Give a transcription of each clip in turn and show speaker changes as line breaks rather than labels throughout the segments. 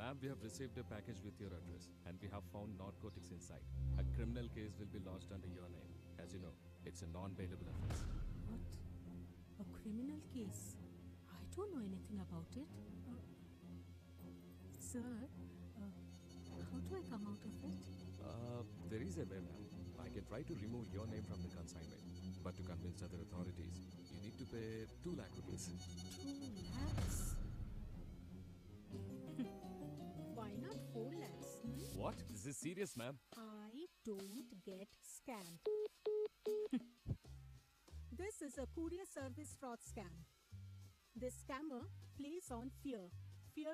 Ma'am, we have received a package with your address and we have found narcotics inside. A criminal case will be lodged under your name. As you know, it's a non-bailable offense.
What? A criminal case? I don't know anything about it. Sir, how do I come out of it?
There is a way, ma'am. I can try to remove your name from the consignment. But to convince other authorities, you need to pay 2 lakh rupees.
2 lakhs? Why not 4 lakhs?
What? This is serious, ma'am.
I don't get scammed. This is a courier service fraud scam. This scammer plays on fear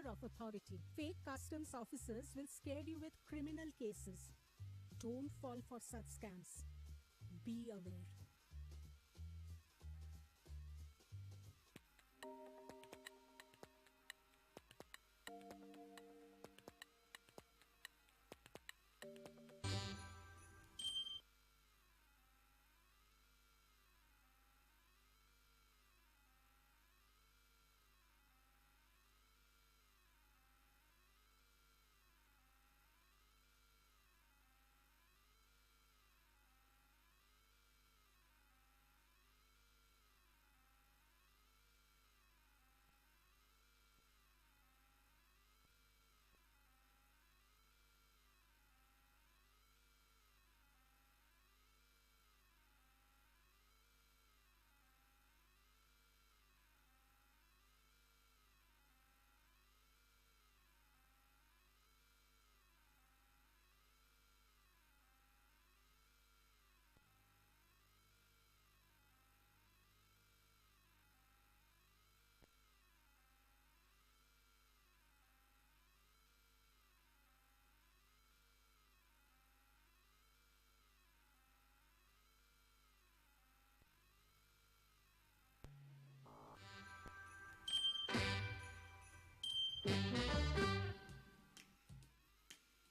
of authority. Fake customs officers will scare you with criminal cases. Don't fall for such scams. Be aware.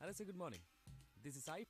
Hello, sir. Good morning. This is I.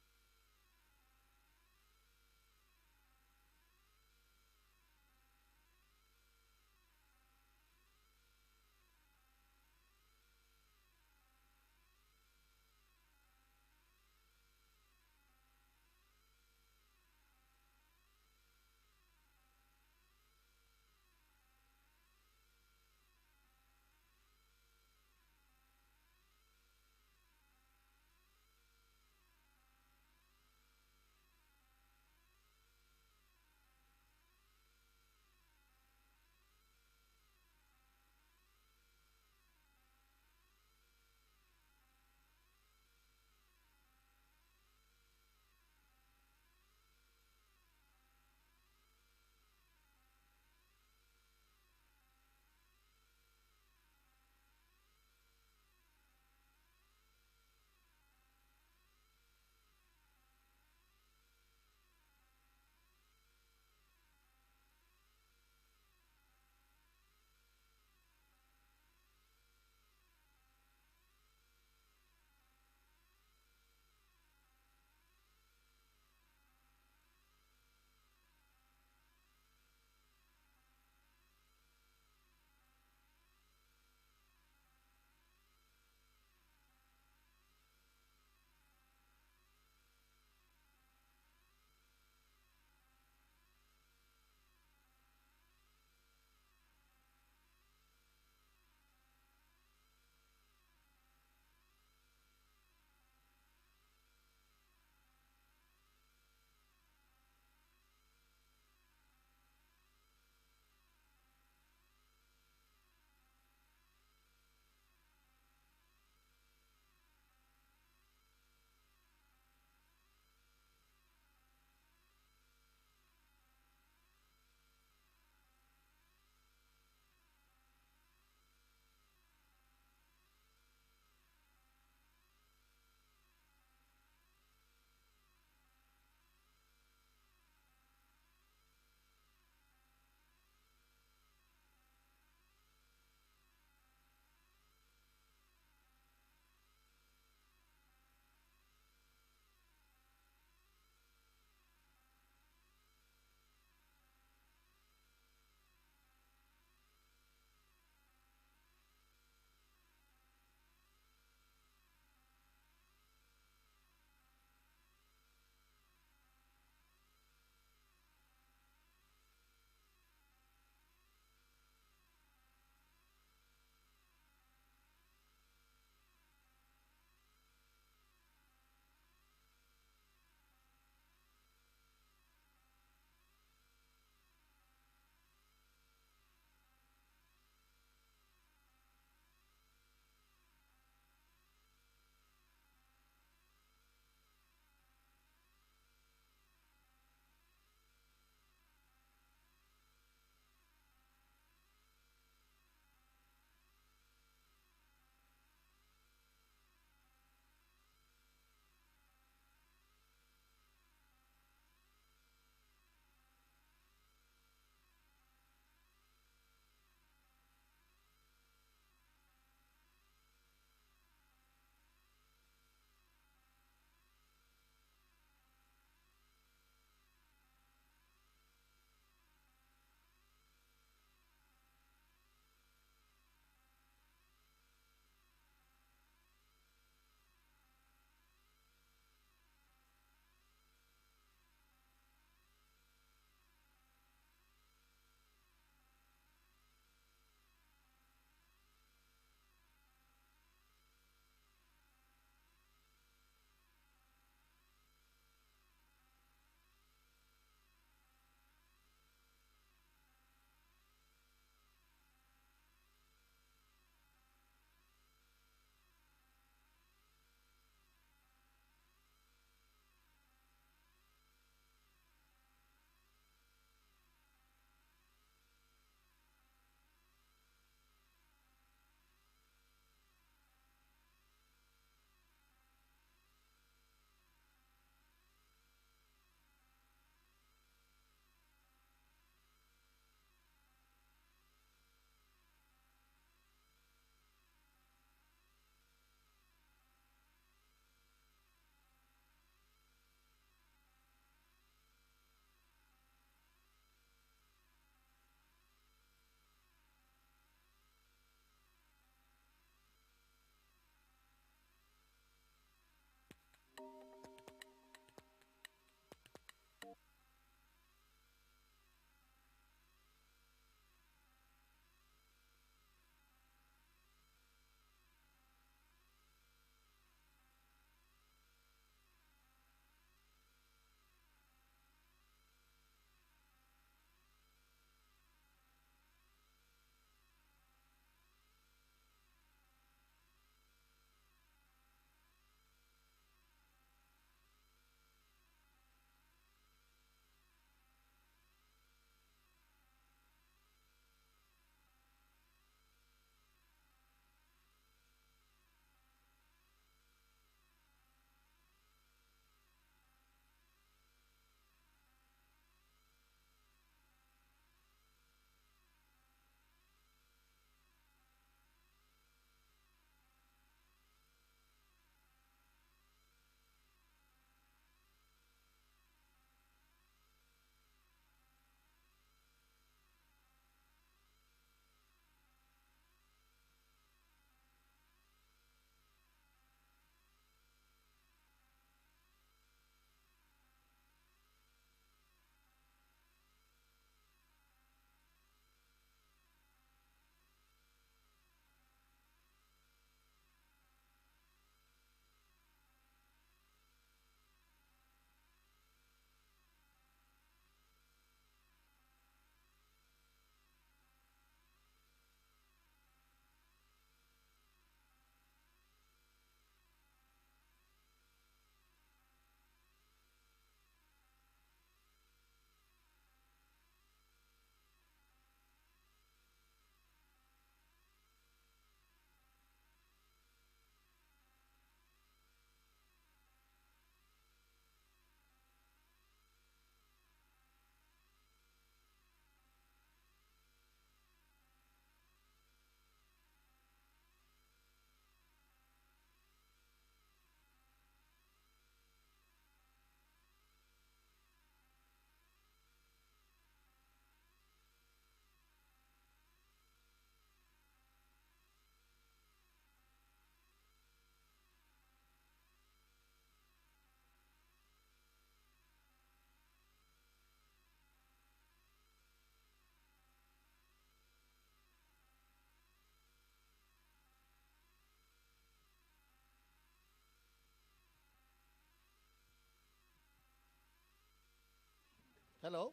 Hello?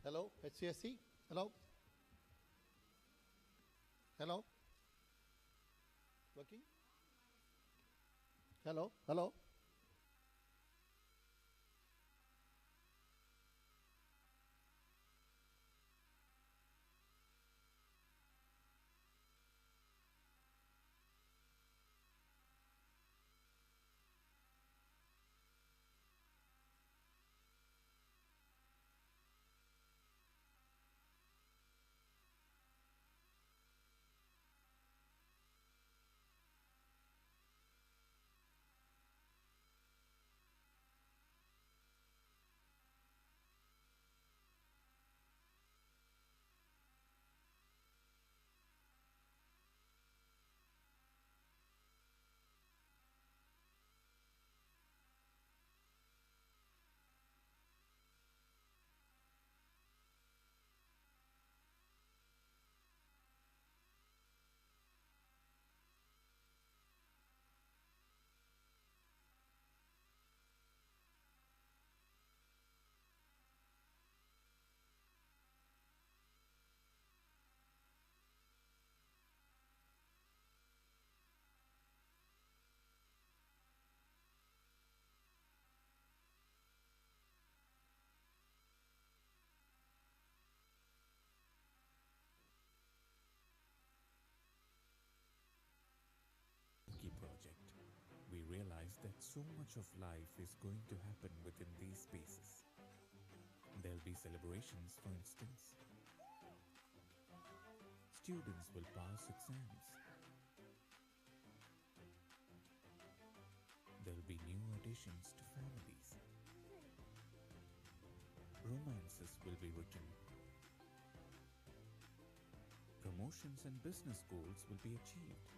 Hello? H.A.C.K? Hello? Hello? Working? Hello? Hello?
Key project, we realized that so much of life is going to happen within these spaces. There'll be celebrations, for instance. Students will pass exams. There'll be new additions to families. Romances will be written. Promotions and business goals will be achieved.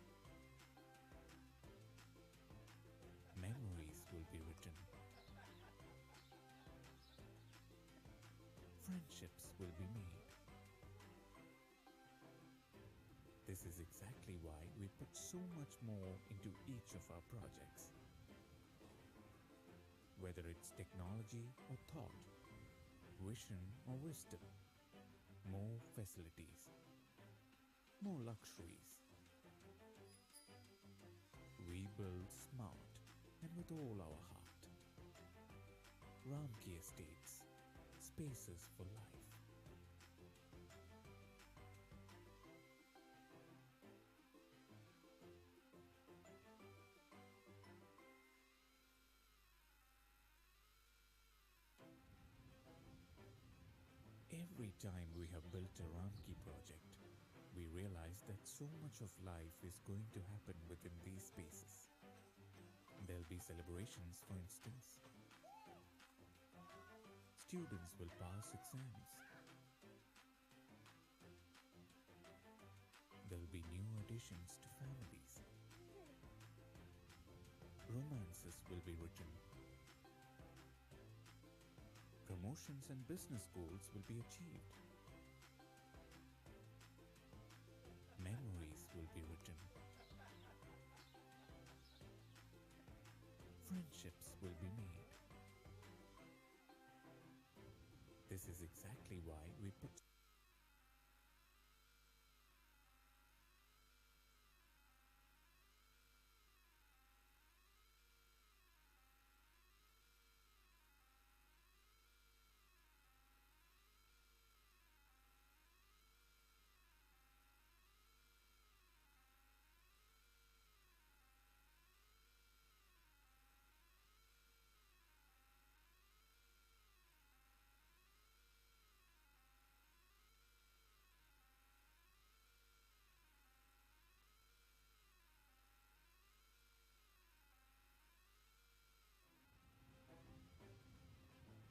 Memories will be written. Friendships will be made. This is exactly why we put so much more into each of our projects. Whether it's technology or thought, vision or wisdom, more facilities, more luxuries. We build smart and with all our heart. Ramki Estates, spaces for life. Every time we have built a Ramki project, we realize that so much of life is going to happen within these spaces. There'll be celebrations, for instance. Students will pass exams. There'll be new additions to families. Romances will be written. Promotions and business goals will be achieved. Memories will be written. Friendships will be made. This is exactly why we put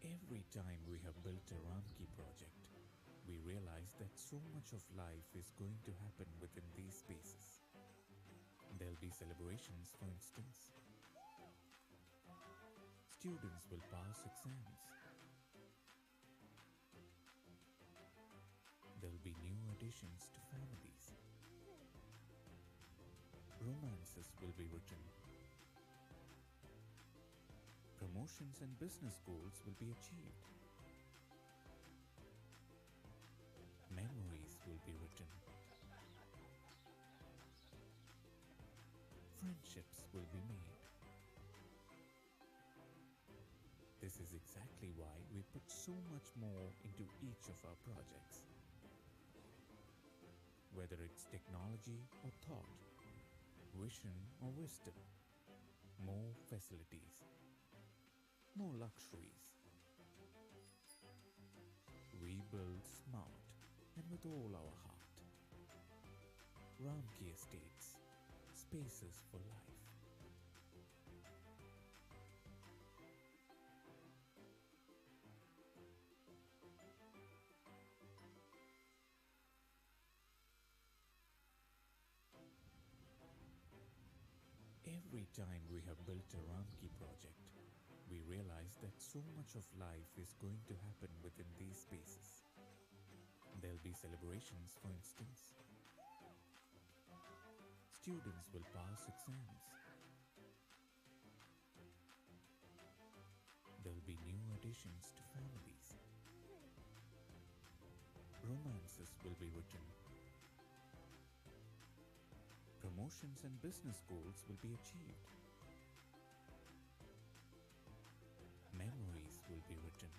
Every time we have built a Ramki project, we realize that so much of life is going to happen within these spaces. There'll be celebrations, for instance. Students will pass exams. There'll be new additions to families. Romances will be written. Promotions and business goals will be achieved. Friendships will be made. This is exactly why we put so much more into each of our projects. Whether it's technology or thought, vision or wisdom, more facilities, more luxuries. We build smart and with all our heart. Ramki Estates, spaces for life. Every time we have built a Ramki project, we realize that so much of life is going to happen within these spaces. There'll be celebrations, for instance. Students will pass exams. There'll be new additions to families. Romances will be written. Promotions and business goals will be achieved. Memories will be written.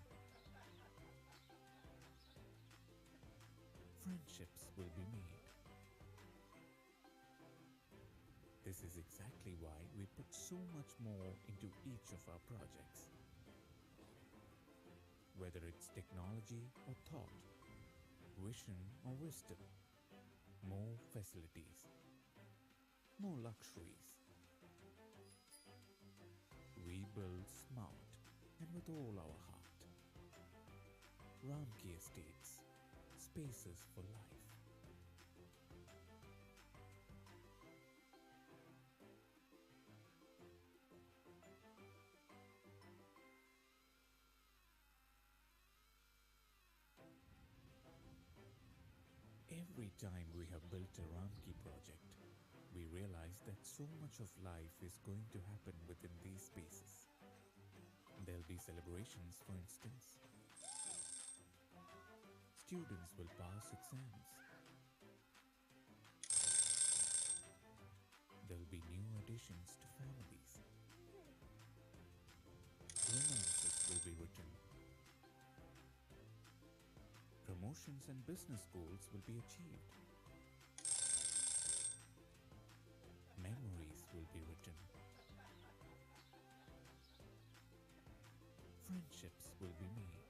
Friendships will be made. This is exactly why we put so much more into each of our projects. Whether it's technology or thought, vision or wisdom, more facilities, more luxuries. We build smart and with all our heart. Ramki Estates, spaces for life. Every time we have built a Ramki project, we realize that so much of life is going to happen within these spaces. There'll be celebrations, for instance. Students will pass exams. There'll be new additions to families. Romances will be written. Promotions and business goals will be achieved. Memories will be written. Friendships will be made.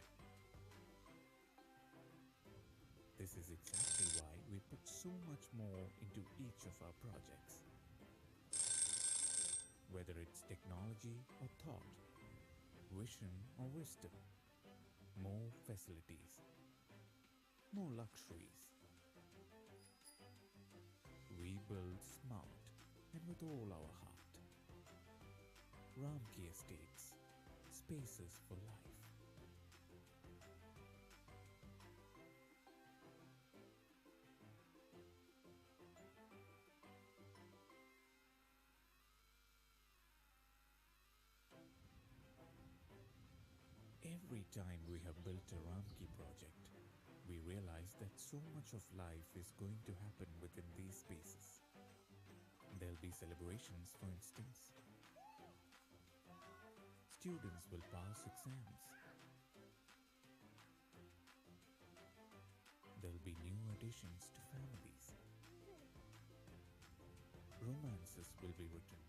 This is exactly why we put so much more into each of our projects. Whether it's technology or thought, vision or wisdom, more facilities, more luxuries. We build smart and with all our heart. Ramki Estates, spaces for life. Every time we have built a Ramki project, we realize that so much of life is going to happen within these spaces. There'll be celebrations, for instance. Students will pass exams. There'll be new additions to families. Romances will be written.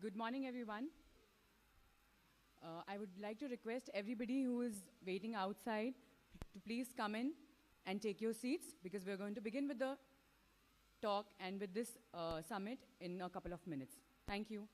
Good morning, everyone. I would like to request everybody who is waiting outside to please come in and take your seats because we're going to begin with the talk and with this summit in a couple of minutes. Thank you.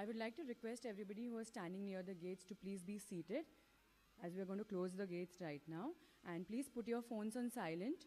I would like to request everybody who is standing near the gates to please be seated, as we are going to close the gates right now. And please put your phones on silent.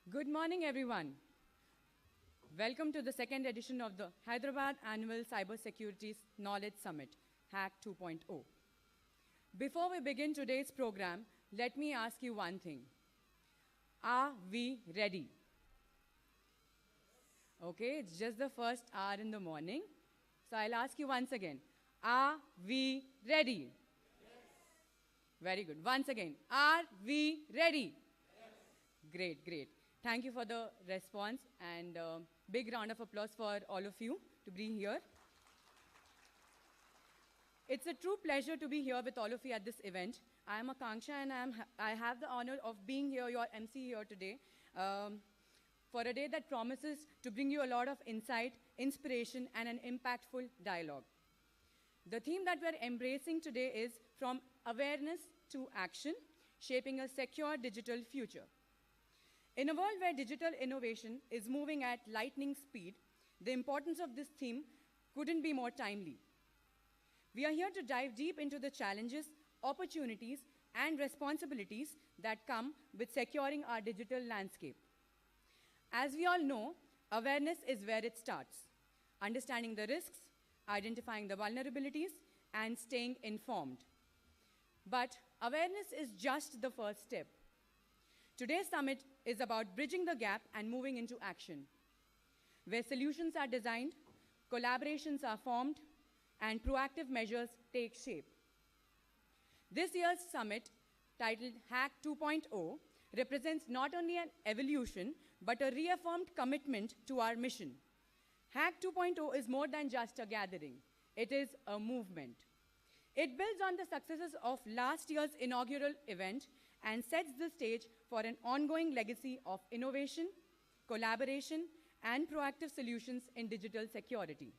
Good morning, everyone. Welcome to the second edition of the Hyderabad Annual Cybersecurity Knowledge Summit, H.A.C.K 2.0. Before we begin today's program, let me ask you one thing. Are we ready? Okay, it's just the first hour in the morning. So I'll ask you once again. Are we ready? Yes. Very good. Once again. Are we ready? Yes. Great, great. Thank you for the response, and big round of applause for all of you to be here. It's a true pleasure to be here with all of you at this event. I am Akanksha, and I have the honor of being here, your MC here today, for a day that promises to bring you a lot of insight, inspiration, and an impactful dialogue. The theme that we're embracing today is From Awareness to Action, Shaping a Secure Digital Future. In a world where digital innovation is moving at lightning speed, the importance of this theme couldn't be more timely. We are here to dive deep into the challenges, opportunities, and responsibilities that come with securing our digital landscape. As we all know, awareness is where it starts. Understanding the risks, identifying the vulnerabilities, and staying informed. But awareness is just the first step. Today's summit is about bridging the gap and moving into action, where solutions are designed, collaborations are formed, and proactive measures take shape. This year's summit, titled H.A.C.K 2.0, represents not only an evolution, but a reaffirmed commitment to our mission. H.A.C.K 2.0 is more than just a gathering. It is a movement. It builds on the successes of last year's inaugural event and sets the stage for an ongoing legacy of innovation, collaboration, and proactive solutions in digital security.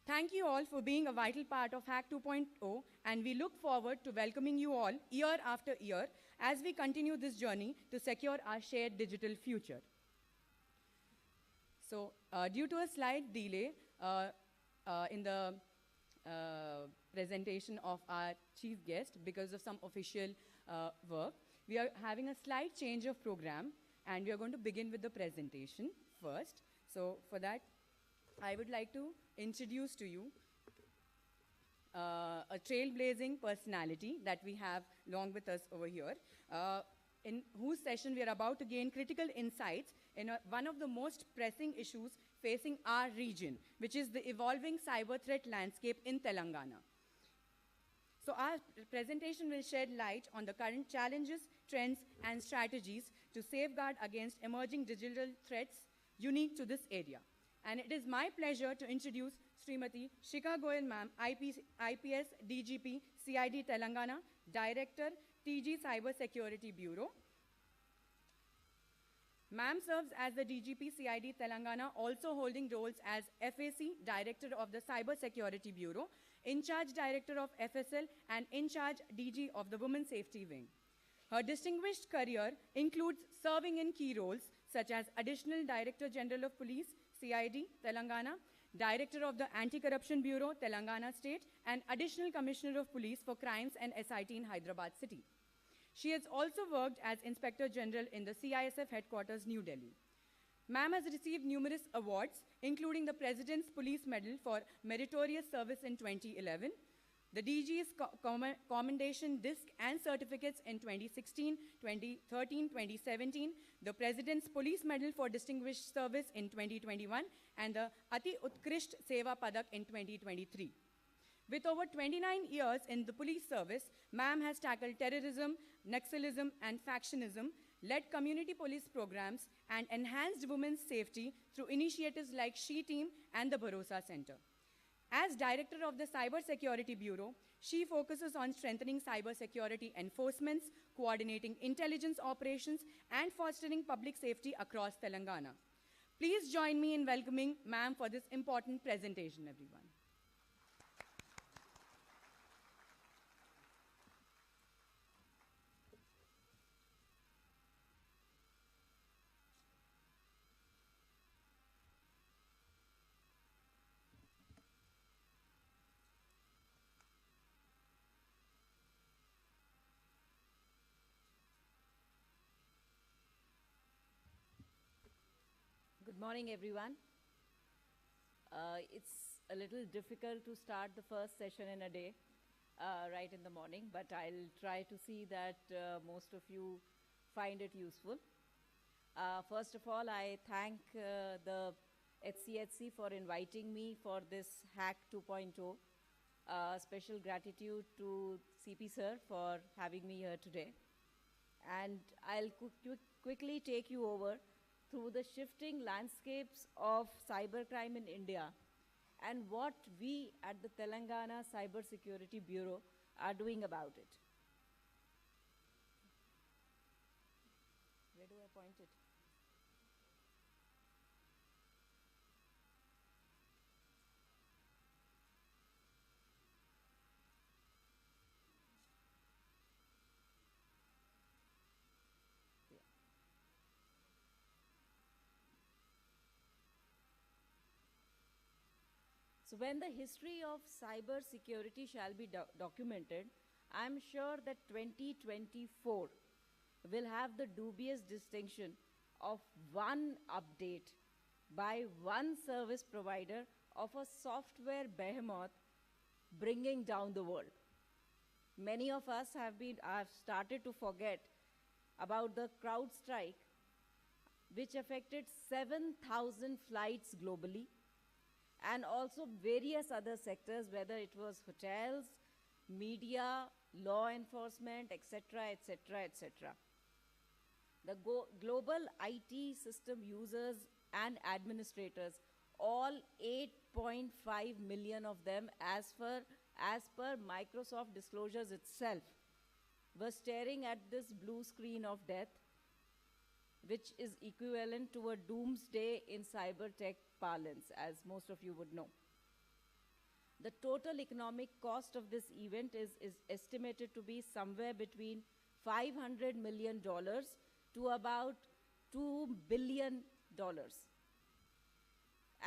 Thank you all for being a vital part of H.A.C.K 2.0, and we look forward to welcoming you all year after year as we continue this journey to secure our shared digital future. So, due to a slight delay in the presentation of our chief guest because of some official work, we are having a slight change of program, and we are going to begin with the presentation first. So for that, I would like to introduce to you a trailblazing personality that we have along with us over here, in whose session we are about to gain critical insights in one of the most pressing issues facing our region, which is the evolving cyber threat landscape in Telangana. So our presentation will shed light on the current challenges, trends, and strategies to safeguard against emerging digital threats unique to this area. And it is my pleasure to introduce Srimati H.A.C.K Goyal ma'am, IPS DGP CID Telangana, Director TG Cybersecurity Bureau. Ma'am serves as the DGP CID Telangana, also holding roles as FAC, Director of the Cybersecurity Bureau, In-Charge Director of FSL, and In-Charge DG of the Women's Safety Wing. Her distinguished career includes serving in key roles such as Additional Director General of Police, CID, Telangana, Director of the Anti-Corruption Bureau, Telangana State, and Additional Commissioner of Police for Crimes and SIT in Hyderabad City. She has also worked as Inspector General in the CISF headquarters, New Delhi. Ma'am has received numerous awards, including the President's Police Medal for Meritorious Service in 2011, the DG's commendation disc and certificates in 2016, 2013, 2017, the President's Police Medal for Distinguished Service in 2021, and the Ati Utkrisht Seva Padak in 2023. With over 29 years in the police service, ma'am has tackled terrorism, Naxalism, and factionism, led community police programs, and enhanced women's safety through initiatives like She Team and the Bharosa Center. As Director of the Cybersecurity Bureau, she focuses on strengthening cybersecurity enforcements, coordinating intelligence operations, and fostering public safety across Telangana. Please join me in welcoming ma'am for this important presentation, everyone.
Good morning, everyone. It's a little difficult to start the first session in a day, right in the morning, but I'll try to see that most of you find it useful. First of all, I thank the H.C.K for inviting me for this H.A.C.K 2.0. Special gratitude to CP sir for having me here today. And I'll quickly take you over through the shifting landscapes of cybercrime in India and what we at the Telangana Cybersecurity Bureau are doing about it. Where do I point it? So when the history of cybersecurity shall be documented, I'm sure that 2024 will have the dubious distinction of one update by one service provider of a software behemoth bringing down the world. Many of us have started to forget about the CrowdStrike, which affected 7,000 flights globally, and also various other sectors, whether it was hotels, media, law enforcement, etc., etc., etc. The global IT system users and administrators, all 8.5 million of them, as per Microsoft disclosures itself, were staring at this blue screen of death, which is equivalent to a doomsday in cyber tech parlance, as most of you would know. The total economic cost of this event is estimated to be somewhere between $500 million to about $2 billion.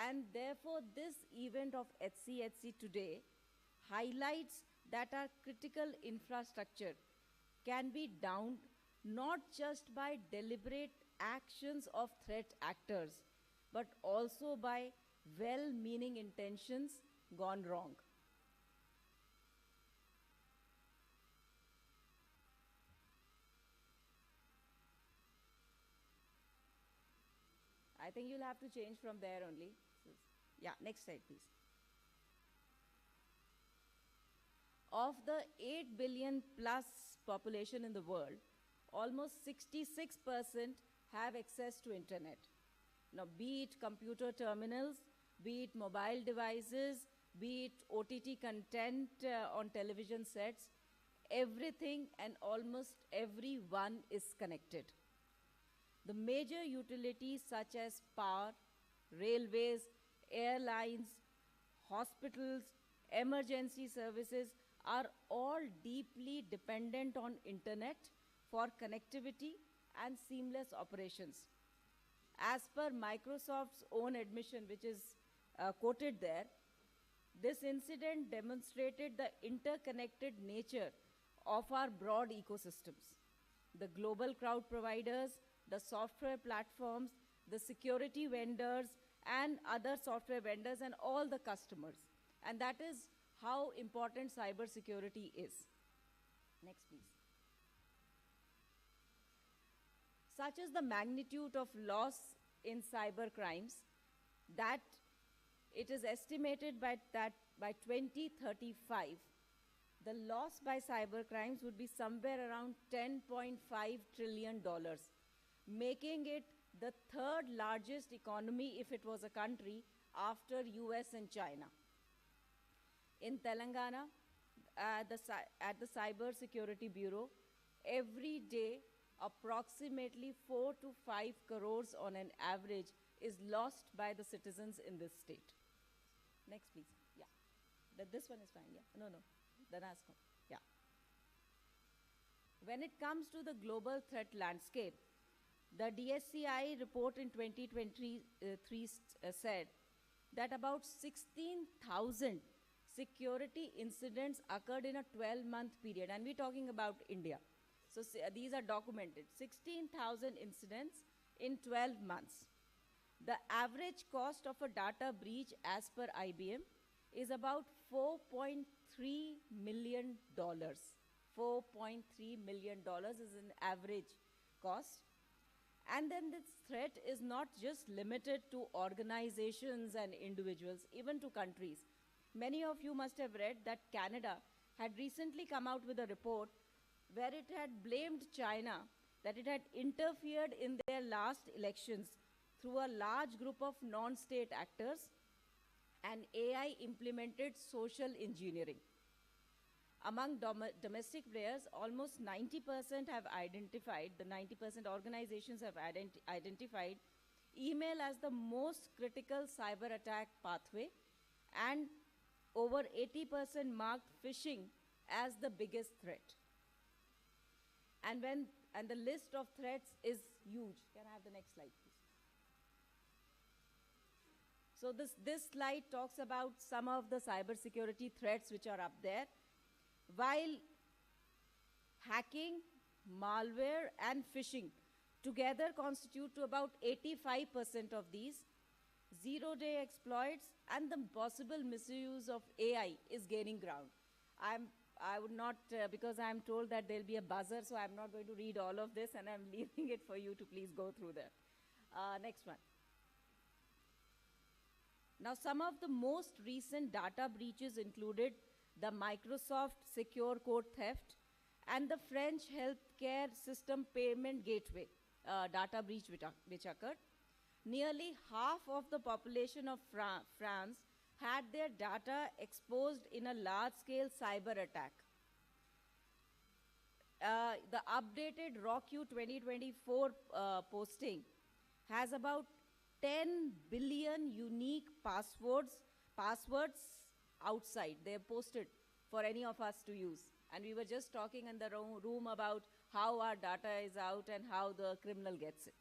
And therefore, this event of H.C.K today highlights that our critical infrastructure can be downed not just by deliberate actions of threat actors, but also by well-meaning intentions gone wrong. I think you'll have to change from there only. Yeah, next slide, please. Of the 8 billion plus population in the world, almost 66% have access to internet. Now, be it computer terminals, be it mobile devices, be it OTT content on television sets, everything and almost everyone is connected. The major utilities such as power, railways, airlines, hospitals, emergency services are all deeply dependent on internet for connectivity and seamless operations. As per Microsoft's own admission, which is quoted there, this incident demonstrated the interconnected nature of our broad ecosystems. The global cloud providers, the software platforms, the security vendors, and other software vendors, and all the customers. And that is how important cybersecurity is. Next, please. Such is the magnitude of loss in cyber crimes that it is estimated that by 2035, the loss by cyber crimes would be somewhere around $10.5 trillion, making it the third largest economy if it was a country after US and China. In Telangana, at the Cybersecurity Bureau, every day approximately 4 to 5 crores on an average is lost by the citizens in this state. Next, please. Yeah. This one is fine. Yeah. No. The last one. Yeah. When it comes to the global threat landscape, the DSCI report in 2023 said that about 16,000 security incidents occurred in a 12-month period, and we're talking about India. So these are documented. 16,000 incidents in 12 months. The average cost of a data breach as per IBM is about $4.3 million. $4.3 million is an average cost. And then this threat is not just limited to organizations and individuals, even to countries. Many of you must have read that Canada had recently come out with a report where it had blamed China that it had interfered in their last elections through a large group of non-state actors, and AI implemented social engineering. Among domestic players, almost 90% have identified, the 90% organizations have identified email as the most critical cyber attack pathway, and over 80% marked phishing as the biggest threat. And the list of threats is huge. Can I have the next slide, please? So this slide talks about some of the cybersecurity threats which are up there. While hacking, malware, and phishing together constitute to about 85% of these, zero-day exploits and the possible misuse of AI is gaining ground. I would not, because I'm told that there'll be a buzzer, so I'm not going to read all of this, and I'm leaving it for you to please go through that. Next one. Now, some of the most recent data breaches included the Microsoft secure code theft and the French healthcare system payment gateway data breach which occurred. Nearly half of the population of France had their data exposed in a large-scale cyber attack. The updated ROCU 2024 posting has about 10 billion unique passwords outside. They're posted for any of us to use. And we were just talking in the room about how our data is out and how the criminal gets it.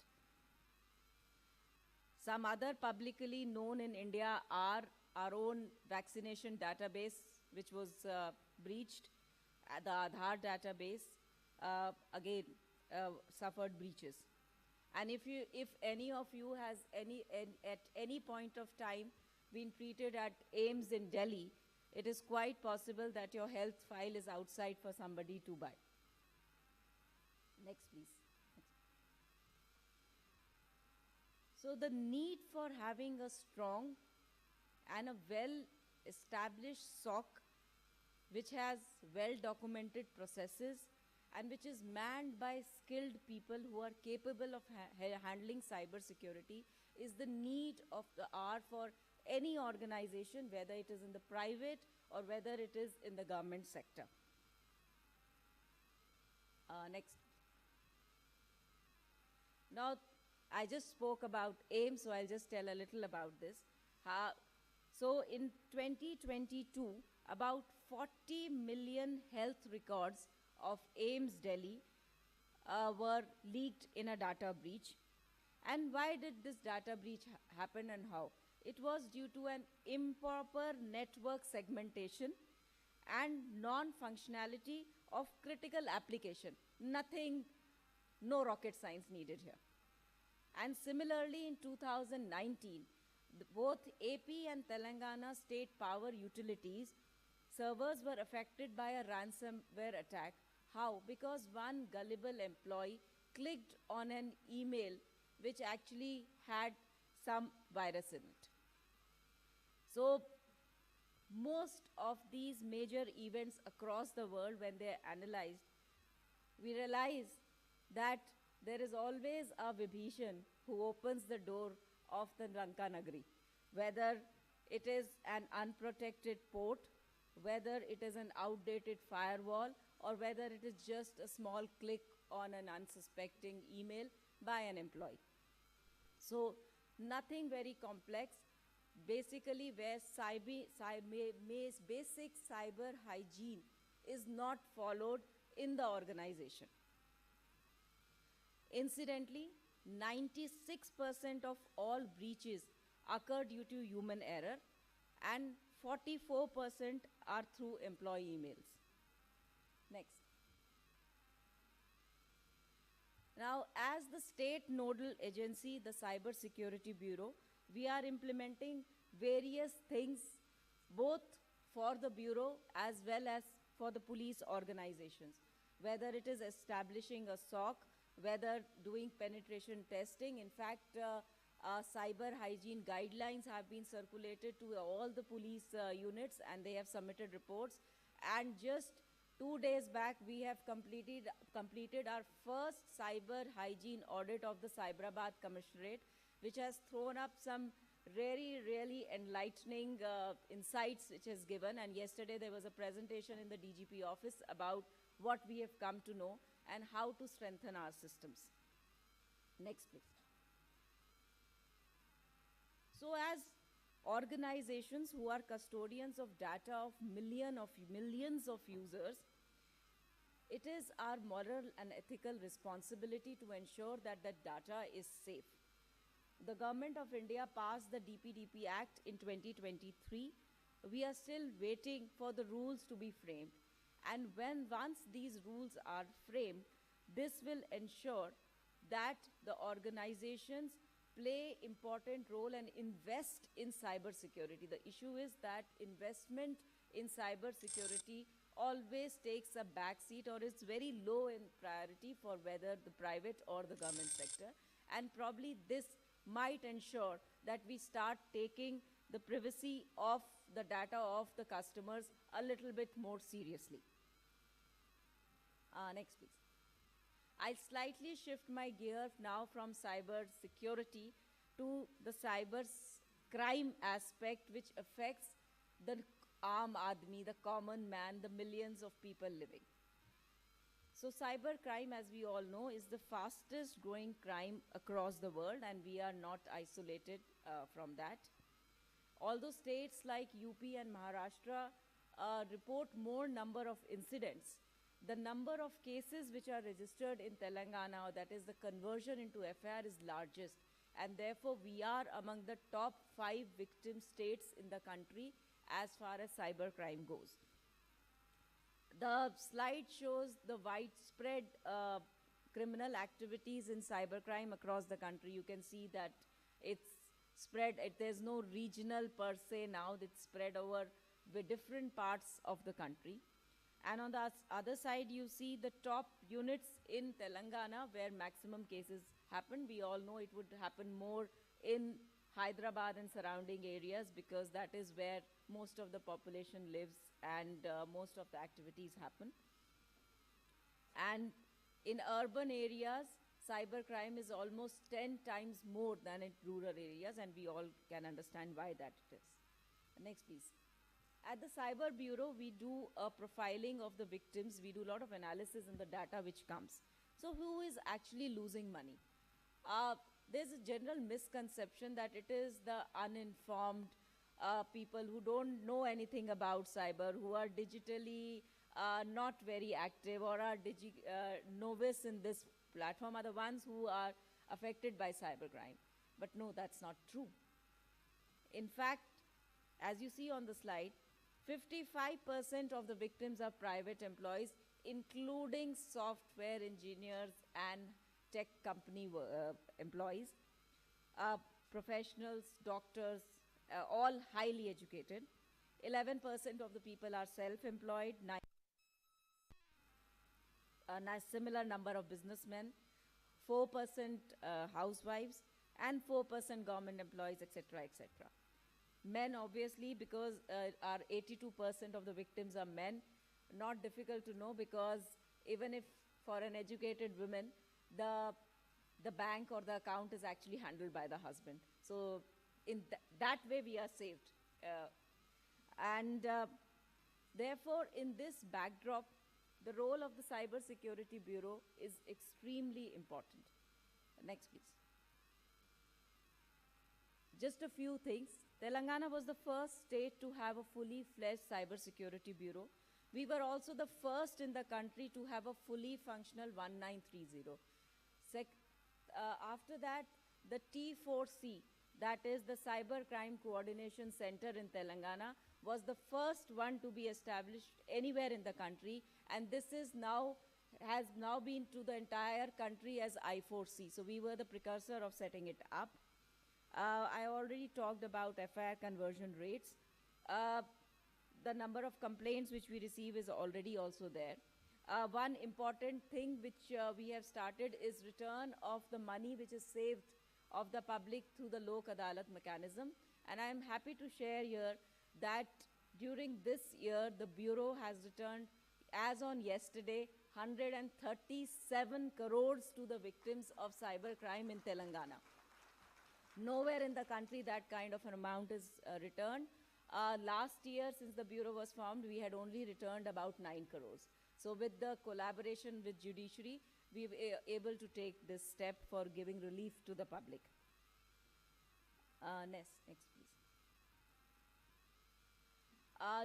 Some other publicly known in India are our own vaccination database, which was breached. The Aadhaar database, again, suffered breaches. And if any of you has at any point of time been treated at AIIMS in Delhi, it is quite possible that your health file is outside for somebody to buy. Next, please. So the need for having a strong and a well-established SOC, which has well-documented processes and which is manned by skilled people who are capable of handling cybersecurity, is the need of the hour for any organization, whether it is in the private or whether it is in the government sector. Next. Now, I just spoke about AIIMS, so I'll just tell a little about this. So in 2022, about 40 million health records of AIIMS Delhi were leaked in a data breach. And why did this data breach happen and how? It was due to an improper network segmentation and non-functionality of critical application. Nothing, no rocket science needed here. And similarly, in 2019, both AP and Telangana state power utilities servers were affected by a ransomware attack. How? Because one gullible employee clicked on an email which actually had some virus in it. So most of these major events across the world, when they're analyzed, we realize that there is always a Vibhishan who opens the door of the Lanka Nagari, whether it is an unprotected port, whether it is an outdated firewall, or whether it is just a small click on an unsuspecting email by an employee. So nothing very complex. Basically, where basic cyber hygiene is not followed in the organization. Incidentally, 96% of all breaches occur due to human error, and 44% are through employee emails. Next. Now, as the state nodal agency, the Cybersecurity Bureau, we are implementing various things both for the Bureau as well as for the police organizations, whether it is establishing a S.A.C.K, whether doing penetration testing. In fact, cyber hygiene guidelines have been circulated to all the police units, and they have submitted reports. And just 2 days back, we have completed our first cyber hygiene audit of the Hyderabad Commissionerate, which has thrown up some really enlightening insights which has given. And yesterday there was a presentation in the DGP office about what we have come to know and how to strengthen our systems. Next, please. So as organizations who are custodians of data of millions of users, it is our moral and ethical responsibility to ensure that the data is safe. The Government of India passed the DPDP Act in 2023. We are still waiting for the rules to be framed. And once these rules are framed, this will ensure that the organizations play important role and invest in cybersecurity. The issue is that investment in cybersecurity always takes a backseat, or it's very low in priority for whether the private or the government sector. And probably this might ensure that we start taking the privacy of the data of the customers a little bit more seriously. Next, please. I'll slightly shift my gear now from cyber security to the cyber crime aspect, which affects the aam aadmi, the common man, the millions of people living. So cyber crime, as we all know, is the fastest growing crime across the world, and we are not isolated from that. Although states like UP and Maharashtra report more number of incidents, the number of cases which are registered in Telangana, that is the conversion into FIR, is largest. And therefore, we are among the top 5 victim states in the country as far as cyber crime goes. The slide shows the widespread criminal activities in cybercrime across the country. You can see that it's spread, there's no regional per se now, it's spread over the different parts of the country. And on the other side, you see the top units in Telangana where maximum cases happen. We all know it would happen more in Hyderabad and surrounding areas because that is where most of the population lives and most of the activities happen. And in urban areas, cybercrime is almost 10 times more than in rural areas, and we all can understand why that it is. Next, please. At the Cyber Bureau, we do a profiling of the victims. We do a lot of analysis in the data which comes. So who is actually losing money? There's a general misconception that it is the uninformed people who don't know anything about cyber, who are digitally not very active or are novice in this platform, are the ones who are affected by cybercrime. But no, that's not true. In fact, as you see on the slide, 55% of the victims are private employees, including software engineers and tech company employees, professionals, doctors, all highly educated. 11% of the people are self-employed, a similar number of businessmen, 4% housewives, and 4% government employees, etc., etc. Men, obviously, because our 82% of the victims are men, not difficult to know, because even if for an educated woman, the bank or the account is actually handled by the husband. So in that way, we are saved. Therefore, in this backdrop, the role of the Cybersecurity Bureau is extremely important. Next, please. Just a few things. Telangana was the first state to have a fully fledged Cybersecurity Bureau. We were also the first in the country to have a fully functional 1930. After that, the T4C, that is the Cyber Crime Coordination Center in Telangana, was the first one to be established anywhere in the country, and this is has now been to the entire country as I4C. So we were the precursor of setting it up. I already talked about FIR conversion rates. The number of complaints which we receive is already also there. One important thing which we have started is return of the money which is saved of the public through the Lok Adalat mechanism. And I am happy to share here that during this year, the Bureau has returned, as on yesterday, 137 crores to the victims of cybercrime in Telangana. Nowhere in the country that kind of an amount is returned. Last year, since the Bureau was formed, we had only returned about 9 crores. So with the collaboration with judiciary, we were able to take this step for giving relief to the public. Next, please.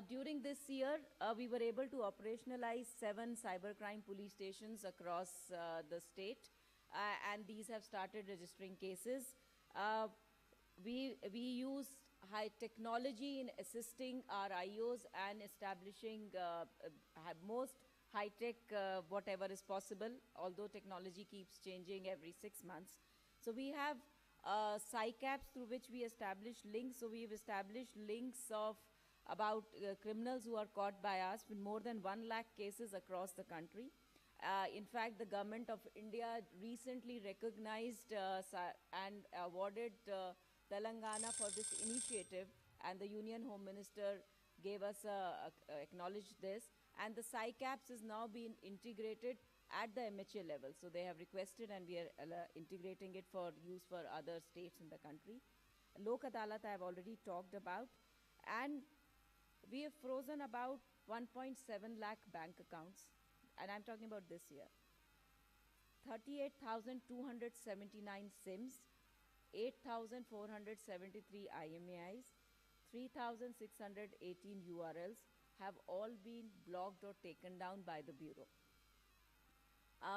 During this year, we were able to operationalize 7 cybercrime police stations across the state, and these have started registering cases. We use high technology in assisting our IOs and establishing most high-tech whatever is possible, although technology keeps changing every 6 months. So we have H.A.C.K through which we establish links. So we've established links of about criminals who are caught by us with more than 1 lakh cases across the country. In fact, the government of India recently recognized and awarded Telangana for this initiative, and the Union Home Minister gave us acknowledged this. And the H.A.C.K is now being integrated at the MHA level. So they have requested, and we are integrating it for use for other states in the country. Lok Adalat I have already talked about. And we have frozen about 1.7 lakh bank accounts. And I'm talking about this year. 38,279 SIMs, 8,473 IMEIs, 3,618 URLs have all been blocked or taken down by the Bureau.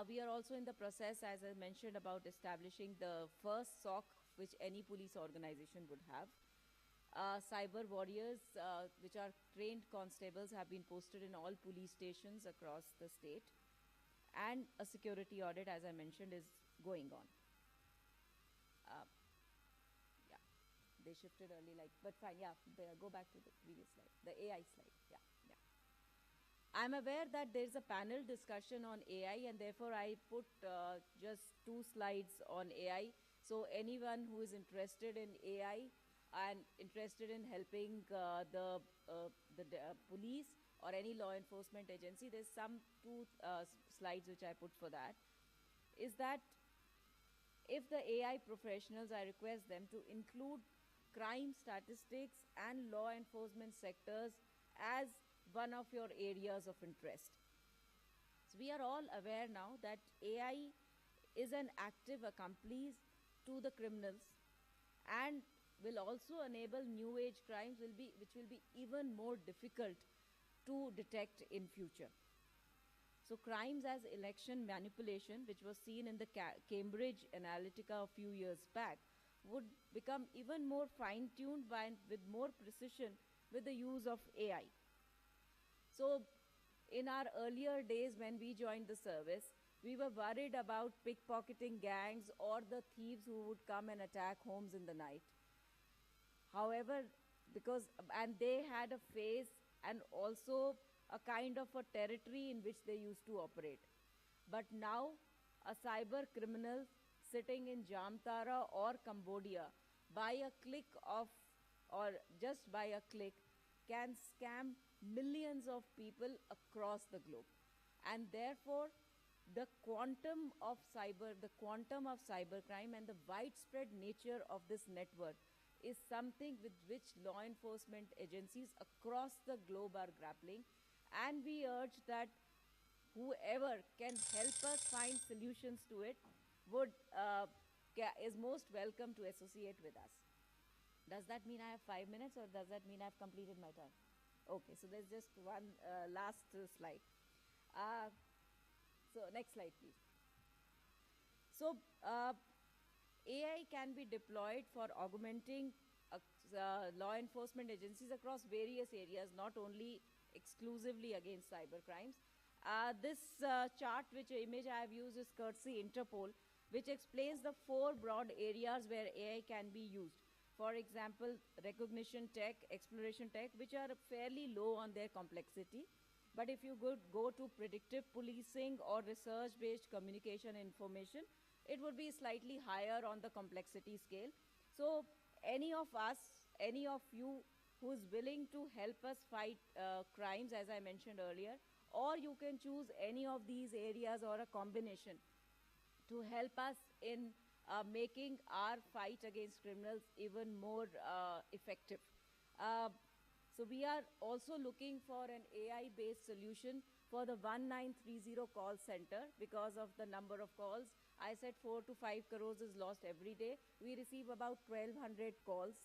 We are also in the process, as I mentioned, about establishing the first SOC which any police organization would have. Cyber warriors, which are trained constables, have been posted in all police stations across the state. And a security audit, as I mentioned, is going on. Yeah, they shifted early, but fine, yeah, go back to the previous slide, the AI slide, yeah. I'm aware that there's a panel discussion on AI, and therefore I put just 2 slides on AI. So anyone who is interested in AI and interested in helping the police or any law enforcement agency, there's some 2 slides which I put for that. Is that if the AI professionals, I request them to include crime statistics and law enforcement sectors as one of your areas of interest. So we are all aware now that AI is an active accomplice to the criminals and will also enable new age crimes which will be even more difficult to detect in future. So crimes as election manipulation, which was seen in the Cambridge Analytica a few years back, would become even more fine-tuned with more precision with the use of AI. So in our earlier days when we joined the service, we were worried about pickpocketing gangs or the thieves who would come and attack homes in the night. However, because, and they had a phase and also a kind of a territory in which they used to operate. But now, a cyber criminal sitting in Jamtara or Cambodia, by a click of, or just by a click, can scam millions of people across the globe. And therefore, the quantum of cybercrime and the widespread nature of this network is something with which law enforcement agencies across the globe are grappling. And we urge that whoever can help us find solutions to it is most welcome to associate with us. Does that mean I have 5 minutes, or does that mean I've completed my time? Okay, so there's just one last slide. So next slide, please. So AI can be deployed for augmenting law enforcement agencies across various areas, not only exclusively against cyber crimes. This chart, which image I have used, is courtesy Interpol, which explains the 4 broad areas where AI can be used. For example, recognition tech, exploration tech, which are fairly low on their complexity. But if you go to predictive policing or research-based communication information, it would be slightly higher on the complexity scale. So any of us, any of you who is willing to help us fight crimes, as I mentioned earlier, or you can choose any of these areas or a combination to help us in making our fight against criminals even more effective. So we are also looking for an AI-based solution for the 1930 call center because of the number of calls. I said 4 to 5 crores is lost every day. We receive about 1,200 calls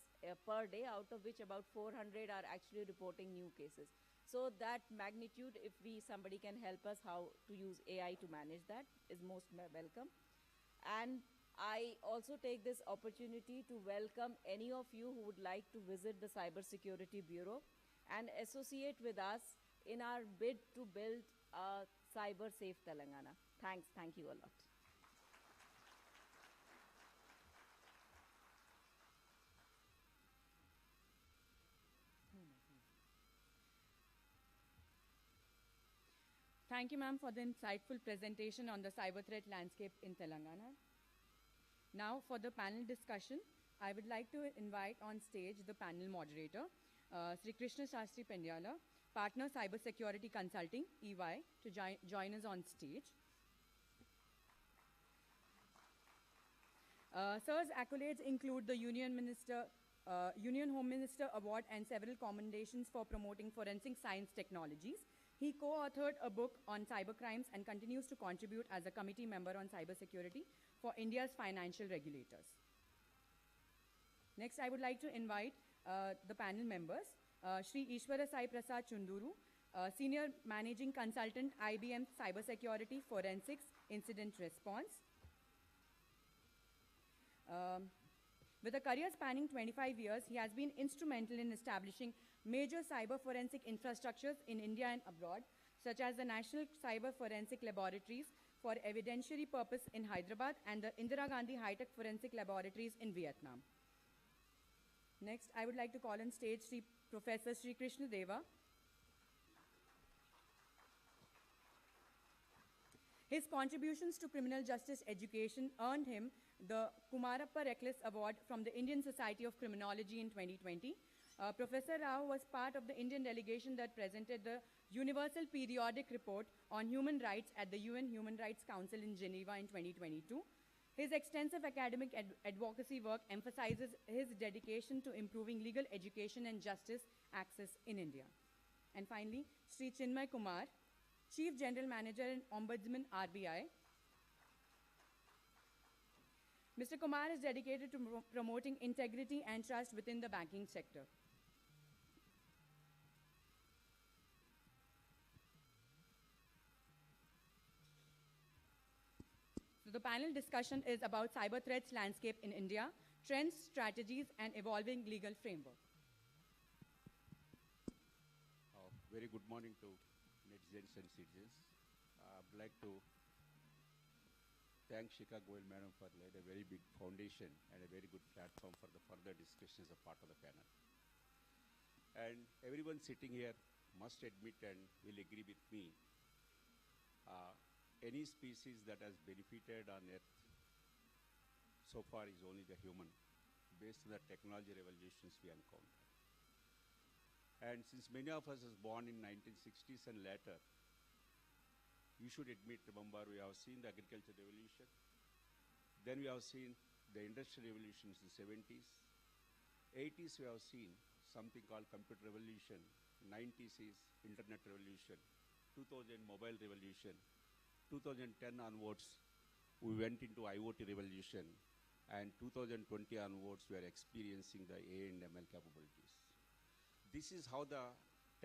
per day, out of which about 400 are actually reporting new cases. So that magnitude, if somebody can help us how to use AI to manage that, is most welcome. And I also take this opportunity to welcome any of you who would like to visit the Cybersecurity Bureau and associate with us in our bid to build a cyber-safe Telangana. Thanks. Thank you a lot.
Thank you, ma'am, for the insightful presentation on the cyber threat landscape in Telangana. Now, for the panel discussion, I would like to invite on stage the panel moderator, Sri Krishna Shastri Pendyala, Partner Cybersecurity Consulting, EY, to join us on stage. Sir's accolades include the Union Home Minister Award and several commendations for promoting forensic science technologies. He co-authored a book on cybercrimes and continues to contribute as a committee member on cybersecurity for India's financial regulators. Next, I would like to invite the panel members, Sri Ishwara Sai Prasad Chunduru, Senior Managing Consultant, IBM Cybersecurity Forensics Incident Response. With a career spanning 25 years, he has been instrumental in establishing major cyber forensic infrastructures in India and abroad, such as the National Cyber Forensic Laboratories for evidentiary purpose in Hyderabad and the Indira Gandhi H.A.C.K Forensic Laboratories in Vietnam. Next, I would like to call on stage Professor Sri Krishna Deva. His contributions to criminal justice education earned him the Kumarappa Reckless Award from the Indian Society of Criminology in 2020. Professor Rao was part of the Indian delegation that presented the Universal Periodic Report on Human Rights at the UN Human Rights Council in Geneva in 2022. His extensive academic advocacy work emphasizes his dedication to improving legal education and justice access in India. And finally, Sri Chinmay Kumar, Chief General Manager and Ombudsman, RBI. Mr. Kumar is dedicated to promoting integrity and trust within the banking sector. So the panel discussion is about cyber threats landscape in India, trends, strategies, and evolving legal framework.
Very good morning to netizens and citizens. I'd like to thank H.A.C.K Madam for laid a very big foundation and a very good platform for the further discussion as a part of the panel. And everyone sitting here must admit and will agree with me, any species that has benefited on Earth so far is only the human, based on the technology revolutions we encountered. And since many of us was born in 1960s and later, you should admit, remember, we have seen the agricultural revolution, then we have seen the industrial revolutions in the 70s, 80s we have seen something called computer revolution, 90s is internet revolution, 2000 mobile revolution, 2010 onwards we went into IoT revolution, and 2020 onwards we are experiencing the AI and ML capabilities. This is how the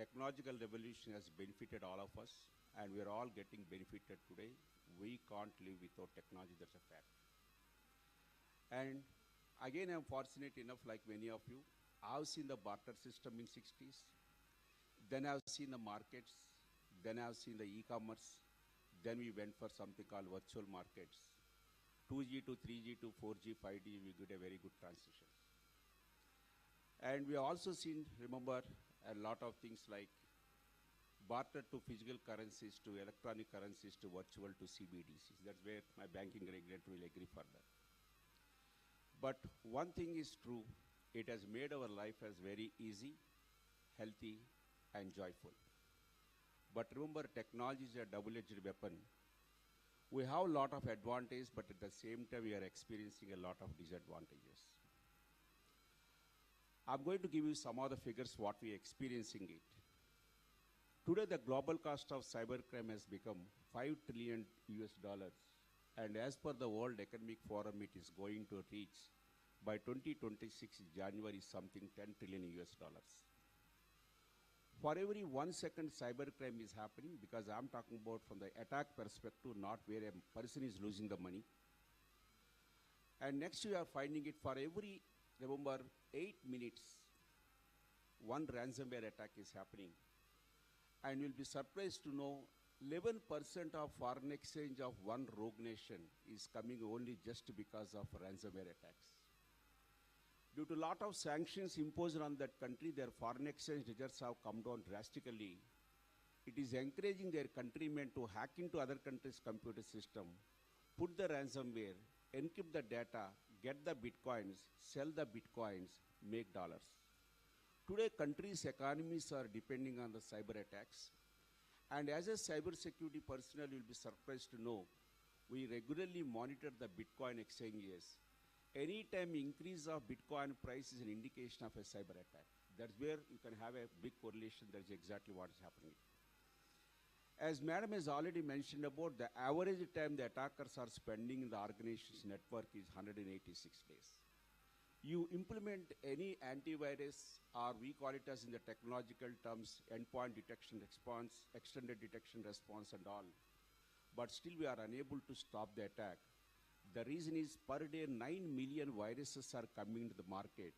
technological revolution has benefited all of us, and we are all getting benefited today. We can't live without technology, that's a fact. And again, I'm fortunate enough, like many of you, I've seen the barter system in 60s, then I've seen the markets, then I've seen the e-commerce, then we went for something called virtual markets. 2G to 3G to 4G, 5G, we did a very good transition. And we have also seen, remember, a lot of things like barter to physical currencies to electronic currencies to virtual to CBDCs. That's where my banking regulator will agree further. But one thing is true, it has made our life as very easy, healthy, and joyful. But remember, technology is a double-edged weapon. We have a lot of advantages, but at the same time, we are experiencing a lot of disadvantages. I'm going to give you some of the figures what we are experiencing it. Today, the global cost of cybercrime has become $5 trillion US, and as per the World Economic Forum, it is going to reach by 2026 January something $10 trillion US. For every 1 second cybercrime is happening, because I'm talking about from the attack perspective, not where a person is losing the money. And next we are finding it for every, remember, 8 minutes, one ransomware attack is happening. And you'll be surprised to know 11% of foreign exchange of one rogue nation is coming only just because of ransomware attacks. Due to a lot of sanctions imposed on that country, their foreign exchange reserves have come down drastically. It is encouraging their countrymen to hack into other countries' computer system, put the ransomware, encrypt the data, get the bitcoins, sell the bitcoins, make dollars. Today, countries' economies are depending on the cyber attacks. And as a cybersecurity personnel, you'll be surprised to know, we regularly monitor the Bitcoin exchanges. Anytime increase of Bitcoin price is an indication of a cyber attack. That's where you can have a big correlation. That's exactly what is happening. As Madam has already mentioned about, the average time the attackers are spending in the organization's network is 186 days. You implement any antivirus, or we call it as in the technological terms, endpoint detection response, extended detection response and all, but still we are unable to stop the attack. The reason is per day 9 million viruses are coming to the market,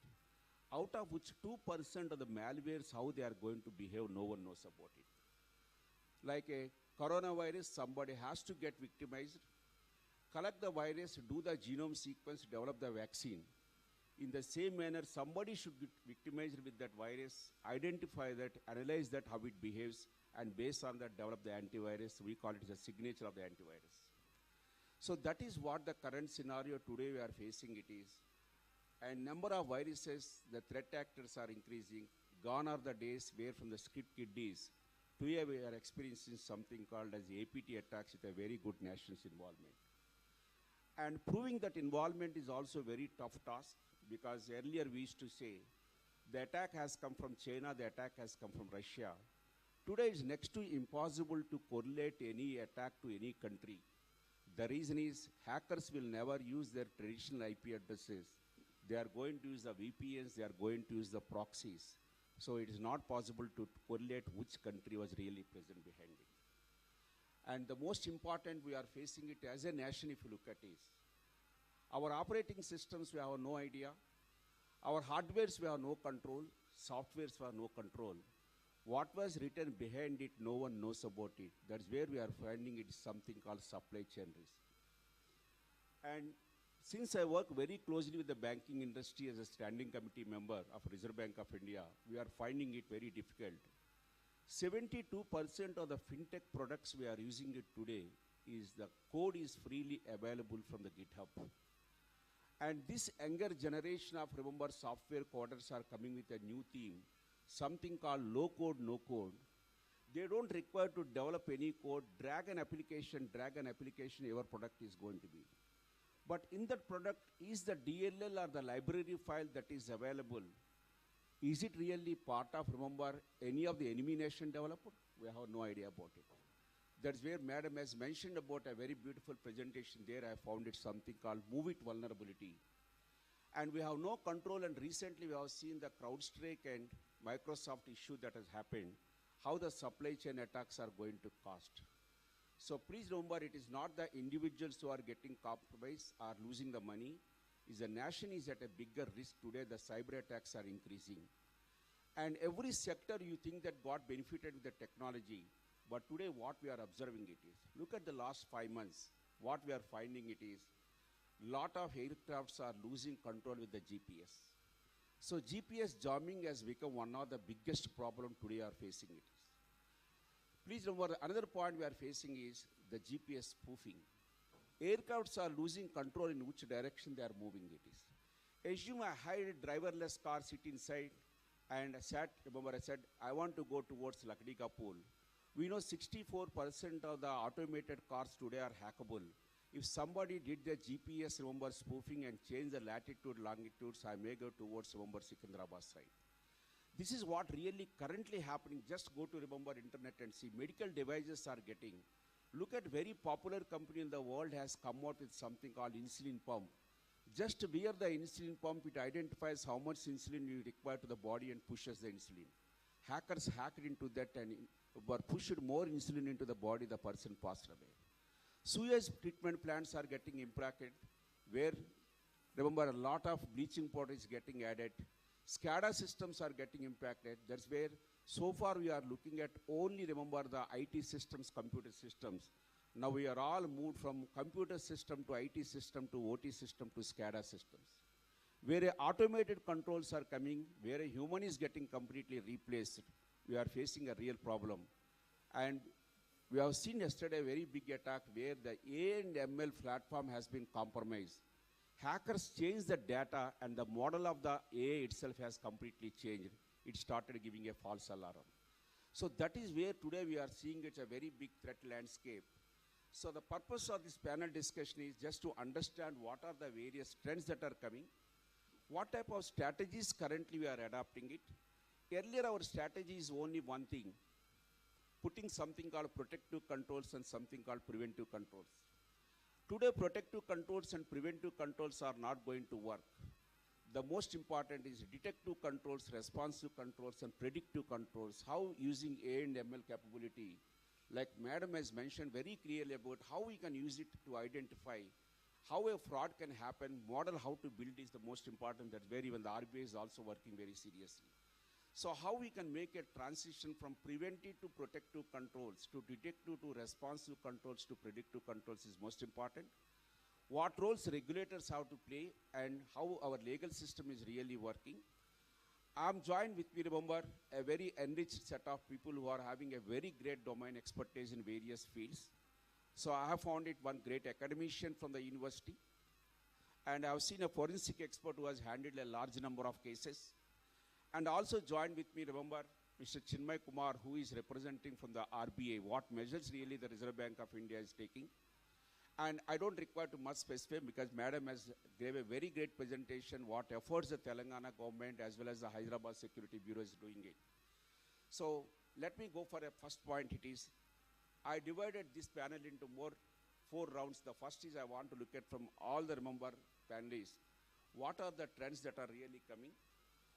out of which 2% of the malwares, how they are going to behave, no one knows about it. Like a coronavirus, somebody has to get victimized, collect the virus, do the genome sequence, develop the vaccine. In the same manner, somebody should get victimized with that virus, identify that, analyze that, how it behaves, and based on that, develop the antivirus. We call it the signature of the antivirus. So that is what the current scenario today we are facing it is. And number of viruses, the threat actors are increasing. Gone are the days where from the script kiddies, today we are experiencing something called as APT attacks with a very good nation's involvement. And proving that involvement is also a very tough task, because earlier we used to say, the attack has come from China, the attack has come from Russia. Today it's next to impossible to correlate any attack to any country. The reason is hackers will never use their traditional IP addresses. They are going to use the VPNs, they are going to use the proxies. So it is not possible to correlate which country was really present behind it. And the most important, we are facing it as a nation, if you look at it. Our operating systems, we have no idea. Our hardwares, we have no control. Softwares, we have no control. What was written behind it, no one knows about it. That's where we are finding it is something called supply chain risk. And Since I work very closely with the banking industry as a standing committee member of Reserve Bank of India, we are finding it very difficult. 72% of the fintech products we are using it today is the code is freely available from the GitHub. And this younger generation of, remember, software coders are coming with a new theme, something called low code, no code. They don't require to develop any code, drag an application, your product is going to be. But in that product, is the DLL or the library file that is available, is it really part of, remember, any of the enemy nation developer? We have no idea about it. That's where Madam has mentioned about a very beautiful presentation there. I found it something called Move It Vulnerability. And we have no control, and recently we have seen the CrowdStrike and Microsoft issue that has happened, how the supply chain attacks are going to cost. So please remember, it is not the individuals who are getting compromised or losing the money. Is the nation is at a bigger risk today. The cyber attacks are increasing. And every sector you think that got benefited with the technology, but today what we are observing it is, look at the last 5 months, what we are finding it is, lot of aircrafts are losing control with the GPS. So GPS jamming has become one of the biggest problem today are facing it. Please remember, another point we are facing is the GPS spoofing. Aircrafts are losing control in which direction they are moving it is. Assume I hired a driverless car, sit inside, and I said, I want to go towards Lakdika Pool. We know 64% of the automated cars today are hackable. If somebody did the GPS, remember, spoofing and change the latitude, longitudes, I may go towards, remember, Secunderabad side. This is what really currently happening. Just go to, remember, internet and see. Medical devices are getting. Look at very popular company in the world has come out with something called insulin pump. Just via the insulin pump, it identifies how much insulin you require to the body and pushes the insulin. Hackers hacked into that and pushed more insulin into the body, the person passed away. Sewage treatment plants are getting impacted, where, remember, a lot of bleaching powder is getting added. SCADA systems are getting impacted. That's where, so far, we are looking at only, remember, the IT systems, computer systems. Now we are all moved from computer system to IT system to OT system to SCADA systems. Where automated controls are coming, where a human is getting completely replaced, we are facing a real problem. And we have seen yesterday a very big attack where the A and ML platform has been compromised. Hackers changed the data and the model of the AI itself has completely changed. It started giving a false alarm. So that is where today we are seeing it's a very big threat landscape. So the purpose of this panel discussion is just to understand what are the various trends that are coming, what type of strategies currently we are adopting it. Earlier our strategy is only one thing, putting something called protective controls and something called preventive controls. Today, protective controls and preventive controls are not going to work. The most important is detective controls, responsive controls, and predictive controls. How using A and ML capability, like Madam has mentioned very clearly about how we can use it to identify how a fraud can happen, model how to build is the most important. That's where even the RBI is also working very seriously. So how we can make a transition from preventive to protective controls, to detective to responsive controls, to predictive controls is most important. What roles regulators have to play and how our legal system is really working. I'm joined with me, remember, a very enriched set of people who are having a very great domain expertise in various fields. So I have found it one great academician from the university. And I have seen a forensic expert who has handled a large number of cases. And also joined with me, remember, Mr. Chinmay Kumar, who is representing from the RBI, what measures really the Reserve Bank of India is taking. And I don't require to much specify because Madam has gave a very great presentation what efforts the Telangana government as well as the Hyderabad Security Bureau is doing it. So let me go for a first point. It is, I divided this panel into four rounds. The first is I want to look at from all the, remember, panelists, what are the trends that are really coming?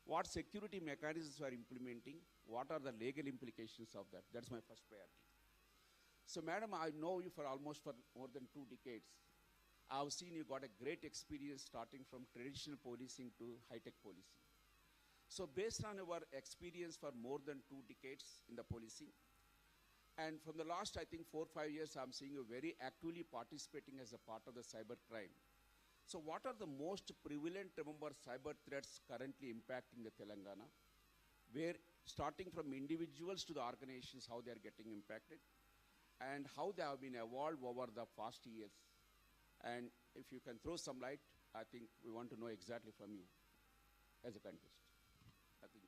What security mechanisms are implementing? What are the legal implications of that? That's my first priority. So, Madam, I know you for almost for more than 2 decades. I've seen you got a great experience starting from traditional policing to high-tech policing. So, based on our experience for more than 2 decades in the policing, and from the last, I think, 4 or 5 years, I'm seeing you very actively participating as a part of the cyber crime. So what are the most prevalent, remember, cyber threats currently impacting the Telangana? Where starting from individuals to the organizations, how they are getting impacted, and how they have been evolved over the past years. And if you can throw some light, I think we want to know exactly from you as a contest. I think.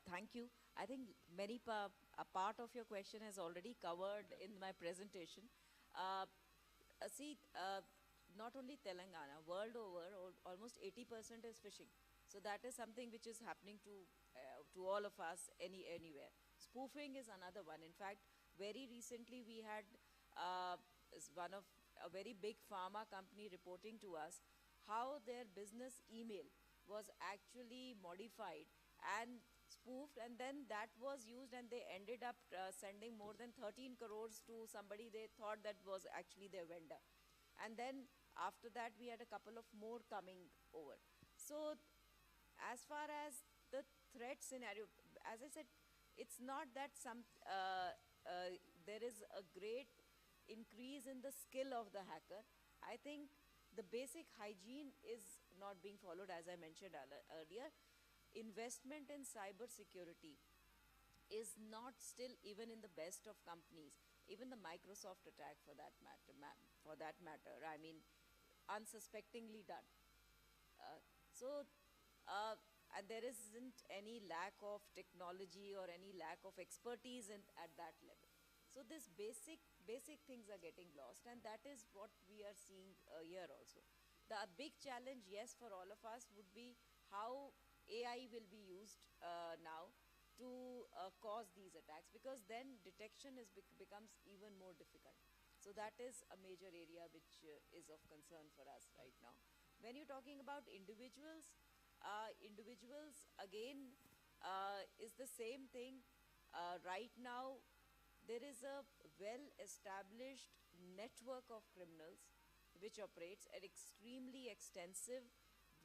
Thank you. I think a part of your question is already covered in my presentation. See, not only Telangana, world over, almost 80% is phishing. So that is something which is happening to all of us anywhere. Spoofing is another one. In fact, very recently we had one of a very big pharma company reporting to us how their business email was actually modified and spoofed, and then that was used, and they ended up sending more than 13 crores to somebody they thought that was actually their vendor. And then after that, we had a couple of more coming over. So as far as the threat scenario, as I said, it's not that there is a great increase in the skill of the hacker. I think the basic hygiene is not being followed, as I mentioned earlier. Investment in cybersecurity is not still even in the best of companies. Even the Microsoft attack, for that matter, I mean, unsuspectingly done. And there isn't any lack of technology or any lack of expertise at that level. So this basic things are getting lost, and that is what we are seeing here also. The big challenge, yes, for all of us would be how AI will be used now to cause these attacks, because then detection becomes even more difficult. So that is a major area which is of concern for us right now. When you're talking about individuals again is the same thing. Right now, there is a well-established network of criminals which operates an extremely extensive,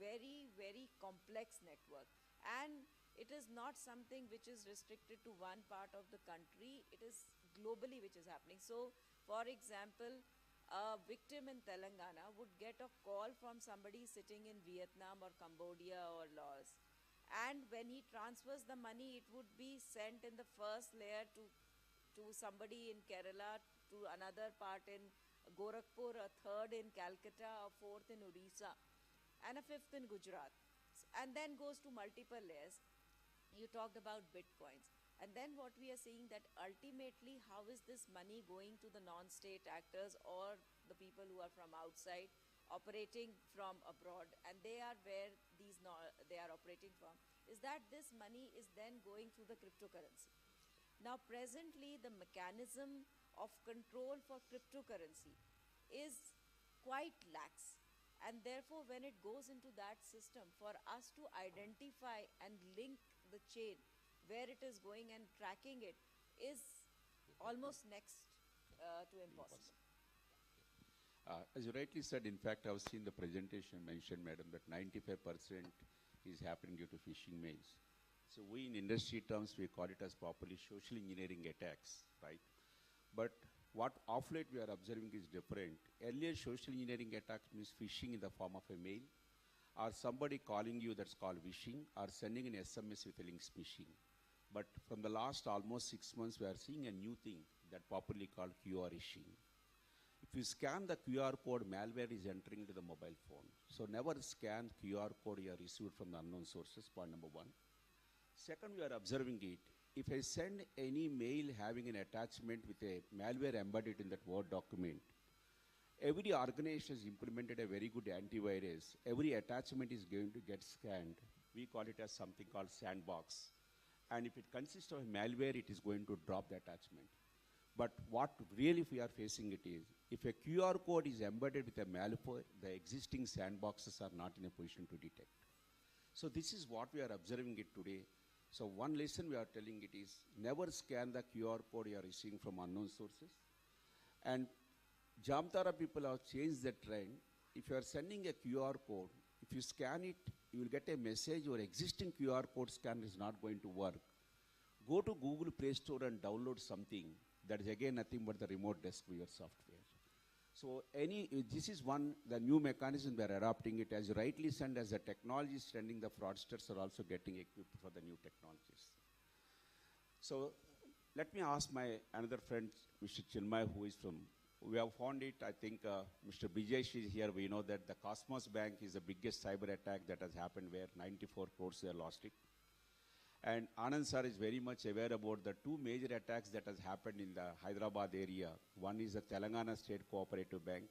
very, very complex network. And it is not something which is restricted to one part of the country. It is globally which is happening. So, for example, a victim in Telangana would get a call from somebody sitting in Vietnam or Cambodia or Laos. And when he transfers the money, it would be sent in the first layer to somebody in Kerala, to another part in Gorakhpur, a third in Calcutta, a fourth in Odisha, and a fifth in Gujarat. And then goes to multiple layers. You talked about bitcoins. And then what we are seeing, that ultimately how is this money going to the non-state actors or the people who are from outside operating from abroad, and they are where they are operating from, is that this money is then going through the cryptocurrency. Now presently the mechanism of control for cryptocurrency is quite lax. And therefore, when it goes into that system, for us to identify and link the chain where it is going and tracking it is almost next to impossible.
As you rightly said, in fact, I've seen the presentation mentioned, madam, that 95% is happening due to phishing mails. So we in industry terms, we call it as properly social engineering attacks, right? But what of late we are observing is different. Earlier, social engineering attacks means phishing in the form of a mail, or somebody calling you, that's called wishing, or sending an SMS with a link phishing. But from the last almost 6 months, we are seeing a new thing that popularly called QR phishing. If you scan the QR code, malware is entering into the mobile phone. So never scan QR code you are received from the unknown sources, point number one. Second, we are observing it. If I send any mail having an attachment with a malware embedded in that Word document, every organization has implemented a very good antivirus. Every attachment is going to get scanned. We call it as something called sandbox. And if it consists of malware, it is going to drop the attachment. But what really we are facing it is, if a QR code is embedded with a malware, the existing sandboxes are not in a position to detect. So this is what we are observing it today. So one lesson we are telling it is, never scan the QR code you are receiving from unknown sources. And Jamtara people have changed the trend. If you are sending a QR code, if you scan it, you will get a message, your existing QR code scanner is not going to work. Go to Google Play Store and download something that is again nothing but the remote desktop of your software. So this is the new mechanism we are adopting it. As you rightly said, as the technology is trending, the fraudsters are also getting equipped for the new technologies. So let me ask my another friend, Mr. Chinmay, who is from, we have found it, I think Mr. Brijesh is here. We know that the Cosmos Bank is the biggest cyber attack that has happened where 94 crores they lost it. And Anand sir is very much aware about the two major attacks that has happened in the Hyderabad area. One is the Telangana State Cooperative Bank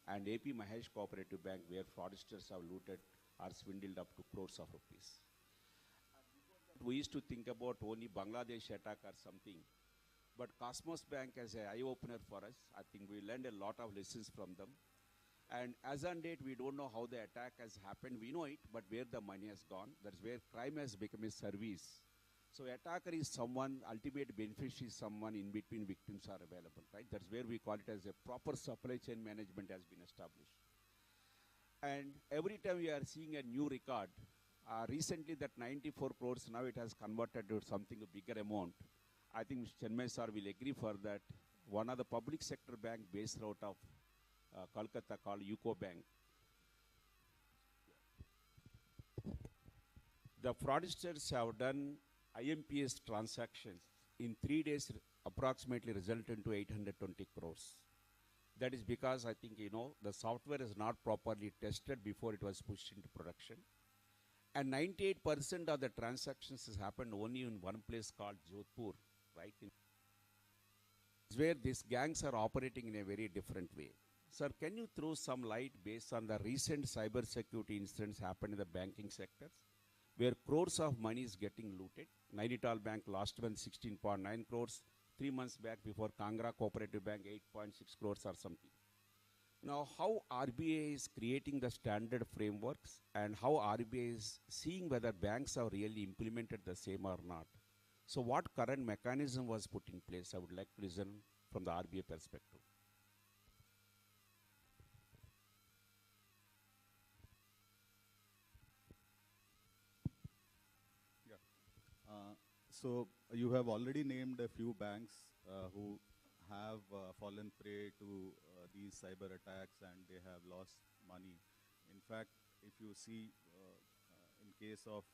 and AP Mahesh Cooperative Bank, where fraudsters have looted or swindled up to crores of rupees. We used to think about only Bangladesh attack or something, but Cosmos Bank as an eye-opener for us. I think we learned a lot of lessons from them. And as on date, we don't know how the attack has happened. We know it, but where the money has gone, that's where crime has become a service. So attacker is someone, ultimate beneficiary is someone, in between victims are available, right? That's where we call it as a proper supply chain management has been established. And every time we are seeing a new record, recently that 94 crores, now it has converted to something a bigger amount. I think Mr. Chinmay sir will agree for that. One of the public sector bank based out of Kolkata called UCO Bank. The fraudsters have done IMPS transactions in 3 days, approximately resulted into 820 crores. That is because I think, the software is not properly tested before it was pushed into production. And 98% of the transactions has happened only in one place called Jodhpur, right? Where these gangs are operating in a very different way. Sir, can you throw some light based on the recent cybersecurity incidents happened in the banking sector, where crores of money is getting looted? Nainital Bank last month 16.9 crores, 3 months back before Kangra Cooperative Bank 8.6 crores or something. Now, how RBI is creating the standard frameworks and how RBI is seeing whether banks have really implemented the same or not. So what current mechanism was put in place? I would like to listen from the RBI perspective.
So you have already named a few banks who have fallen prey to these cyber attacks and they have lost money. In fact, if you see in case of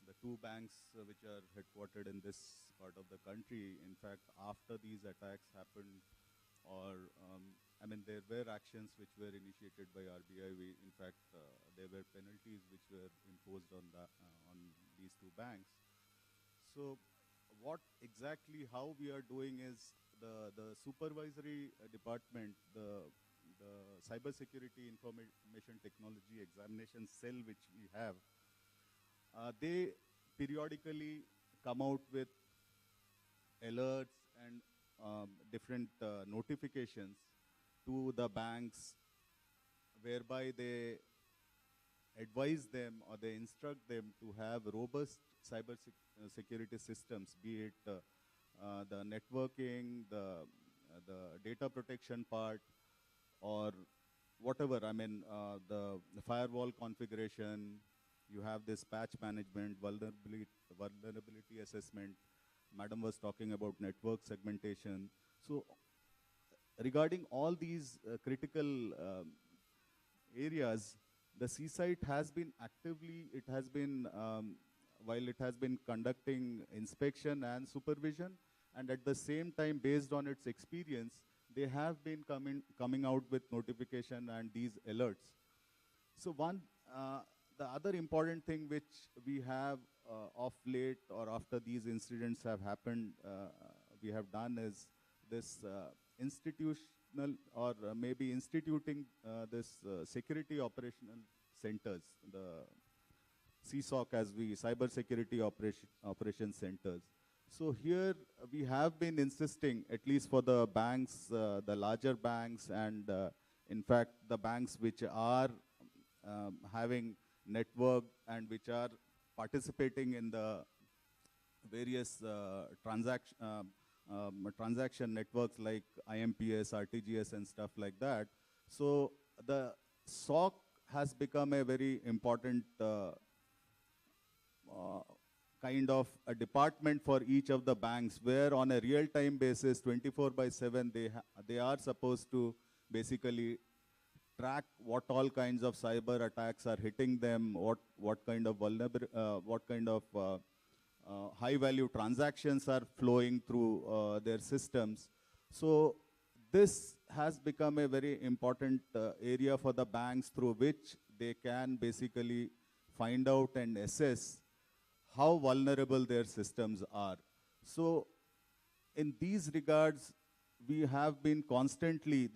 the two banks which are headquartered in this part of the country, in fact, after these attacks happened, or there were actions which were initiated by RBI. In fact, there were penalties which were imposed on these two banks. So what exactly, how we are doing is the supervisory department, the Cybersecurity Information Technology Examination Cell which we have, they periodically come out with alerts and different notifications to the banks, whereby they advise them or they instruct them to have robust cybersecurity systems, be it the networking, the data protection part, or whatever. The firewall configuration. You have this patch management, vulnerability assessment. Madam was talking about network segmentation. So regarding all these critical areas, the C-site has been actively, while it has been conducting inspection and supervision, and at the same time, based on its experience, they have been coming out with notification and these alerts. So the other important thing which we have of late or after these incidents have happened, we have done is this institutional or maybe instituting this security operational centers, the CSOC as we, Cybersecurity Operation Centers. So here we have been insisting, at least for the banks, the larger banks, and in fact the banks which are having network and which are participating in the various transaction networks like IMPS, RTGS and stuff like that. So the SOC has become a very important kind of a department for each of the banks, where on a real-time basis, 24/7, they are supposed to basically track what all kinds of cyber attacks are hitting them, what kind of high value transactions are flowing through their systems. So this has become a very important area for the banks through which they can basically find out and assess how vulnerable their systems are. So in these regards, we have been constantly,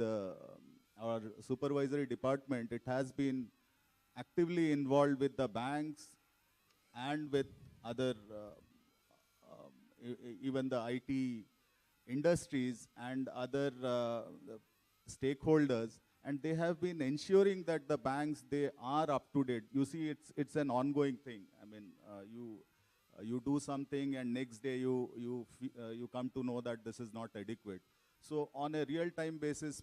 our supervisory department, it has been actively involved with the banks and with other, even the IT industries and other stakeholders, and they have been ensuring that the banks, they are up to date. You see, it's an ongoing thing. I mean, you do something and next day you come to know that this is not adequate. So on a real-time basis,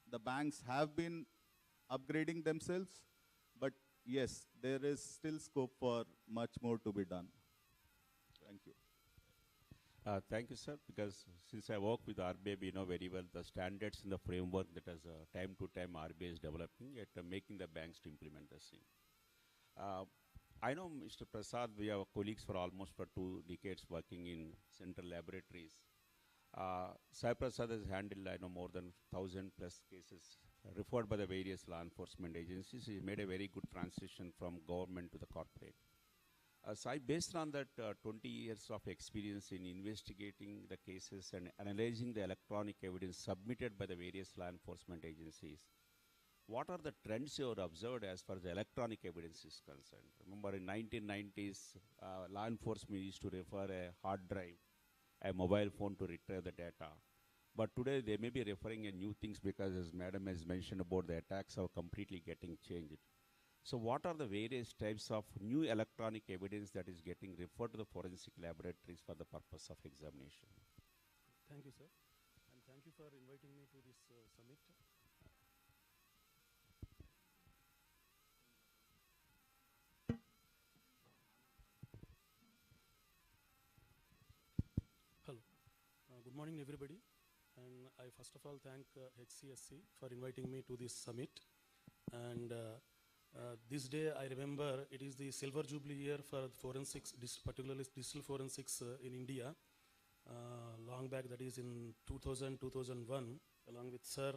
the banks have been upgrading themselves, but yes, there is still scope for much more to be done. Thank you.
Thank you, sir, because since I work with RBI, we know very well the standards in the framework that as time to time RBI is developing, yet making the banks to implement the same. I know, Mr. Prasad, we are colleagues for almost for 2 decades working in central laboratories. Sai Prasad has handled, I know, more than 1,000+ cases referred by the various law enforcement agencies. He made a very good transition from government to the corporate. Sai, based on that 20 years of experience in investigating the cases and analyzing the electronic evidence submitted by the various law enforcement agencies, what are the trends you have observed as far as the electronic evidence is concerned? Remember, in 1990s, law enforcement used to refer a hard drive, a mobile phone to retrieve the data. But today, they may be referring a new things because, as Madam has mentioned about the attacks are completely getting changed. So what are the various types of new electronic evidence that is getting referred to the forensic laboratories for the purpose of examination?
Thank you, sir. And thank you for inviting me to this summit. Hello. Good morning, everybody. And I first of all thank H.A.C.K for inviting me to this summit. And this day, I remember it is the silver jubilee year for forensics, particularly digital forensics in India. Long back, that is in 2000, 2001, along with Sir,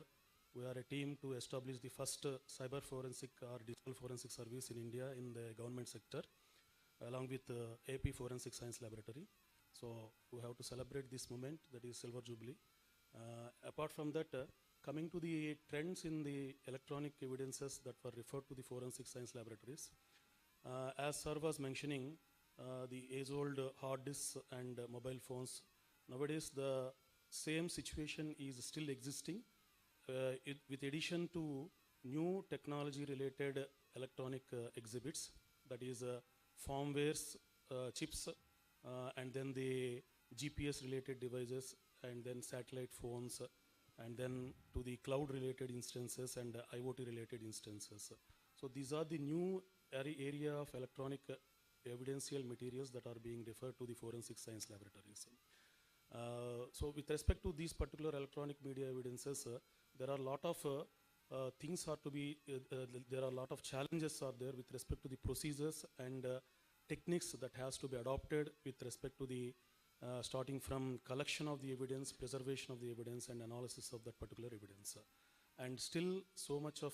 we are a team to establish the first cyber forensic or digital forensic service in India in the government sector, along with AP Forensic Science Laboratory. So we have to celebrate this moment, that is silver jubilee. Apart from that, coming to the trends in the electronic evidences that were referred to the forensic science laboratories, as Sir was mentioning, the age-old hard disks and mobile phones, nowadays the same situation is still existing, with addition to new technology-related electronic exhibits, that is firmwares, chips, and then the GPS-related devices, and then satellite phones, and then to the cloud-related instances and IoT-related instances. So these are the new area of electronic evidential materials that are being referred to the forensic science laboratories. So with respect to these particular electronic media evidences, there are a lot of things are to be, there are a lot of challenges are there with respect to the procedures and techniques that has to be adopted with respect to the starting from collection of the evidence, preservation of the evidence, and analysis of that particular evidence. And still, so much of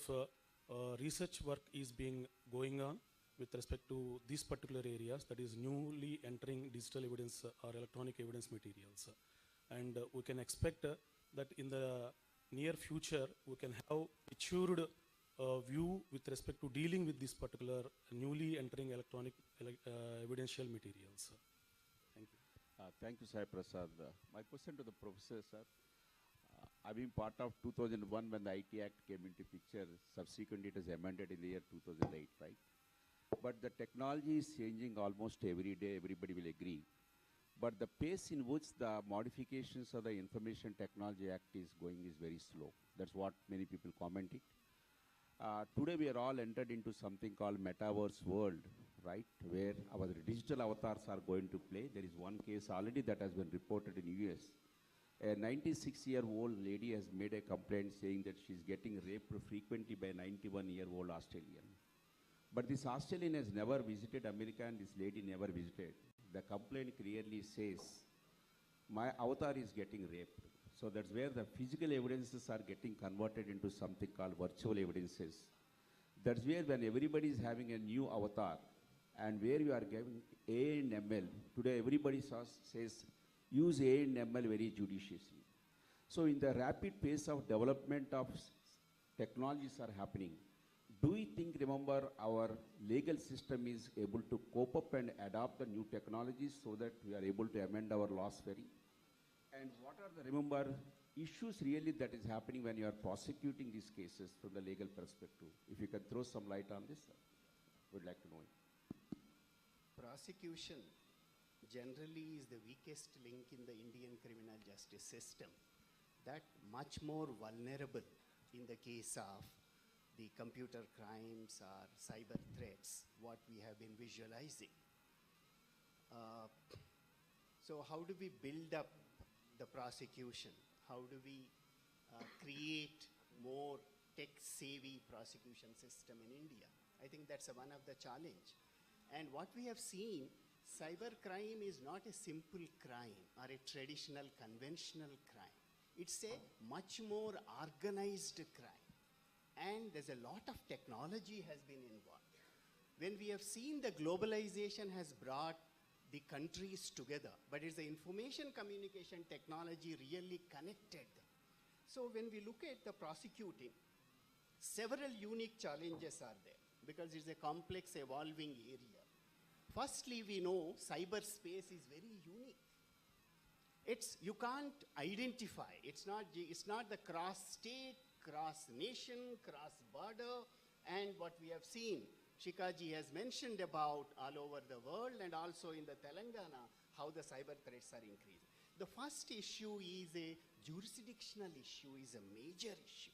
research work is being going on with respect to these particular areas, that is newly entering digital evidence or electronic evidence materials. And we can expect that in the near future, we can have matured view with respect to dealing with this particular newly entering electronic evidential materials. Thank you.
Thank you, Sai Prasad. My question to the professor, sir. I've been part of 2001 when the IT Act came into picture. Subsequently, it was amended in the year 2008, right? But the technology is changing almost every day, everybody will agree. But the pace in which the modifications of the Information Technology Act is going is very slow. That's what many people comment it. Today, we are all entered into something called metaverse world, right, where our digital avatars are going to play. There is one case already that has been reported in US, A 96-year-old lady has made a complaint saying that she's getting raped frequently by a 91-year-old Australian. But this Australian has never visited America and this lady never visited. The complaint clearly says, my avatar is getting raped. So that's where the physical evidences are getting converted into something called virtual evidences. That's where when everybody is having a new avatar and where you are giving A and ML, today everybody says use A and ML very judiciously. So in the rapid pace of development of technologies are happening, do we think, remember, our legal system is able to cope up and adopt the new technologies so that we are able to amend our laws very? And what are the, remember, issues really that is happening when you are prosecuting these cases from the legal perspective? If you can throw some light on this, would like to know it.
Prosecution generally is the weakest link in the Indian criminal justice system. That much more vulnerable in the case of the computer crimes or cyber threats, what we have been visualizing. So how do we build up the prosecution? How do we create more tech-savvy prosecution system in India? I think that's one of the challenge. And what we have seen, cybercrime is not a simple crime or a traditional conventional crime. It's a much more organized crime. And there's a lot of technology has been involved. When we have seen the globalization has brought the countries together, but it's the information communication technology really connected them. So when we look at the prosecuting, several unique challenges are there because it's a complex evolving area. Firstly, we know cyberspace is very unique. You can't identify. It's not the cross-state, cross-nation, cross-border, and what we have seen, H.A.C.K has mentioned about all over the world and also in the Telangana, how the cyber threats are increasing. The first issue is a jurisdictional issue, is a major issue.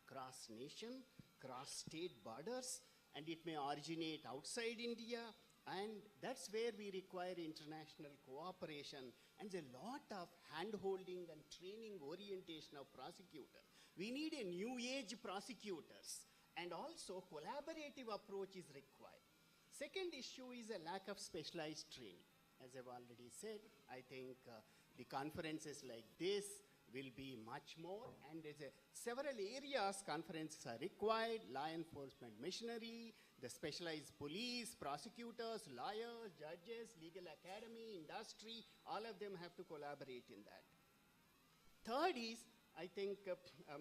Cross-nation, cross-state borders, and it may originate outside India, and that's where we require international cooperation and a lot of hand-holding and training orientation of prosecutors. We need a new age prosecutors, and also collaborative approach is required. Second issue is a lack of specialized training. As I've already said, I think the conferences like this will be much more, and there's several areas conferences are required: law enforcement machinery, the specialized police, prosecutors, lawyers, judges, legal academy, industry, all of them have to collaborate in that. Third is, I think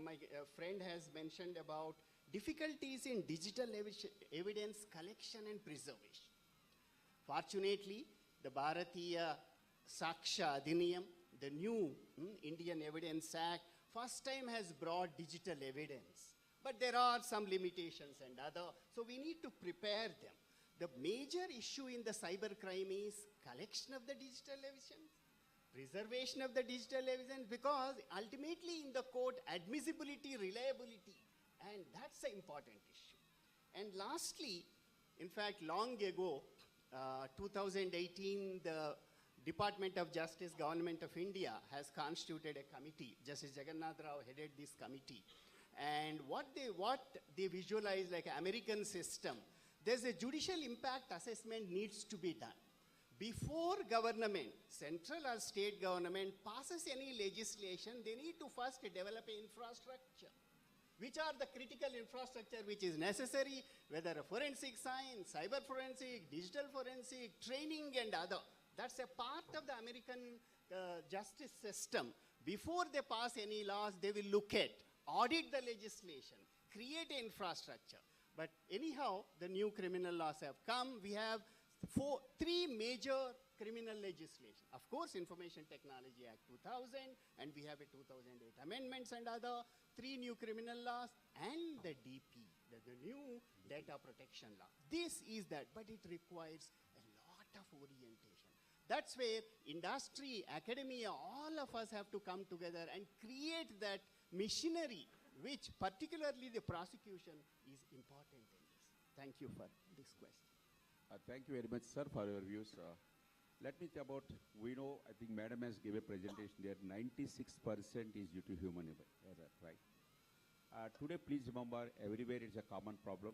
my friend has mentioned about difficulties in digital evidence collection and preservation. Fortunately, the Bharatiya Saksha Adhiniyam, the new Indian Evidence Act, first time has brought digital evidence. But there are some limitations and other, so we need to prepare them. The major issue in the cybercrime is collection of the digital evidence, preservation of the digital evidence, because ultimately in the court, admissibility, reliability, and that's an important issue. And lastly, in fact, long ago, 2018, the Department of Justice, Government of India has constituted a committee. Justice Jagannath Rao headed this committee. And what they visualize like American system, there's a judicial impact assessment needs to be done. Before government, central or state government passes any legislation, they need to first develop an infrastructure. Which are the critical infrastructure which is necessary, whether a forensic science, cyber forensic, digital forensic, training and other. That's a part of the American justice system. Before they pass any laws, they will look at, audit the legislation, create an infrastructure. But anyhow, the new criminal laws have come. We have three major criminal legislation. Of course, Information Technology Act 2000, and we have a 2008 amendments and other, 3 new criminal laws, and the DP, the new data protection law. This is that, but it requires a lot of orientation. That's where industry, academia, all of us have to come together and create that machinery, which particularly the prosecution is important in this. Thank you for this question.
Thank you very much, sir, for your views. Let me tell about, we know, I think Madam has given a presentation there, 96% is due to human error, right? Today, please remember, everywhere it's a common problem.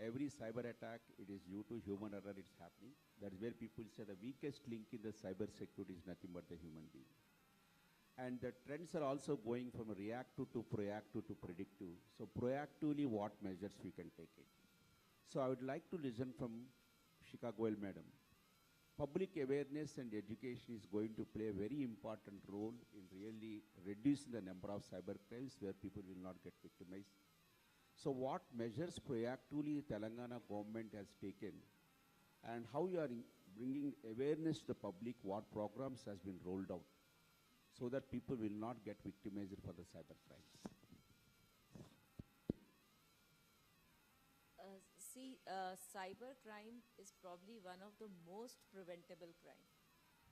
Every cyber attack, it is due to human error, it's happening. That is where people say the weakest link in the cyber security is nothing but the human being. And the trends are also going from reactive to proactive to predictive. So proactively, what measures we can take it. So I would like to listen from Chicago Madam. Public awareness and education is going to play a very important role in really reducing the number of cyber crimes where people will not get victimized. So what measures proactively Telangana government has taken and how you are bringing awareness to the public, what programs has been rolled out so that people will not get victimized for the cyber crimes?
Cyber crime is probably one of the most preventable crime,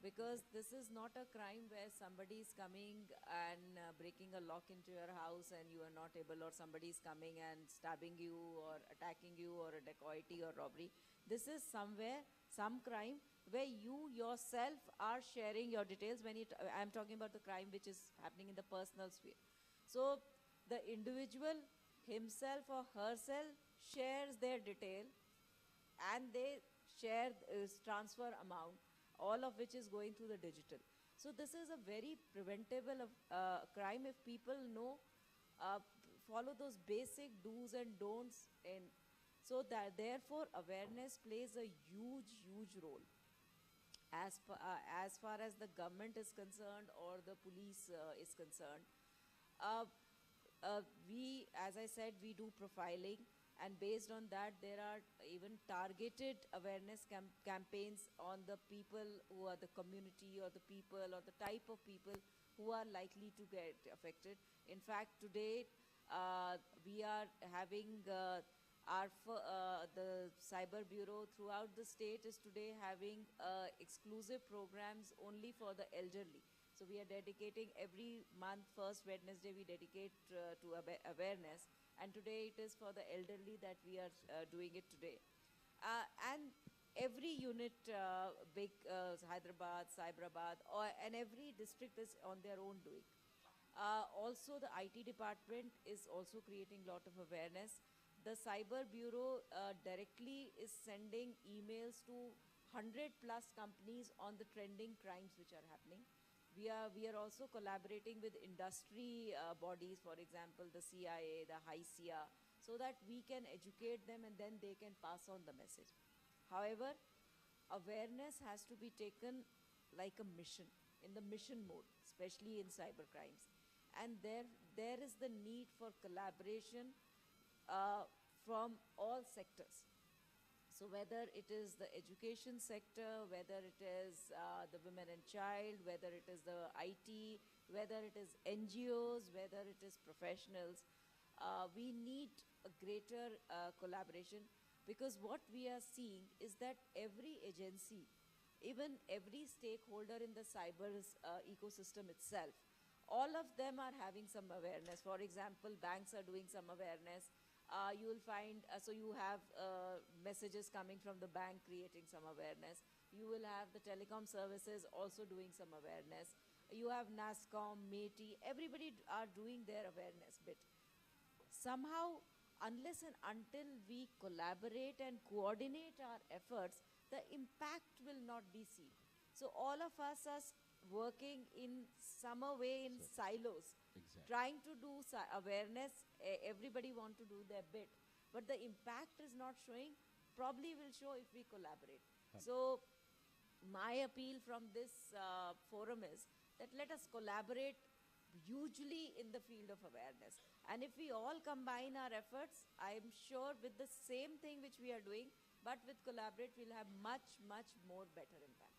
because this is not a crime where somebody is coming and breaking a lock into your house and you are not able, or somebody is coming and stabbing you or attacking you, or a dacoity or robbery. This is some crime where you yourself are sharing your details. I'm talking about the crime which is happening in the personal sphere. So the individual himself or herself shares their detail, and they share transfer amount, all of which is going through the digital. So this is a very preventable crime if people know, follow those basic do's and don'ts. So that therefore awareness plays a huge role. As far as the government is concerned or the police is concerned, we, as I said, we do profiling, and based on that, there are even targeted awareness campaigns on the people who are the community or the people or the type of people who are likely to get affected. In fact, today we are having the Cyber Bureau throughout the state is today having exclusive programs only for the elderly. So we are dedicating every month, first Wednesday, we dedicate to awareness. And today it is for the elderly that we are doing it today. And every unit, big Hyderabad, Cyberabad, and every district is on their own doing. Also, the IT department is also creating a lot of awareness. The Cyber Bureau directly is sending emails to 100+ companies on the trending crimes which are happening. We are also collaborating with industry bodies, for example, the CIA, the H.A.C.K, so that we can educate them and then they can pass on the message. However, awareness has to be taken like a mission, in the mission mode, especially in cyber crimes. And there is the need for collaboration from all sectors. So whether it is the education sector, whether it is the women and child, whether it is the IT, whether it is NGOs, whether it is professionals, we need a greater collaboration, because what we are seeing is that every agency, even every stakeholder in the cyber ecosystem itself, all of them are having some awareness. For example, banks are doing some awareness. You will find, so you have messages coming from the bank creating some awareness. You will have the telecom services also doing some awareness. You have NASCOM, MATI, everybody are doing their awareness bit. Somehow, unless and until we collaborate and coordinate our efforts, the impact will not be seen. So all of us are working in some way in silos.
Exactly.
Trying to do awareness, everybody want to do their bit, but the impact is not showing. Probably will show if we collaborate. So my appeal from this forum is that let us collaborate hugely in the field of awareness. And if we all combine our efforts, I'm sure with the same thing which we are doing, but with collaborate, we'll have much more better impact.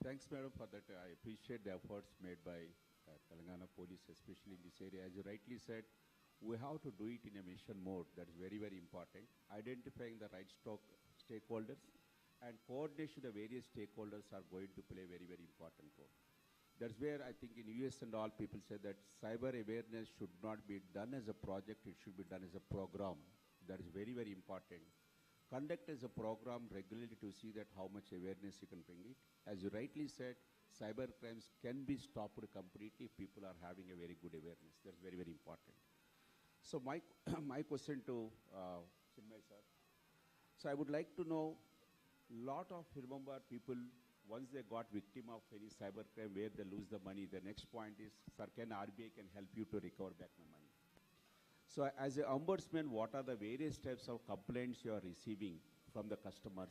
Thanks, Madam, for that. I appreciate the efforts made by Telangana Police, especially in this area. As you rightly said, we have to do it in a mission mode. That is very important. Identifying the right stakeholders and coordination of the various stakeholders are going to play a very important role. That's where I think in US and all, people say that cyber awareness should not be done as a project, it should be done as a program. That is very important. conduct as a program regularly to see that how much awareness you can bring it. As you rightly said, cyber crimes can be stopped completely if people are having a very good awareness. That's very, very important. So my, my question to Chinmay sir. So I would like to know, lot of, remember, people, once they got victim of any cyber crime where they lose the money, the next point is, sir, can RBI can help you to recover back my money? So as an ombudsman, what are the various types of complaints you are receiving from the customers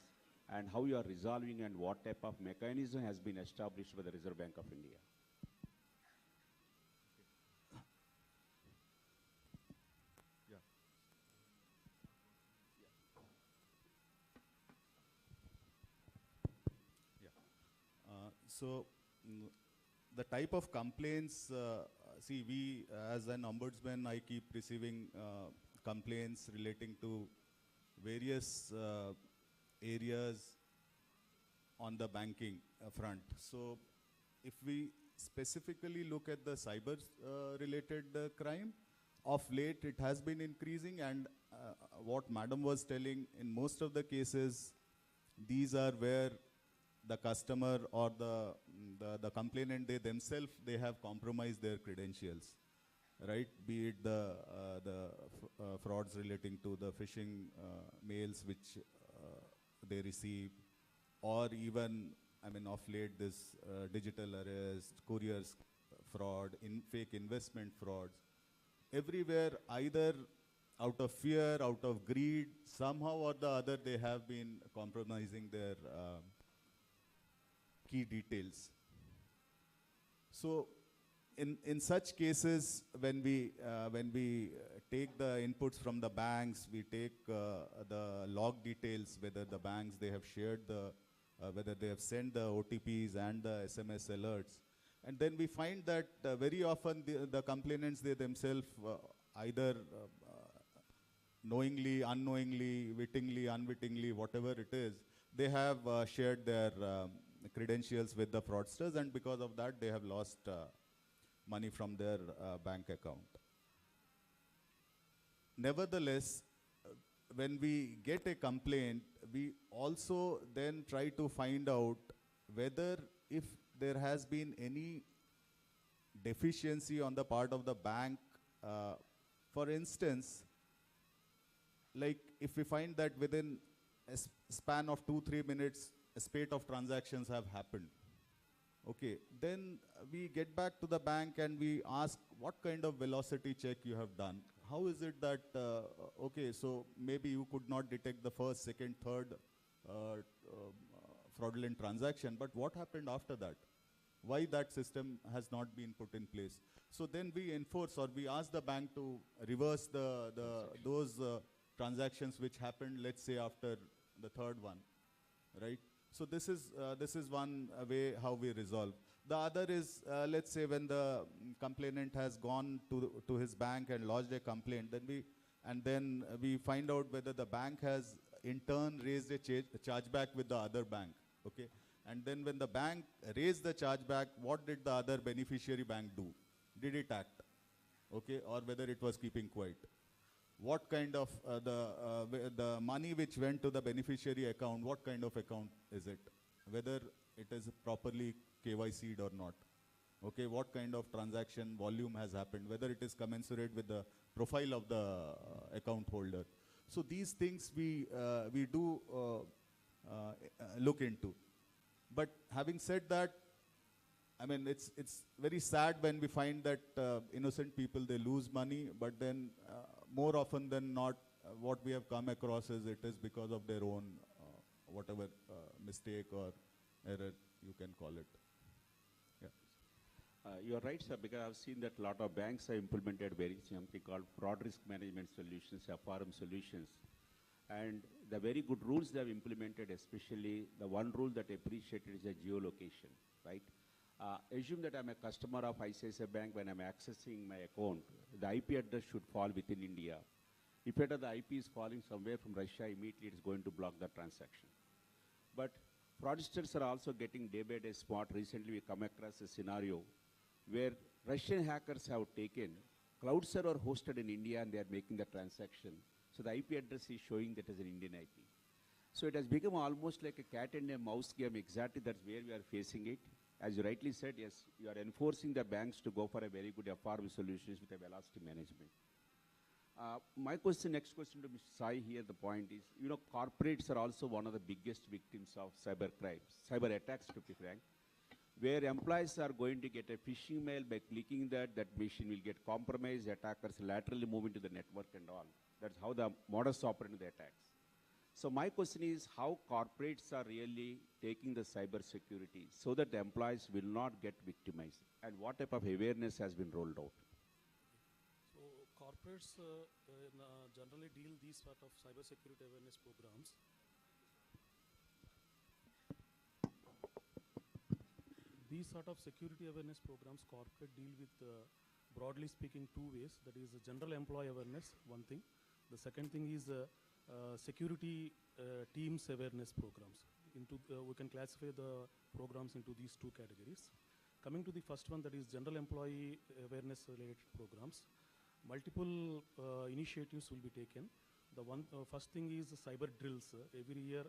and how you are resolving and what type of mechanism has been established by the Reserve Bank of India?
So the type of complaints, see, we as an ombudsman, I keep receiving complaints relating to various areas on the banking front. So if we specifically look at the cyber related crime, of late it has been increasing, and what madam was telling, in most of the cases, these are where the customer or the complainant, they themselves, they have compromised their credentials, right? Be it the frauds relating to the phishing mails which they receive, or even, I mean, of late, this digital arrest, couriers fraud, fake investment frauds. Everywhere, either out of fear, out of greed, somehow or the other, they have been compromising their key details. So in such cases, when we take the inputs from the banks, we take the log details, whether the banks, they have shared the, whether they have sent the OTPs and the SMS alerts. And then we find that very often the complainants, they themselves either knowingly, unknowingly, wittingly, unwittingly, whatever it is, they have shared their credentials with the fraudsters, and because of that, they have lost money from their bank account. Nevertheless, when we get a complaint, we also then try to find out whether if there has been any deficiency on the part of the bank. For instance, like if we find that within a span of 2-3 minutes, a spate of transactions have happened, okay, then we get back to the bank and we ask what kind of velocity check you have done. How is it that, okay, so maybe you could not detect the first, second, third fraudulent transaction, but what happened after that? Why that system has not been put in place? So then we enforce, or we ask the bank to reverse those transactions which happened, let's say, after the third one, right? So this is one way how we resolve. The other is, let's say, when the complainant has gone to his bank and lodged a complaint, then we find out whether the bank has in turn raised a chargeback with the other bank, okay? And then when the bank raised the chargeback, what did the other beneficiary bank do? Did it act, okay, or whether it was keeping quiet? What kind of, the money which went to the beneficiary account, what kind of account is it? Whether it is properly KYC'd or not. Okay, what kind of transaction volume has happened, whether it is commensurate with the profile of the account holder. So these things we do look into. But having said that, I mean, it's very sad when we find that innocent people, they lose money, but then more often than not, what we have come across is it is because of their own whatever mistake or error you can call it. Yeah.
You're right, sir, because I've seen that a lot of banks have implemented something called fraud risk management solutions, FRM solutions. And the very good rules they have implemented, especially the one rule that I appreciated is a geolocation, right? Assume that I'm a customer of I.C.I.C.I. Bank. When I'm accessing my account, the IP address should fall within India. If the IP is falling somewhere from Russia, immediately it's going to block the transaction. But fraudsters are also getting day by day smart. Recently, we come across a scenario where Russian hackers have taken cloud server hosted in India and they are making the transaction. So the IP address is showing that as an Indian IP. So it has become almost like a cat and a mouse game. Exactly, that's where we are facing it. As you rightly said, yes, you are enforcing the banks to go for a very good FRB solutions with a velocity management. My question, next question to Mr. Sai here, the point is, corporates are also one of the biggest victims of cyber crimes, cyber attacks to be frank, where employees are going to get a phishing mail by clicking that machine will get compromised, attackers laterally move into the network and all. That's how the modus operandi the attacks. So my question is how corporates are really taking the cyber security so that the employees will not get victimized, and what type of awareness has been rolled out?
So corporates generally deal these sort of cybersecurity awareness programs. These sort of security awareness programs, corporate deal with, broadly speaking, two ways. That is general employee awareness, one thing. The second thing is security teams awareness programs. We can classify the programs into these two categories. Coming to the first one, that is general employee awareness related programs. Multiple initiatives will be taken. The first thing is cyber drills. Every year,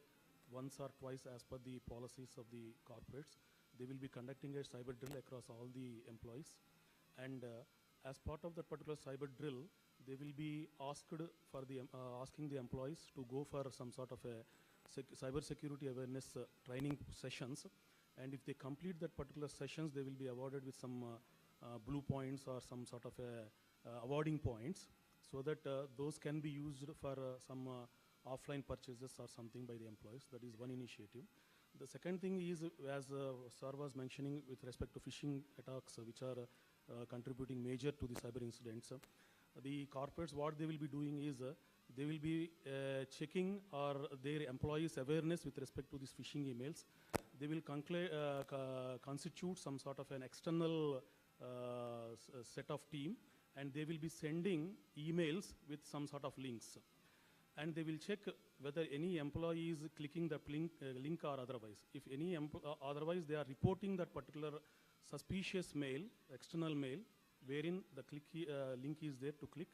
once or twice, as per the policies of the corporates, they will be conducting a cyber drill across all the employees. And as part of that particular cyber drill, they will be asked for the asking the employees to go for some sort of a cyber security awareness training sessions. And if they complete that particular sessions, they will be awarded with some blue points or some sort of awarding points, so that those can be used for some offline purchases or something by the employees. That is one initiative. The second thing is, as Sir was mentioning, with respect to phishing attacks, which are contributing major to the cyber incidents, the corporates, what they will be doing is, they will be checking their employees' awareness with respect to these phishing emails. They will constitute some sort of an external set of team, and they will be sending emails with some sort of links. And they will check whether any employee is clicking the link or otherwise. If any otherwise, they are reporting that particular suspicious mail, external mail, wherein the link is there to click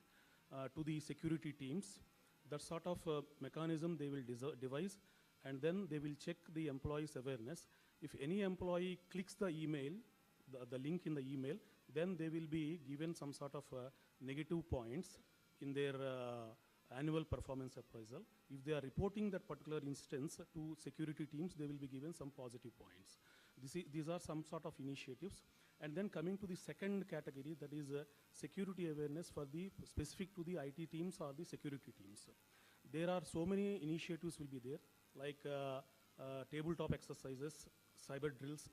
to the security teams. That sort of mechanism they will devise, and then they will check the employee's awareness. If any employee clicks the email, the link in the email, then they will be given some sort of negative points in their annual performance appraisal. If they are reporting that particular instance to security teams, they will be given some positive points. These are some sort of initiatives. And then coming to the second category, that is security awareness for the specific to the IT teams or the security teams. There are so many initiatives will be there, like tabletop exercises, cyber drills,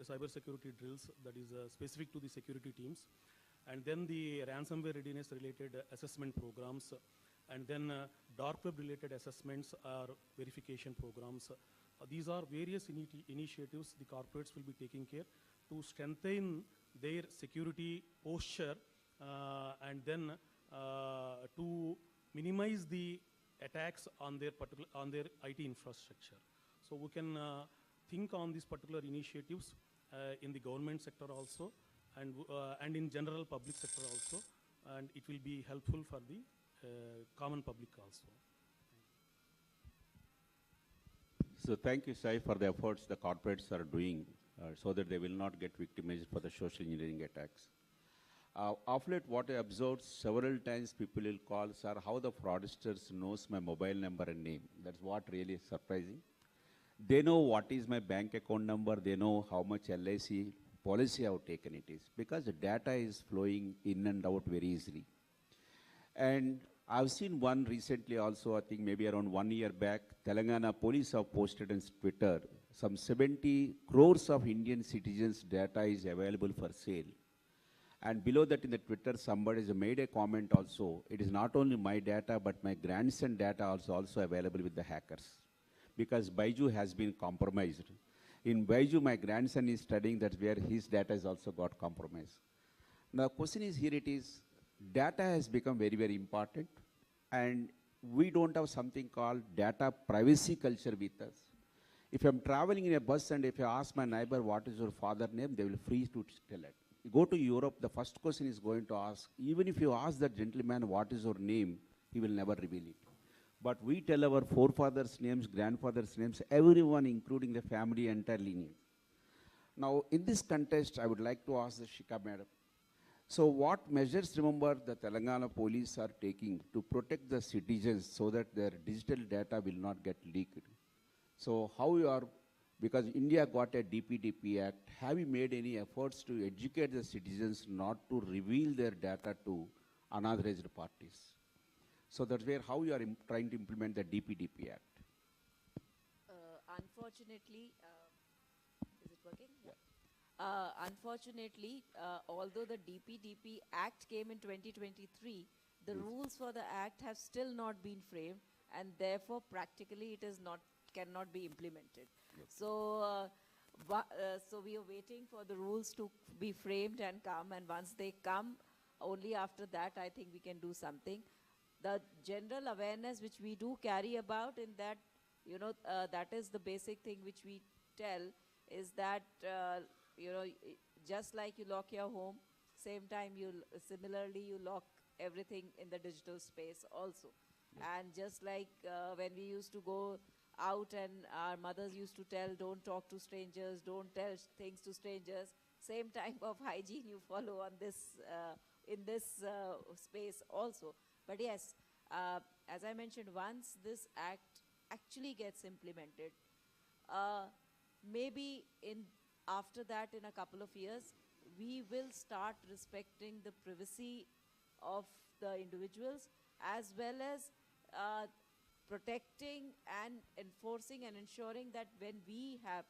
cyber security drills, that is specific to the security teams. And then the ransomware readiness related assessment programs, and then dark web related assessments or verification programs. These are various initiatives the corporates will be taking care to strengthen their security posture, and then to minimize the attacks on their IT infrastructure. So we can think on these particular initiatives in the government sector also, and in general public sector also, and it will be helpful for the common public also.
So thank you, Sai, for the efforts the corporates are doing so that they will not get victimized for the social engineering attacks. Of late, what I observed several times, people will call, sir, how the fraudsters knows my mobile number and name. That's what really is surprising. They know what is my bank account number. They know how much LIC policy I have taken it is, because the data is flowing in and out very easily. And I've seen one recently also, I think maybe around 1 year back, Telangana police have posted on Twitter, some 70 crores of Indian citizens' data is available for sale. And below that in the Twitter, somebody has made a comment also, it is not only my data, but my grandson data also available with the hackers. Because Baiju has been compromised. In Baiju, my grandson is studying, that's where his data has also got compromised. Now, question is here it is, data has become very, very important, and we don't have something called data privacy culture with us. If I'm traveling in a bus and if I ask my neighbor what is your father's name, they will free to tell it. You go to Europe, the first question is going to ask, even if you ask that gentleman what is your name, he will never reveal it. But we tell our forefathers' names, grandfathers' names, everyone, including the family, entire lineage. Now, in this context, I would like to ask the H.A.C.K madam. So what measures, remember, the Telangana police are taking to protect the citizens so that their digital data will not get leaked? So how you are, because India got a DPDP Act, have you made any efforts to educate the citizens not to reveal their data to unauthorized parties? So that's where how you are trying to implement the DPDP Act.
Unfortunately, is it working? Yeah. Unfortunately, although the DPDP Act came in 2023, the rules for the Act have still not been framed, and therefore practically it is not cannot be implemented. So, so we are waiting for the rules to be framed and come, and once they come, only after that I think we can do something. The general awareness which we do carry about in that, you know, that is the basic thing which we tell is that, you know, just like you lock your home, same time similarly you lock everything in the digital space also. And just like when we used to go out and our mothers used to tell, don't talk to strangers, don't tell things to strangers, same type of hygiene you follow on this, in this space also. But yes, as I mentioned, once this act actually gets implemented, maybe after that in a couple of years, we will start respecting the privacy of the individuals as well as protecting and enforcing and ensuring that when we have,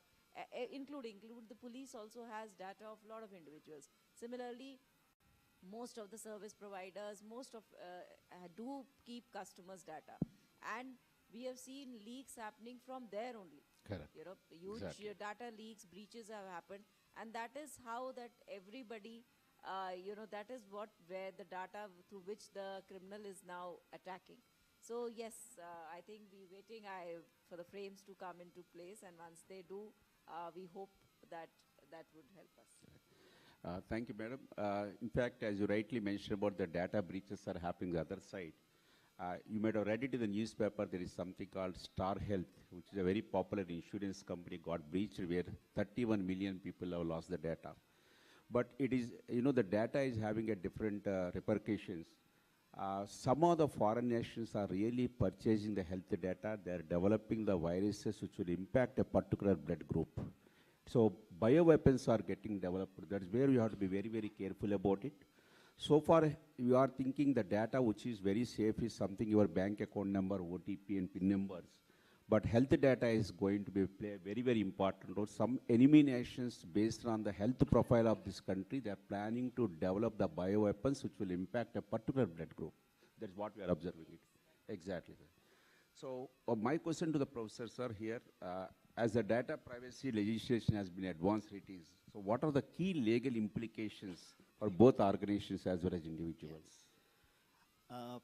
include the police also has data of a lot of individuals. Similarly, most of the service providers, do keep customers' data. And we have seen leaks happening from there only.
Correct.
You know, huge data leaks, breaches have happened. And that is how that everybody, you know, that is where the data through which the criminal is now attacking. So yes, I think we're waiting for the frames to come into place. And once they do, we hope that that would help us.
Thank you, madam. In fact, as you rightly mentioned about the data breaches are happening the other side, you might have read it in the newspaper, there is something called Star Health, which is a very popular insurance company, got breached where 31 million people have lost the data. But it is, you know, the data is having a different repercussions. Some of the foreign nations are really purchasing the health data. They are developing the viruses which will impact a particular blood group. So bioweapons are getting developed. That's where you have to be very, very careful about it. So far, you are thinking the data which is very safe is something your bank account number, OTP and PIN numbers. But health data is going to play a very, very important role. Some enemy nations, based on the health profile of this country, they are planning to develop the bioweapons which will impact a particular blood group. That's what we are observing it. Exactly, sir. So my question to the professor, sir, here, as the data privacy legislation has been advanced, it is. So what are the key legal implications for both organizations as well as individuals?
Yes.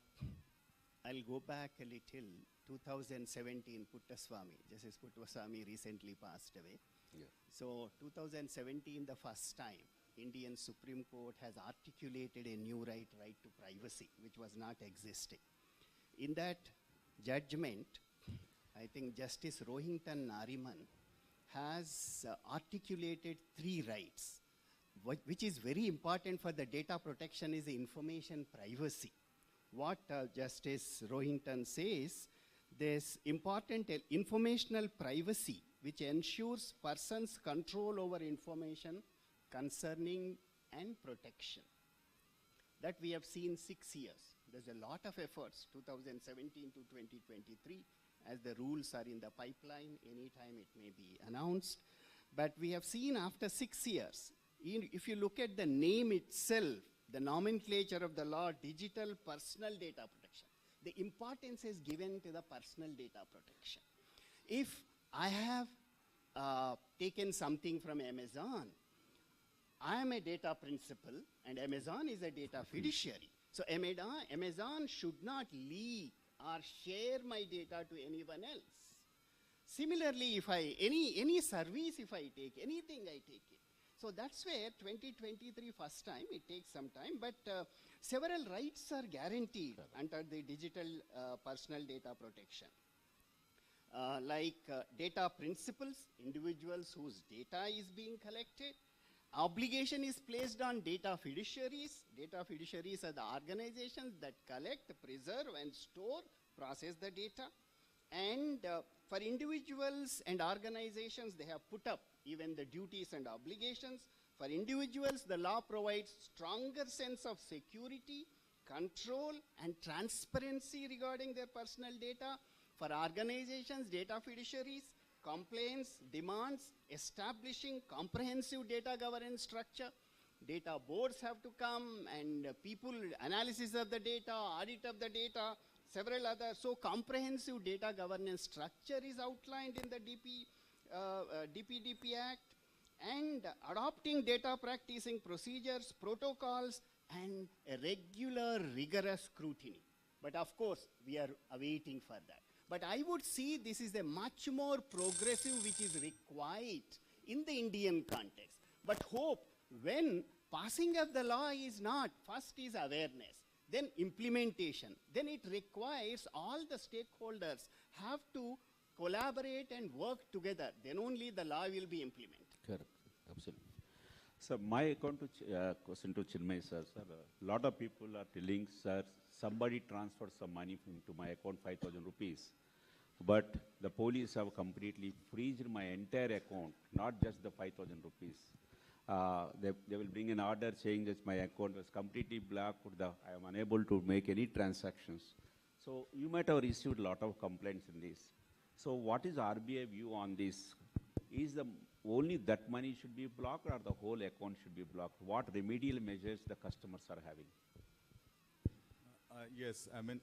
I'll go back a little. 2017, Puttaswamy, Justice Puttaswamy recently passed away.
Yeah.
So 2017, the first time, Indian Supreme Court has articulated a new right to privacy, which was not existing. In that judgment, I think Justice Rohinton Nariman has articulated 3 rights, which is very important for the data protection is information privacy. What Justice Rohinton says, there's important informational privacy, which ensures persons' control over information concerning and protection. That we have seen 6 years. There's a lot of efforts, 2017 to 2023, as the rules are in the pipeline, anytime it may be announced. But we have seen after 6 years, if you look at the name itself, the nomenclature of the law, digital personal data protection, the importance is given to the personal data protection. If I have taken something from Amazon, I am a data principal and Amazon is a data fiduciary. So Amazon should not leak or share my data to anyone else. Similarly, if any service, if I take anything, I take it. So that's where 2023 first time, it takes some time, but Several rights are guaranteed under the digital personal data protection. Like data principles, individuals whose data is being collected. Obligation is placed on data fiduciaries. Data fiduciaries are the organizations that collect, preserve, and store, process the data. And for individuals and organizations, they have put up even the duties and obligations. For individuals, the law provides stronger sense of security, control, and transparency regarding their personal data. For organizations, data fiduciaries, complaints, demands, establishing comprehensive data governance structure. Data boards have to come, and people, analysis of the data, audit of the data, several other. So comprehensive data governance structure is outlined in the DPDP Act, and adopting data practicing procedures, protocols, and a regular rigorous scrutiny. But of course, we are awaiting for that. But I would see this is a much more progressive which is required in the Indian context. But hope when passing of the law is not, first is awareness, then implementation, then it requires all the stakeholders have to collaborate and work together, then only the law will be implemented.
Correct, absolutely. So my account to question to Chinmay sir, a lot of people are telling, sir, somebody transferred some money to my account, 5,000 rupees. But the police have completely freezed my entire account, not just the 5,000 rupees. They will bring an order saying that my account was completely blocked, I am unable to make any transactions. So you might have received a lot of complaints in this. So what is RBI view on this? Is the only that money should be blocked, or the whole account should be blocked? What remedial measures the customers are having?
Yes, I mean,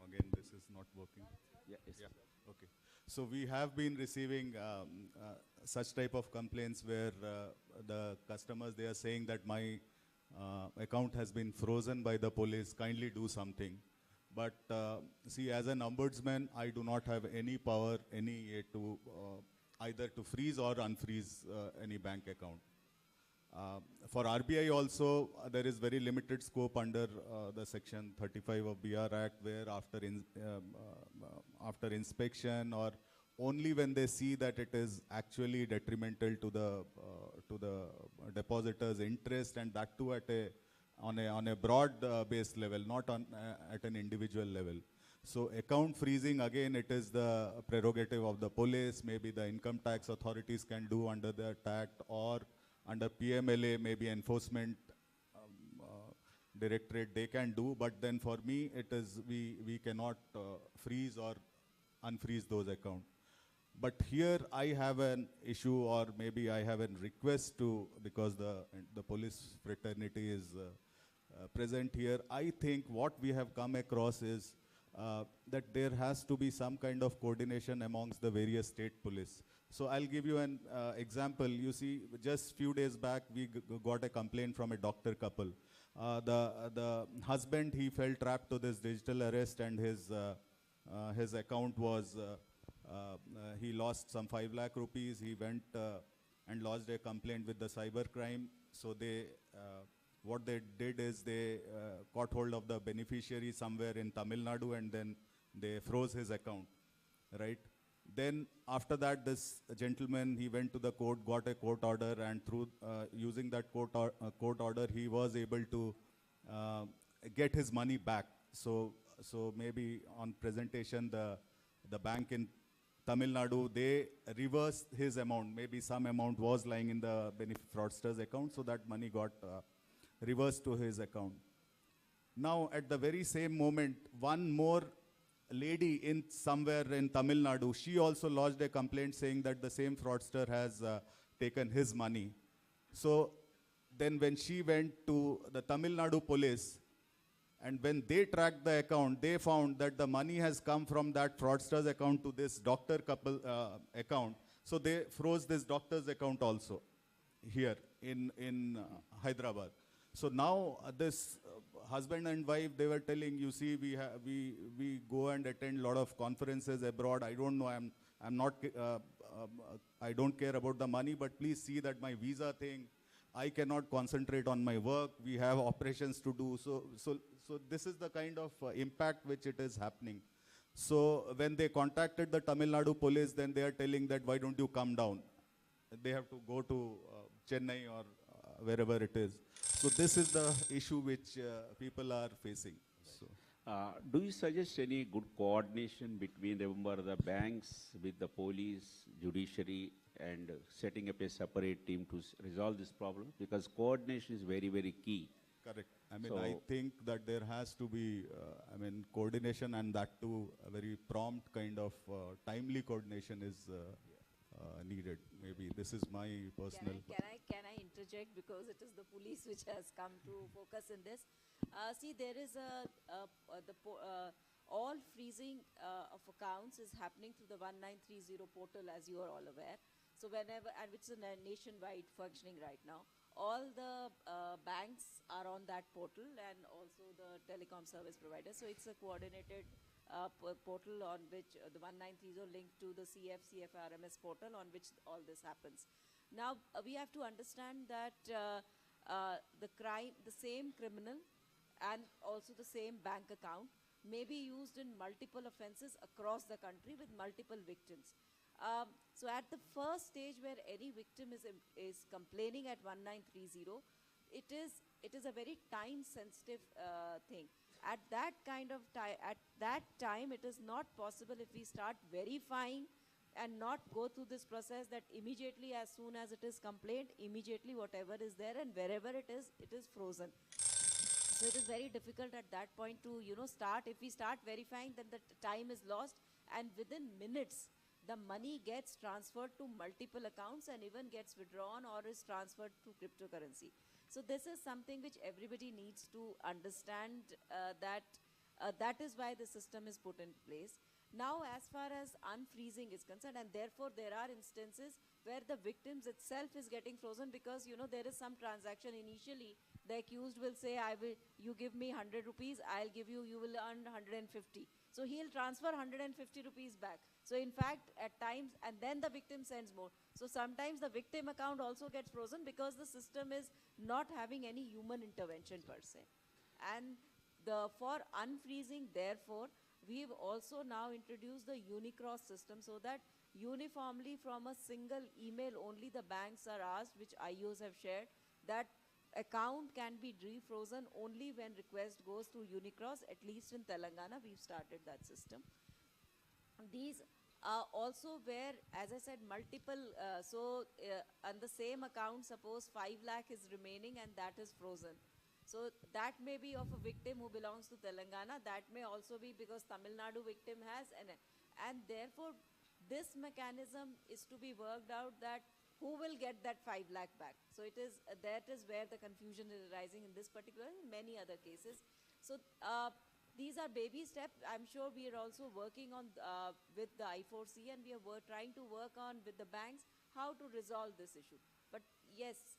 again, this is not working.
Yeah, yes.
Yeah. Okay. So we have been receiving such type of complaints where the customers, they are saying that my account has been frozen by the police, kindly do something. But see, as an ombudsman, I do not have any power, to either to freeze or unfreeze any bank account. For RBI also, there is very limited scope under the section 35 of BR Act, where after inspection, or only when they see that it is actually detrimental to the depositor's interest, and that too on a broad based level, not at an individual level. So account freezing, again, it is the prerogative of the police. Maybe the income tax authorities can do under the act, or under PMLA, maybe enforcement directorate, they can do. But then for me, it is, we cannot freeze or unfreeze those accounts. But here I have an issue, or maybe I have a request to, because the police fraternity is present here. I think what we have come across is that there has to be some kind of coordination amongst the various state police. So I'll give you an example. You see, just few days back, we got a complaint from a doctor couple. The husband, he fell trapped to this digital arrest, and his account was, he lost some 5 lakh rupees. He went and lodged a complaint with the cybercrime. So they, what they did is they caught hold of the beneficiary somewhere in Tamil Nadu, and then they froze his account, right? Then after that, this gentleman, he went to the court, got a court order, and through using that court order, he was able to get his money back. So maybe on presentation, the bank in Tamil Nadu, they reversed his amount. Maybe some amount was lying in the fraudster's account, so that money got reversed to his account. Now, at the very same moment, one more lady in somewhere in Tamil Nadu, she also lodged a complaint saying that the same fraudster has taken his money. So then when she went to the Tamil Nadu police, and when they tracked the account, they found that the money has come from that fraudster's account to this doctor couple account. So they froze this doctor's account also here in Hyderabad. So now this husband and wife, they were telling, you see, we go and attend a lot of conferences abroad. I don't know, I'm not, I don't care about the money, but please see that my visa thing, I cannot concentrate on my work. We have operations to do. So this is the kind of impact which it is happening. So when they contacted the Tamil Nadu police, then they are telling that why don't you come down? They have to go to Chennai or wherever it is. So this is the issue which people are facing. So.
Do you suggest any good coordination between, remember, the banks with the police, judiciary, and setting up a separate team to resolve this problem? Because coordination is very, very key.
Correct. I mean, I think that there has to be, coordination, and that too, a very prompt kind of timely coordination is needed. Maybe this is my personal.
Can I interject, because it is the police which has come to focus in this. See, there is all freezing of accounts is happening through the 1930 portal, as you are all aware. So whenever, and which is nationwide functioning right now, all the banks are on that portal, and also the telecom service providers. So it's a coordinated portal on which the 1930 linked to the CFRMS portal on which all this happens. Now we have to understand that the same criminal and also the same bank account may be used in multiple offenses across the country with multiple victims. So at the first stage where any victim is complaining at 1930, it is a very time-sensitive thing. At that time, it is not possible if we start verifying and not go through this process that immediately, as soon as it is complained, immediately whatever is there and wherever it is frozen. So it is very difficult at that point to start. If we start verifying, then the time is lost, and within minutes the money gets transferred to multiple accounts and even gets withdrawn or is transferred to cryptocurrency. So this is something which everybody needs to understand, that is why the system is put in place. Now, as far as unfreezing is concerned, and therefore there are instances where the victims itself is getting frozen because there is some transaction. Initially the accused will say, you give me 100 rupees, you will earn 150. So he'll transfer 150 rupees back. So in fact, at times, and then the victim sends more. So sometimes the victim account also gets frozen because the system is not having any human intervention per se. And for unfreezing, therefore, we've also now introduced the Unicross system, so that uniformly from a single email only the banks are asked, which IOs have shared, that account can be refrozen only when request goes through Unicross. At least in Telangana, we've started that system. These also where, as I said, multiple, on the same account, suppose 5 lakh is remaining and that is frozen. So that may be of a victim who belongs to Telangana. That may also be because Tamil Nadu victim has, and therefore this mechanism is to be worked out, that who will get that 5 lakh back. So that is where the confusion is arising in this particular, in many other cases. So these are baby steps. I'm sure we are also working on with the I4C, and we are trying to work on with the banks how to resolve this issue. But yes,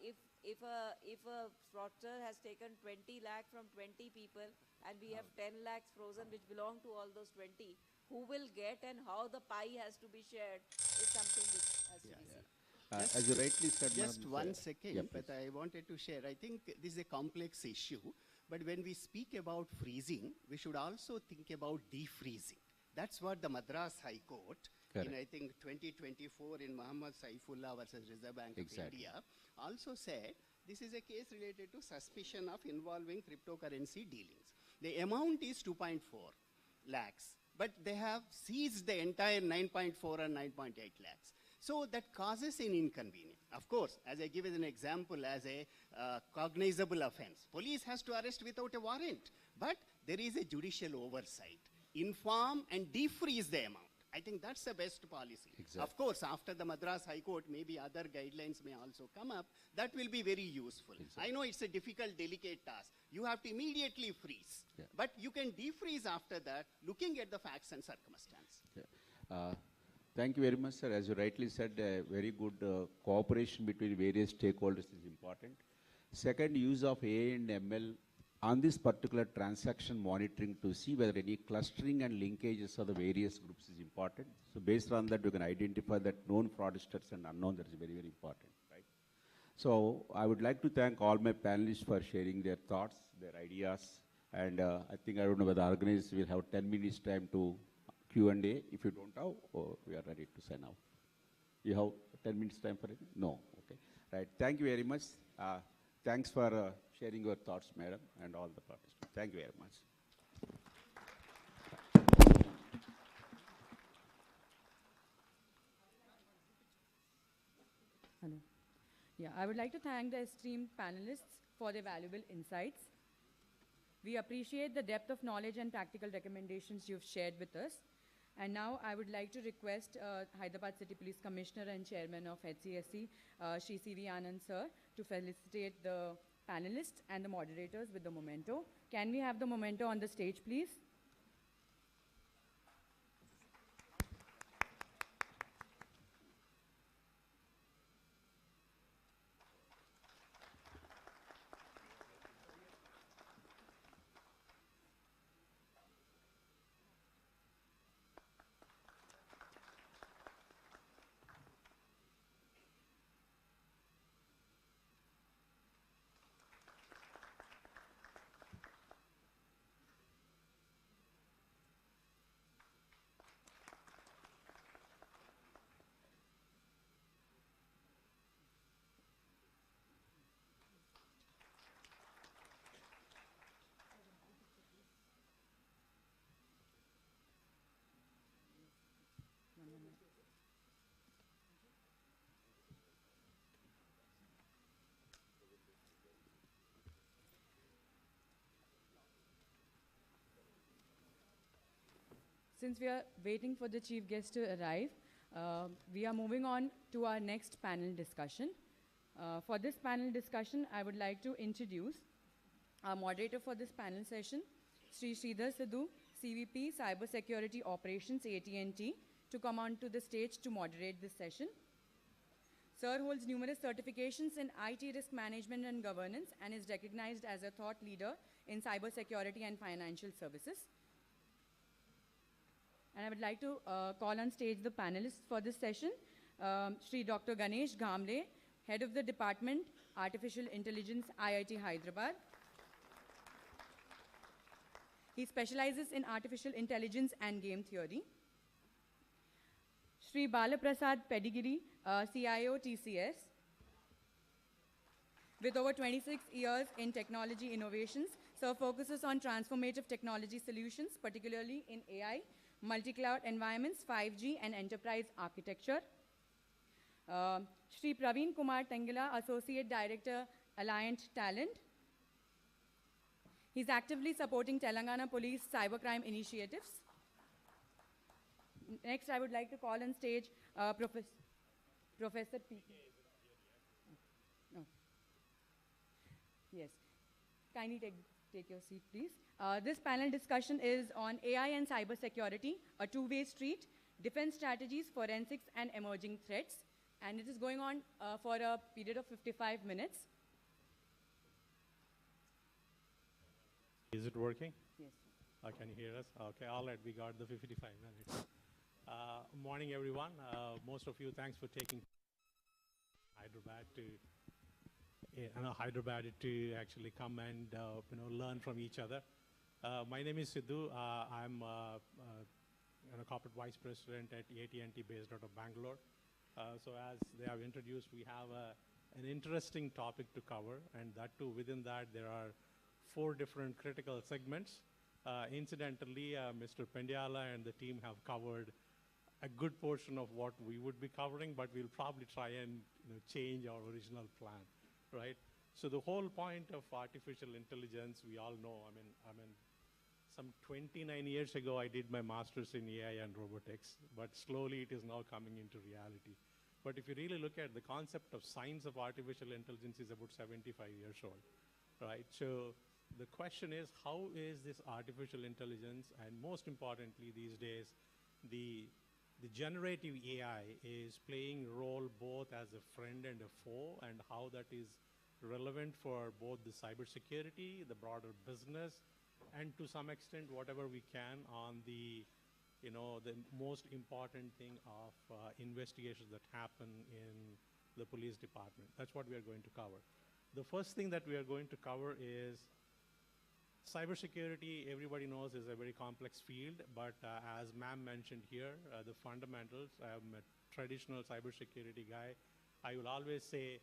if a fraudster has taken 20 lakh from 20 people and we have 10 lakhs frozen which belong to all those 20, who will get and how the pie has to be shared is something which has to be seen.
As you rightly said,
just
Madam,
1 second,
yeah,
but I wanted to share. I think this is a complex issue, but when we speak about freezing, we should also think about defreezing. That's what the Madras High Court, in I think 2024 in Muhammad Saifullah versus Reserve Bank of India, also said this is a case related to suspicion of involving cryptocurrency dealings. The amount is 2.4 lakhs, but they have seized the entire 9.4 and 9.8 lakhs. So that causes an inconvenience. Of course, as I give it an example, as a cognizable offense, police has to arrest without a warrant, but there is a judicial oversight. Inform and defreeze the amount. I think that's the best policy.
Exactly.
Of course, after the Madras High Court, maybe other guidelines may also come up. That will be very useful.
Exactly.
I know it's a difficult, delicate task. You have to immediately freeze. Yeah. But you can defreeze after that, looking at the facts and circumstances.
Yeah. Thank you very much, sir. As you rightly said, very good cooperation between various stakeholders is important. Second, use of AI and ML on this particular transaction monitoring to see whether any clustering and linkages of the various groups is important. So based on that, you can identify that known fraudsters and unknown. That is very, very important, right? So I would like to thank all my panelists for sharing their thoughts, their ideas, and I think I don't know whether organizers will have 10 minutes time to Q&A. If you don't have, we are ready to sign out. You have 10 minutes time for it? No. Okay. Right. Thank you very much. Thanks for sharing your thoughts, madam, and all the participants. Thank you very much.
Hello. Yeah, I would like to thank the esteemed panelists for their valuable insights. We appreciate the depth of knowledge and practical recommendations you've shared with us. And now I would like to request Hyderabad City Police Commissioner and Chairman of H.A.C.K, Shri C.V. Anand sir, to felicitate the panelists and the moderators with the memento. Can we have the memento on the stage, please? Since we are waiting for the chief guest to arrive, we are moving on to our next panel discussion. For this panel discussion, I would like to introduce our moderator for this panel session, Sri Sridhar Sidhu, CVP Cybersecurity Operations, AT&T, to come onto the stage to moderate this session. Sir holds numerous certifications in IT risk management and governance and is recognized as a thought leader in cybersecurity and financial services. And I would like to call on stage the panelists for this session. Sri Dr. Ganesh Ghamle, Head of the Department, Artificial Intelligence, IIT Hyderabad. He specializes in artificial intelligence and game theory. Sri Balaprasad Pedigiri, CIO, TCS. With over 26 years in technology innovations, Sir focuses on transformative technology solutions, particularly in AI, multi-cloud environments, 5G, and enterprise architecture. Shri Praveen Kumar Tengila, Associate Director, Alliant Talent. He's actively supporting Telangana Police cybercrime initiatives. Next, I would like to call on stage Professor P. No. Yes. Kindly take your seat, please. This panel discussion is on AI and cybersecurity, a two-way street, defense strategies, forensics, and emerging threats. And it is going on for a period of 55 minutes.
Is it working?
Yes.
Can you hear us? Okay, all right, we got the 55 minutes. Morning, everyone. Most of you, thanks for taking Hyderabad to actually come and learn from each other. My name is Sidhu. I'm a corporate vice president at AT&T based out of Bangalore. So as they have introduced, we have an interesting topic to cover, and that too, within that, there are 4 different critical segments. Incidentally, Mr. Pendiala and the team have covered a good portion of what we would be covering, but we'll probably try and change our original plan, right? So the whole point of artificial intelligence, we all know, I mean, some 29 years ago, I did my master's in AI and robotics, but slowly it is now coming into reality. But if you really look at the concept of science of artificial intelligence is about 75 years old, right? So the question is, how is this artificial intelligence, and most importantly these days, the generative AI is playing a role both as a friend and a foe, and how that is relevant for both the cybersecurity, the broader business, and to some extent, whatever we can on the most important thing of investigations that happen in the police department. That's what we are going to cover. The first thing that we are going to cover is cybersecurity. Everybody knows is a very complex field, but as ma'am mentioned here, the fundamentals, I'm a traditional cybersecurity guy. I will always say,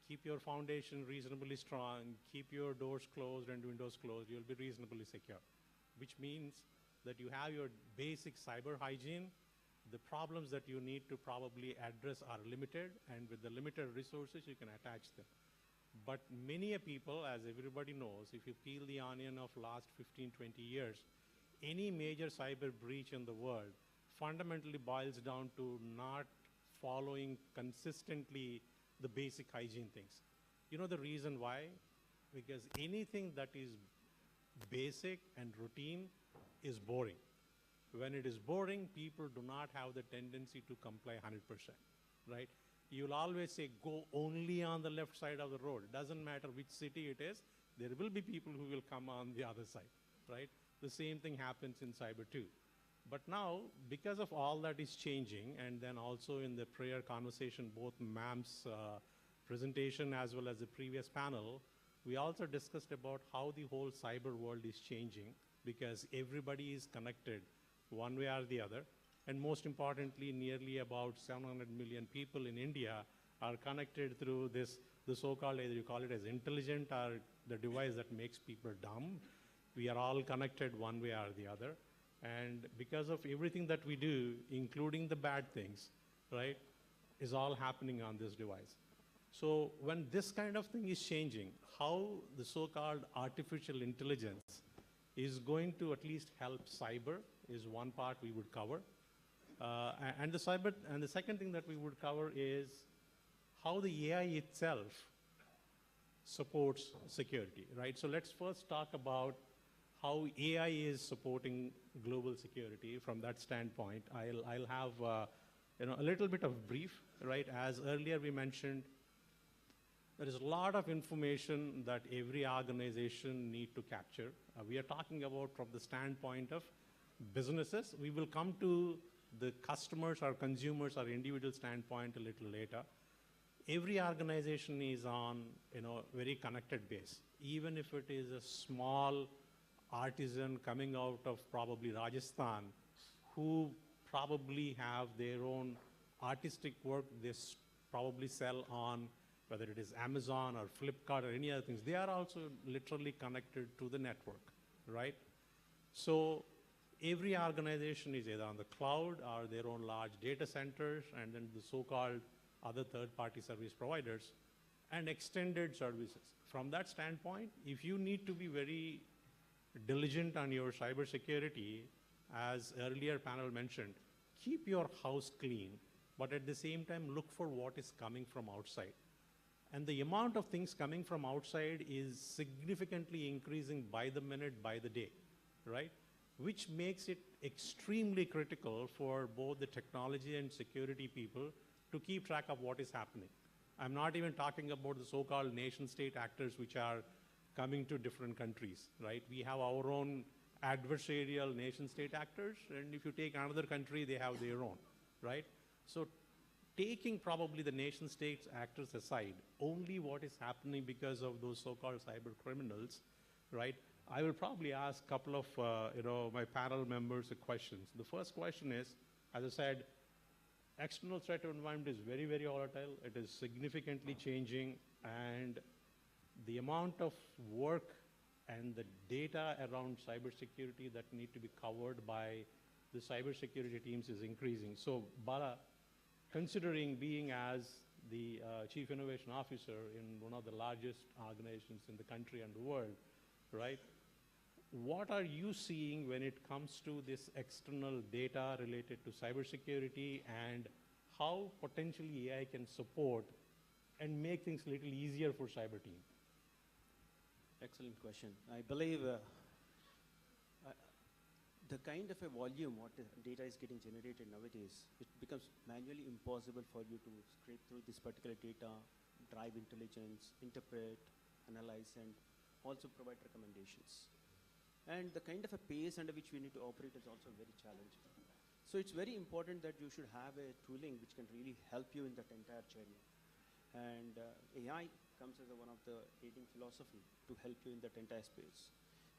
keep your foundation reasonably strong, keep your doors closed and windows closed, you'll be reasonably secure, which means that you have your basic cyber hygiene. The problems that you need to probably address are limited, and with the limited resources, you can attach them. But many people, as everybody knows, if you peel the onion of last 15, 20 years, any major cyber breach in the world fundamentally boils down to not following consistently the basic hygiene things. You know the reason why? Because anything that is basic and routine is boring. When it is boring, people do not have the tendency to comply 100%, right? You'll always say, go only on the left side of the road. It doesn't matter which city it is, there will be people who will come on the other side, right? The same thing happens in cyber too. But now, because of all that is changing, and then also in the prior conversation, both ma'am's presentation as well as the previous panel, we also discussed about how the whole cyber world is changing, because everybody is connected one way or the other. And most importantly, nearly about 700 million people in India are connected through this, the so-called, either you call it as intelligent or the device that makes people dumb. We are all connected one way or the other. And because of everything that we do, including the bad things, right, is all happening on this device. So when this kind of thing is changing, how the so-called artificial intelligence is going to at least help cyber is one part we would cover. And the second thing that we would cover is how the AI itself supports security, right? So let's first talk about how AI is supporting global security from that standpoint. I'll have a little bit of brief, right? As earlier we mentioned, there is a lot of information that every organization need to capture. We are talking about from the standpoint of businesses. We will come to the customers or consumers or individual standpoint a little later. Every organization is on very connected base. Even if it is a small artisan coming out of probably Rajasthan who probably have their own artistic work they probably sell on, whether it is Amazon or Flipkart or any other things, they are also literally connected to the network, right? So every organization is either on the cloud or their own large data centers, and then the so-called other third-party service providers and extended services. From that standpoint, if you need to be very diligent on your cybersecurity, as earlier panel mentioned, keep your house clean, but at the same time, look for what is coming from outside. And the amount of things coming from outside is significantly increasing by the minute, by the day, right? Which makes it extremely critical for both the technology and security people to keep track of what is happening. I'm not even talking about the so-called nation-state actors which are coming to different countries, right? We have our own adversarial nation-state actors, and if you take another country, they have their own, right? So taking probably the nation-state actors aside, only what is happening because of those so-called cyber criminals, right? I will probably ask a couple of my panel members questions. The first question is, as I said, external threat environment is very, very volatile. It is significantly changing, and the amount of work and the data around cybersecurity that need to be covered by the cybersecurity teams is increasing. So Bala, considering being as the Chief Innovation Officer in one of the largest organizations in the country and the world, right? What are you seeing when it comes to this external data related to cybersecurity, and how potentially AI can support and make things a little easier for cyber team?
Excellent question. I believe the kind of a volume what data is getting generated nowadays, it becomes manually impossible for you to scrape through this particular data, drive intelligence, interpret, analyze, and also provide recommendations. And the kind of a pace under which we need to operate is also very challenging. So it's very important that you should have a tooling which can really help you in that entire journey. And AI comes as one of the leading philosophy to help you in that entire space.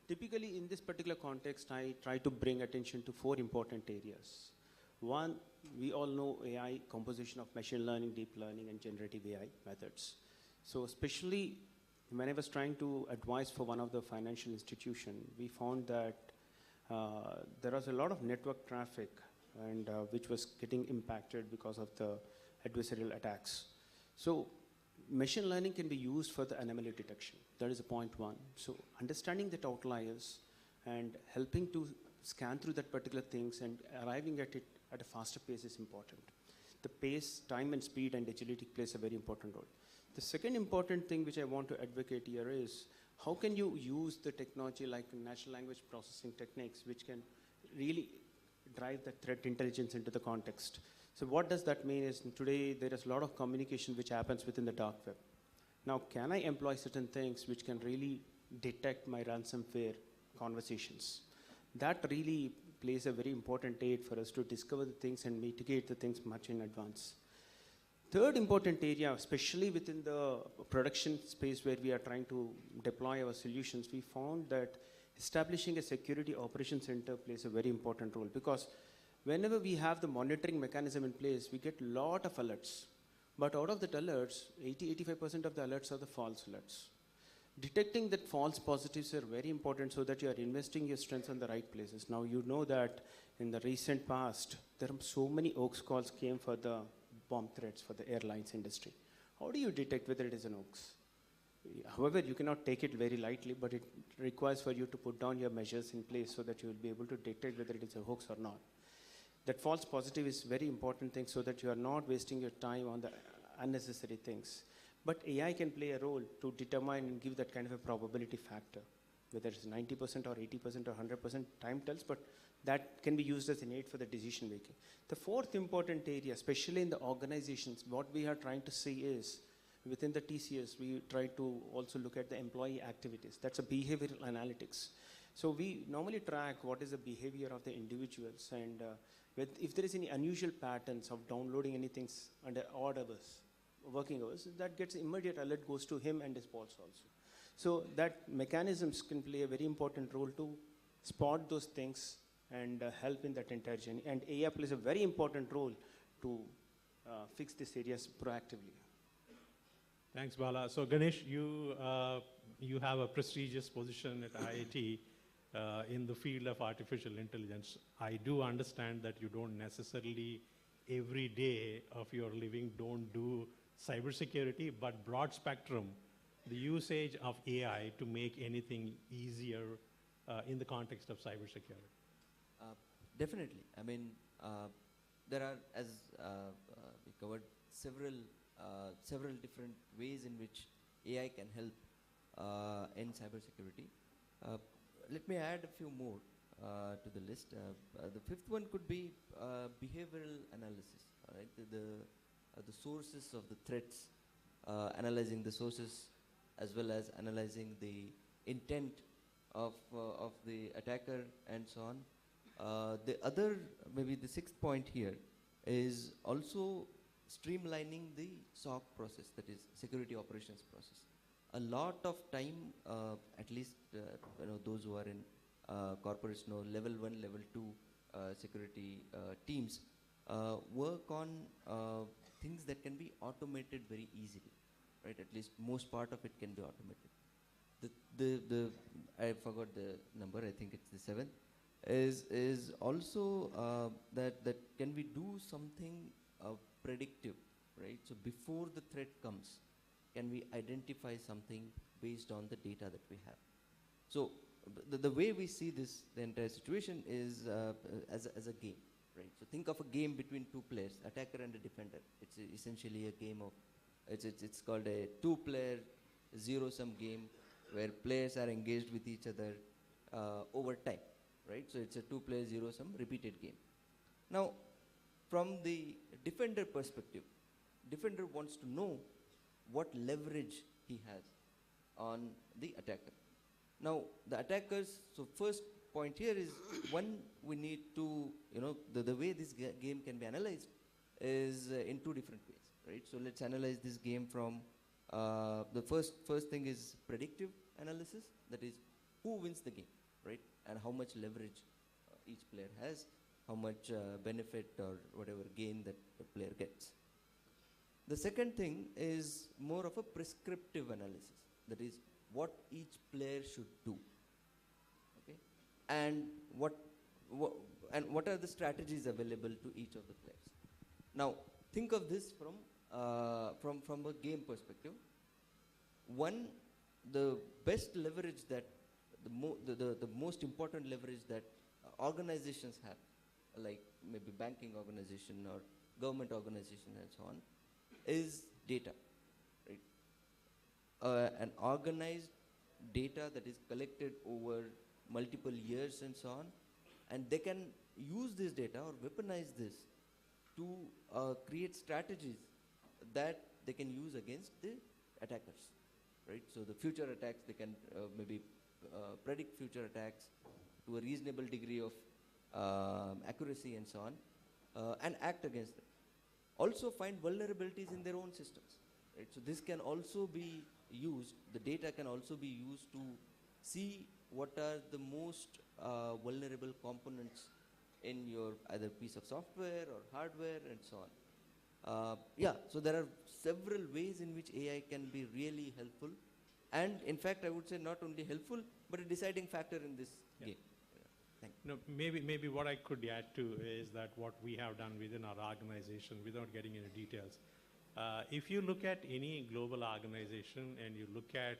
Typically, in this particular context, I try to bring attention to 4 important areas. One, we all know AI, composition of machine learning, deep learning, and generative AI methods. So especially when I was trying to advise for one of the financial institution, we found that there was a lot of network traffic and which was getting impacted because of the adversarial attacks. So machine learning can be used for the anomaly detection. That is a point one. So understanding that outliers and helping to scan through that particular things and arriving at it at a faster pace is important. The pace, time and speed and agility plays a very important role. The second important thing which I want to advocate here is how can you use the technology like natural language processing techniques which can really drive the threat intelligence into the context. So what does that mean is today there is a lot of communication which happens within the dark web. Now can I employ certain things which can really detect my ransomware conversations? That really plays a very important aid for us to discover the things and mitigate the things much in advance. Third important area, especially within the production space where we are trying to deploy our solutions, we found that establishing a security operations center plays a very important role because whenever we have the monitoring mechanism in place, we get a lot of alerts. But out of the alerts, 80-85% of the alerts are the false alerts. Detecting that false positives are very important so that you are investing your strengths on the right places. Now you know that in the recent past, there are so many hoax calls came for the bomb threats for the airlines industry. How do you detect whether it is an hoax? However, you cannot take it very lightly, but it requires for you to put down your measures in place so that you will be able to detect whether it is a hoax or not. That false positive is very important thing so that you are not wasting your time on the unnecessary things. But AI can play a role to determine and give that kind of a probability factor, whether it's 90% or 80% or 100%, time tells, but that can be used as an aid for the decision making. The fourth important area, especially in the organizations, what we are trying to see is, within the TCS, we try to also look at the employee activities. That's a behavioral analytics. So we normally track what is the behavior of the individuals and if there is any unusual patterns of downloading anything under odd hours, working hours, that gets immediate alert goes to him and his boss also. So that mechanisms can play a very important role to spot those things and help in that entire journey. And AI plays a very important role to fix these areas proactively.
Thanks, Bala. So Ganesh, you have a prestigious position at IIT in the field of artificial intelligence. I do understand that you don't necessarily every day of your living don't do cybersecurity, but broad spectrum, the usage of AI to make anything easier in the context of cybersecurity.
Definitely. I mean, there are, as we covered, several different ways in which AI can help in cybersecurity. Let me add a few more to the list. The fifth one could be behavioral analysis. Right? The sources of the threats, analyzing the sources as well as analyzing the intent of the attacker and so on. The other, maybe the sixth point here, is also streamlining the SOC process, that is security operations process. A lot of time, at least those who are in corporates know level 1, level 2 security teams work on things that can be automated very easily, right? At least most part of it can be automated. I forgot the number, I think it's the 7th, is also that can we do something predictive, right? So before the threat comes, can we identify something based on the data that we have? So the way we see this, the entire situation is as a game, right? So think of a game between two players, attacker and a defender. It's essentially a game of, it's called a 2-player zero-sum game where players are engaged with each other over time, right? So it's a 2-player zero-sum repeated game. Now, from the defender perspective, defender wants to know what leverage he has on the attacker. Now, the attackers, so first point here is, one, we need to, the way this game can be analyzed is in two different ways, right? So let's analyze this game from the first thing is predictive analysis. That is, who wins the game, right? And how much leverage each player has, how much benefit or whatever gain that the player gets. The second thing is more of a prescriptive analysis. That is, what each player should do, okay? And what are the strategies available to each of the players. Now, think of this from a game perspective. One, the best leverage that, the most important leverage that organizations have, like maybe banking organization or government organization and so on, is data, right? An organized data that is collected over multiple years and so on, and they can use this data or weaponize this to create strategies that they can use against the attackers, right? So the future attacks, they can maybe predict future attacks to a reasonable degree of accuracy and so on, and act against them. Also find vulnerabilities in their own systems, right? So this can also be used, the data can also be used to see what are the most vulnerable components in your either piece of software or hardware and so on. Yeah, so there are several ways in which AI can be really helpful. And in fact, I would say not only helpful, but a deciding factor in this game. Thank you.
No, maybe what I could add to is that what we have done within our organization, without getting into details, if you look at any global organization and you look at,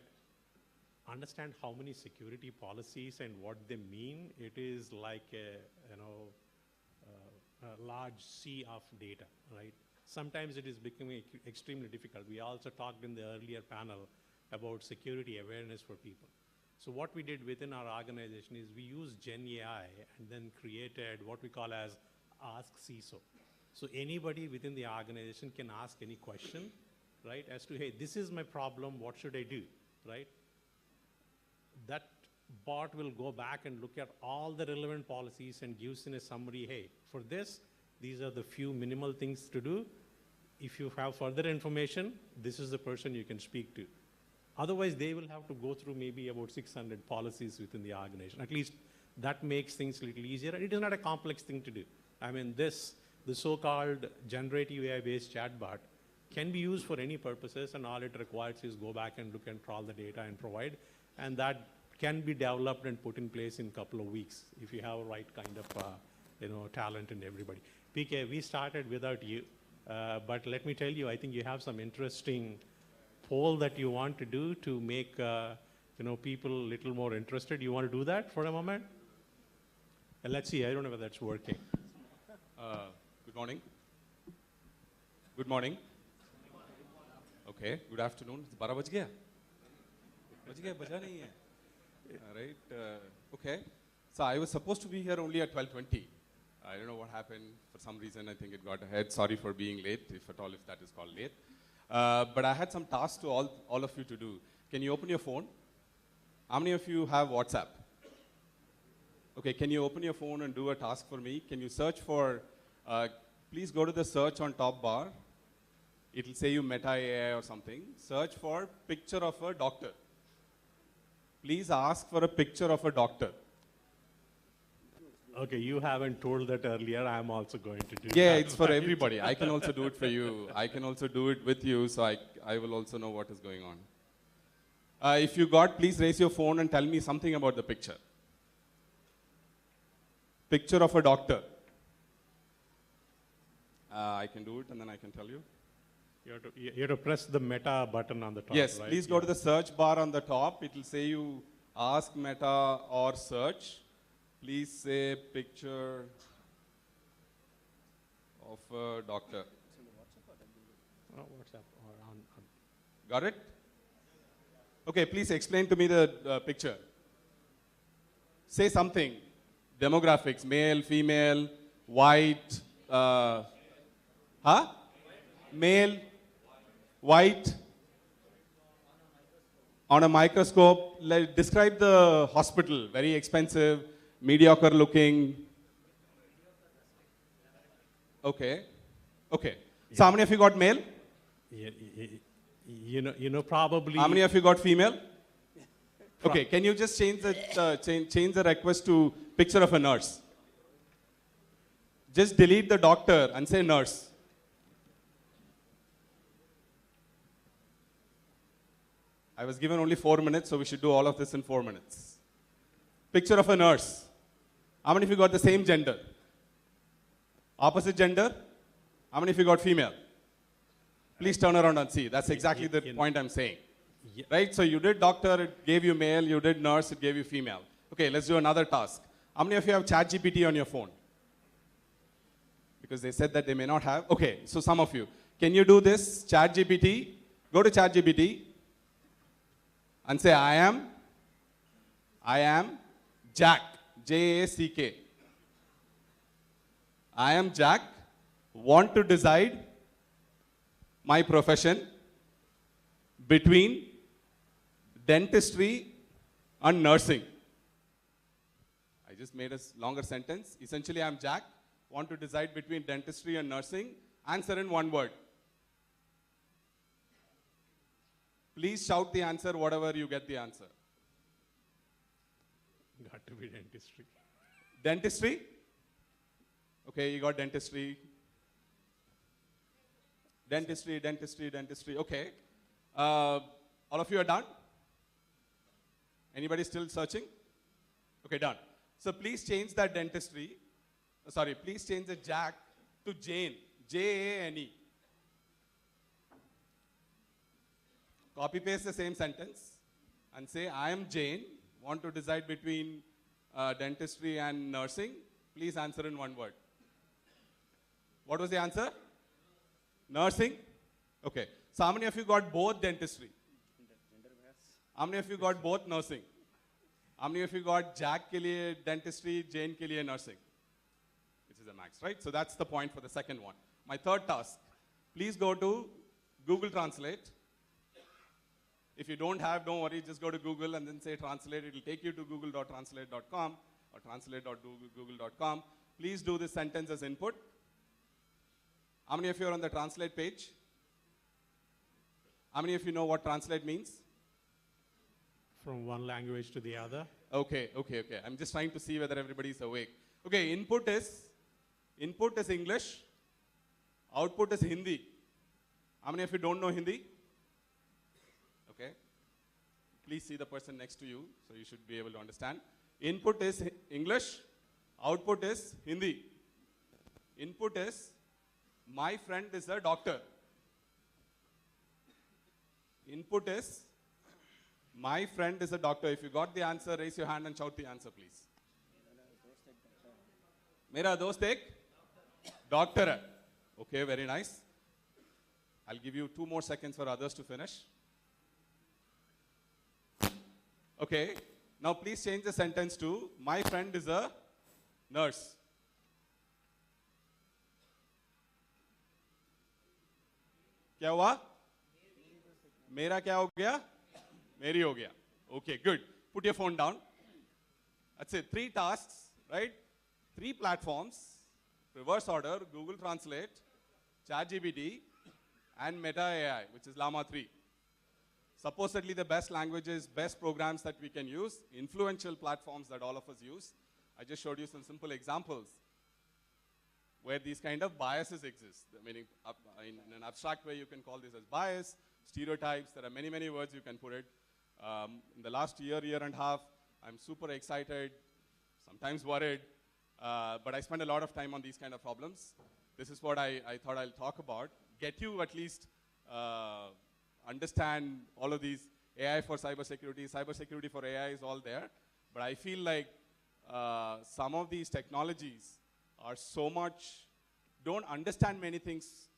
understand how many security policies and what they mean, it is like a large sea of data, right? Sometimes it is becoming extremely difficult. We also talked in the earlier panel about security awareness for people. So what we did within our organization is we used Gen AI and then created what we call as Ask CISO. So anybody within the organization can ask any question, right, as to, hey, this is my problem, what should I do, right? That bot will go back and look at all the relevant policies and gives in a summary, hey, for this, these are the few minimal things to do. If you have further information, this is the person you can speak to. Otherwise, they will have to go through maybe about 600 policies within the organization. At least that makes things a little easier. And it is not a complex thing to do. I mean, the so-called generative AI-based chatbot can be used for any purposes, and all it requires is go back and look and crawl the data and provide. And that can be developed and put in place in a couple of weeks if you have a right kind of talent in everybody. PK, we started without you, but let me tell you, I think you have some interesting poll that you want to do to make people a little more interested. You want to do that for a moment? And let's see, I don't know whether that's working.
Good morning. Good morning. Okay, good afternoon. Bara baj gaya? Baj gaya, baja nahi hai. Right, okay. So I was supposed to be here only at 12:20. I don't know what happened. For some reason, I think it got ahead. Sorry for being late, if at all, if that is called late. But I had some tasks to all of you to do. Can you open your phone? How many of you have WhatsApp? Okay, can you open your phone and do a task for me? Can you search for, please go to the search on top bar. It'll say you Meta AI or something. Search for picture of a doctor. Please ask for a picture of a doctor.
Okay, you haven't told that earlier. I'm also going to do
Yeah,
that.
it's for everybody. I can also do it for you. I can also do it with you, so I will also know what is going on. If you got, please raise your phone and tell me something about the picture. Picture of a doctor. I can do it and then I can tell you.
You have to press the Meta button on the top,
yes,
right?
please go to the search bar on the top. It will say you ask Meta or search. Please say picture of a doctor.
Oh, WhatsApp or on.
Got it? Okay, please explain to me the picture. Say something. Demographics, male, female, white, male, white, on a microscope. Describe the hospital, very expensive, mediocre looking. Okay, okay. So how many of you got male?
You know, probably.
How many of you got female? Okay, can you just change the request to picture of a nurse? Just delete the doctor and say nurse. I was given only 4 minutes, so we should do all of this in 4 minutes. Picture of a nurse. How many of you got the same gender? Opposite gender? How many of you got female? Please turn around and see. That's exactly the point I'm saying. Right? So you did doctor, it gave you male. You did nurse, it gave you female. Okay, let's do another task. How many of you have ChatGPT on your phone? Because they said that they may not have. Okay, so some of you. Can you do this? ChatGPT. Go to ChatGPT and say, I am Jack, J-A-C-K. I am Jack, want to decide my profession between dentistry and nursing. I just made a longer sentence. Essentially, I'm Jack, want to decide between dentistry and nursing. Answer in one word. Please shout the answer, whatever you get the answer.
Got to be dentistry.
Dentistry? Okay, you got dentistry. Dentistry, dentistry, dentistry. Okay. All of you are done? Anybody still searching? Okay, done. So please change that dentistry. Sorry, please change the Jack to Jane. J-A-N-E. Copy paste the same sentence and say, I am Jane, want to decide between dentistry and nursing. Please answer in one word. What was the answer? Nursing? Okay. So how many of you got both dentistry? How many of you got both nursing? How many of you got Jack ke liye dentistry, Jane ke liye nursing? Which is a max, right? So that's the point for the second one. My third task. Please go to Google Translate. If you don't have, don't worry, just go to Google and then say translate. It will take you to google.translate.com or translate.google.com. Please do this sentence as input. How many of you are on the translate page? How many of you know what translate means?
From one language to the other.
Okay. I'm just trying to see whether everybody is awake. Okay, input is English. Output is Hindi. How many of you don't know Hindi? Okay. Please see the person next to you, so you should be able to understand. Input is English. Output is Hindi. Input is, my friend is a doctor. Input is, my friend is a doctor. If you got the answer, raise your hand and shout the answer, please. Mera dost ek doctor hai. Okay, very nice. I'll give you 2 more seconds for others to finish. Okay, now please change the sentence to, my friend is a nurse. क्या हुआ? मेरा क्या हो गया? मेरी हो गया. Okay, good. Put your phone down. That's it. 3 tasks, right? 3 platforms. Reverse order, Google Translate, ChatGPT, and Meta AI, which is Llama 3. Supposedly the best languages, best programs that we can use, influential platforms that all of us use. I just showed you some simple examples where these kind of biases exist. Meaning, in an abstract way, you can call this as bias, stereotypes. There are many, many words you can put it. In the last year and a half, I'm super excited, sometimes worried, but I spend a lot of time on these kind of problems. This is what I thought I'll talk about. Get you at least understand all of these. AI for cybersecurity, cybersecurity for AI is all there. But I feel like some of these technologies are so much, don't understand many things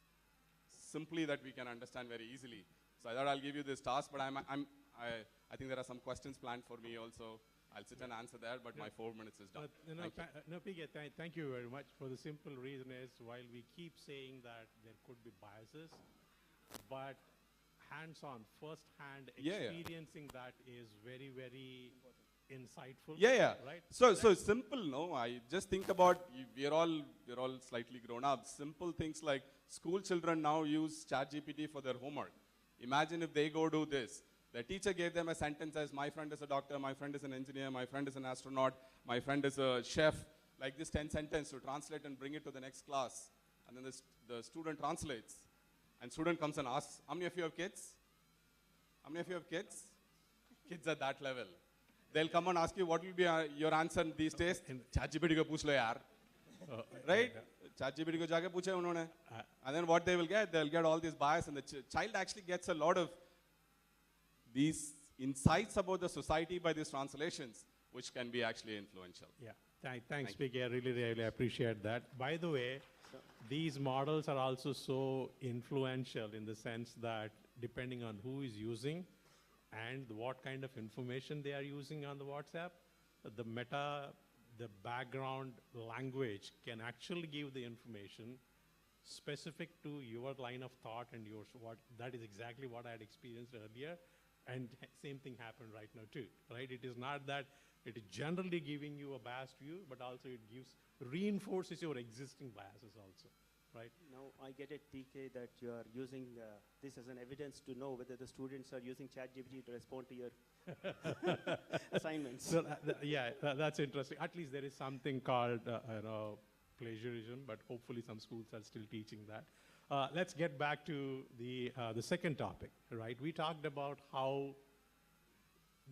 simply that we can understand very easily. So I thought I'll give you this task, but I think there are some questions planned for me also. I'll sit and answer there, but my 4 minutes is done.
Thank you very much. For the simple reason is, while we keep saying that there could be biases, but hands-on, first-hand experiencing that is very, very insightful.
Yeah, yeah.
Right?
So simple, no? I just think about, we're all slightly grown up. Simple things like school children now use ChatGPT for their homework. Imagine if they go do this. The teacher gave them a sentence as, my friend is a doctor, my friend is an engineer, my friend is an astronaut, my friend is a chef. Like this 10 sentence to translate and bring it to the next class. And then the student translates. And student comes and asks, how many of you have kids? How many of you have kids? Kids at that level. They'll come and ask you, what will be your answer these days? ChatGPT ko pooch lo yaar. Right? ChatGPT ko jaake pooche unhone. And then what they will get? They'll get all these bias, and the child actually gets a lot of these insights about the society by these translations, which can be actually influential.
Yeah. Thanks, PK. I really appreciate that. By the way, these models are also so influential in the sense that depending on who is using and what kind of information they are using on the WhatsApp, the background language can actually give the information specific to your line of thought and yours. That is exactly what I had experienced earlier, and same thing happened right now too, right? It is not that it is generally giving you a biased view, but also it reinforces your existing biases also, right?
Now I get it, TK, that you are using this as an evidence to know whether the students are using ChatGPT to respond to your assignments.
So that's interesting. At least there is something called plagiarism, but hopefully some schools are still teaching that. Let's get back to the second topic, right? We talked about how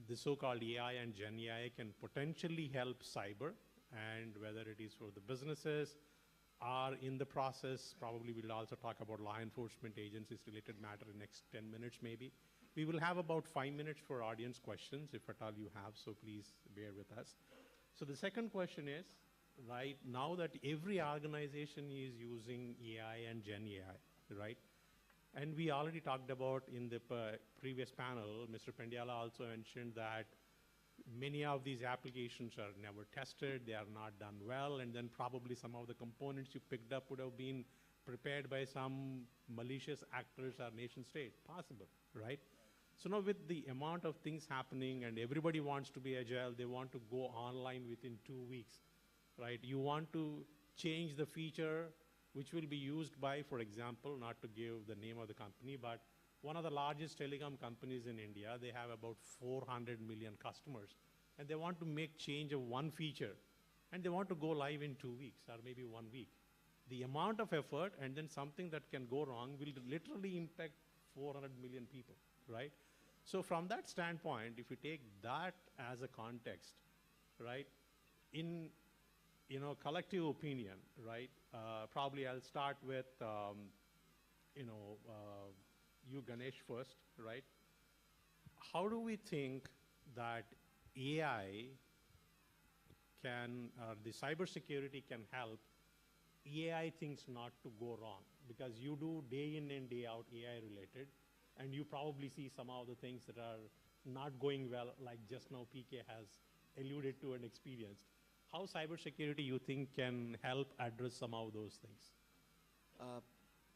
the so-called AI and Gen AI can potentially help cyber, and whether it is for the businesses or in the process, probably we'll also talk about law enforcement agencies related matter in next 10 minutes maybe. We will have about 5 minutes for audience questions, if at all you have, so please bear with us. So the second question is, right, now that every organization is using AI and Gen AI, right? And we already talked about in the previous panel, Mr. Pendiala also mentioned that many of these applications are never tested, they are not done well, and then probably some of the components you picked up would have been prepared by some malicious actors or nation state, possible, right? So now with the amount of things happening and everybody wants to be agile, they want to go online within 2 weeks, right? You want to change the feature which will be used by, for example, not to give the name of the company, but one of the largest telecom companies in India. They have about 400 million customers, and they want to make change of one feature, and they want to go live in 2 weeks or maybe 1 week. The amount of effort and then something that can go wrong will literally impact 400 million people, right? So from that standpoint, if you take that as a context, right, in collective opinion, right? Probably I'll start with, you, Ganesh, first, right? How do we think that AI can, the cybersecurity can help AI things not to go wrong? Because you do day in and day out AI related, and you probably see some of the things that are not going well, like just now PK has alluded to and experienced. How cybersecurity you think can help address some of those things?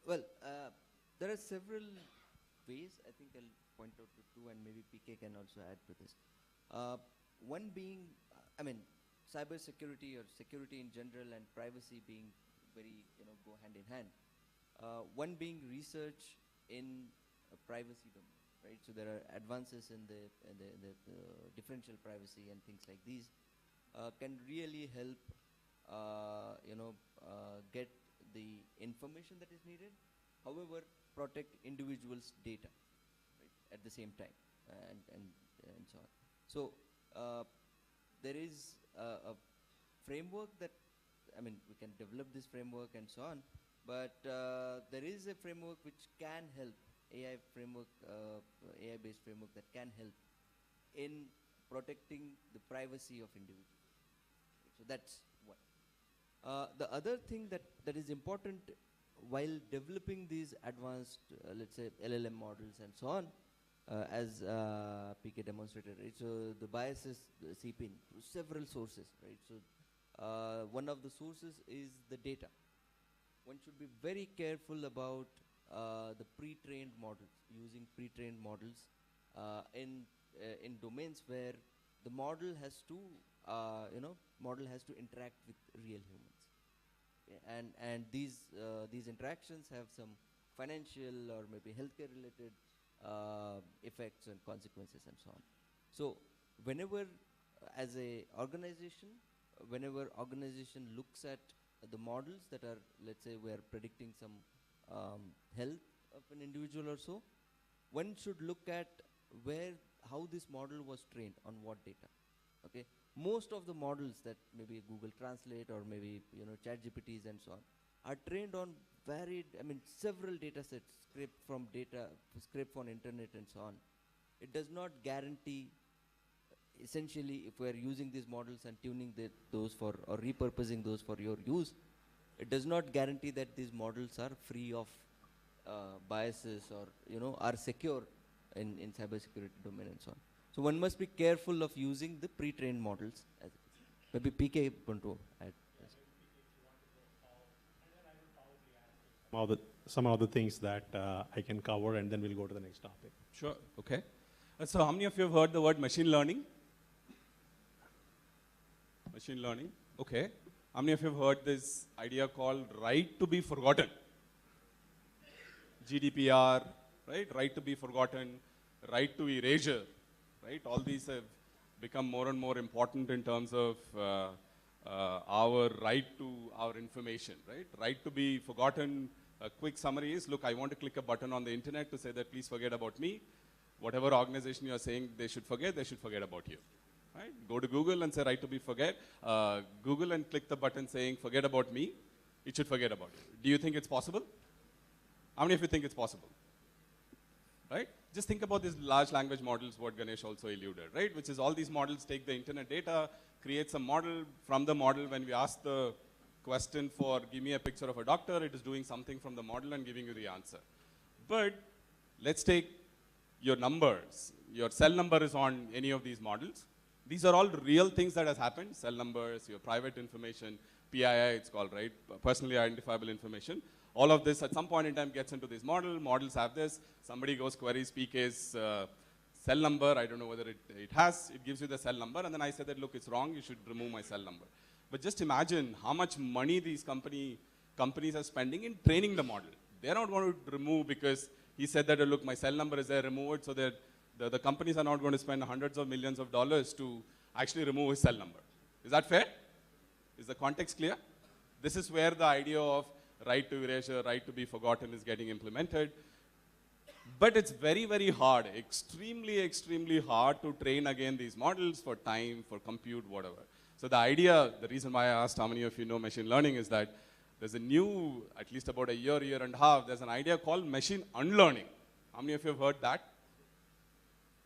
There are several ways. I think I'll point out to two, and maybe PK can also add to this. One being, cybersecurity or security in general and privacy being very, go hand in hand. One being research in a privacy domain, right? So there are advances in the differential privacy and things like these. Can really help, get the information that is needed, however, protect individuals' data, right, at the same time, and so on. So there is a framework that, we can develop this framework and so on, but there is a framework which can help, AI-based framework that can help in protecting the privacy of individuals. So that's one. The other thing that is important while developing these advanced, let's say, LLM models and so on, as PK demonstrated, right? So the biases seep in through several sources, right? So one of the sources is the data. One should be very careful about the pre-trained models, using pre-trained models in domains where the model has to, model has to interact with real humans. And these interactions have some financial or maybe healthcare related effects and consequences and so on. So whenever as a organization, whenever organization looks at the models that are, let's say we are predicting some health of an individual or so, one should look at how this model was trained, on what data. Okay, most of the models that maybe Google Translate or maybe ChatGPTs and so on are trained on several data sets scraped from internet and so on. It does not guarantee, essentially, if we are using these models and tuning those for or repurposing those for your use, it does not guarantee that these models are free of biases or are secure in cybersecurity domain and so on. So one must be careful of using the pre-trained models. Maybe PK want to add.
Some of the things that I can cover, and then we'll go to the next topic.
Sure, okay. So how many of you have heard the word machine learning? Machine learning, okay. How many of you have heard this idea called right to be forgotten? GDPR, right to be forgotten, right to erasure, right? All these have become more and more important in terms of our right to our information, right? Right to be forgotten. A quick summary is, look, I want to click a button on the internet to say that please forget about me. Whatever organization you're saying they should forget about you. Right? Go to Google and say right to be forget. Google and click the button saying forget about me. It should forget about you. Do you think it's possible? How many of you think it's possible? Right? Just think about these large language models, what Ganesh also alluded, right? Which is all these models take the internet data, create some model. From the model, when we ask the question for give me a picture of a doctor, it is doing something from the model and giving you the answer. But let's take your numbers. Your cell number is on any of these models. These are all real things that has happened. Cell numbers, your private information, PII it's called, right? Personally identifiable information. All of this at some point in time gets into this model. Models have this. Somebody goes queries PK's cell number. I don't know whether it gives you the cell number. And then I said that, look, it's wrong. You should remove my cell number. But just imagine how much money these companies are spending in training the model. They're not going to remove because he said that, look, my cell number is there, remove it. So that the companies are not going to spend hundreds of millions of dollars to actually remove his cell number. Is that fair? Is the context clear? This is where the idea of right to erasure, right to be forgotten is getting implemented. But it's very, very hard, extremely, extremely hard to train again these models for time, for compute, whatever. So the idea, the reason why I asked how many of you know machine learning is that there's a new, at least about a year and a half, there's an idea called machine unlearning. How many of you have heard that?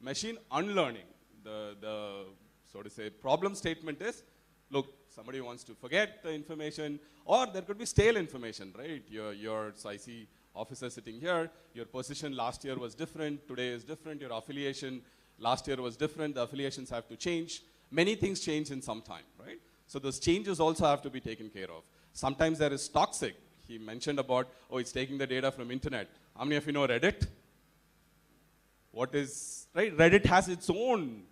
Machine unlearning. The so to say problem statement is, look, somebody wants to forget the information, or there could be stale information, right? So I see officer sitting here, your position last year was different, today is different, your affiliation last year was different, the affiliations have to change. Many things change in some time, right? So those changes also have to be taken care of. Sometimes there is toxic. He mentioned about, oh, it's taking the data from internet. How many of you know Reddit? What is, right? Reddit has its own,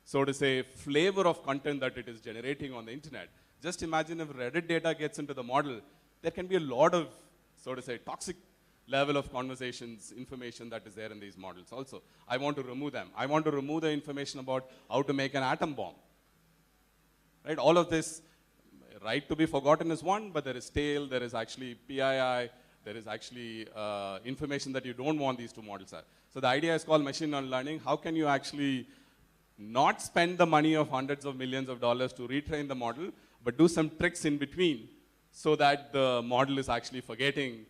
so to say, flavor of content that it is generating on the internet. Just imagine if Reddit data gets into the model, there can be a lot of, so to say, toxic level of conversations, information that is there in these models also. I want to remove them. I want to remove the information about how to make an atom bomb. Right? All of this, right to be forgotten is one, but there is stale, there is actually PII, there is actually information that you don't want these two models at. So the idea is called machine learning. How can you actually not spend the money of hundreds of millions of dollars to retrain the model, but do some tricks in between so that the model is actually forgetting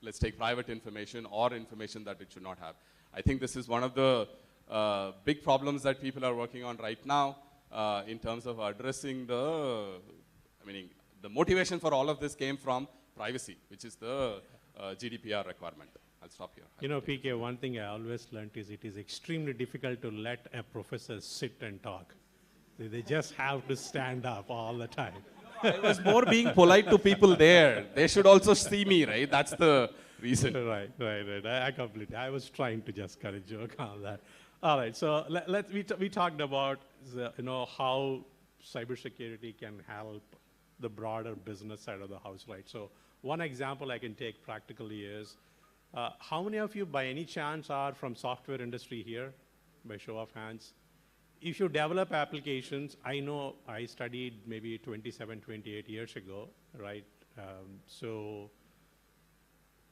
let's take private information or information that it should not have. I think this is one of the big problems that people are working on right now in terms of addressing the motivation for all of this came from privacy, which is the GDPR requirement. I'll stop here.
You know, PK, one thing I always learned is it is extremely difficult to let a professor sit and talk. They just have to stand up all the time.
I was more being polite to people there. They should also see me, right? That's the reason.
Right. I completely. I was trying to just cut a joke on that. All right. So we talked about how cybersecurity can help the broader business side of the house, right? So one example I can take practically is, how many of you by any chance are from software industry here, by show of hands? If you develop applications, I know I studied maybe 27, 28 years ago, right? So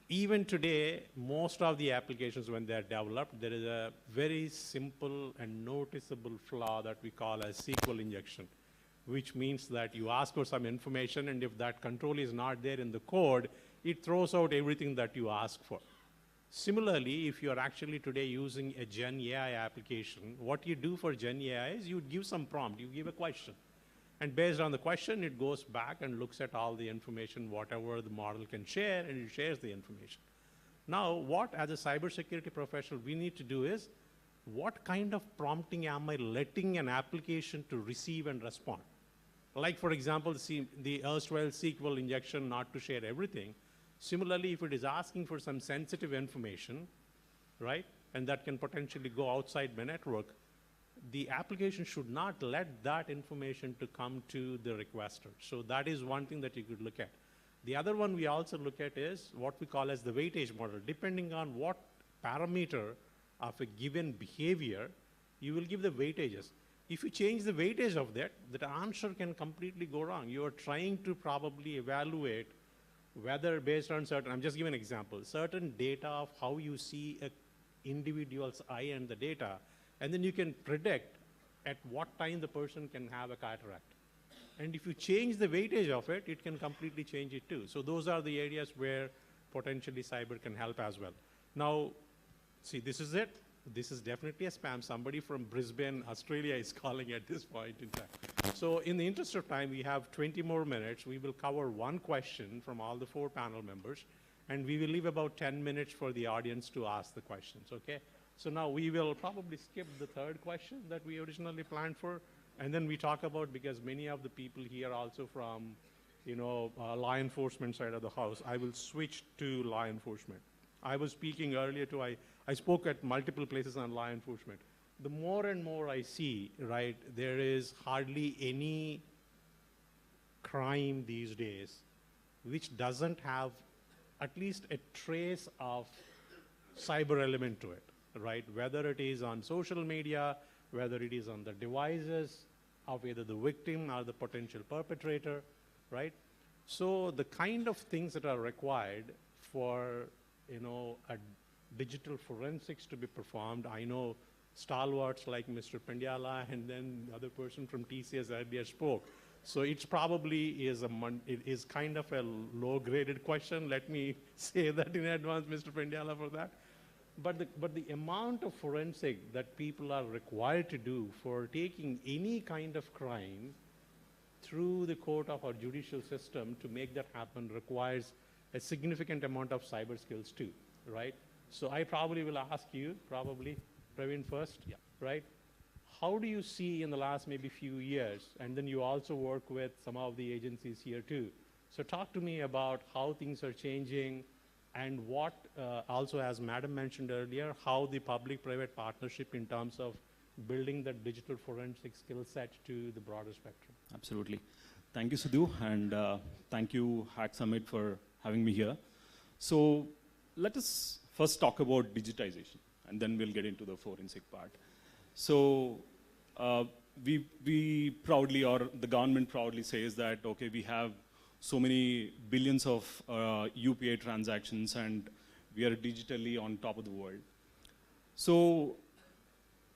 even today, most of the applications, when they're developed, there is a very simple and noticeable flaw that we call as SQL injection, which means that you ask for some information, and if that control is not there in the code, it throws out everything that you ask for. Similarly, if you're actually today using a Gen AI application, what you do for Gen AI is you give some prompt, you give a question. And based on the question, it goes back and looks at all the information, whatever the model can share, and it shares the information. Now, what as a cybersecurity professional we need to do is, what kind of prompting am I letting an application to receive and respond? Like, for example, the erstwhile SQL injection not to share everything. Similarly, if it is asking for some sensitive information, right, and that can potentially go outside my network, the application should not let that information to come to the requester. So that is one thing that you could look at. The other one we also look at is what we call as the weightage model. Depending on what parameter of a given behavior, you will give the weightages. If you change the weightage of that, the answer can completely go wrong. You are trying to probably evaluate whether based on certain, I'm just giving an example, certain data of how you see an individual's eye and the data, and then you can predict at what time the person can have a cataract. And if you change the weightage of it, it can completely change it too. So those are the areas where potentially cyber can help as well. Now, see, this is it. This is definitely a spam. Somebody from Brisbane, Australia is calling at this point in time. So in the interest of time, we have 20 more minutes. We will cover one question from all the 4 panel members, and we will leave about 10 minutes for the audience to ask the questions, okay? So now we will probably skip the 3rd question that we originally planned for, and then we talk about, because many of the people here are also from, law enforcement side of the house, I will switch to law enforcement. I was speaking earlier to, I spoke at multiple places on law enforcement. The more and more I see, right, there is hardly any crime these days which doesn't have at least a trace of cyber element to it, right? Whether it is on social media, whether it is on the devices of either the victim or the potential perpetrator, right? So the kind of things that are required for, a digital forensics to be performed, I know stalwarts like Mr. Pendiala and then the other person from TCS earlier spoke. So it's probably it is kind of a low-graded question. Let me say that in advance, Mr. Pendiala, for that. But the amount of forensic that people are required to do for taking any kind of crime through the court of our judicial system to make that happen requires a significant amount of cyber skills too, right? So I probably will ask you, Praveen first, right? How do you see in the last maybe few years, and then you also work with some of the agencies here too. So talk to me about how things are changing, and what, also as Madam mentioned earlier, how the public-private partnership in terms of building the digital forensic skill set to the broader spectrum.
Absolutely. Thank you, Sidhu, and thank you, H.A.C.K Summit, for having me here. So let us first talk about digitization, and then we'll get into the forensic part. So we proudly, or the government proudly says that, okay, we have so many billions of UPI transactions, and we are digitally on top of the world. So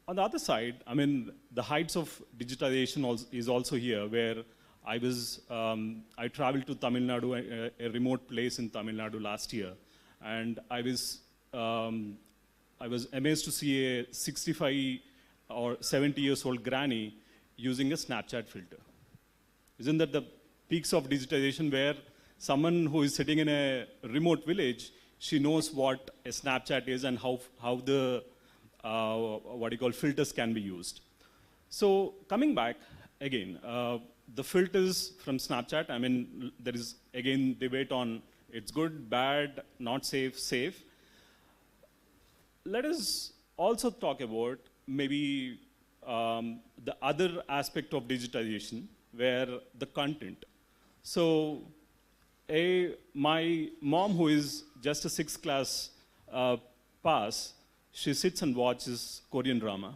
on the other side, I mean, the heights of digitization is also here, where I traveled to Tamil Nadu, a remote place in Tamil Nadu last year, and I was amazed to see a 65 or 70 years old granny using a Snapchat filter. Isn't that the peaks of digitization, where someone who is sitting in a remote village, she knows what a Snapchat is and how the filters can be used. So coming back again, the filters from Snapchat, I mean, there is again debate on It's good, bad, not safe, safe. Let us also talk about maybe the other aspect of digitization, where the content. So my mom, who is just a 6th class pass, she sits and watches Korean drama.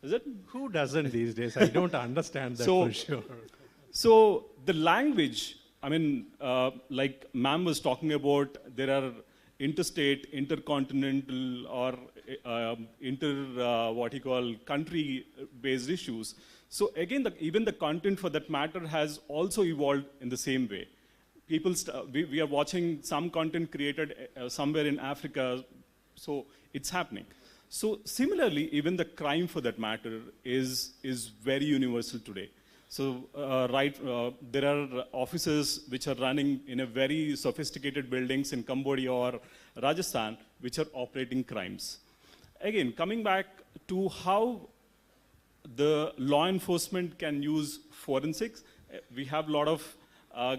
Is it?
Who doesn't these days? I don't understand that for sure.
So the language, I mean, like ma'am was talking about, there are interstate, intercontinental, or what you call country-based issues. So again, even the content for that matter has also evolved in the same way. People, we are watching some content created somewhere in Africa, so it's happening. So similarly, even the crime for that matter is very universal today. So there are offices which are running in a very sophisticated buildings in Cambodia or Rajasthan, which are operating crimes. Again, coming back to how the law enforcement can use forensics, we have a lot of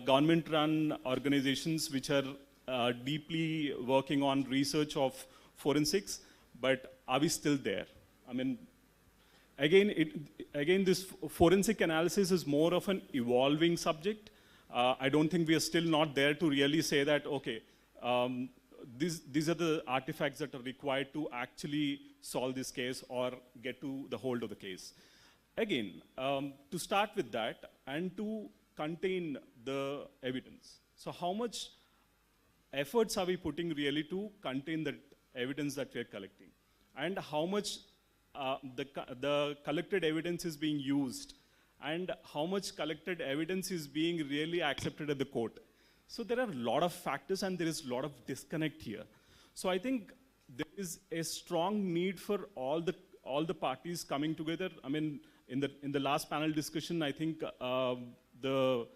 government-run organizations which are deeply working on research of forensics, but are we still there? I mean, again, this forensic analysis is more of an evolving subject. I don't think we are still not there to really say that, okay, these are the artifacts that are required to actually solve this case or get to the hold of the case. Again, to start with that and to contain the evidence. So how much efforts are we putting really to contain the evidence that we are collecting? And how much the collected evidence is being used, and how much collected evidence is being really accepted at the court. So there are a lot of factors and there is a lot of disconnect here. So I think there is a strong need for all the parties coming together. I mean, in the last panel discussion, I think the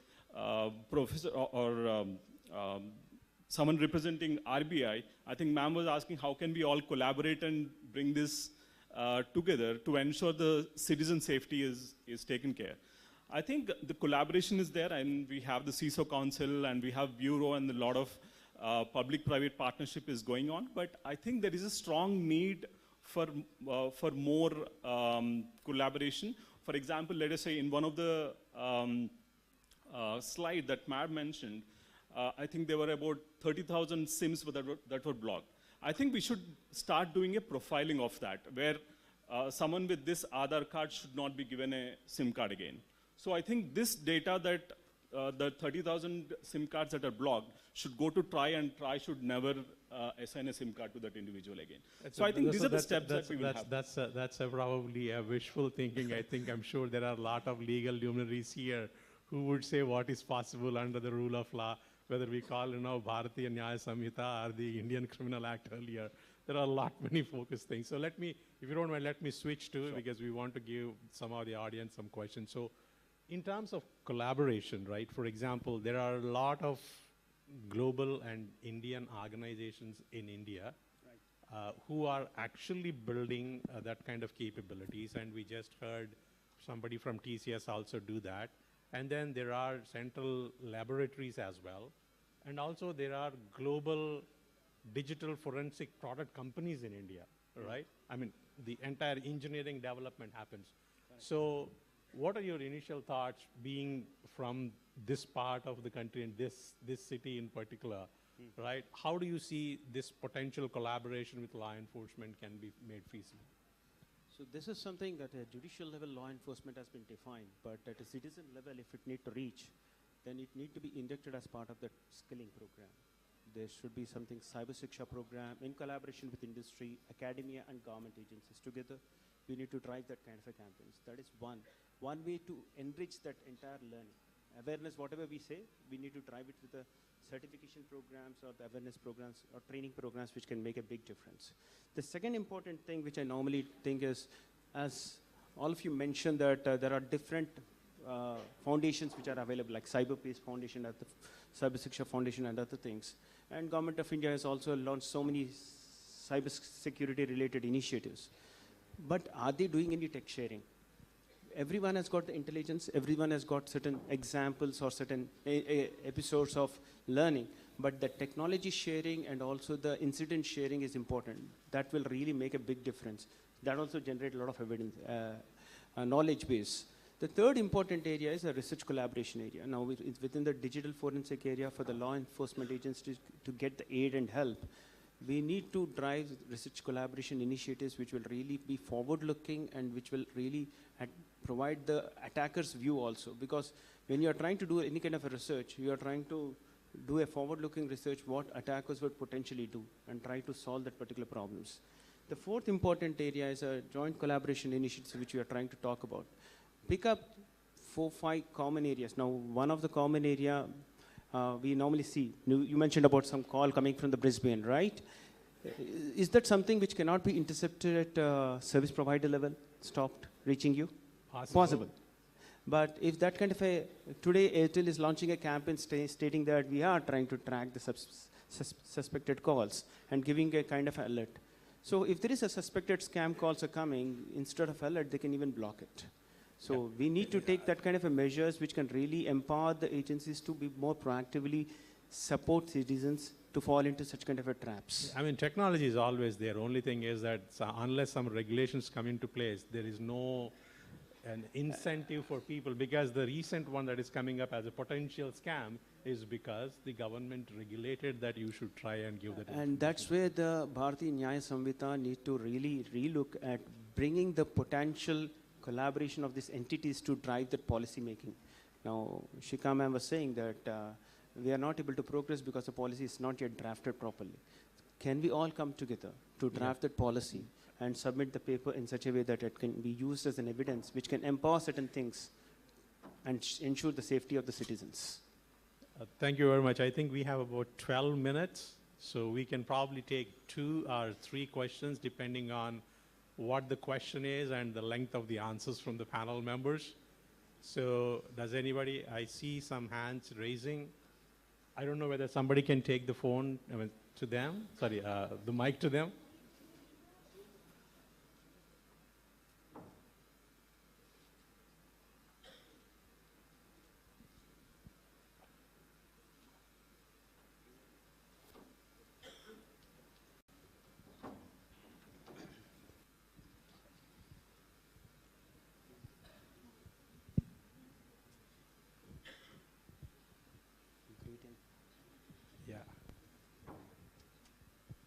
professor or someone representing RBI, I think ma'am was asking how can we all collaborate and bring this together to ensure the citizen safety is taken care. I think the collaboration is there, and we have the CISO Council and we have Bureau, and a lot of public-private partnership is going on. But I think there is a strong need for more collaboration. For example, let us say in one of the slide that Mad mentioned, I think there were about 30,000 SIMs that were blocked. I think we should start doing a profiling of that, where someone with this Aadhaar card should not be given a SIM card again. So I think this data that the 30,000 SIM cards that are blocked should go to try, and try should never assign a SIM card to that individual again. So I think these are the steps that we will have.
That's probably a wishful thinking. I'm sure there are a lot of legal luminaries here who would say what is possible under the rule of law, whether we call Bharatiya Nyaya Samhita or the Indian Criminal Act earlier. There are a lot many focused things. So let me, if you don't mind, let me switch to, because we want to give some of the audience some questions. So in terms of collaboration, right, for example, there are a lot of global and Indian organizations in India who are actually building that kind of capabilities, and we just heard somebody from TCS also do that. And then there are central laboratories as well. And also there are global digital forensic product companies in India, right? I mean, the entire engineering development happens. Right. So what are your initial thoughts, being from this part of the country and this city in particular, right? How do you see this potential collaboration with law enforcement can be made feasible?
So this is something that at judicial level law enforcement has been defined, but at a citizen level, if it need to reach, then it need to be inducted as part of the skilling program. There should be something Cybersecurity program in collaboration with industry, academia and government agencies together. We need to drive that kind of a campaigns. That is one way to enrich that entire learning. Awareness, whatever we say, we need to drive it with the certification programs or the awareness programs or training programs which can make a big difference. The second important thing which I normally think is, as all of you mentioned that there are different foundations which are available, like Cyberspace Foundation, the Cybersecurity Foundation and other things. And Government of India has also launched so many cybersecurity related initiatives. But are they doing any tech sharing? everyone has got the intelligence, everyone has got certain examples or certain episodes of learning, but the technology sharing and also the incident sharing is important. That will really make a big difference. That also generates a lot of evidence, knowledge base. The third important area is the research collaboration area. Now, it's within the digital forensic area for the law enforcement agencies to get the aid and help. We need to drive research collaboration initiatives which will really be forward-looking and which will really provide the attacker's view also. Because when you're trying to do any kind of a research, you are trying to do a forward-looking research what attackers would potentially do and try to solve that particular problems. The fourth important area is a joint collaboration initiative which we are trying to talk about. Pick up 4-5 common areas. Now, one of the common area we normally see, you mentioned about some call coming from the Brisbane, right? Is that something which cannot be intercepted at service provider level, stopped reaching you? Possible. But if that kind of today Airtel is launching a campaign stating that we are trying to track the suspected calls and giving a kind of alert. So if there is a suspected scam calls are coming, instead of alert, they can even block it. So we need to take that kind of measures which can really empower the agencies to be more proactively support citizens to fall into such kind of traps.
I mean, technology is always there. Only thing is that unless some regulations come into place, there is no an incentive for people, because the recent one that is coming up as a potential scam is because the government regulated that you should try and give that.
And that's where the Bharatiya Nyaya Samhita need to really relook at bringing the potential collaboration of these entities to drive that policy making. Now, H.A.C.K ma'am was saying that we are not able to progress because the policy is not yet drafted properly. Can we all come together to draft that policy and submit the paper in such a way that it can be used as an evidence which can empower certain things and ensure the safety of the citizens?
Thank you very much. I think we have about 12 minutes, so we can probably take 2 or 3 questions depending on what the question is and the length of the answers from the panel members. So does anybody, I see some hands raising. I don't know whether somebody can take the phone to them, sorry, the mic to them.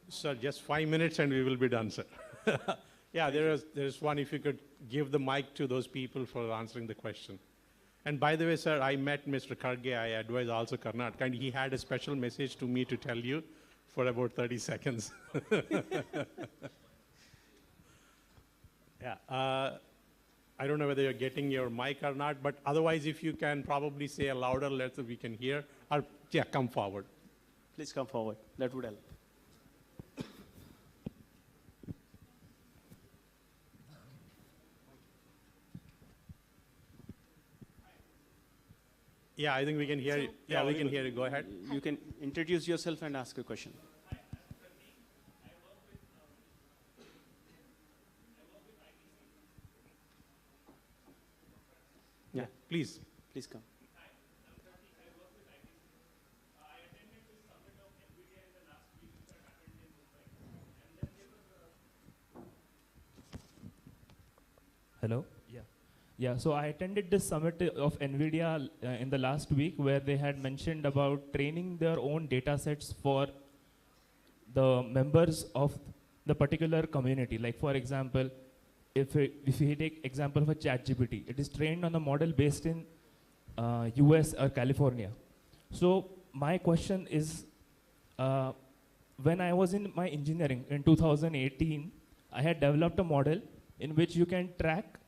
Sir, just 5 minutes and we will be done, sir. Yeah, there is one, if you could give the mic to those people for answering the question. And by the way, sir, I met Mr. Kharge, I advise also Karnataka, and he had a special message to me to tell you for about 30 seconds. Yeah, I don't know whether you're getting your mic or not, but otherwise if you can probably say a louder letter we can hear, or yeah, come forward.
Please come forward, that would help.
Yeah, I think we can hear you. Yeah, we can hear you. Go ahead.
You can introduce yourself and ask a question.
Yeah, please.
Please come.
Hello? Yeah, so I attended this summit of NVIDIA in the last week where they had mentioned about training their own data sets for the members of the particular community. Like for example, if we take example of a ChatGPT, it is trained on a model based in US or California. So my question is, when I was in my engineering in 2018, I had developed a model in which you can track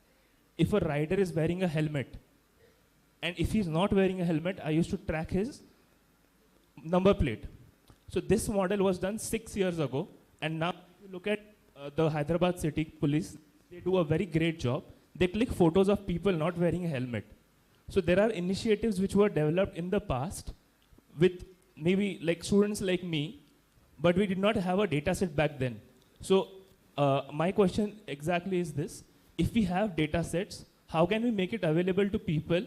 if a rider is wearing a helmet. And if he's not wearing a helmet, I used to track his number plate. So this model was done 6 years ago. And now if you look at the Hyderabad city police, they do a very great job. They click photos of people not wearing a helmet. So there are initiatives which were developed in the past with maybe like students like me, but we did not have a data set back then. So my question exactly is this. If we have data sets, how can we make it available to people,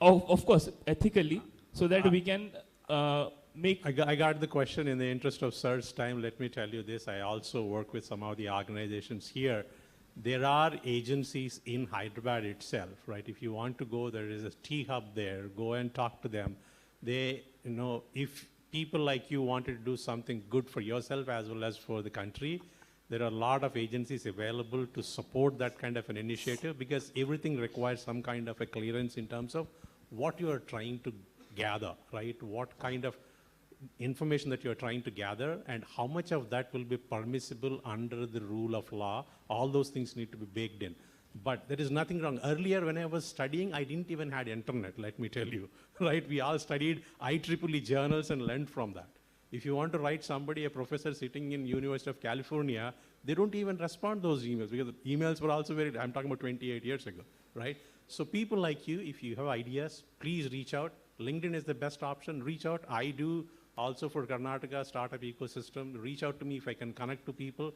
of course, ethically, so that we can make...
I got the question. In the interest of Sir's time, let me tell you this. I also work with some of the organizations here. There are agencies in Hyderabad itself, right? If you want to go, there is a T-Hub there. Go and talk to them. They, you know, if people like you wanted to do something good for yourself as well as for the country, there are a lot of agencies available to support that kind of an initiative, because everything requires some kind of a clearance in terms of what you are trying to gather, right? What kind of information that you are trying to gather and how much of that will be permissible under the rule of law. All those things need to be baked in. But there is nothing wrong. Earlier, when I was studying, I didn't even have internet, let me tell you, right? We all studied IEEE journals and learned from that. If you want to write somebody, a professor sitting in University of California, they don't even respond those emails, because emails were also very, I'm talking about 28 years ago, right? So people like you, if you have ideas, please reach out. LinkedIn is the best option. Reach out. I do also for Karnataka startup ecosystem. Reach out to me if I can connect to people.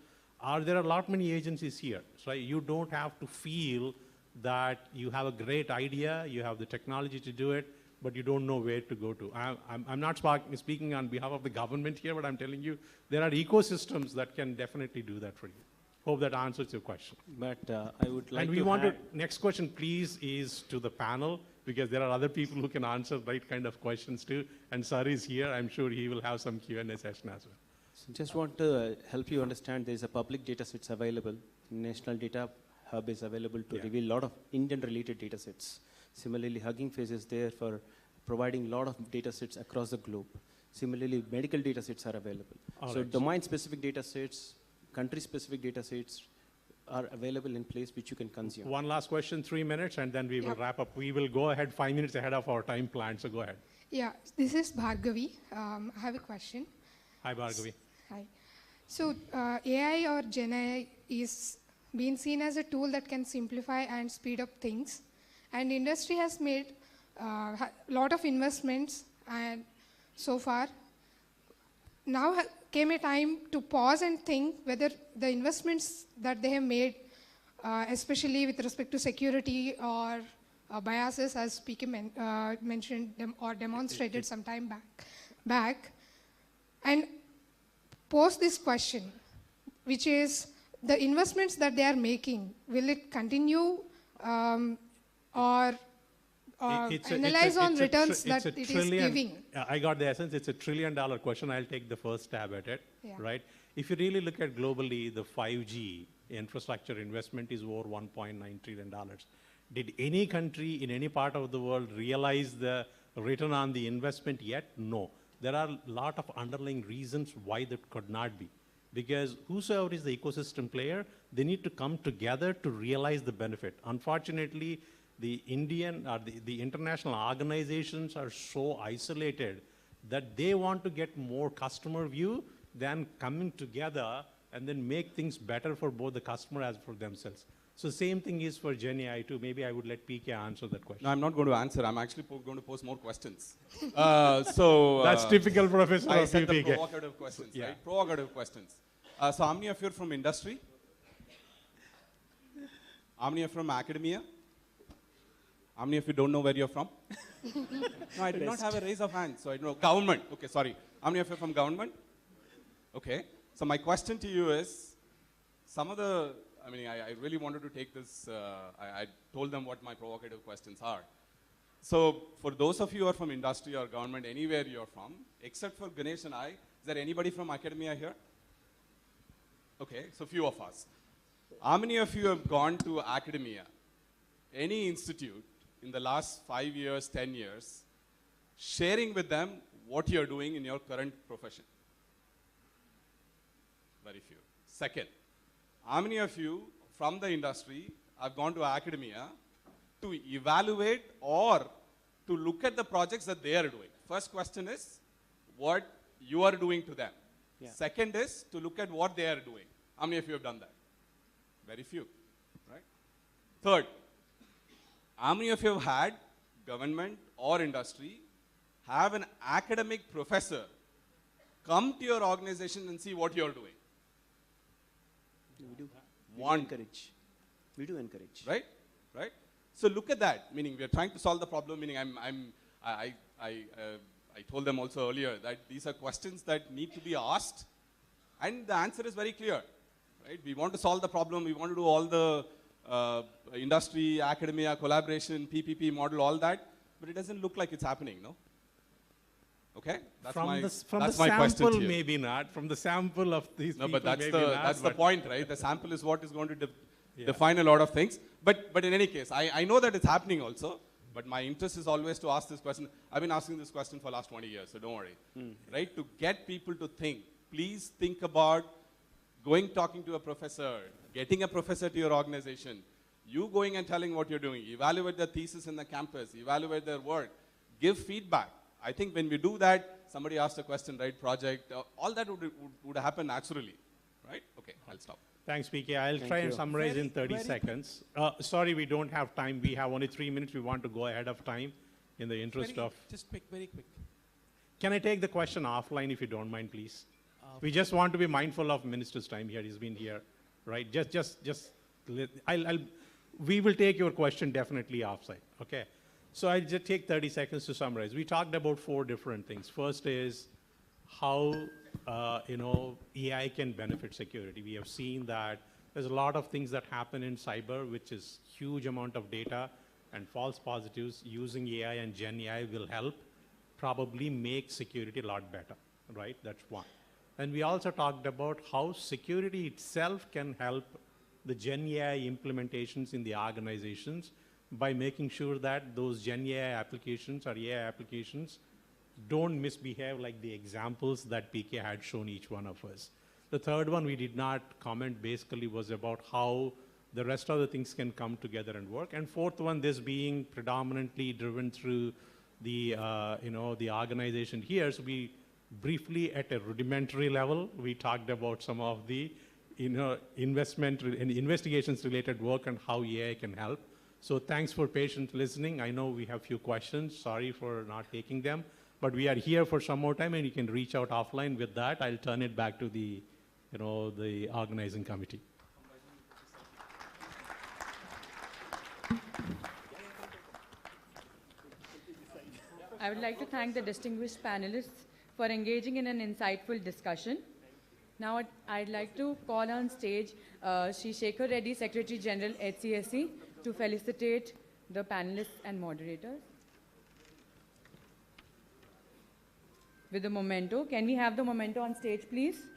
There are a lot many agencies here. So you don't have to feel that you have a great idea, you have the technology to do it, but you don't know where to go to. I'm not speaking on behalf of the government here, but I'm telling you, there are ecosystems that can definitely do that for you. Hope that answers your question.
But I would like
and we want to, next question please is to the panel, because there are other people who can answer right kind of questions too. And Sir is here, I'm sure he will have some Q&A session as well.
So just want to help you understand there is a public data sets available. National Data Hub is available to reveal a lot of Indian related data sets. Similarly, Hugging Face is there for providing a lot of data sets across the globe. Similarly, medical data sets are available. So domain-specific data sets, country-specific data sets are available in place which you can consume.
One last question, 3 minutes, and then we will wrap up. We will go ahead 5 minutes ahead of our time plan, so go ahead.
Yeah, this is Bhargavi. I have a question.
Hi, Bhargavi.
Hi. So AI or Gen AI is being seen as a tool that can simplify and speed up things. And industry has made a lot of investments and so far. Now came a time to pause and think whether the investments that they have made, especially with respect to security or biases, as P.K. mentioned or demonstrated some time back, and pose this question, which is the investments that they are making, will it continue or analyze on returns that it is giving?
I got the essence. It's $1 trillion question. I'll take the first stab at it, right? If you really look at globally, the 5G infrastructure investment is over $1.9 trillion. Did any country in any part of the world realize the return on the investment yet? No. There are a lot of underlying reasons why that could not be. Because whosoever is the ecosystem player, they need to come together to realize the benefit. Unfortunately, the Indian or the international organizations are so isolated that they want to get more customer view than coming together and then make things better for both the customer as for themselves. So same thing is for Gen AI too. Maybe I would let PK answer that question.
No, I'm not going to answer. I'm actually going to pose more questions. That's
typical professor
I
of
said the
PK.
provocative questions, right? Provocative questions. So how many of you are from industry? How many are from academia? How many of you don't know where you're from? No, I did not have a raise of hands, so I don't know. Government. Okay, sorry. How many of you are from government? Okay. So my question to you is, some of the, I really wanted to take this, I told them what my provocative questions are. So for those of you who are from industry or government, anywhere you're from, except for Ganesh and I, is there anybody from academia here? Okay, so few of us. How many of you have gone to academia, any institute, in the last 5 years, 10 years, sharing with them what you're doing in your current profession? Very few. Second, how many of you from the industry have gone to academia to evaluate or to look at the projects that they are doing? First question is what you are doing to them. Second is to look at what they are doing. How many of you have done that? Very few, right? Third, how many of you have had government or industry have an academic professor come to your organization and see what you're doing?
We do.
One.
We do encourage.
Right? Right? So look at that, meaning we are trying to solve the problem, meaning I told them also earlier that these are questions that need to be asked, and the answer is very clear, right? We want to solve the problem, we want to do all the industry, academia, collaboration, PPP model, all that, but it doesn't look like it's happening, no? Okay? That's
from
my,
the
that's my question
sample,
to you.
maybe not. From the sample of these
No,
people,
but that's
maybe
the,
not,
that's the
but
point, right? The sample is what is going to
Yeah.
define a lot of things. But in any case, I know that it's happening also, but my interest is always to ask this question. I've been asking this question for the last 20 years, so don't worry. Right? To get people to think, please think about going talking to a professor, getting a professor to your organization, you going and telling what you're doing, evaluate their thesis in the campus, evaluate their work, give feedback. I think when we do that, somebody asked a question, right, project, all that would happen naturally, right? Okay, I'll stop.
Thanks, PK. I'll
Thank
try and
you.
summarize in 30 seconds. Sorry, we don't have time. We have only 3 minutes. We want to go ahead of time in the interest of...
Just quick, very quick.
Can I take the question offline if you don't mind, please? We just want to be mindful of minister's time here. He's been here, right? We will take your question definitely offsite, okay? So I'll just take 30 seconds to summarize. We talked about 4 different things. First is how AI can benefit security. We have seen that there's a lot of things that happen in cyber, which is huge amount of data and false positives. Using AI and Gen AI will help probably make security a lot better, right? That's one. And we also talked about how security itself can help the Gen AI implementations in the organizations by making sure that those Gen AI applications or AI applications don't misbehave like the examples that PK had shown each one of us. The third one we did not comment basically was about how the rest of the things can come together and work. And fourth one, this being predominantly driven through the, the organization here. So we briefly at a rudimentary level, we talked about some of the investment and investigations related work and how AI can help. So thanks for patient listening. I know we have a few questions. Sorry for not taking them. But we are here for some more time, and you can reach out offline with that. I'll turn it back to the, the organizing committee.
I would like to thank the distinguished panelists for engaging in an insightful discussion. Now I'd like to call on stage H.A.C.K Reddy, Secretary General, H.C.S.C, to felicitate the panelists and moderators. With the memento. Can we have the memento on stage, please?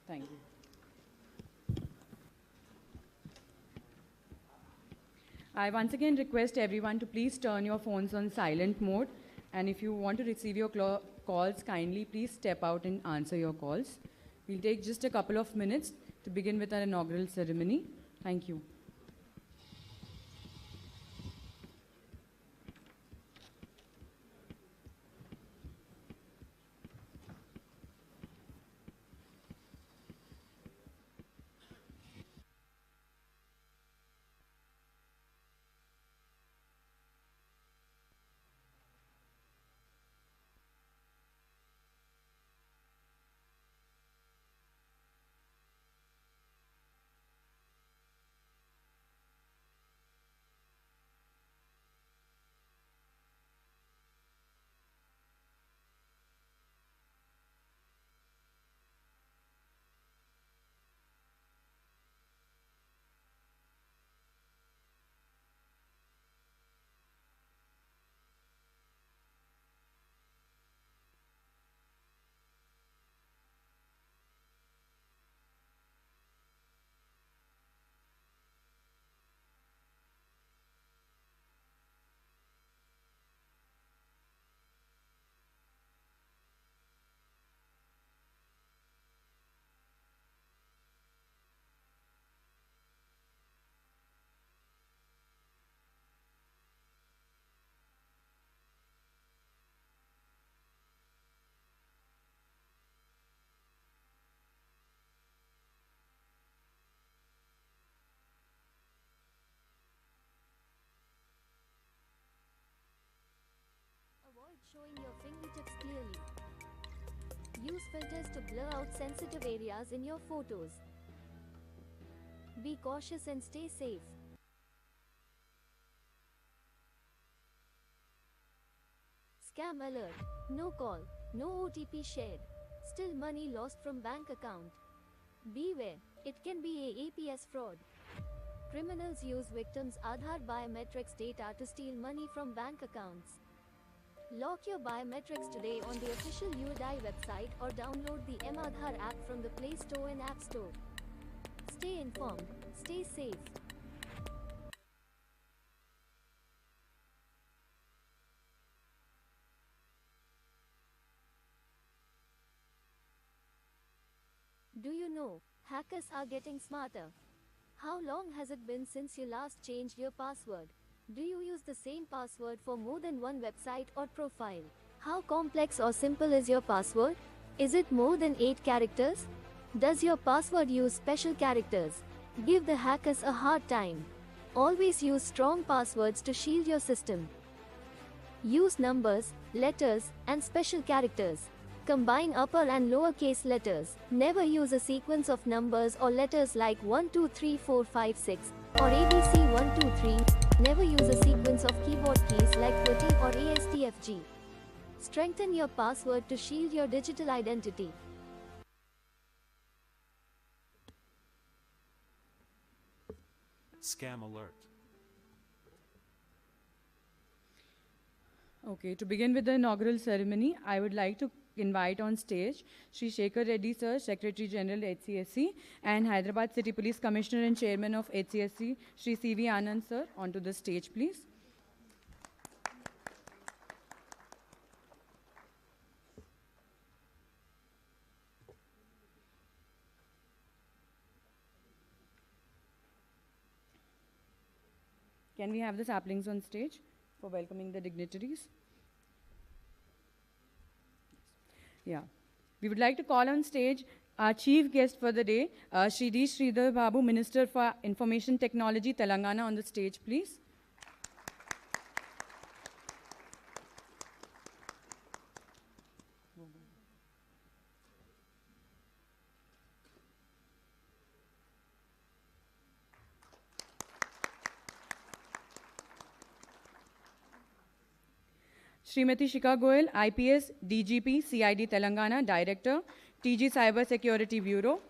Thank you. I once again request everyone to please turn your phones on silent mode, and if you want to receive your calls, kindly please step out and answer your calls. We'll take just a couple of minutes to begin with our inaugural ceremony. Thank you.
showing your fingertips clearly. Use filters to blur out sensitive areas in your photos. Be cautious and stay safe. Scam alert. No call, no OTP shared. Still money lost from bank account. Beware, it can be a APS fraud. Criminals use victims' Aadhaar biometrics data to steal money from bank accounts. Lock your biometrics today on the official UIDAI website or download the mAadhaar app from the Play Store and App Store. Stay informed, stay safe. Do you know, hackers are getting smarter? How long has it been since you last changed your password? Do you use the same password for more than one website or profile? How complex or simple is your password? Is it more than 8 characters? Does your password use special characters? Give the hackers a hard time. Always use strong passwords to shield your system. Use numbers, letters, and special characters. Combine upper and lower case letters. Never use a sequence of numbers or letters like 1 2 3 4 5 6 or ABC 1 2 3. Never use a sequence of keyboard keys like QWERTY or ASTFG. Strengthen your password to shield your digital identity.
Scam alert.
Okay, to begin with the inaugural ceremony, I would like to invite on stage Shri Shekhar Reddy Sir, Secretary General HCSC, and Hyderabad City Police Commissioner and Chairman of HCSC, Shri C.V. Anand Sir, onto the stage, please. Can we have the saplings on stage for welcoming the dignitaries? Yeah. We would like to call on stage our chief guest for the day, Shri D. Sridhar Babu, Minister for Information Technology, Telangana, on the stage, please. Srimati Shika Goyal, IPS, DGP, CID Telangana, Director, TG Cybersecurity Bureau.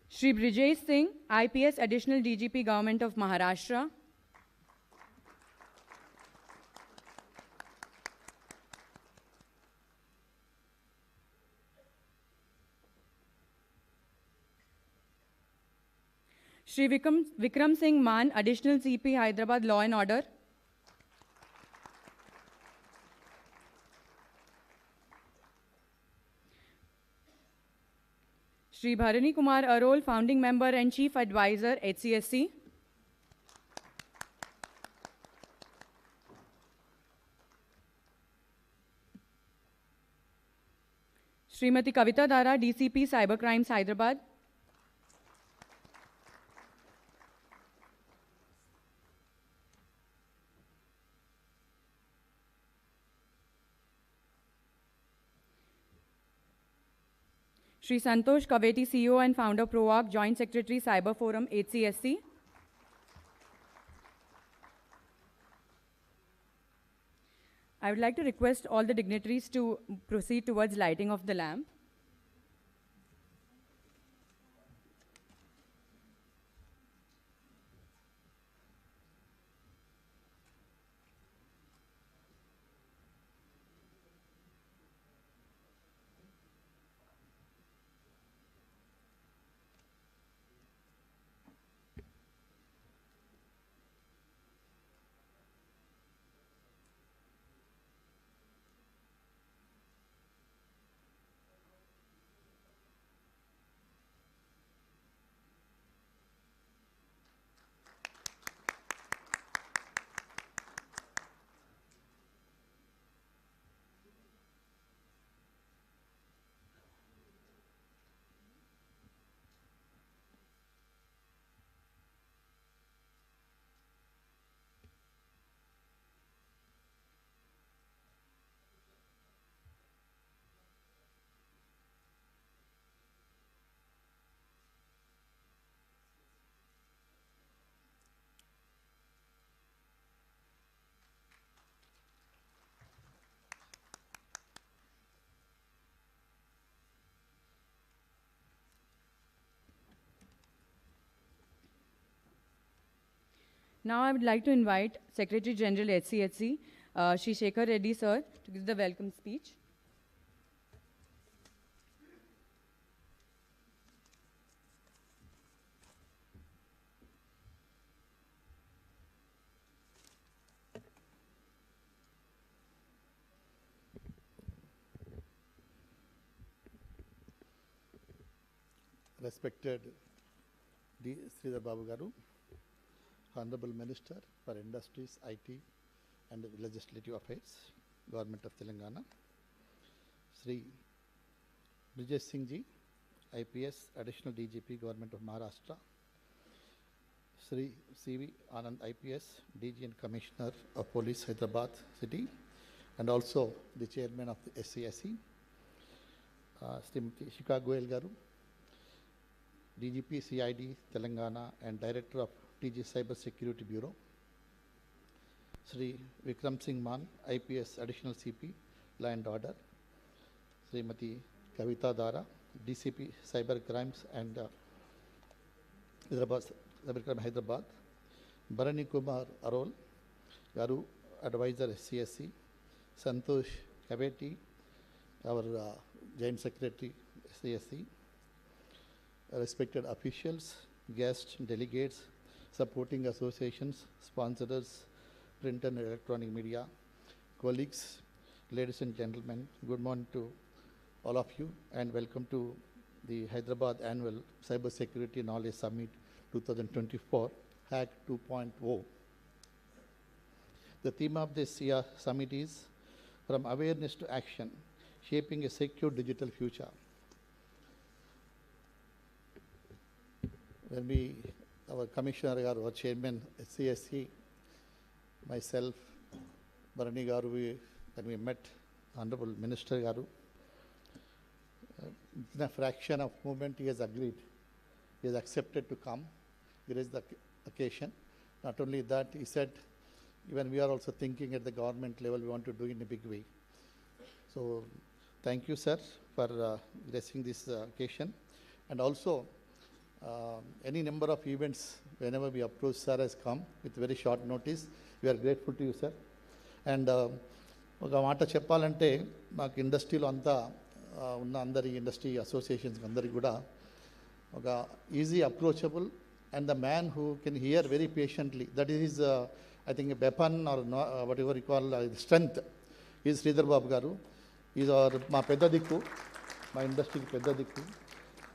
Shri Brijesh Singh, IPS, Additional DGP, Government of Maharashtra. Shri Vikram Singh Maan, Additional CP, Hyderabad, Law and Order. Shri Bharani Kumar Arol, Founding Member and Chief Advisor, HCSC. Srimati Kavita Dara, DCP, Cybercrimes, Hyderabad. Shri Santosh Kaveti, CEO and Founder, ProArc, Joint Secretary, Cyber Forum, HCSC. I would like to request all the dignitaries to proceed towards lighting of the lamp. Now I would like to invite Secretary General H.C.K, Shri Shekhar Reddy sir, to give the welcome speech.
Respected D. Sridhar Babu Garu, Honorable Minister for Industries, IT and Legislative Affairs, Government of Telangana, Sri Brijesh Singh Ji, IPS, Additional DGP, Government of Maharashtra, Sri C.V. Anand, IPS, DG and Commissioner of Police, Hyderabad City, and also the Chairman of the H.A.C.K, Srimati H.A.C.K Garu, DGP CID Telangana and Director of TG Cybersecurity Bureau, Sri Vikram Singh Man, IPS Additional CP, Law and Order, Srimati Kavita Dara, DCP Cyber Crimes and Cybercrime Hyderabad, Bharani Kumar Arol, Garu Advisor H.C.K, Santosh Kaveti, our Joint Secretary H.C.K, respected officials, guests, delegates, supporting associations, sponsors, print and electronic media, colleagues, ladies and gentlemen, good morning to all of you and welcome to the Hyderabad Annual Cybersecurity Knowledge Summit 2024, H.A.C.K 2.0. The theme of this year's summit is From Awareness to Action, Shaping a Secure Digital Future. When our Commissioner, our Chairman, H.A.C.K, myself, Bharani Garu, when we met Honorable Minister Garu, in a fraction of moment he has agreed. He has accepted to come. Here is the occasion. Not only that, he said, even we are also thinking at the government level, we want to do it in a big way. So, thank you, sir, for gracing this occasion. And also, any number of events, whenever we approach, sir has come with very short notice. We are grateful to you, sir. And ఒక మాట చెప్పాలంటే మాకు ఇండస్ట్రీలో అంతా ఉన్న అందరి industry associations అందరికి కూడా ఒక easy approachable and the man who can hear very patiently that is I think weapon or what you call strength is Sridhar Babu garu is మా పెద్ద దిక్కు, మా ఇండస్ట్రీకి పెద్ద దిక్కు.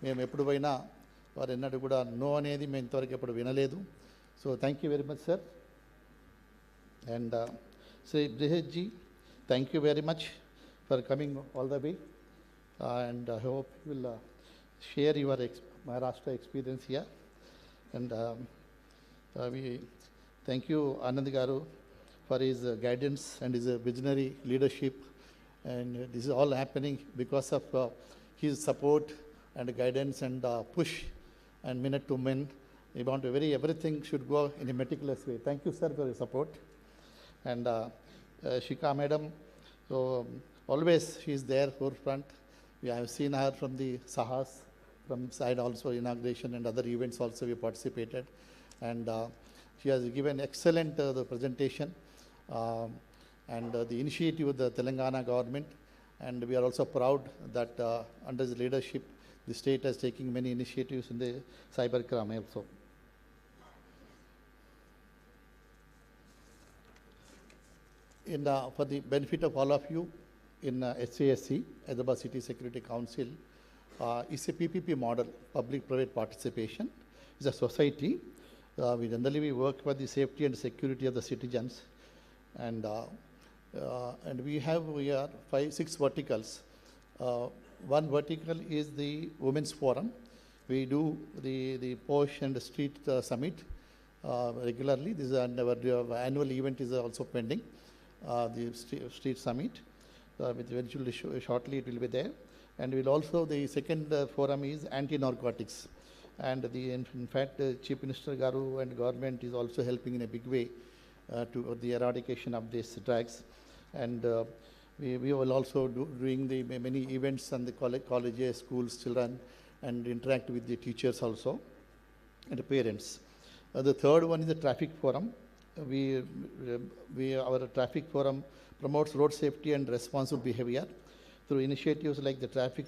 మేము ఎప్పుడు పోయినా వారు ఎన్నడూ కూడా నో అనేది మేము ఇంతవరకు ఎప్పుడు వినలేదు. So thank you very much sir. And Shri Brihesh ji, thank you very much for coming all the way, and I hope you will share your Maharashtra experience here. And we thank you Anand Garu for his guidance and his visionary leadership, and this is all happening because of his support and guidance and push and minute to minute. We want to everything should go in a meticulous way. Thank you, sir, for your support. And Shika madam, so always she is there forefront. We have seen her from the Sahas, from side also inauguration and other events also we participated, and she has given excellent the presentation and the initiative of the Telangana government, and we are also proud that under his leadership the state has taken many initiatives in the cybercrime also. For the benefit of all of you, in H.A.C, Hyderabad City Security Council, is a PPP model, public-private participation. It's a society. We generally work for the safety and security of the citizens, and we are 5-6 verticals. One vertical is the Women's Forum. We do the Posh and the Street Summit regularly. This is our annual event is also pending. The street summit, with eventually shortly it will be there, and will also the second forum is anti-narcotics, and in fact Chief Minister Garu and government is also helping in a big way to the eradication of these drugs, and we will also doing the many events on the colleges, schools, children, and interact with the teachers also and the parents. The third one is the traffic forum. Our traffic forum promotes road safety and responsible behavior through initiatives like the Traffic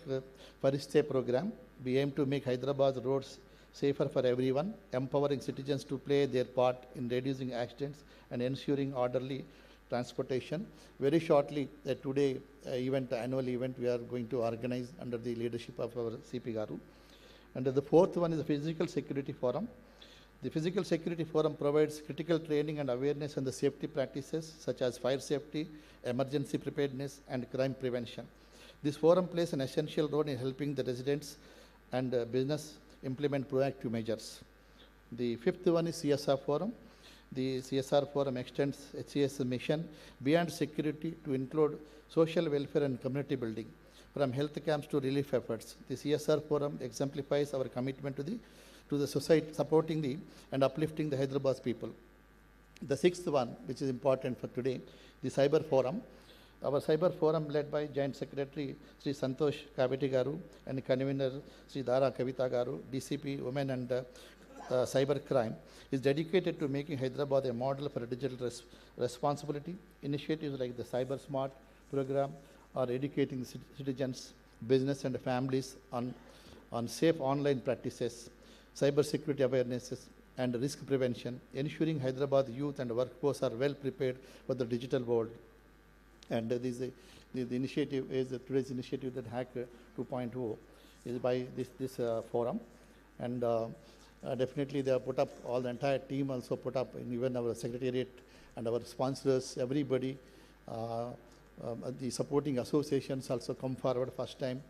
Farishteh program. We aim to make Hyderabad roads safer for everyone, empowering citizens to play their part in reducing accidents and ensuring orderly transportation. Very shortly, today annual event we are going to organize under the leadership of our CP Garu. And the fourth one is the Physical Security Forum. The Physical Security Forum provides critical training and awareness on the safety practices such as fire safety, emergency preparedness, and crime prevention. This forum plays an essential role in helping the residents and business implement proactive measures. The fifth one is CSR Forum. The CSR Forum extends H.A.C.K's mission beyond security to include social welfare and community building, from health camps to relief efforts. The CSR Forum exemplifies our commitment to the society, supporting and uplifting the Hyderabad people. The sixth one, which is important for today, the Cyber Forum. Our Cyber Forum, led by Joint Secretary Sri Santosh Kaveti Garu and convener Sri Dara Kavita Garu, DCP Women and Cyber Crime, is dedicated to making Hyderabad a model for digital responsibility. Initiatives like the Cyber Smart program are educating citizens, business and families on safe online practices, cybersecurity awarenesses, and risk prevention, ensuring Hyderabad youth and workforce are well prepared for the digital world. And the initiative is today's initiative, that H.A.C.K 2.0, is by this forum. And definitely they have put up, all the entire team also put up, and even our secretariat and our sponsors, everybody, the supporting associations also come forward first time.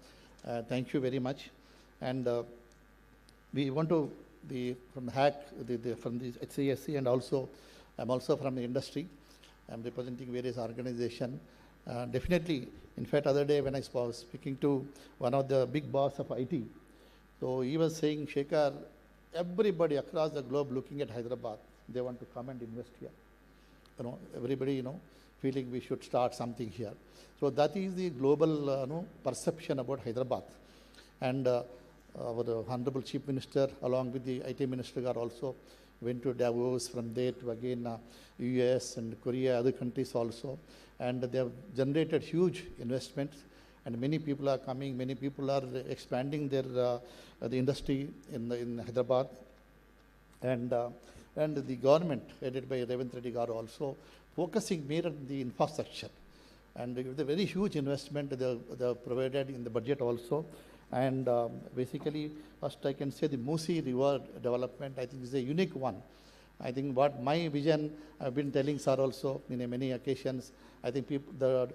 Thank you very much. And we want to be from H.A.C.K, from the H.A.C.K, and also I'm also from the industry. I'm representing various organizations. Definitely, in fact, other day when I was speaking to one of the big boss of IT, so he was saying, Shekhar, everybody across the globe looking at Hyderabad, they want to come and invest here. Everybody, feeling we should start something here. So that is the global perception about Hyderabad. And our Honorable Chief Minister, along with the IT Minister, are also went to Davos, from there to again US and Korea, other countries also. And they have generated huge investments, and many people are coming, many people are expanding their the industry in Hyderabad. And the government, headed by Revanth Reddy Garu, also focusing more on the infrastructure. And with a very huge investment they have provided in the budget also. And basically, first I can say the Musi River development, I think, is a unique one. I think what my vision, I've been telling sir also in many occasions, I think people,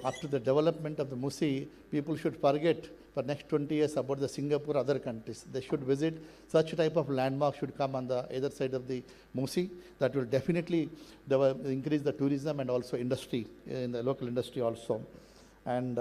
after the development of the Musi, people should forget for next 20 years about the Singapore, other countries. They should visit, such type of landmark should come on the either side of the Musi. That will definitely increase the tourism and also industry, in the local industry also. And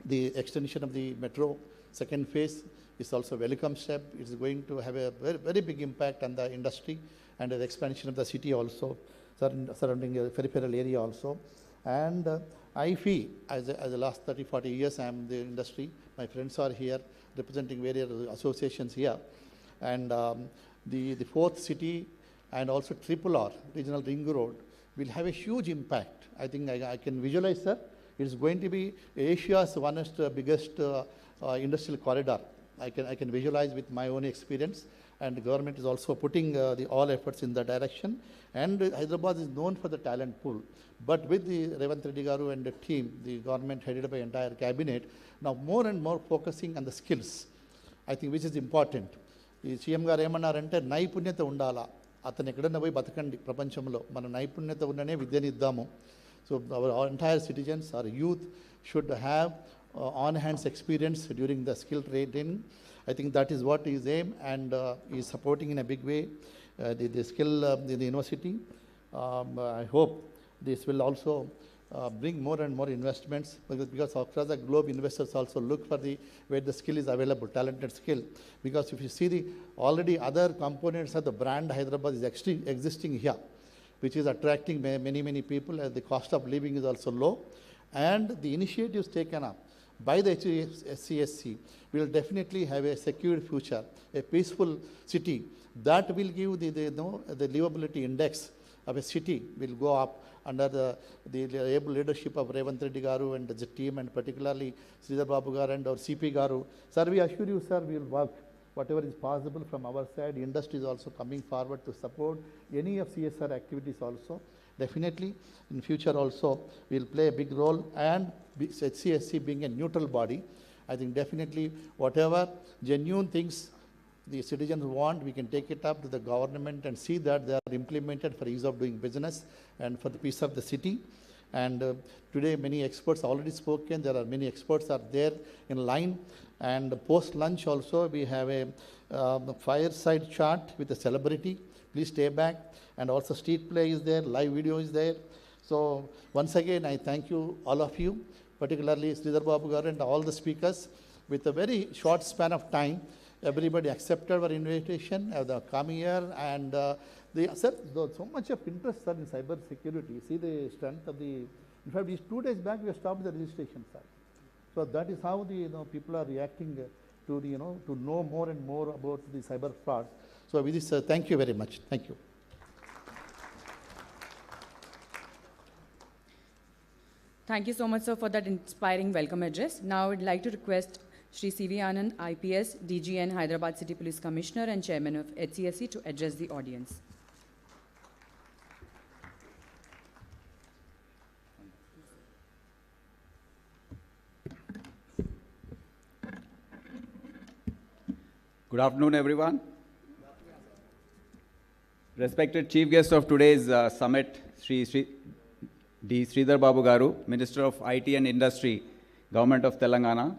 the extension of the metro, second phase, is also a welcome step. It is going to have a very, very big impact on the industry and the expansion of the city also, surrounding a peripheral area also. And I feel, as the last 30, 40 years, I am in the industry. My friends are here, representing various associations here. And the fourth city and also RRR, Regional Ring Road, will have a huge impact. I think I can visualize, sir. It is going to be Asia's biggest industrial corridor. I can visualize with my own experience, and the government is also putting all efforts in that direction. And Hyderabad is known for the talent pool. But with the Revanth Reddy Garu and the team, the government headed by entire cabinet, now more and more focusing on the skills, I think, which is important. The CM garu ఏమన్నారంటే నైపుణ్యత ఉండాలా, అతను ఎక్కడన్నా పోయి బతకండి ప్రపంచంలో, మన నైపుణ్యత ఉన్ననే విద్యని ఇద్దాము. So our entire citizens, our youth, should have on-hands experience during the skill training. I think that is what is aim, and is supporting in a big way the skill in the university. I hope this will also bring more and more investments, because across the globe investors also look for where the skill is available, talented skill. Because if you see the already other components of the brand Hyderabad is existing here, which is attracting many people, as the cost of living is also low. And the initiatives taken up by the HCSC, we will definitely have a secure future, a peaceful city. That will give the livability index of a city will go up under the able leadership of Revanth Reddy Garu and the team, and particularly Sridhar Babu Garu and our CP Garu. Sir, we assure you, sir, we will work whatever is possible from our side. Industry is also coming forward to support any of CSR activities also. Definitely, in future also, we will play a big role, and HCSC being a neutral body, I think definitely whatever genuine things the citizens want, we can take it up to the government and see that they are implemented for ease of doing business and for the peace of the city. And today many experts already spoken. There are many experts are there in line. And post lunch also we have a fireside chat with a celebrity. Please stay back. And also street play is there, live video is there. So once again I thank you, all of you, particularly Sridhar Babu Garu and all the speakers. With a very short span of time, everybody accepted our invitation, they come here, and sir, so much of interest, sir, in cyber security. See the strength of the. In fact, 2 days back we have stopped the registration side. So that is how the people are reacting to the, to know more and more about the cyber fraud. So with this, thank you very much. Thank you.
Thank you so much, sir, for that inspiring welcome address. Now I would like to request Shri C.V. Anand, IPS, DGN, Hyderabad City Police Commissioner and Chairman of HCSC to address the audience.
Good afternoon, everyone. Respected Chief Guest of today's summit, Sridhar Babu Garu, Minister of IT and Industry, Government of Telangana,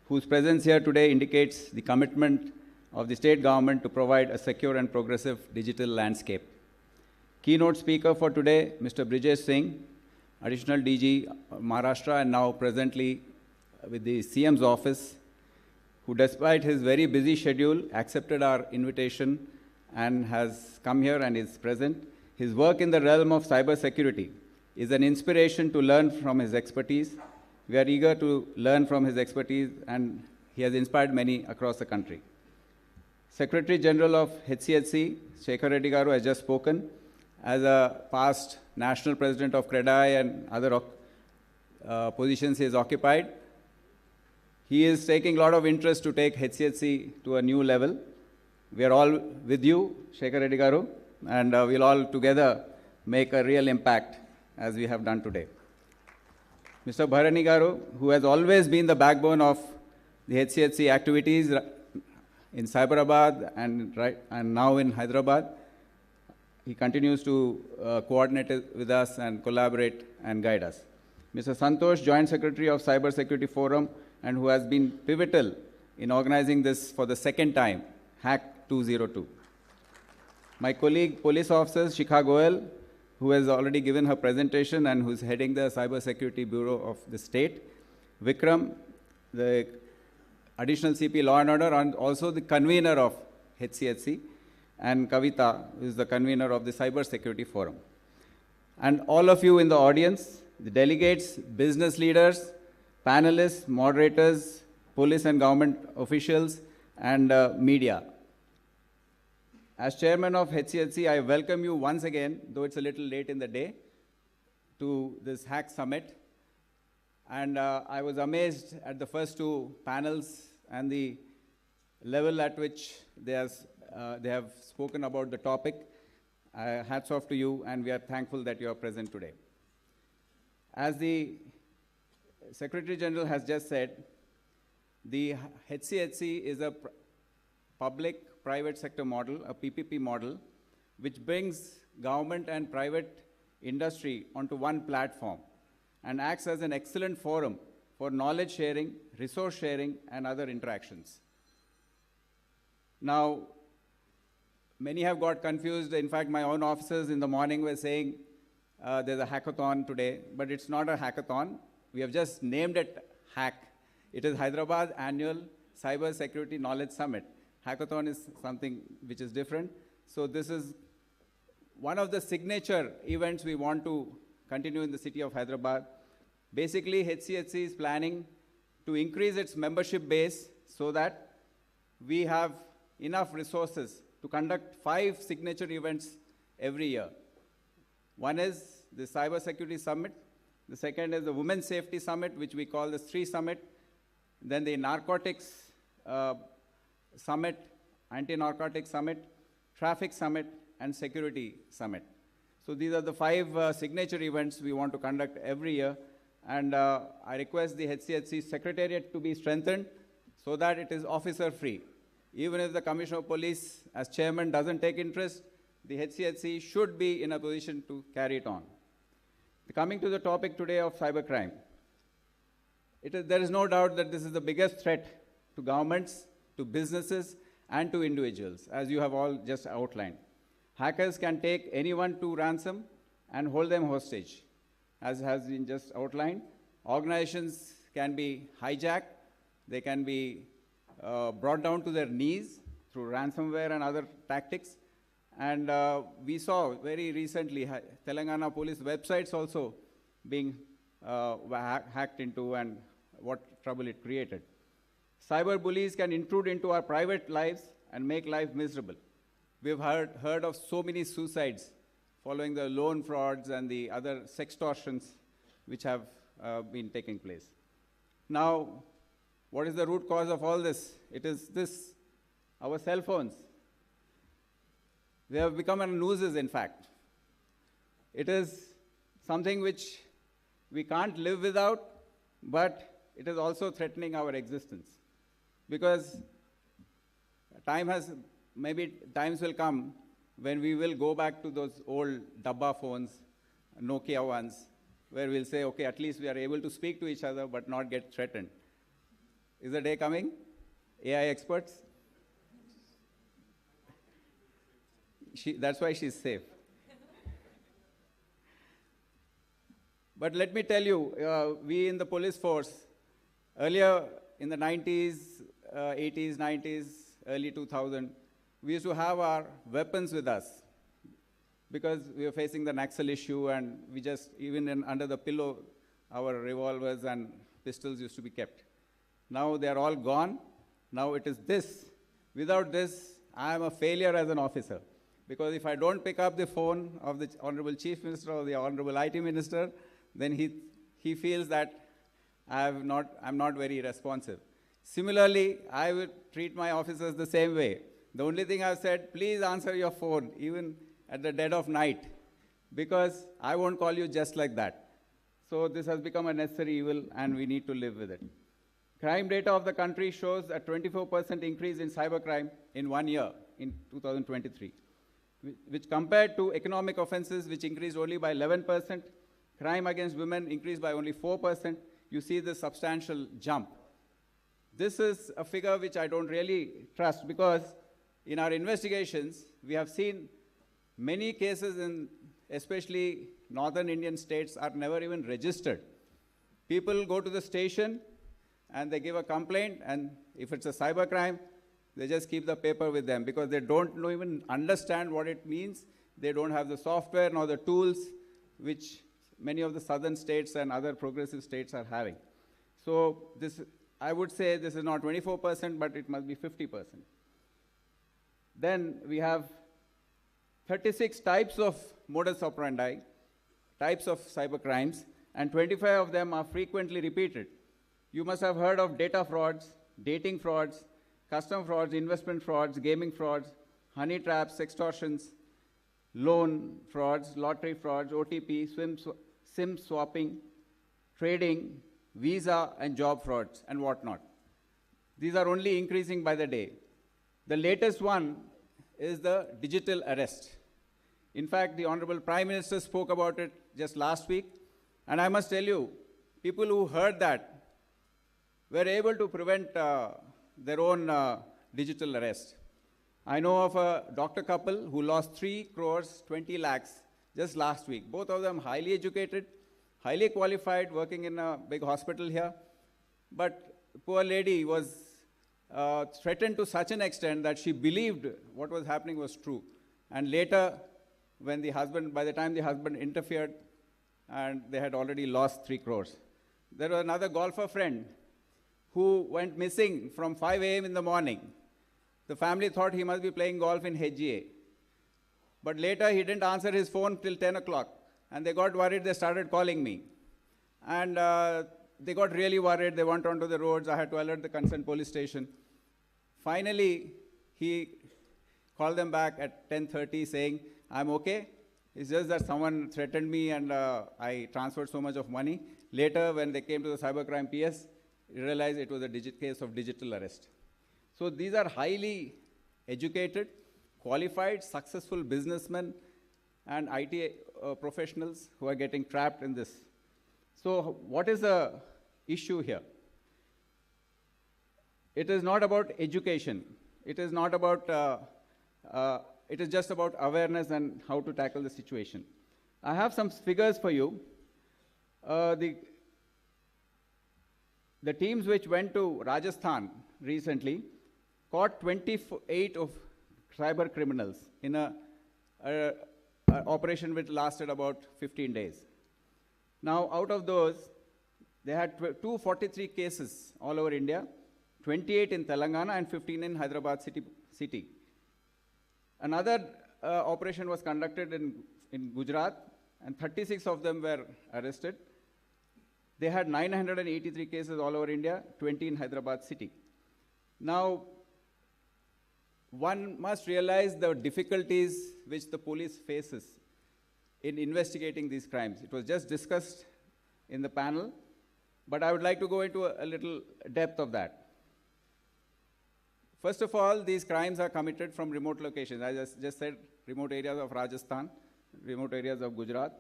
whose presence here today indicates the commitment of the state government to provide a secure and progressive digital landscape. Keynote speaker for today, Mr. Brijesh Singh, Additional DG Maharashtra and now presently with the CM's office, who despite his very busy schedule accepted our invitation and has come here and is present. His work in the realm of cybersecurity is an inspiration to learn from his expertise. We are eager to learn from his expertise, and he has inspired many across the country. Secretary General of H.A.C.K, H.A.C.K Reddy Garu has just spoken. As a past national president of CREDAI and other positions he has occupied, he is taking a lot of interest to take H.A.C.K to a new level. We are all with you, H.A.C.K Reddy Garu, and we'll all together make a real impact as we have done today. Mr. Bharani Garu, who has always been the backbone of the HCSC activities in Cyberabad and now in Hyderabad, he continues to coordinate with us and collaborate and guide us. Mr. Santosh, Joint Secretary of Cybersecurity Forum, and who has been pivotal in organizing this for the second time, H.A.C.K 202. My colleague, Police Officer Shikha Goel, who has already given her presentation and who's heading the Cybersecurity Bureau of the state. Vikram, the Additional CP Law and Order, and also the convener of HCSC, and Kavita, who is the convener of the Cybersecurity Forum. And all of you in the audience, the delegates, business leaders, panelists, moderators, police and government officials, and media. As chairman of HCSC, I welcome you once again, though it's a little late in the day, to this H.A.C.K summit. And I was amazed at the first two panels and the level at which they have spoken about the topic. Hats off to you, and we are thankful that you are present today. As the Secretary General has just said, the HCSC is a public-private sector model, a PPP model, which brings government and private industry onto one platform and acts as an excellent forum for knowledge sharing, resource sharing, and other interactions. Now, many have got confused. In fact, my own officers in the morning were saying there's a hackathon today, but it's not a hackathon. We have just named it H.A.C.K. It is Hyderabad Annual Cybersecurity Knowledge Summit. Hackathon is something which is different. So this is one of the signature events we want to continue in the city of Hyderabad. Basically, HCSC is planning to increase its membership base so that we have enough resources to conduct 5 signature events every year. One is the Cybersecurity Summit. The second is the Women's Safety Summit, which we call the 3 Summit. Then the Narcotics Summit, Anti-Narcotics Summit, Traffic Summit, and Security Summit. So these are the 5 signature events we want to conduct every year. And I request the HCHC Secretariat to be strengthened so that it is officer-free. Even if the Commissioner of Police, as chairman, doesn't take interest, the HCHC should be in a position to carry it on. Coming to the topic today of cybercrime, there is no doubt that this is the biggest threat to governments, to businesses, and to individuals, as you have all just outlined. Hackers can take anyone to ransom and hold them hostage, as has been just outlined. Organizations can be hijacked. They can be brought down to their knees through ransomware and other tactics. And we saw very recently Telangana police websites also being hacked into, and what trouble it created. Cyber bullies can intrude into our private lives and make life miserable. We've heard of so many suicides following the loan frauds and the other sextortions which have been taking place. Now, what is the root cause of all this? It is this, our cell phones. They have become a nuisance, in fact. It is something which we can't live without, but it is also threatening our existence. Because maybe times will come when we will go back to those old Dabba phones, Nokia ones, where we'll say, okay, at least we are able to speak to each other but not get threatened. Is the day coming? AI experts? That's why she's safe. But let me tell you, we in the police force, earlier in the 90s, 80s, 90s, early 2000, we used to have our weapons with us because we were facing the Naxal issue, and we just, even under the pillow, our revolvers and pistols used to be kept. Now they are all gone. Now it is this. Without this, I am a failure as an officer. Because if I don't pick up the phone of the Honorable Chief Minister or the Honorable IT Minister, then he feels that I'm not very responsive. Similarly, I would treat my officers the same way. The only thing I've said, please answer your phone, even at the dead of night, because I won't call you just like that. So this has become a necessary evil, and we need to live with it. Crime data of the country shows a 24% increase in cybercrime in 1 year, in 2023. Which compared to economic offenses, which increased only by 11%, crime against women increased by only 4%, you see this substantial jump. This is a figure which I don't really trust, because in our investigations, we have seen many cases in especially northern Indian states are never even registered. People go to the station and they give a complaint, and if it's a cybercrime, they just keep the paper with them because they don't even understand what it means. They don't have the software nor the tools which many of the southern states and other progressive states are having. So this, I would say this is not 24%, but it must be 50%. Then we have 36 types of modus operandi, types of cybercrimes, and 25 of them are frequently repeated. You must have heard of data frauds, dating frauds, custom frauds, investment frauds, gaming frauds, honey traps, extortions, loan frauds, lottery frauds, OTP, SIM swapping, trading, visa and job frauds, and whatnot. These are only increasing by the day. The latest one is the digital arrest. In fact, the Honorable Prime Minister spoke about it just last week, and I must tell you, people who heard that were able to prevent their own digital arrest. I know of a doctor couple who lost 3 crores 20 lakhs just last week. Both of them highly educated, highly qualified, working in a big hospital here. But the poor lady was threatened to such an extent that she believed what was happening was true. And later, when by the time the husband interfered, and they had already lost 3 crores. There was another golfer friend who went missing from 5 a.m. in the morning. The family thought he must be playing golf in H.A.C.K. But later he didn't answer his phone till 10 o'clock. And they got worried, they started calling me. And they got really worried, they went onto the roads, I had to alert the concerned police station. Finally, he called them back at 10:30 saying, I'm okay. It's just that someone threatened me and I transferred so much of money. Later, when they came to the cybercrime PS, realized it was a case of digital arrest. So these are highly educated, qualified, successful businessmen and IT professionals who are getting trapped in this. So what is the issue here? It is not about education. It is not about, it is just about awareness and how to tackle the situation. I have some figures for you. The teams which went to Rajasthan recently caught 28 of cyber criminals in a operation which lasted about 15 days. Now, out of those, they had 243 cases all over India, 28 in Telangana and 15 in Hyderabad city. Another operation was conducted in Gujarat, and 36 of them were arrested. They had 983 cases all over India, 20 in Hyderabad city. Now, one must realize the difficulties which the police faces in investigating these crimes. It was just discussed in the panel, but I would like to go into a little depth of that. First of all, these crimes are committed from remote locations. I just said remote areas of Rajasthan, remote areas of Gujarat,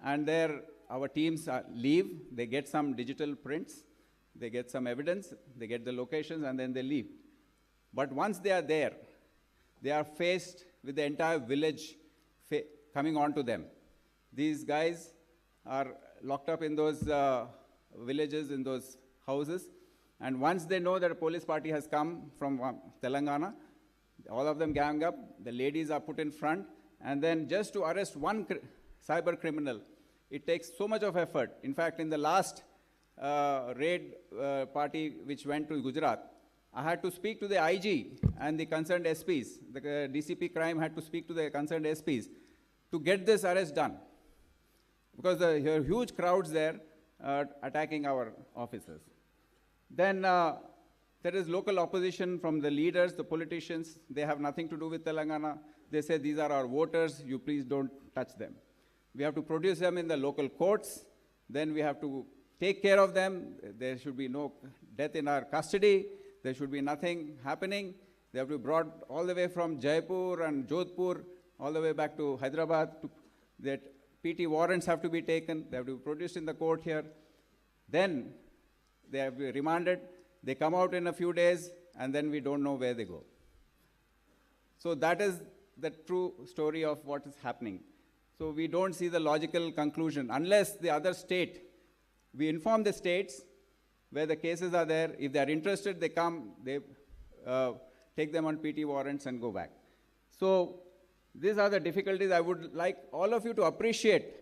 and there our teams leave, they get some digital prints, they get some evidence, they get the locations, and then they leave. But once they are there, they are faced with the entire village coming on to them. These guys are locked up in those villages, in those houses, and once they know that a police party has come from Telangana, all of them gang up, the ladies are put in front, and then just to arrest one cyber criminal, it takes so much of effort. In fact, in the last raid party which went to Gujarat, I had to speak to the IG and the concerned SPs. The DCP crime had to speak to the concerned SPs to get this arrest done. Because there are huge crowds there attacking our officers. Then there is local opposition from the leaders, the politicians. They have nothing to do with Telangana. They say, these are our voters, you please don't touch them. We have to produce them in the local courts. Then we have to take care of them. There should be no death in our custody. There should be nothing happening. They have to be brought all the way from Jaipur and Jodhpur, all the way back to Hyderabad. That PT warrants have to be taken. They have to be produced in the court here. Then they have to be remanded. They come out in a few days, and then we don't know where they go. So that is the true story of what is happening. So we don't see the logical conclusion. Unless the other state, we inform the states where the cases are there. If they are interested, they come, they take them on PT warrants and go back. So these are the difficulties. I would like all of you to appreciate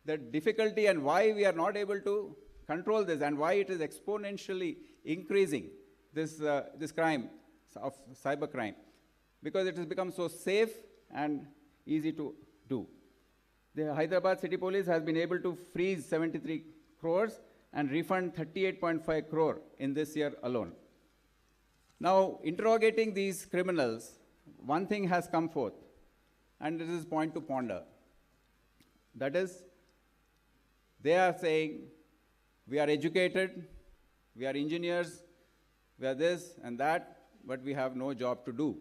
the difficulty and why we are not able to control this and why it is exponentially increasing, this crime of cybercrime. Because it has become so safe and easy to do. The Hyderabad City Police has been able to freeze 73 crores and refund 38.5 crore in this year alone. Now, interrogating these criminals, one thing has come forth, and this is point to ponder. That is, they are saying, we are educated, we are engineers, we are this and that, but we have no job to do.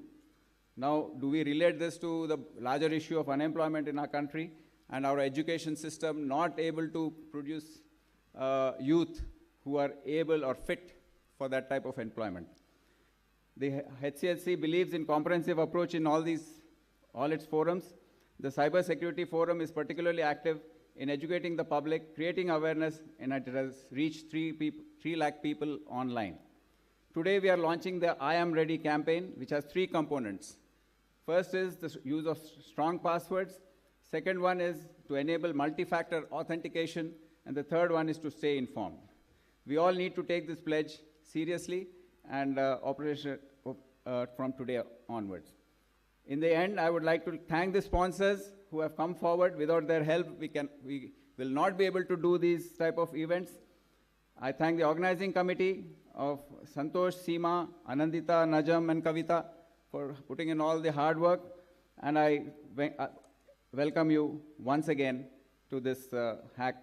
Now, do we relate this to the larger issue of unemployment in our country and our education system not able to produce youth who are able or fit for that type of employment? The H.A.C.K believes in comprehensive approach in all its forums. The Cybersecurity Forum is particularly active in educating the public, creating awareness, and it has reached 3 lakh people online. Today we are launching the I Am Ready campaign, which has 3 components. First is the use of strong passwords. Second one is to enable multi-factor authentication. And the third one is to stay informed. We all need to take this pledge seriously and operation from today onwards. In the end, I would like to thank the sponsors who have come forward. Without their help, we will not be able to do these type of events. I thank the organizing committee of Santosh, Seema, Anandita, Najam, and Kavita for putting in all the hard work. And I welcome you once again to this H.A.C.K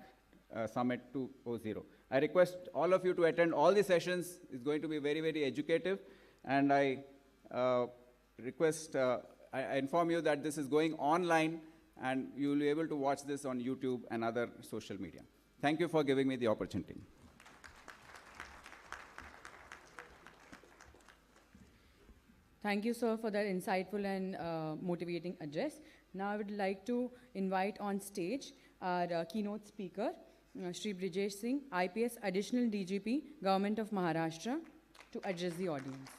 Summit 2.0. I request all of you to attend all the sessions. It's going to be very, very educative. And I I inform you that this is going online and you will be able to watch this on YouTube and other social media. Thank you for giving me the opportunity.
Thank you, sir, for that insightful and motivating address. Now I would like to invite on stage our keynote speaker, Shri Brijesh Singh, IPS Additional DGP, Government of Maharashtra, to address the audience.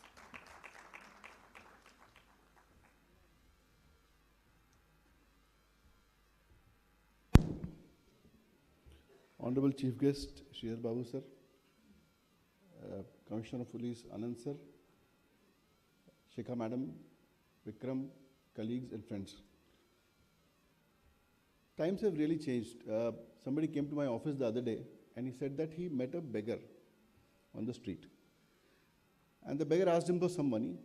Honorable Chief Guest, Shri Babu sir, Commissioner of Police Anand sir, H.A.C.K madam, Vikram, colleagues and friends. Times have really changed. Somebody came to my office the other day and he said that he met a beggar on the street. And the beggar asked him for some money.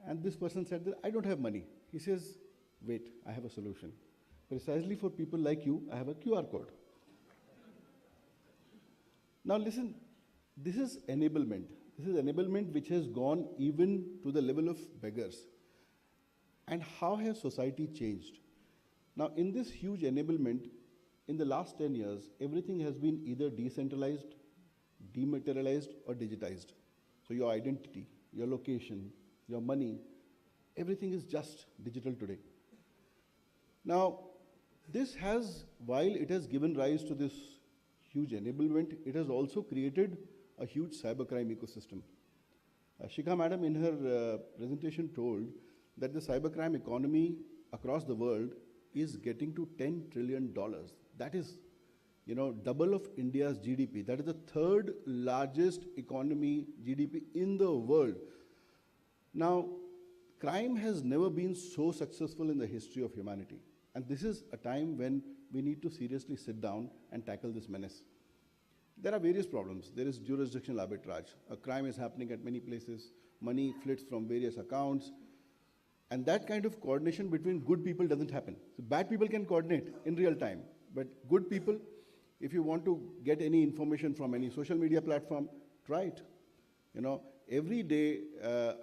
And this person said that I don't have money. He says, wait, I have a solution. Precisely for people like you, I have a QR code. Now listen, this is enablement. This is enablement which has gone even to the level of beggars. And how has society changed? Now in this huge enablement, in the last 10 years, everything has been either decentralized, dematerialized or digitized. So your identity, your location, your money, everything is just digital today. Now this has, while it has given rise to this huge enablement, it has also created a huge cybercrime ecosystem. H.A.C.K madam in her presentation told that the cybercrime economy across the world is getting to $10 trillion. That is, double of India's GDP. That is the third largest economy GDP in the world. Now, crime has never been so successful in the history of humanity. And this is a time when we need to seriously sit down and tackle this menace. There are various problems. There is jurisdictional arbitrage. A crime is happening at many places. Money flits from various accounts. And that kind of coordination between good people doesn't happen. So bad people can coordinate in real time. But good people, if you want to get any information from any social media platform, try it. Every day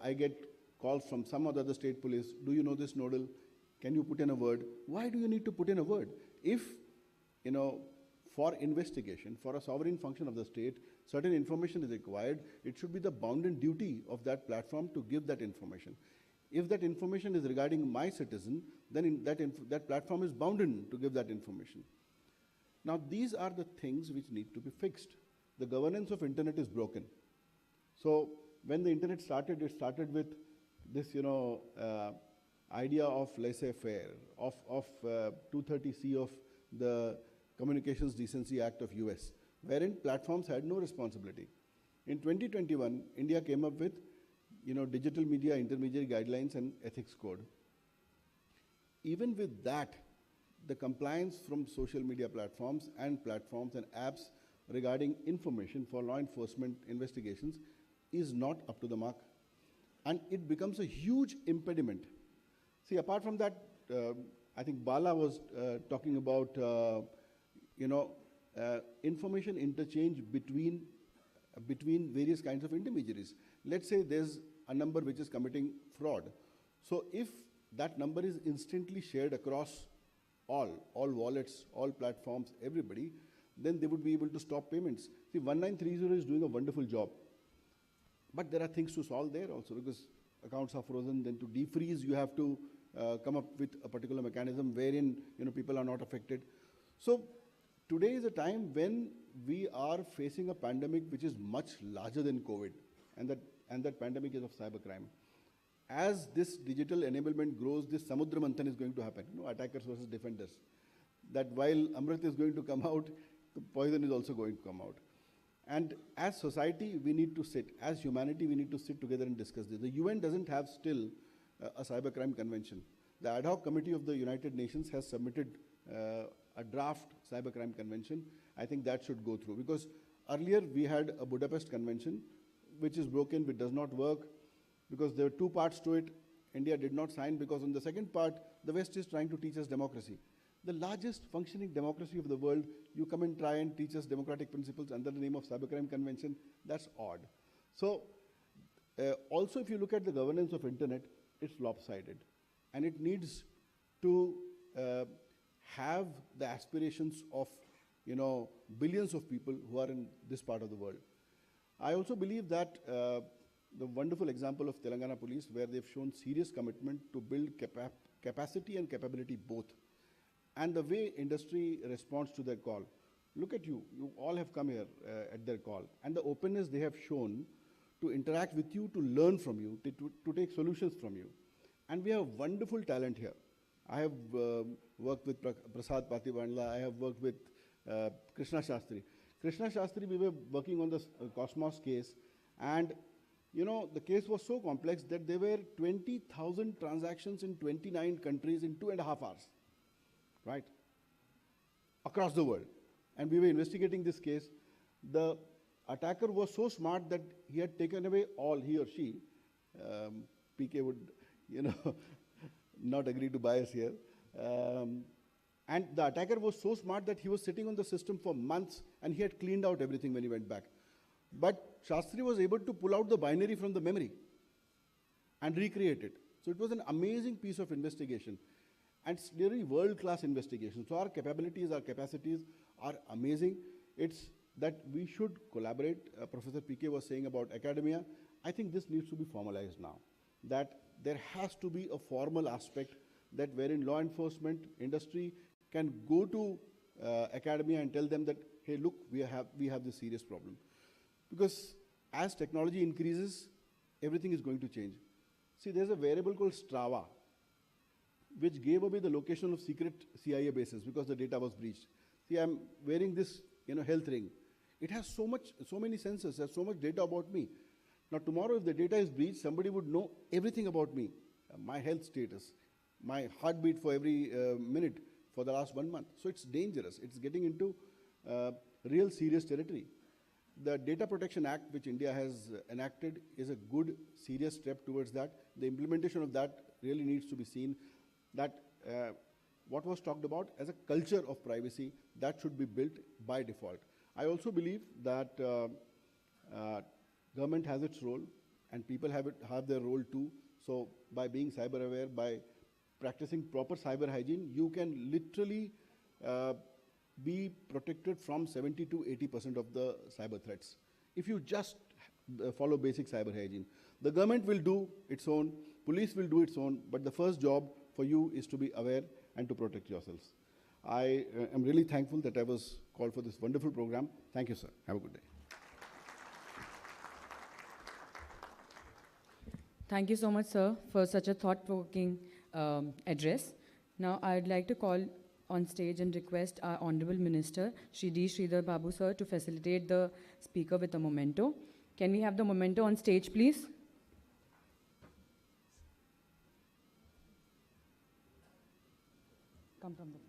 I get calls from some other state police. Do you know this nodal? Can you put in a word? Why do you need to put in a word? If, for investigation, for a sovereign function of the state, certain information is required, it should be the bounden duty of that platform to give that information. If that information is regarding my citizen, then that platform is bounden to give that information. Now, these are the things which need to be fixed. The governance of internet is broken. So when the internet started, it started with this, idea of laissez-faire, of 230C of the Communications Decency Act of US, wherein platforms had no responsibility. In 2021, India came up with Digital Media Intermediary Guidelines and Ethics Code. Even with that, the compliance from social media platforms and apps regarding information for law enforcement investigations is not up to the mark. And it becomes a huge impediment. See, apart from that, I think Bala was talking about, information interchange between various kinds of intermediaries. Let's say there's a number which is committing fraud. So if that number is instantly shared across all wallets, all platforms, everybody, then they would be able to stop payments. See, 1930 is doing a wonderful job. But there are things to solve there also, because accounts are frozen. Then to defreeze, you have to come up with a particular mechanism wherein people are not affected. So today is a time when we are facing a pandemic which is much larger than COVID, and that pandemic is of cybercrime. As this digital enablement grows, this Samudra Manthan is going to happen, attackers versus defenders. That while Amrit is going to come out, the poison is also going to come out. And as society, we need to sit, as humanity, we need to sit together and discuss this. The UN doesn't have still a cybercrime convention. The ad hoc committee of the United Nations has submitted a draft cybercrime convention. I think that should go through, because earlier we had a Budapest convention, which is broken, which does not work, because there were two parts to it. India did not sign because on the second part, the West is trying to teach us democracy. The largest functioning democracy of the world, you come and try and teach us democratic principles under the name of Cybercrime Convention. That's odd. So also, if you look at the governance of internet, it's lopsided. And it needs to have the aspirations of, billions of people who are in this part of the world. I also believe that the wonderful example of Telangana Police, where they've shown serious commitment to build capacity and capability both, and the way industry responds to their call. Look at you all have come here at their call, and the openness they have shown to interact with you, to learn from you, to take solutions from you. And we have wonderful talent here. I have worked with Prasad Patibandla, I have worked with Krishna Shastri. Krishna Shastri, we were working on the Cosmos case, and the case was so complex that there were 20,000 transactions in 29 countries in 2.5 hours, right? Across the world. And we were investigating this case. The attacker was so smart that he had taken away all, he or she, PK would, not agree to bias here. And the attacker was so smart that he was sitting on the system for months and he had cleaned out everything when he went back. But Shastri was able to pull out the binary from the memory and recreate it. So it was an amazing piece of investigation. And it's really world-class investigation. So our capabilities, our capacities are amazing. It's that we should collaborate. Professor PK was saying about academia. I think this needs to be formalized now. That there has to be a formal aspect that wherein law enforcement, industry can go to academia and tell them that, hey, look, we have this serious problem. Because as technology increases, everything is going to change. See, there's a variable called Strava, which gave away the location of secret CIA bases because the data was breached. See, I'm wearing this, health ring. It has so many sensors, there's so much data about me. Now, tomorrow, if the data is breached, somebody would know everything about me, my health status, my heartbeat for every minute for the last 1 month. So it's dangerous. It's getting into real serious territory. The Data Protection Act, which India has enacted, is a good, serious step towards that. The implementation of that really needs to be seen. That what was talked about as a culture of privacy, that should be built by default. I also believe that government has its role, and people have their role too. So by being cyber aware, by practicing proper cyber hygiene, you can literally be protected from 70 to 80% of the cyber threats. If you just follow basic cyber hygiene. The government will do its own, police will do its own, but the first job for you is to be aware and to protect yourselves. I am really thankful that I was called for this wonderful program. Thank you, sir. Have a good day.
Thank you so much, sir, for such a thought-provoking address. Now, I'd like to call on stage and request our Honorable Minister, Shri D. Sridhar Babu, sir, to facilitate the speaker with a memento. Can we have the memento on stage, please? Come from the front.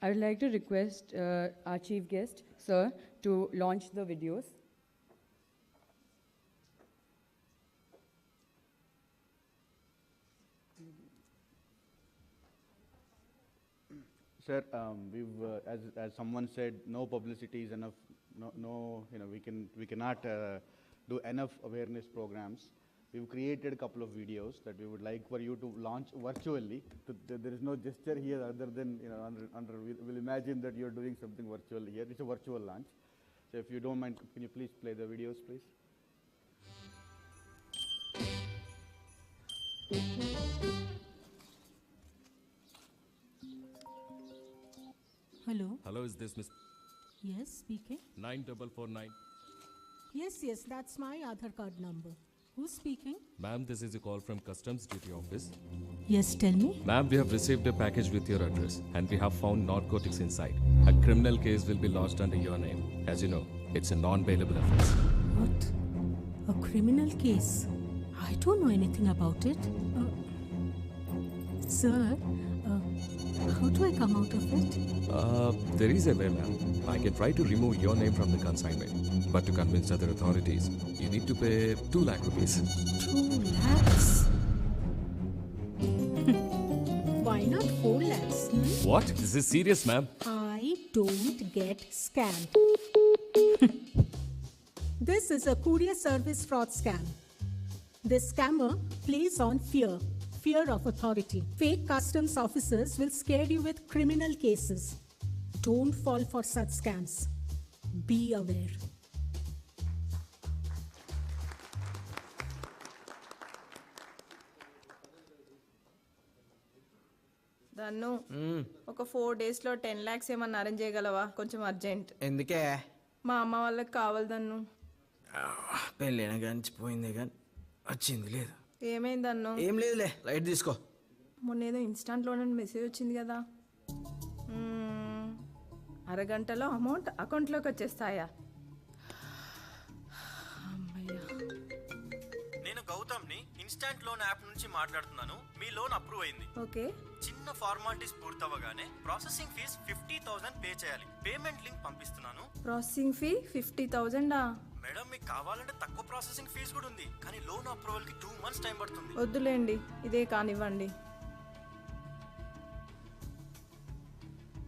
I would like to request our chief guest, sir, to launch the videos.
Sir, as someone said, no publicity is enough. We cannot do enough awareness programs. We've created a couple of videos that we would like for you to launch virtually. There is no gesture here other than, we'll imagine that you're doing something virtual here. It's a virtual launch. So if you don't mind, can you please play the videos, please?
Hello.
Hello, is this Miss
Yes, speaking.
9449?
Yes, that's my Aadhaar card number. Who's speaking?
Ma'am, this is a call from Customs Duty Office.
Yes, tell me.
Ma'am, we have received a package with your address and we have found narcotics inside. A criminal case will be lodged under your name. As you know, it's a non-bailable offense.
What? A criminal case? I don't know anything about it. Sir, how do I come out of it?
There is a way, ma'am. I can try to remove your name from the consignment. But to convince other authorities, you need to pay 2 lakh rupees.
2 lakhs? Why not 4 lakhs?
What? This is serious, ma'am.
I don't get scammed. This is a courier service fraud scam. This scammer plays on fear of authority. Fake customs officers will scare you with criminal cases. Don't fall for such scams. Be aware.
దన్ను ఒక 4 డేస్లో 10 lakhs ఏమన్నా arrange చేయగలవా? కొంచెం urgent.
ఎందుకే?
మా అమ్మ వాళ్ళకి కావాలి దన్ను.
పెళ్ళైన గంచిపోయిందే కానీ వచ్చింది లేదు.
ఏమైందన్ను?
ఏం లేదులే, లైట్ తీసుకో.
మొన్న ఏదో ఇన్స్టాంట్ లోన్ అని మెసేజ్ వచ్చింది కదా, అరగంటలో అమౌంట్ అకౌంట్లోకి వచ్చేస్తాయా?
నేను గౌతమ్ని ఇన్స్టాంట్ లోన్ యాప్ నుంచి మాట్లాడుతున్నాను. మీ లోన్ అప్రూవ్ అయింది.
ఓకే.
చిన్న ఫార్మాలిటీస్ పూర్తవగానే ప్రాసెసింగ్ ఫీజ్ 50,000 పే చేయాలి. పేమెంట్ లింక్ పంపిస్తున్నాను.
Processing fee 50,000?
మేడం, మీకు కావాలంటే తక్కువ ప్రాసెసింగ్ ఫీజ్ కూడా ఉంది, కానీ లోన్ అప్రూవల్ కి 2 months టైం పడుతుంది.
వద్దులేండి, ఇదే కానివ్వండి.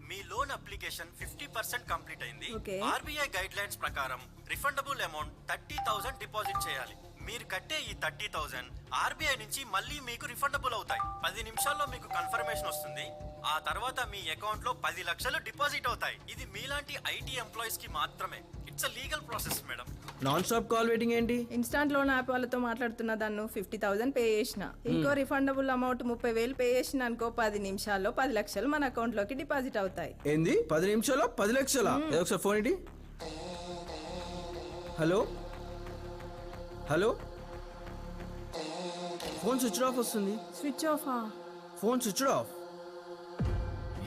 మీ లోన్ అప్లికేషన్ 50% కంప్లీట్ అయింది.
Okay.
ఆర్బీఐ గైడ్ లైన్స్ ప్రకారం రిఫండబుల్ అమౌంట్ 30,000 డిపాజిట్ చేయాలి. మీరు కట్టే ఈ 30,000 ఆర్బీఐ నుంచి మళ్ళీ మీకు రిఫండబుల్ అవుతాయి. 10 నిమిషాల్లో మీకు కన్ఫర్మేషన్ వస్తుంది. ఆ తర్వాత మీ అకౌంట్ లో 10 లక్షలు డిపాజిట్ అవుతాయి. ఇది మీలాంటి ఐటీ ఎంప్లాయీస్ కి మాత్రమే. It's a legal process madam. Non stop call waiting ఏంటి?
ఇన్స్టాంట్ లోన్ యాప్ వాళ్ళతో మాట్లాడుతున్న దాన్ని 50,000 పే చేసిన. ఇంకో రిఫండబుల్ అమౌంట్ 30,000 పే చేసిన అనుకో, 10 నిమిషాల్లో 10 లక్షలు మన అకౌంట్ లోకి డిపాజిట్ అవుతాయి.
ఏంది 10 నిమిషాల్లో 10 లక్షలా? ఒకసారి ఫోన్ ఏంటి? Hello hello, phone switch off వస్తుంది.
స్విచ్ ఆఫా?
Phone switch off.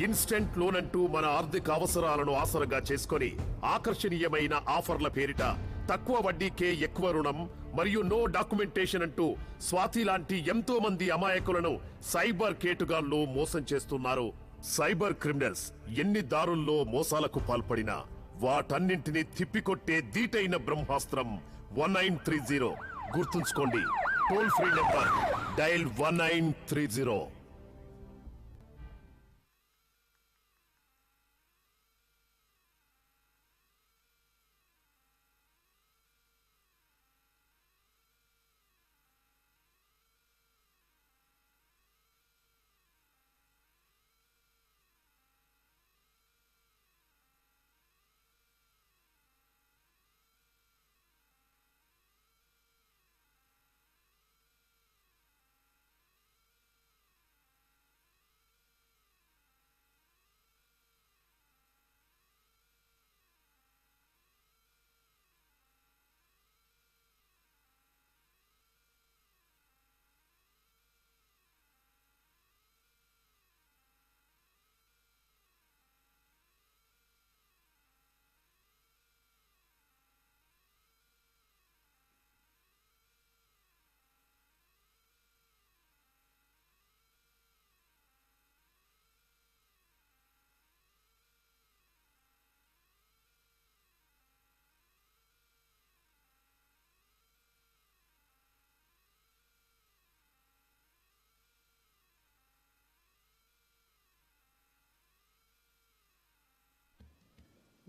Instant loan అంటూ మన ఆర్థిక అవసరాలను ఆసరగా చేసుకొని ఆకర్షణీయమైన ఆఫర్ల పేరిట తక్కువ వడ్డీకే ఎక్కువ రుణం మరియు నో డాక్యుమెంటేషన్ అంటూ స్వాతి లాంటి ఎంతో మంది అమాయకులను సైబర్ కేటుగాళ్లు మోసం చేస్తున్నారు. సైబర్ క్రిమినల్స్ ఎన్ని దారుల్లో మోసాలకు పాల్పడినా వాటన్నింటినీ తిప్పికొట్టే దీటైన బ్రహ్మాస్త్రం 1930. గుర్తుంచుకోండి, toll free number dial 1930.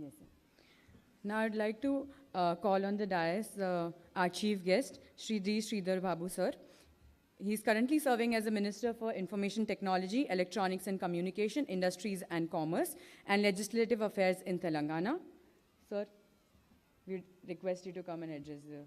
Yes, sir. Now I'd like to call on the dais our chief guest, Shri Sridhar Babu sir. He is currently serving as a Minister for Information Technology, Electronics and Communication, Industries and Commerce, and Legislative Affairs in Telangana. Sir, we request you to come and address the...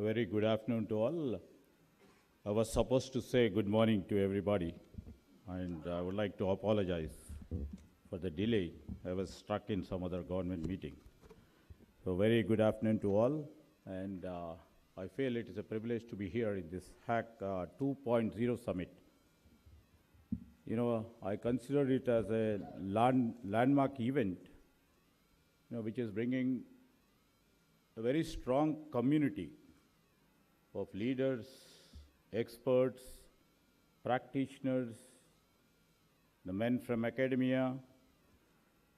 very good afternoon to all. I was supposed to say good morning to everybody, and I would like to apologize for the delay. I was stuck in some other government meeting. So very good afternoon to all, and I feel it is a privilege to be here in this H.A.C.K 2.0 summit. You know, I consider it as a landmark event, you know, which is bringing a very strong community of leaders, experts, practitioners, the men from academia,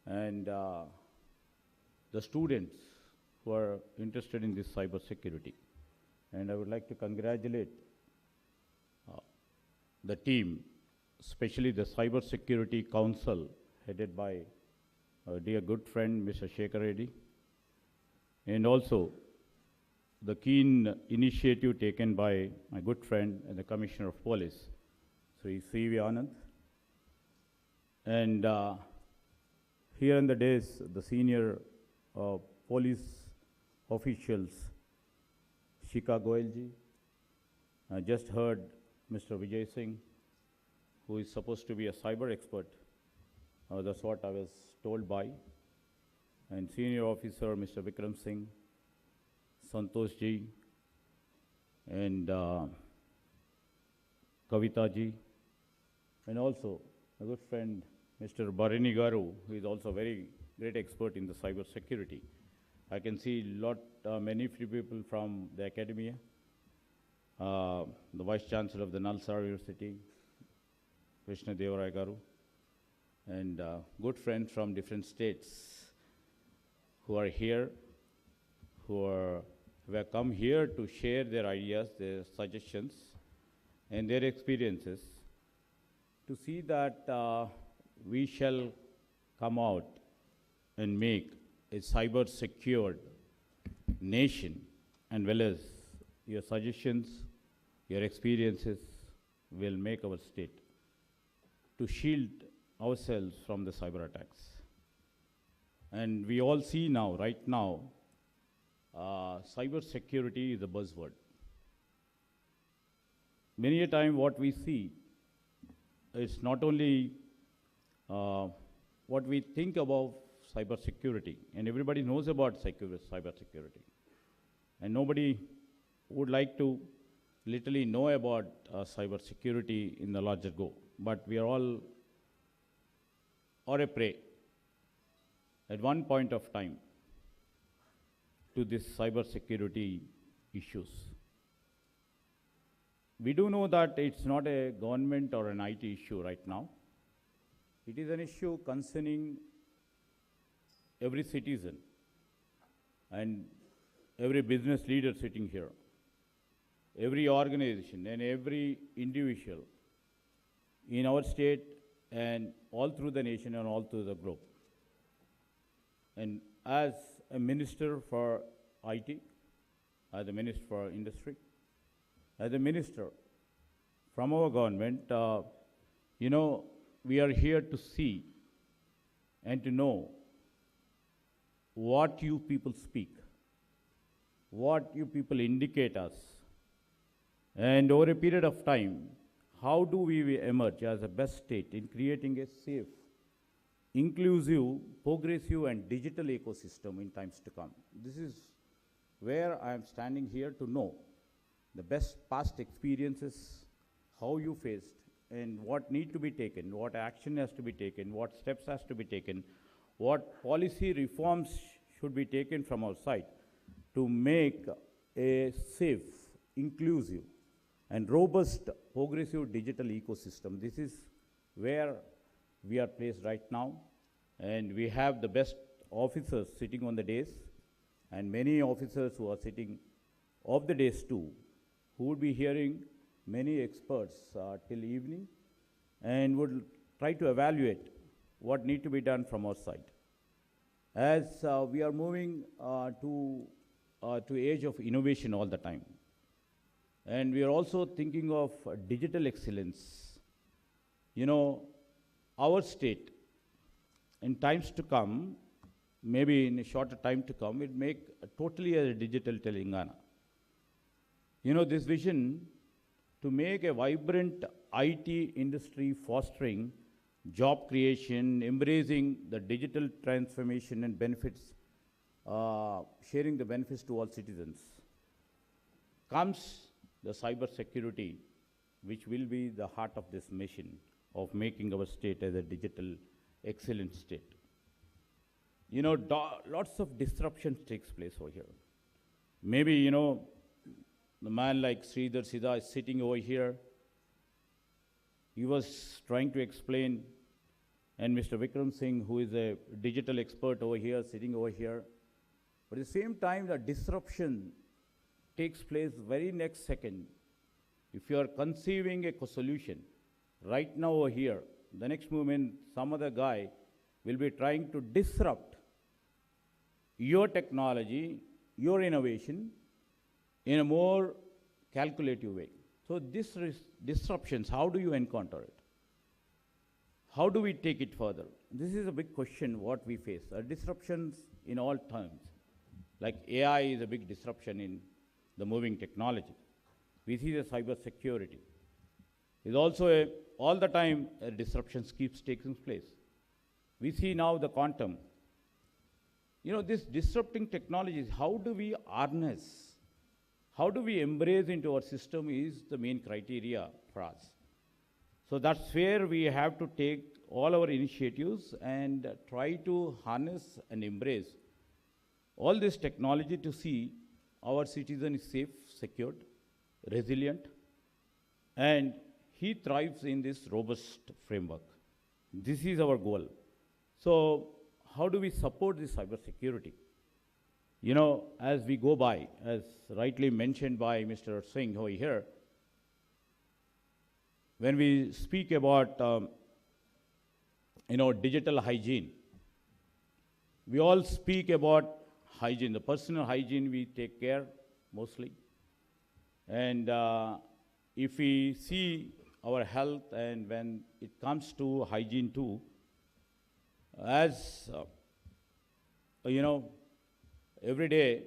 and the students who are interested in this cybersecurity. And I would like to congratulate the team, especially the Cybersecurity Council, headed by our dear good friend, Mr. H.A.C.K, and also the keen initiative taken by my good friend and the Commissioner of Police, Sri C.V. Anand. And here in the days, the senior police officials, H.A.C.K Goyalji. I just heard Mr. Vijay Singh, who is supposed to be a cyber expert. That's what I was told by. And senior officer, Mr. Vikram Singh, Santosh ji, and Kavita ji, and also a good friend, Mr. Barini Garu, who is also a very great expert in the cyber security. I can see many people from the academia, the Vice Chancellor of the Nalsar University, Krishna Devarai Garu, and good friends from different states who are here, who have come here to share their ideas, their suggestions, and their experiences, to see that we shall come out and make a cyber-secured nation, and well as your suggestions, your experiences will make our state to shield ourselves from the cyber attacks. And we all see now, right now, cyber security is a buzzword. Many a time what we see is not only what we think about cyber security, and everybody knows about cyber security, and nobody would like to literally know about cyber security in the larger go, but we are all a prey at one point of time to this cyber security issues. We do know that it's not a government or an IT issue right now. It is an issue concerning every citizen and every business leader sitting here, every organization and every individual in our state and all through the nation and all through the globe. And as a minister for IT, as a minister for industry, as a minister from our government, you know, we are here to see and to know what you people speak, what you people indicate us, and over a period of time, how do we emerge as a best state in creating a safe, inclusive, progressive, and digital ecosystem in times to come. This is where I am standing here to know the best past experiences, how you faced, and what need to be taken, what action has to be taken, what steps has to be taken, what policy reforms should be taken from our side to make a safe, inclusive, and robust, progressive digital ecosystem. This is where we are placed right now, and we have the best officers sitting on the dais, and many officers who are sitting off the dais too, who would be hearing many experts till evening, and would try to evaluate what need to be done from our side. As we are moving to age of innovation all the time, and we are also thinking of digital excellence. You know, our state, in times to come, maybe in a shorter time to come, will make totally a digital Telangana. this vision to make a vibrant IT industry fostering job creation, embracing the digital transformation and benefits, sharing the benefits to all citizens, comes the cybersecurity, which will be the heart of this mission of making our state as a digital excellent state. Lots of disruptions takes place over here. Maybe, the man like Sridhar Siddha is sitting over here. He was trying to explain, and Mr. Vikram Singh, who is a digital expert over here, sitting over here. But at the same time, the disruption takes place very next second. If you are conceiving a solution right now over here, the next moment, some other guy will be trying to disrupt your technology, your innovation, in a more calculative way. So this disruptions, how do you encounter it? How do we take it further? This is a big question what we face. Disruptions in all terms. Like AI is a big disruption in the moving technology. We see the cybersecurity. Is also all the time disruptions keeps taking place. We see now the quantum. This disrupting technologies, how do we harness? How do we embrace into our system is the main criteria for us. So that's where we have to take all our initiatives and try to harness and embrace all this technology to see our citizen is safe, secured, resilient, and he thrives in this robust framework. This is our goal. So how do we support this cybersecurity? As we go by, as rightly mentioned by Mr. Singh over here, when we speak about, digital hygiene, we all speak about hygiene. The personal hygiene we take care mostly. And if we see our health and when it comes to hygiene too, as, every day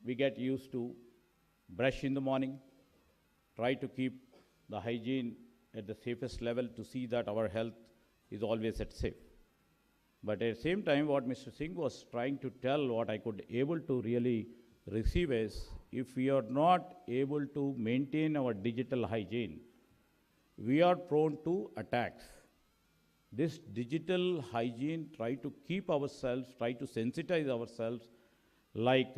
we get used to brush in the morning, try to keep the hygiene at the safest level to see that our health is always at safe. But at the same time, what Mr. Singh was trying to tell, what I could able to really receive is, if we are not able to maintain our digital hygiene, we are prone to attacks. This digital hygiene, try to keep ourselves, try to sensitize ourselves, like,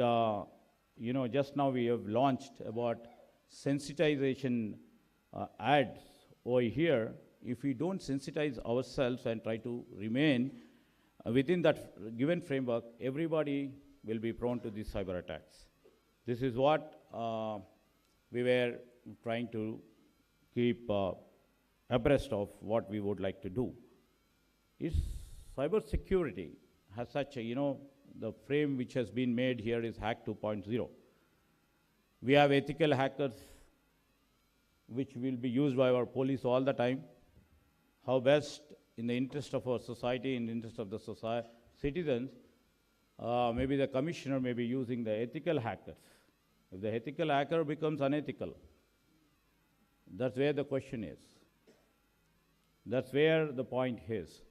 just now we have launched about sensitization ads over here. If we don't sensitize ourselves and try to remain within that given framework, everybody will be prone to these cyber attacks. This is what we were trying to keep abreast of what we would like to do. Cybersecurity has such a, the frame which has been made here is H.A.C.K 2.0. We have ethical hackers which will be used by our police all the time. How best, in the interest of our society, in the interest of the citizens, maybe the commissioner may be using the ethical hackers. If the ethical hacker becomes unethical, that's where the question is. That's where the point is.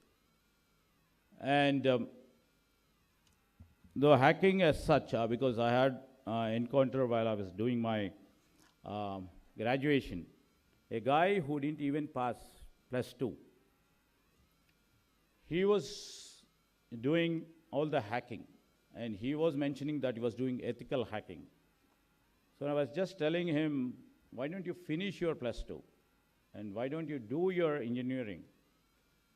And the hacking as such, because I had encounter while I was doing my graduation, a guy who didn't even pass +2. He was doing all the hacking, and he was mentioning that he was doing ethical hacking. So I was just telling him, why don't you finish your +2? And why don't you do your engineering?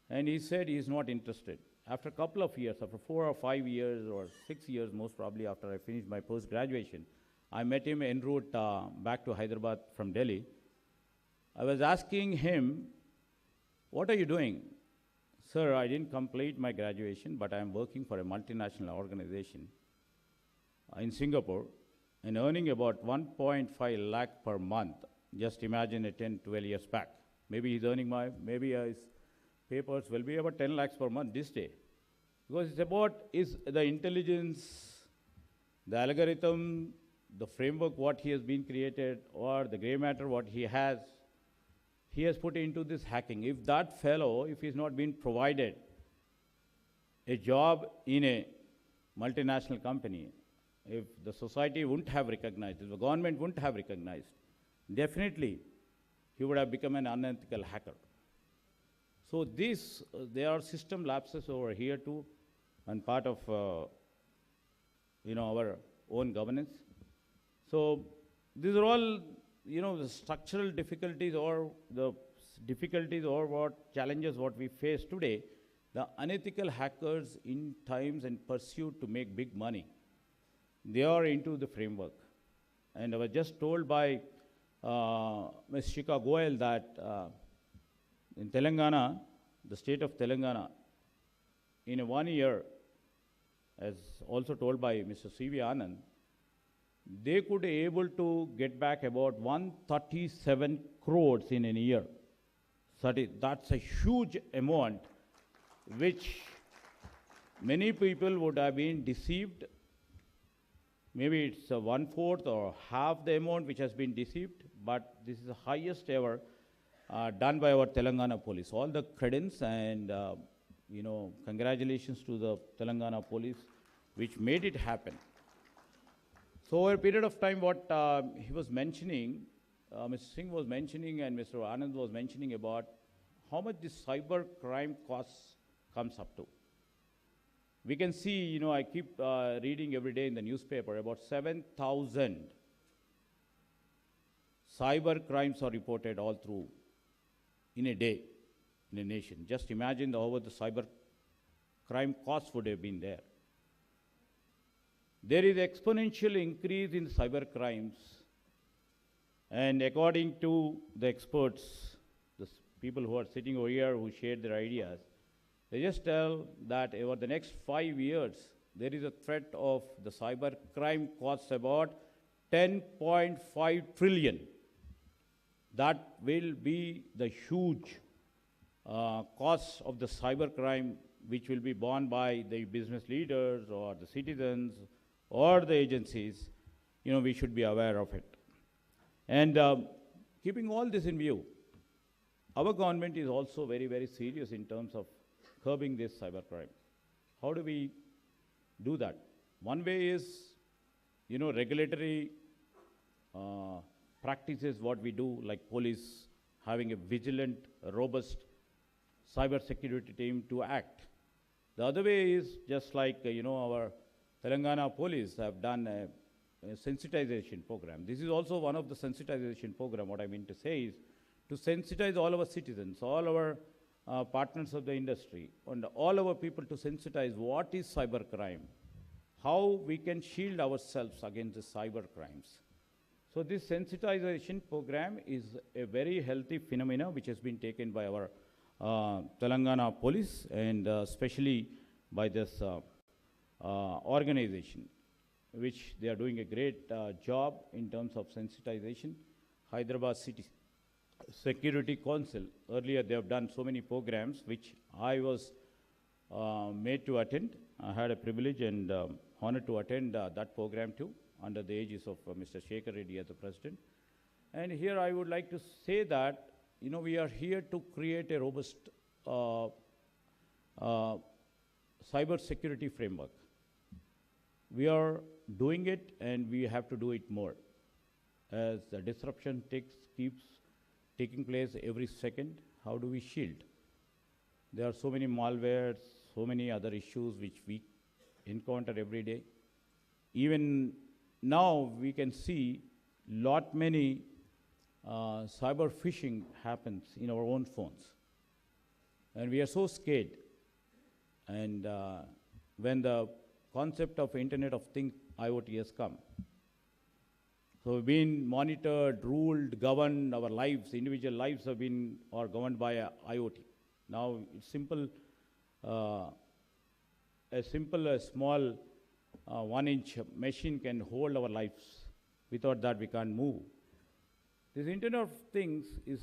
And he said he is not interested. After a couple of years, after 4 or 5 years or 6 years, most probably after I finished my post-graduation, I met him en route back to Hyderabad from Delhi. I was asking him, what are you doing? Sir, I didn't complete my graduation, but I'm working for a multinational organization in Singapore and earning about 1.5 lakh per month. Just imagine a 10, 12 years back. Maybe he's earning maybe his papers will be about 10 lakhs per month this day. Because it's about the intelligence, the algorithm, the framework what he has been created or the gray matter what he has put into this hacking. If that fellow, if he's not been provided a job in a multinational company, if the society wouldn't have recognized, if the government wouldn't have recognized, definitely he would have become an unethical hacker. So this, there are system lapses over here too, and part of our own governance. So these are all, the structural difficulties or the difficulties or what challenges what we face today. The unethical hackers in times and pursuit to make big money, they are into the framework. And I was just told by Ms. H.A.C.K that in Telangana, the state of Telangana, in 1 year, as also told by Mr. C.V. Anand, they could be able to get back about 137 crores in a year. So that's a huge amount, which many people would have been deceived. Maybe it's 1/4 or half the amount which has been deceived, but this is the highest ever done by our Telangana police. All the credence and congratulations to the Telangana police which made it happen. So over a period of time, what he was mentioning, Mr. Singh was mentioning and Mr. Anand was mentioning about how much this cyber crime costs comes up to. We can see, I keep reading every day in the newspaper, about 7,000 cyber crimes are reported all through in a day in a nation. Just imagine how the cyber crime costs would have been there. There is exponential increase in cyber crimes, and according to the experts, the people who are sitting over here who shared their ideas, they just tell that over the next 5 years, there is a threat of the cyber crime costs about 10.5 trillion. That will be the huge cost of the cyber crime, which will be borne by the business leaders or the citizens or the agencies. We should be aware of it. And keeping all this in view, our government is also very, very serious in terms of curbing this cybercrime. How do we do that? One way is, regulatory practices, what we do, like police having a vigilant, robust cybersecurity team to act. The other way is just like, our Telangana police have done a sensitization program. This is also one of the sensitization program. What I mean to say is to sensitize all our citizens, all our partners of the industry, and all our people to sensitize what is cybercrime, how we can shield ourselves against the cyber crimes. So this sensitization program is a very healthy phenomena which has been taken by our Telangana police and especially by this organization, which they are doing a great job in terms of sensitization. Hyderabad City Security Council, earlier they have done so many programs which I was made to attend. I had a privilege and honor to attend that program too, under the aegis of Mr. Shekhar Reddy as the president. And here I would like to say that, we are here to create a robust cyber security framework. We are doing it and we have to do it more. As the disruption keeps taking place every second, how do we shield? There are so many malwares, so many other issues which we encounter every day. Even now we can see lot many cyber phishing happens in our own phones. And we are so scared. And when the concept of Internet of Things, IoT, has come. So we've been monitored, ruled, governed, our lives, individual lives have been or governed by IoT. Now it's simple, a small 1-inch machine can hold our lives. Without that we can't move. This Internet of Things is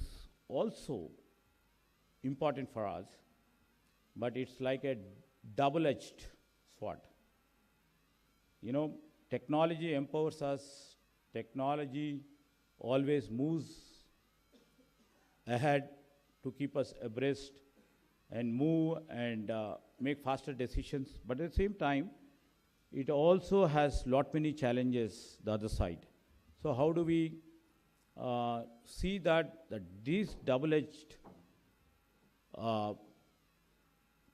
also important for us, but it's like a double-edged sword. Technology empowers us technology always moves ahead to keep us abreast and move and make faster decisions. But at the same time, it also has lot many challenges the other side. So how do we see that this double-edged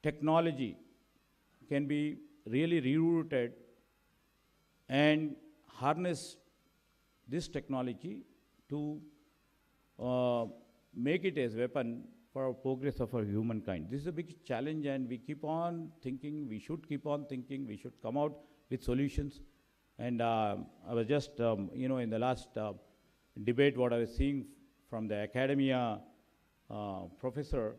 technology can be really rerouted and harness this technology to make it as a weapon for our progress of our humankind. This is a big challenge, and we keep on thinking, we should keep on thinking, we should come out with solutions. And I was just, in the last debate, what I was seeing from the academia professor,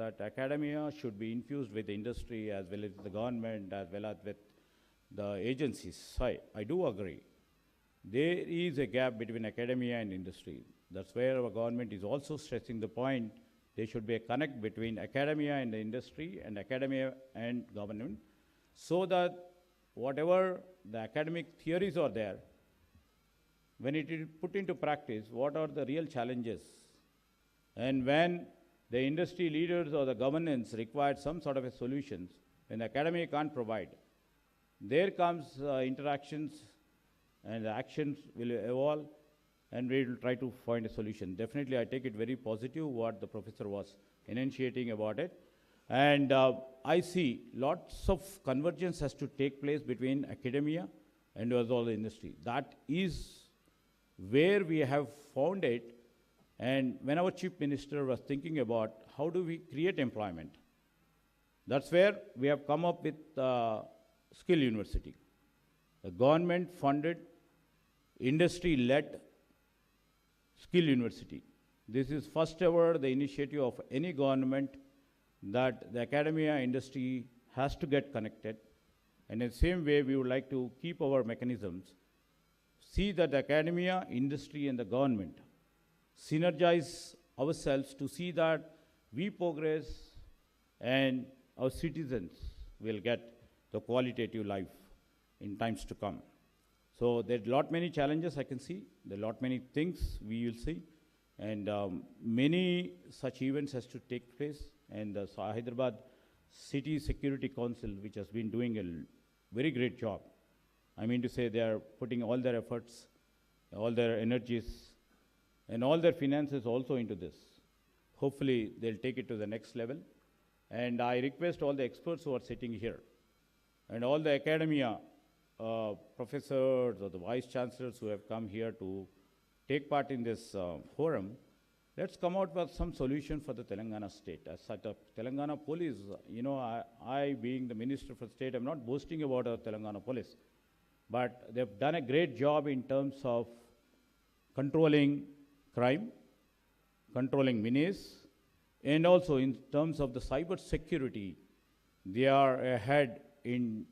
that academia should be infused with the industry as well as the government, as well as with the agencies. I do agree. There is a gap between academia and industry. That's where our government is also stressing the point. There should be a connect between academia and the industry and academia and government, so that whatever the academic theories are there, when it is put into practice, what are the real challenges? And when the industry leaders or the governance require some sort of a solutions, when the academia can't provide, there comes interactions and the actions will evolve, and we will try to find a solution. Definitely, I take it very positive what the professor was enunciating about it. And I see lots of convergence has to take place between academia and also the industry. That is where we have found it. And when our chief minister was thinking about how do we create employment, that's where we have come up with Skill University, a government-funded, industry-led Skill University. This is first ever the initiative of any government that the academia industry has to get connected. And in the same way, we would like to keep our mechanisms, see that the academia, industry, and the government synergize ourselves to see that we progress and our citizens will get the qualitative life in times to come. So there are lot many challenges I can see. There are lot many things we will see. And many such events has to take place. And the Hyderabad City Security Council, which has been doing a very great job. I mean to say they are putting all their efforts, all their energies, and all their finances also into this. Hopefully, they'll take it to the next level. And I request all the experts who are sitting here, and all the academia professors or the vice chancellors who have come here to take part in this forum, let's come out with some solution for the Telangana state. As such, Telangana police, I being the minister for state, I'm not boasting about our Telangana police, but they've done a great job in terms of controlling crime, controlling menace, and also in terms of the cyber security, they are ahead in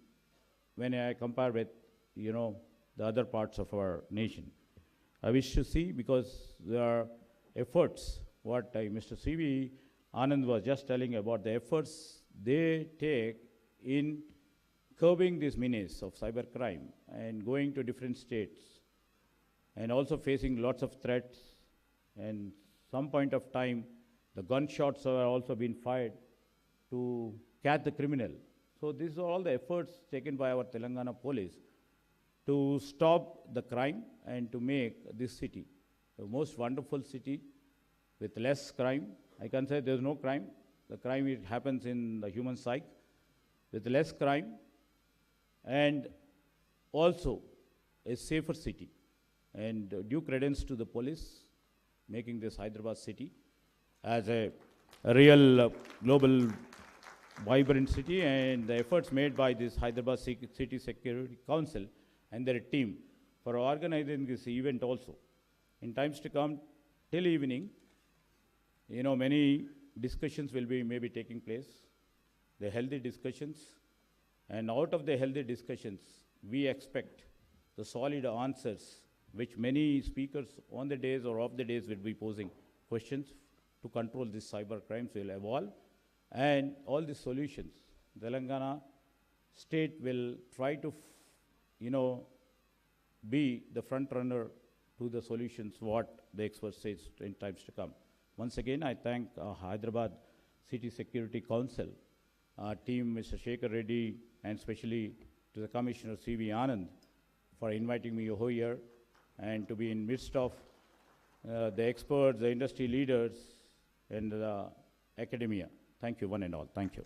when I compare with, the other parts of our nation. I wish to see, because there are efforts, what Mr. C.V. Anand was just telling about the efforts they take in curbing this menace of cybercrime and going to different states and also facing lots of threats, and some point of time the gunshots have also been fired to catch the criminal. So these are all the efforts taken by our Telangana police to stop the crime and to make this city the most wonderful city with less crime. I can say there's no crime. The crime, it happens in the human psyche. With less crime and also a safer city. And due credence to the police making this Hyderabad city as a real global vibrant city, and the efforts made by this Hyderabad City Security Council and their team for organizing this event also. In times to come, till evening, many discussions will be maybe taking place, the healthy discussions, and out of the healthy discussions, we expect the solid answers, which many speakers on the days or off the days will be posing questions to control these cyber crimes will evolve. And all the solutions, Telangana state will try to, be the front runner to the solutions what the experts say in times to come. Once again, I thank Hyderabad City Security Council, team Mr. Shekhar Reddy, and especially to the Commissioner C.V. Anand for inviting me over here and to be in midst of the experts, the industry leaders, and the academia. Thank you, one and all. Thank you.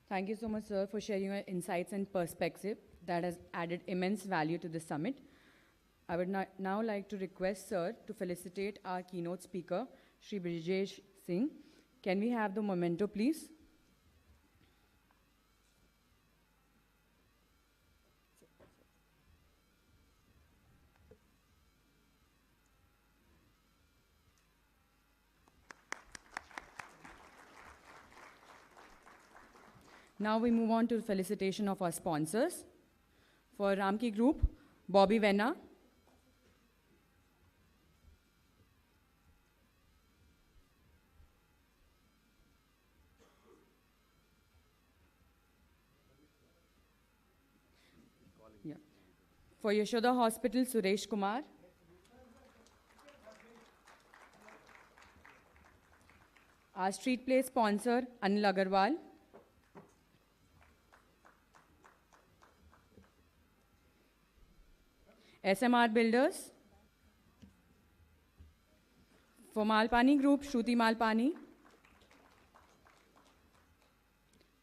Thank you so much, sir, for sharing your insights and perspective that has added immense value to the summit. I would now like to request, sir, to felicitate our keynote speaker, Shri Brijesh Singh. Can we have the memento, please? Now we move on to the felicitation of our sponsors. For Ramki Group, Bobby Venna. Yeah. For Yashoda Hospital, Suresh Kumar. Our street play sponsor, Anil Agarwal. SMR Builders. For Malpani Group, Shruti Malpani.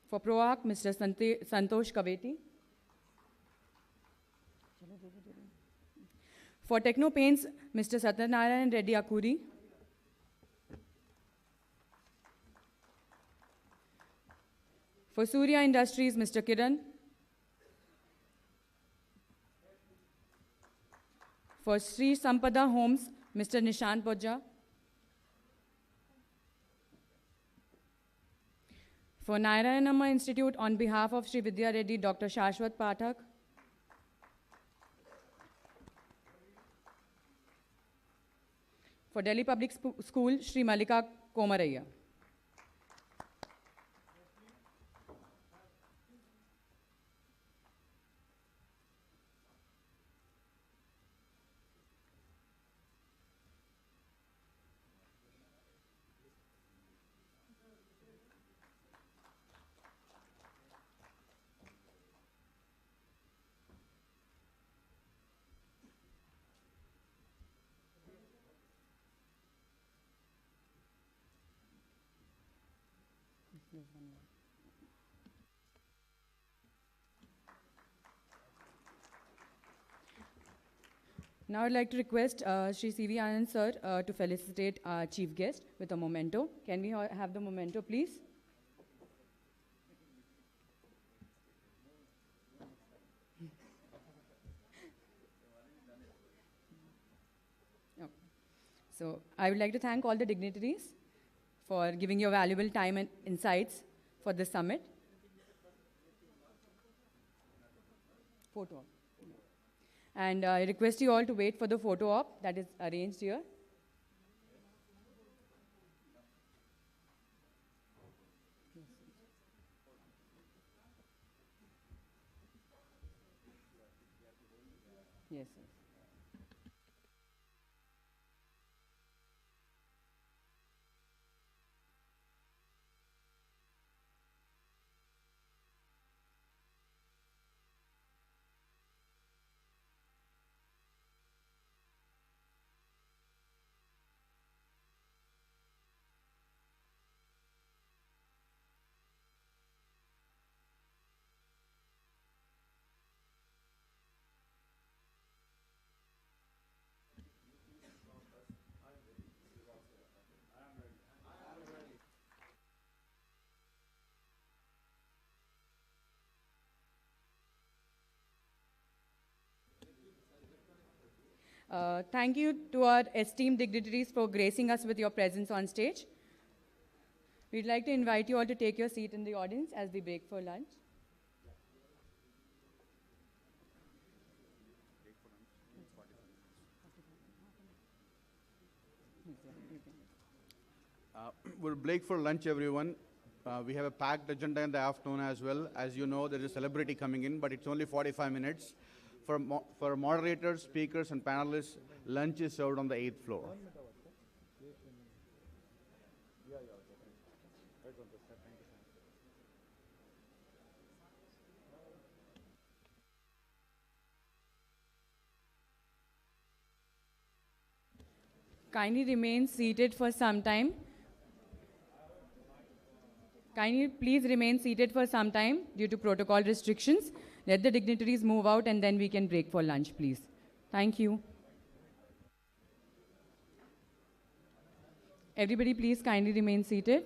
For ProArc, Mr. Santosh Kaveti. For Techno Paints, Mr. Satyanarayan Reddy Akuri. For Surya Industries, Mr. Kiran. For Sri Sampada Homes, Mr. Nishant Bojja. For Narayanamma Institute, on behalf of Sri Vidya Reddy, Dr. Shashwat Pathak. For Delhi Public School, Sri Malika Komaraya. Now I'd like to request Sri C.V. Anand sir to felicitate our chief guest with a memento. Can we have the memento, please? Okay. So I would like to thank all the dignitaries for giving your valuable time and insights for this summit. Photo op. And I request you all to wait for the photo op that is arranged here. Yes, yes. Thank you to our esteemed dignitaries for gracing us with your presence on stage. We'd like to invite you all to take your seat in the audience as we break for lunch.
We'll break for lunch, everyone. We have a packed agenda in the afternoon as well. As you know, there is a celebrity coming in, but it's only 45 minutes. For moderators, speakers, and panelists, lunch is served on the 8th floor.
Kindly remain seated for some time. Kindly please remain seated for some time due to protocol restrictions. Let the dignitaries move out and then we can break for lunch, please. Thank you. Everybody please kindly remain seated.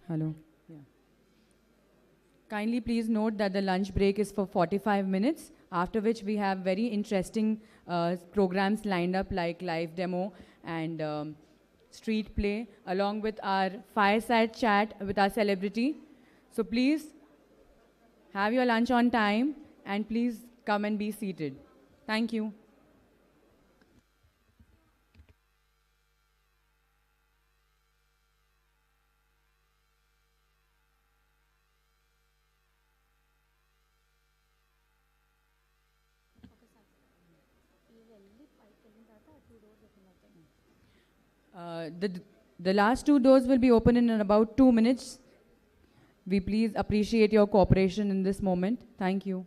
Hello. Yeah. Kindly please note that the lunch break is for 45 minutes, after which we have very interesting programs lined up like live demo and street play, along with our fireside chat with our celebrity. So please have your lunch on time and please come and be seated. Thank you. The last two doors will be open in about 2 minutes. We please appreciate your cooperation in this moment. Thank you.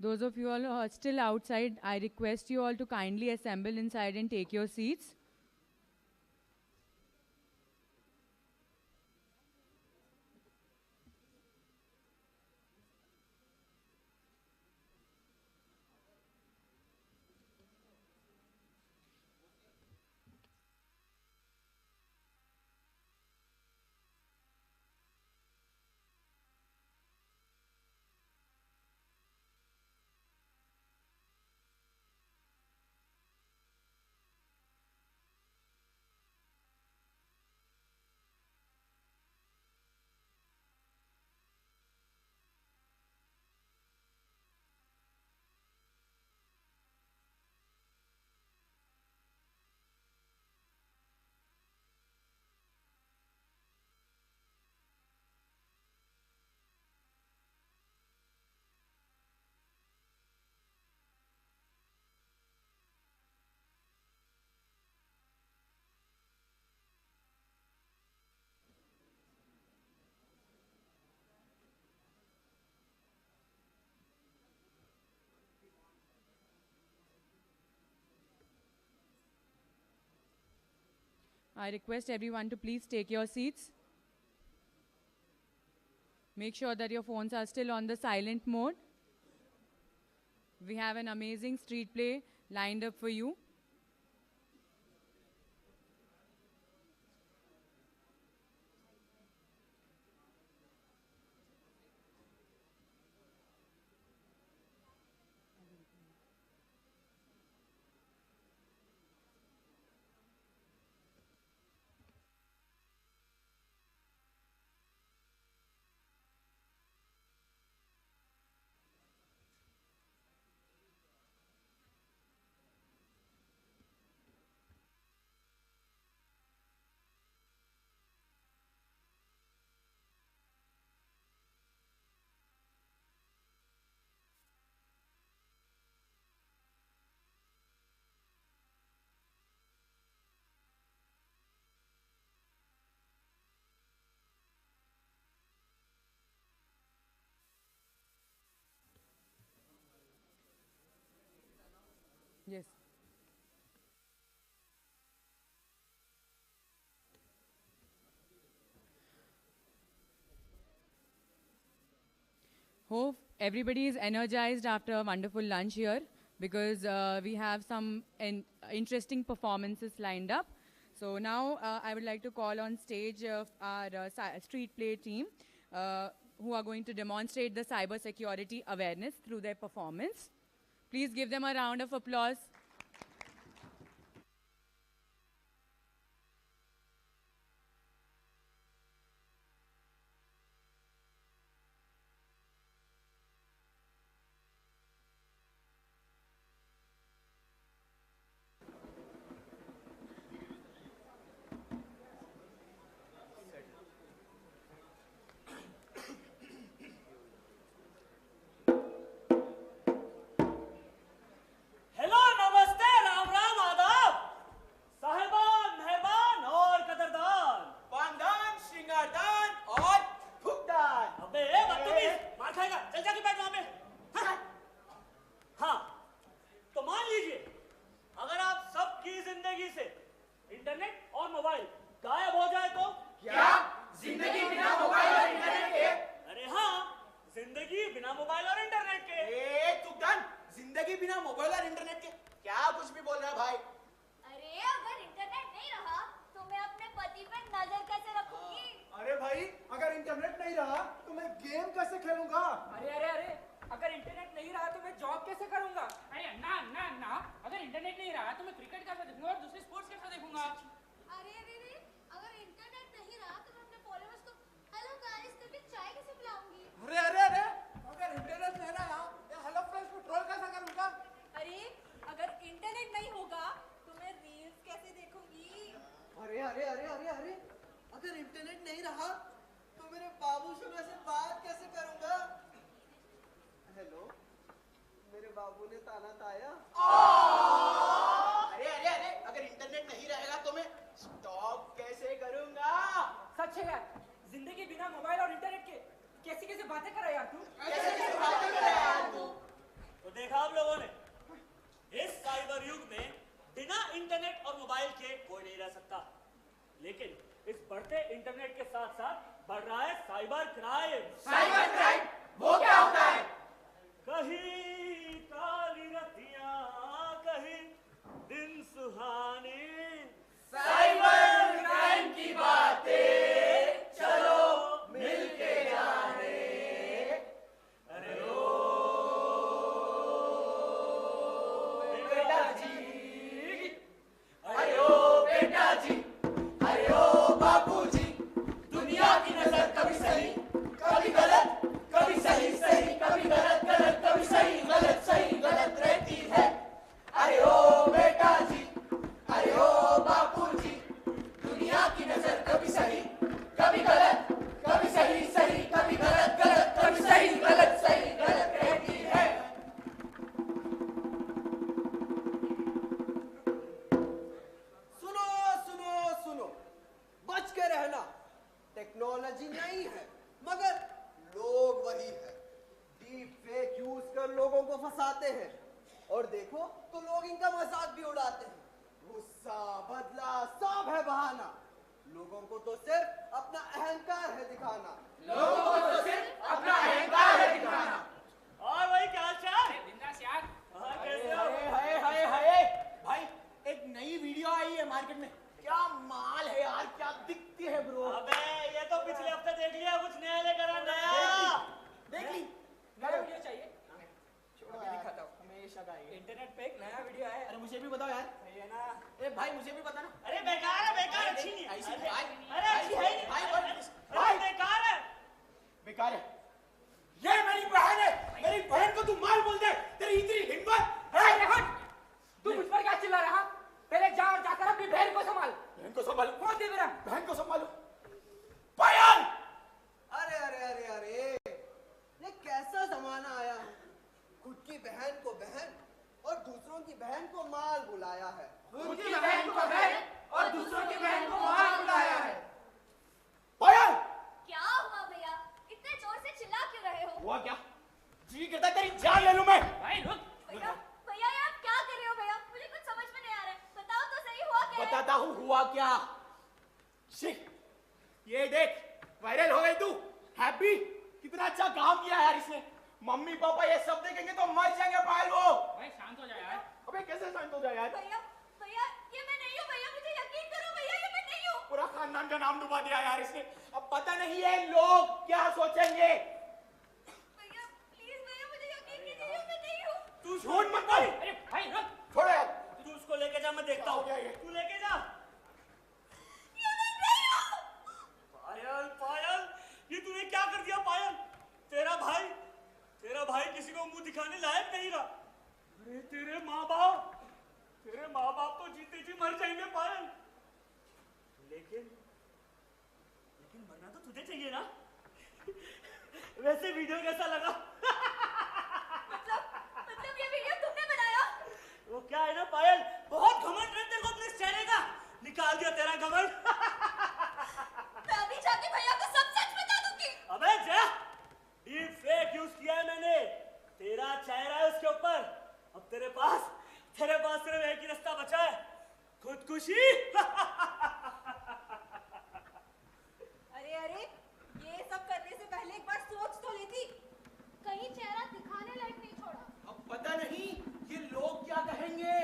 Those of you all who are still outside, I request you all to kindly assemble inside and take your seats. I request everyone to please take your seats. Make sure that your phones are still on the silent mode. We have an amazing street play lined up for you. Yes. Hope everybody is energized after a wonderful lunch here, because we have some interesting performances lined up. So now I would like to call on stage our street play team who are going to demonstrate the cybersecurity awareness through their performance. Please give them a round of applause.
देखा आप लोगों ने, इस cyber युग में बिना internet और mobile के कोई नहीं रह सकता। लेकिन इस बढ़ते इंटरनेट के साथ साथ बढ़ रहा है साइबर क्राइम।
साइबर क्राइम वो क्या होता है?
कहीं काली रतियां, कहीं दिन सुहाने,
साइबर क्राइम की बातें चलो मिलके जाने।
अरे
ओ बेटा जी, अरे ओ बेटा जी, अरे ओ बापू जी, दुनिया की नजर कभी सही कभी गलत, कभी सही सही कभी गलत गलत, कभी सही गलत रहती है। अरे ओ बेटा जी, अरे ओ बापू जी, दुनिया की नजर कभी सही कभी गलत, कभी सही सही कभी गलत गलत, कभी सही गलत रहती है।
सुनो सुनो सुनो, बच के रहना। टेक्नोलॉजी नहीं है मगर लोग वही है। डीप फेक यूज कर लोगों को फंसाते हैं और देखो तो लोग इनका मजाक भी उड़ाते हैं। गुस्सा बदला सब है बहाना, लोगों को तो सिर्फ अपना अहंकार है दिखाना।
लोगों को तो सिर्फ अपना अहंकार है दिखाना।
और भाई क्या हाल?
बिंदास यार।
कैसे हो?
हाय हाय हाय भाई, एक नई वीडियो आई है मार्केट में, क्या माल है यार, क्या दिखती है ब्रो।
अबे ये तो पिछले हफ्ते देख लिया, कुछ नया लेकर आ। नया
देख ली,
नया वीडियो चाहिए?
छोड़ो मैं दिखाता हूँ, हमेशा का ये
इंटरनेट पे एक नया वीडियो है।
अरे मुझे भी बताओ यार।
सही है ना?
ए भाई मुझे भी बता ना।
अरे बेकार है, बेकार, अच्छी नहीं है।
ऐसी
अरे
भाई
अरे अच्छी है ही
भाई
नहीं। अरे बेकार है,
बेकार है। ये मेरी बहन है, मेरी बहन को तू माल बोल दे, तेरी इतनी हिम्मत है?
तू मुझ पर क्या चिल्ला रहा? पहले जा और जाकर अपनी बहन को संभाल।
बहन को संभालो?
कौन दे मेरा?
बहन को संभालो। पायल!
अरे अरे अरे अरे, ये कैसा जमाना आया है। खुद की बहन को बहन और दूसरों की बहन को माल बुलाया है।
खुद की बहन को बहन और दूसरों की बहन को माल बुलाया है।
पायल!
क्या हुआ भैया, इतने जोर से चिल्ला क्यों रहे हो?
हुआ क्या? जी करता है तेरी जान ले लूं मैं।
भाई रुक।
भैया भैया ये आप क्या कर रहे हो? भैया मुझे कुछ समझ में नहीं आ रहा है, बताओ तो सही हुआ क्या है?
बताता हूँ हुआ क्या। ये देख, वायरल हो गई तू। हैप्पी, कितना अच्छा काम किया यार इसने। मम्मी पापा ये सब देखेंगे तो मर जाएंगे पायल वो।
भाई शांत हो जा यार।
अबे कैसे शांत हो जाए यार?
भैया भैया ये मैं नहीं हूँ, भैया मुझे यकीन करो भैया, ये मैं नहीं हूँ।
पूरा खानदान का नाम डुबा दिया यार इसने। अब पता नहीं है लोग क्या सोचेंगे।
भैया प्लीज भैया मुझे यकीन कीजिए, ये मैं नहीं हूँ।
तू झूठ मत बोल।
अरे भाई रुक।
छोड़ो यार।
तू उसको लेके जा, मैं देखता हूँ। तू लेके जा।
ये मैं नहीं हूँ।
पायल पायल, ये तूने क्या कर दिया पायल? तेरा भाई किसी को मुंह दिखाने लायक नहीं रहा। अरे तेरे माँ बाप तो जीते जी मर जाएंगे पायल। लेकिन मरना तो तुझे चाहिए ना। वैसे वीडियो कैसा लगा?
मतलब ये वीडियो तुमने बनाया?
वो क्या है ना पायल, बहुत घमंड है तेरे को अपने चेहरे का। निकाल दिया तेरा घमंड।
मैं अभी जाके भैया को सब सच बता दूंगी।
अबे जा, डीप फेक यूज किया है मैंने, तेरा चेहरा है उसके ऊपर। अब तेरे पास सिर्फ एक ही रास्ता बचा है, खुदकुशी।
अरे अरे, ये सब करने से पहले एक बार सोच तो लेती। कहीं चेहरा दिखाने लायक नहीं छोड़ा।
अब पता नहीं ये लोग क्या कहेंगे।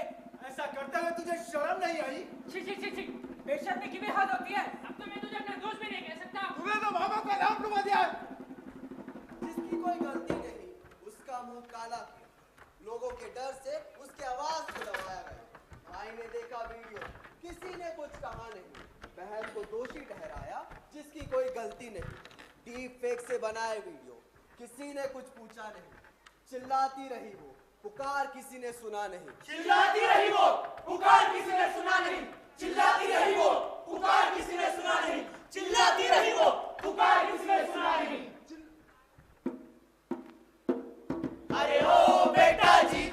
ऐसा करते हुए तुझे शर्म नहीं आई?
छी बेशर्मी की भी हद होती है। अब तो मैं तुझे अपना दोस्त भी नहीं कह सकता।
तूने तो मामा का नाम डुबा दिया।
जिसकी कोई गलती नहीं उसका मुंह काला किया, लोगों के डर से उसकी आवाज को दबाया गया। भाई ने देखा वीडियो, किसी ने कुछ कहा नहीं, बहन को दोषी ठहराया जिसकी कोई गलती नहीं। डीप फेक से बनाए वीडियो, किसी ने कुछ पूछा नहीं, चिल्लाती रही वो, पुकार किसी ने सुना नहीं।
चिल्लाती रही वो, पुकार किसी ने सुना नहीं। चिल्लाती रही वो, पुकार किसी ने सुना नहीं। चिल्लाती रही वो, पुकार किसी ने सुना नहीं।
अरे ओ बेटा जी,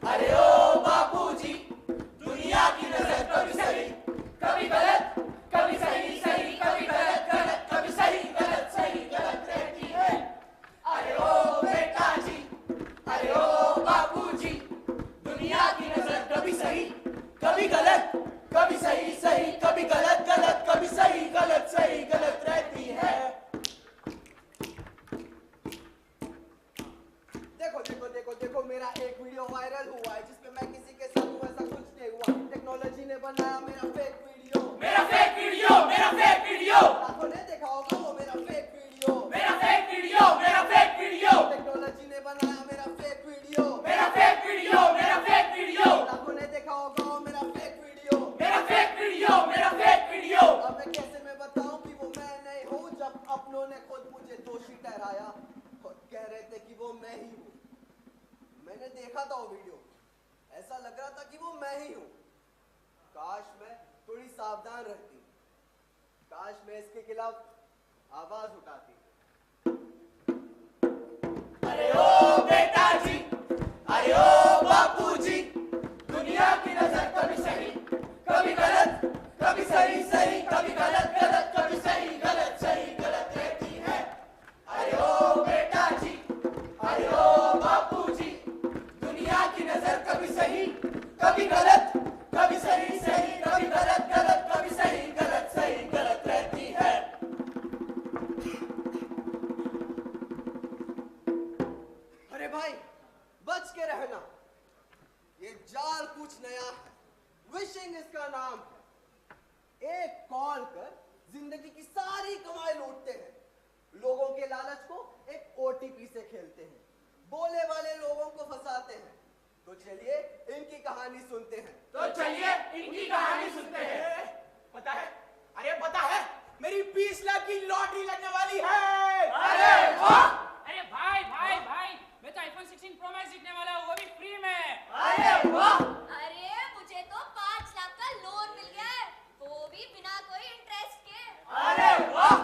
अरे ओ बापू जी, दुनिया की नजर कभी सही कभी गलत, कभी सही सही कभी गलत गलत, कभी सही गलत रहती है। अरे ओ बेटा जी, अरे ओ बापू
कभी गलत कभी सही सही कभी गलत गलत कभी सही गलत रहती है।
देखो देखो देखो देखो मेरा एक वीडियो वायरल हुआ है जिसपे मैं किसी के साथ हूँ ऐसा कुछ नहीं हुआ। टेक्नोलॉजी ने बनाया मेरा फेक वीडियो,
मेरा फेक वीडियो, मेरा फेक वीडियो।
लाखों ने देखा होगा वो मेरा फेक वीडियो,
मेरा फेक वीडियो, मेरा फेक वीडियो।
टेक्नोलॉजी ने बनाया मेरा फेक वीडियो,
मेरा फेक वीडियो, मेरा फेक वीडियो।
लाखों ने देखा होगा वो मेरा फेक वीडियो,
मेरा फेक वीडियो, मेरा फेक वीडियो।
अब मैं कैसे मैं बताऊं कि वो मैं नहीं हूँ जब अपनों ने खुद मुझे दोषी ठहराया और कह रहे थे कि वो मैं ही हूँ। मैंने देखा था वो वीडियो, ऐसा लग रहा था कि वो मैं ही हूँ। काश मैं थोड़ी सावधान रहती, काश मैं इसके खिलाफ आवाज उठाती।
अरे ओ बेटा जी, अरे ओ बापू जी, दुनिया की नजर कभी सही कभी गलत, कभी सही सही कभी गलत गलत, कभी सही गलत रहती है। अरे ओ बेटा जी, अरे ओ बापू जी, दुनिया की नजर कभी सही कभी गलत, कभी सही सही कभी गलत गलत, कभी सही गलत रहती है।
अरे भाई बच के रहना, ये जाल कुछ नया है, विशिंग इसका नाम है। एक कॉल कर जिंदगी की सारी कमाई लूटते हैं, लोगों के लालच को एक ओटीपी से खेलते हैं, बोले वाले लोगों को फंसाते हैं। तो चलिए इनकी कहानी सुनते हैं,
तो चलिए इनकी कहानी सुनते हैं। पता है, अरे पता है, मेरी 20 लाख की लॉटरी लगने वाली है। अरे वाह!
अरे भाई भाई भाई, मैं तो iPhone 16 Pro Max जीतने वाला हूँ, वो भी फ्री में।
अरे वाह!
अरे मुझे तो 5 लाख का लोन मिल गया है, वो भी बिना कोई इंटरेस्ट के।
अरे वाह!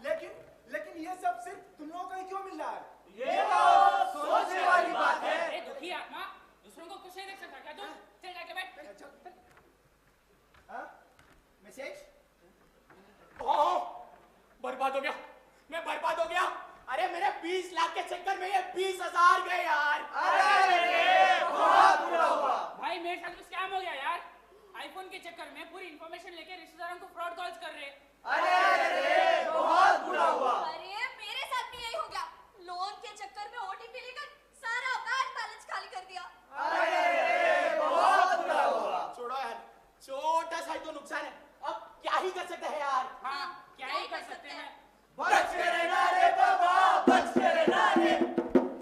लेकिन ये सब सिर्फ तुम लोगों को ही क्यों मिल रहा है?
ये तो सोचने वाली बात है।
अरे दुखी आत्मा, दूसरों को कुछ नहीं देख सकता क्या तू? चल जाके बैठ।
मैसेज?
ओह, बर्बाद हो गया, मैं बर्बाद हो गया। अरे मेरे 20 लाख के चक्कर में ये 20,000 गए यार। अरे बहुत बुरा हुआ।
भाई मेरे साथ भी स्कैम हो गया यार, आईफोन के चक्कर में पूरी इंफॉर्मेशन लेके रिश्तेदारों को फ्रॉड कॉल्स कर रहे।
अरे बहुत बुरा हुआ।
अरे मेरे साथ भी यही हो गया, लोन के चक्कर में ओटीपी लेकर सारा बैंक बैलेंस खाली कर दिया।
अरे बहुत बुरा हुआ। छोड़ो यार, छोटा सा ही तो नुकसान है, अब क्या ही कर सकते हैं यार।
हाँ, क्या ही कर सकते हैं।
बच के रहना रे बाबा, बच के रहना रे,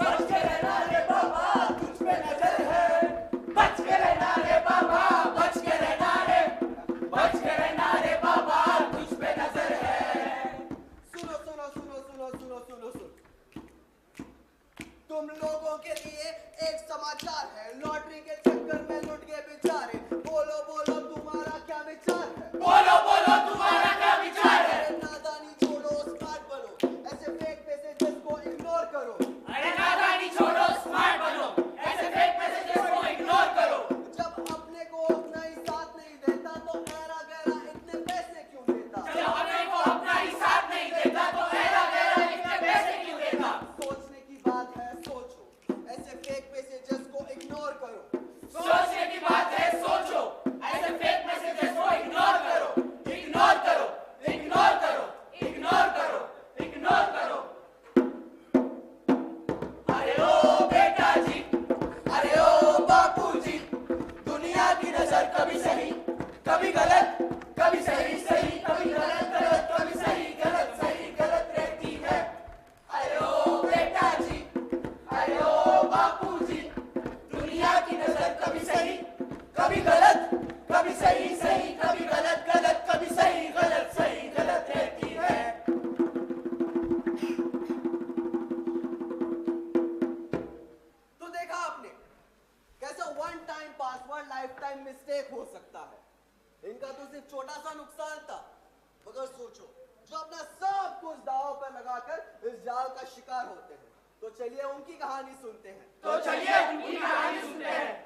बच के रहना रे बाबा, तुझ पे नजर है। बच के रहना रे बाबा, बच के रहना रे, बच के रहना रे बाबा, तुझ पे नजर है।
सुनो सुनो सुनो सुनो सुनो सुनो सुनो, तुम लोगों के लिए एक समाचार है, लॉटरी के चक्कर में लुट गए बेचारे। बोलो बोलो तुम्हारा क्या विचार है?
बोलो बोलो तुम्हारा क्या विचार है?
अरे नादानी छोड़ो स्मार्ट बनो, ऐसे फेक मैसेजेस को इग्नोर करो।
अरे नादानी छोड़ो स्मार्ट बनो, ऐसे फेक मैसेजेस को इग्नोर करो।
जब अपने को अपना ही साथ नहीं देता तो ऐरा गैरा इतने पैसे क्यों देता?
जब अपने को अपना ही साथ नहीं देता तो ऐरा गैरा इतने पैसे क्यों देता?
सोचने की बात है, सोचो, ऐसे फेक मैसेजेस को इग्नोर करो।
सोचने की बात है, सोचो, ऐसे फेक मैसेजेस को इग्नोर करो, इग्नोर करो, इग्नोर करो, इग्नोर करो, इग्नोर करो। अरे ओ बेटा जी, अरे ओ बापू जी, दुनिया की नजर कभी सही कभी गलत, कभी सही सही कभी गलत गलत, कभी सही गलत रहती है। अरे ओ बेटा जी, अरे ओ बापू जी, दुनिया की नजर कभी सही कभी गलत, कभी सही सही कभी गलत गलत, कभी सही गलत रहती है।
तो देखा आपने कैसे one time password life time mistake हो सकता है। इनका तो सिर्फ छोटा सा नुकसान था, मगर सोचो जो अपना सब कुछ दांव पर लगाकर इस जाल का शिकार होते हैं। तो चलिए उनकी कहानी सुनते हैं,
तो चलिए उनकी कहानी सुनते हैं।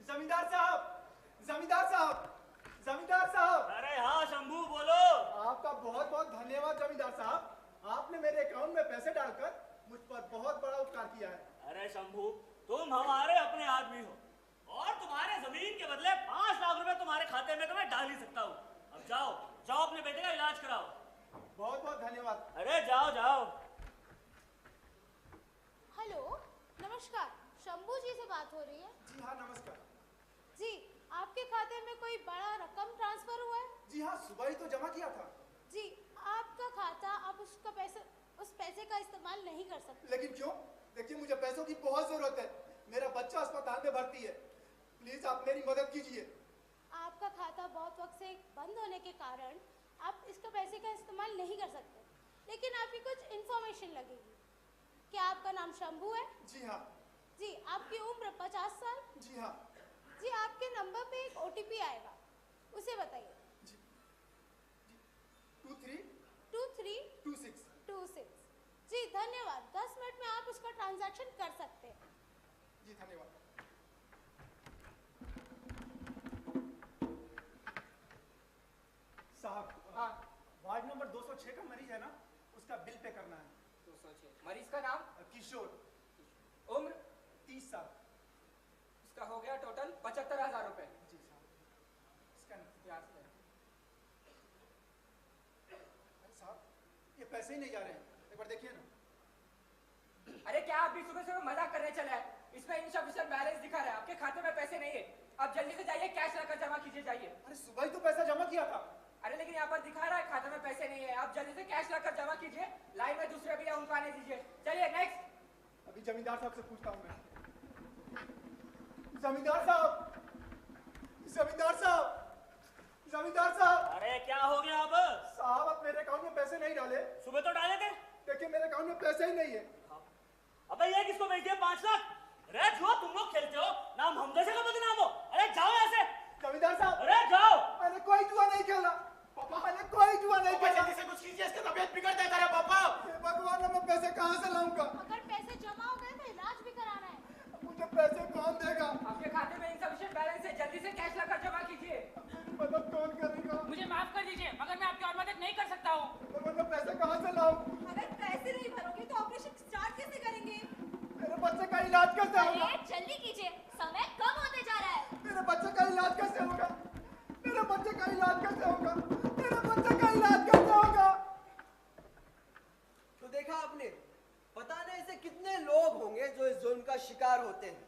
जमींदार साहब, जमींदार साहब, जमींदार साहब।
अरे हाँ शंभू बोलो।
आपका बहुत बहुत धन्यवाद जमींदार साहब, आपने मेरे अकाउंट में पैसे डालकर मुझ पर बहुत बड़ा उपकार किया है।
अरे शंभू तुम हमारे अपने आदमी हो और तुम्हारे जमीन के बदले 5 लाख रुपए तुम्हारे खाते में तो मैं डाल ही सकता हूँ। अब जाओ जाओ अपने बेटे का इलाज कराओ।
बहुत बहुत धन्यवाद।
अरे जाओ जाओ।
हेलो नमस्कार, शंभू जी से बात हो रही है?
जी हाँ नमस्कार।
जी आपके खाते में कोई बड़ा रकम ट्रांसफर हुआ है?
जी हाँ सुबह ही तो जमा किया था।
जी आपका खाता, आप उस पैसे का इस्तेमाल नहीं कर सकते।
लेकिन क्यों? देखिए मुझे पैसों की बहुत जरूरत है, मेरा बच्चा अस्पताल में भर्ती है, प्लीज आप मेरी मदद कीजिए।
आपका खाता बहुत वक्त से बंद होने के कारण आप इसका पैसे का इस्तेमाल नहीं कर सकते, लेकिन आपकी कुछ इन्फॉर्मेशन लगेगी। क्या आपका नाम शंभू है?
जी हाँ।
जी आपकी उम्र 50 साल?
जी हाँ।
जी आपके नंबर पे एक OTP आएगा, उसे बताइए। 2326। जी धन्यवाद, 10 मिनट में आप उसका ट्रांजैक्शन कर सकते हैं।
जी धन्यवाद। साहब हाँ वार्ड नंबर 206 का मरीज है ना, उसका बिल पे करना है।
206 मरीज का नाम?
किशोर।
उम्र?
30 साल।
उसका हो गया टोटल 75,000 रुपए।
जी साहब। स्कैन
याद करें।
साहब ये पैसे ही नहीं जा रहे हैं, एक बार देखिए ना।
अरे क्या आप भी सुबह सुबह मजाक करने चले हैं? इसमें इनसफिशिएंट बैलेंस दिखा रहा है, आपके खाते में पैसे नहीं है। आप जल्दी से जाइए, कैश रखकर जमा कीजिए, जाइए।
अरे सुबह ही तो पैसा जमा किया था।
अरे लेकिन यहाँ पर दिखा रहा है खाते में पैसे नहीं है, आप जल्दी से कैश रखकर जमा कीजिए। लाइन में दूसरे भैया उनको आने दीजिए, चलिए नेक्स्ट।
अभी जमींदार साहब से पूछता हूँ मैं। जमींदार साहब, जमींदार साहब, जमींदार साहब।
अरे क्या हो गया अब?
साहब आप मेरे अकाउंट में पैसे नहीं डाले।
सुबह तो डाले थे।
देखिए मेरे अकाउंट में पैसे ही नहीं है।
अबे ये किसको भेज दिया 5 लाख? अरे जो तुम लोग खेलते हो नाम हम जैसे का बदनाम हो। अरे जाओ यहाँ से।
जमींदार साहब।
अरे जाओ।
मैंने कोई जुआ नहीं खेला पापा, मैंने कोई जुआ नहीं खेला।
जल्दी से कुछ कीजिए, इसका तबीयत बिगड़ जाता है पापा।
भगवान मैं पैसे कहाँ से लाऊंगा?
अगर पैसे जमा हो गए तो इलाज भी कराना है।
मुझे पैसे कौन देगा?
आपके खाते में इनसफिशिएंट बैलेंस है, जल्दी से कैश रखकर जमा कीजिए।
मदद कौन करेगा?
मुझे माफ कर दीजिए, मगर मैं आपकी और मदद नहीं कर सकता हूँ।
मैं पैसे कहाँ से लाऊं?
अगर पैसे नहीं भरोगे तो ऑपरेशन स्टार्ट कैसे करेंगे?
मेरे बच्चे का इलाज कैसे होगा?
अरे जल्दी कीजिए, समय कम होते जा रहा है।
मेरे बच्चे का इलाज कैसे होगा? मेरे बच्चे का इलाज कैसे होगा? मेरे बच्चे का इलाज कैसे होगा?
तो देखा आपने, पता नहीं ऐसे कितने लोग होंगे जो इस जुल्म का शिकार होते हैं।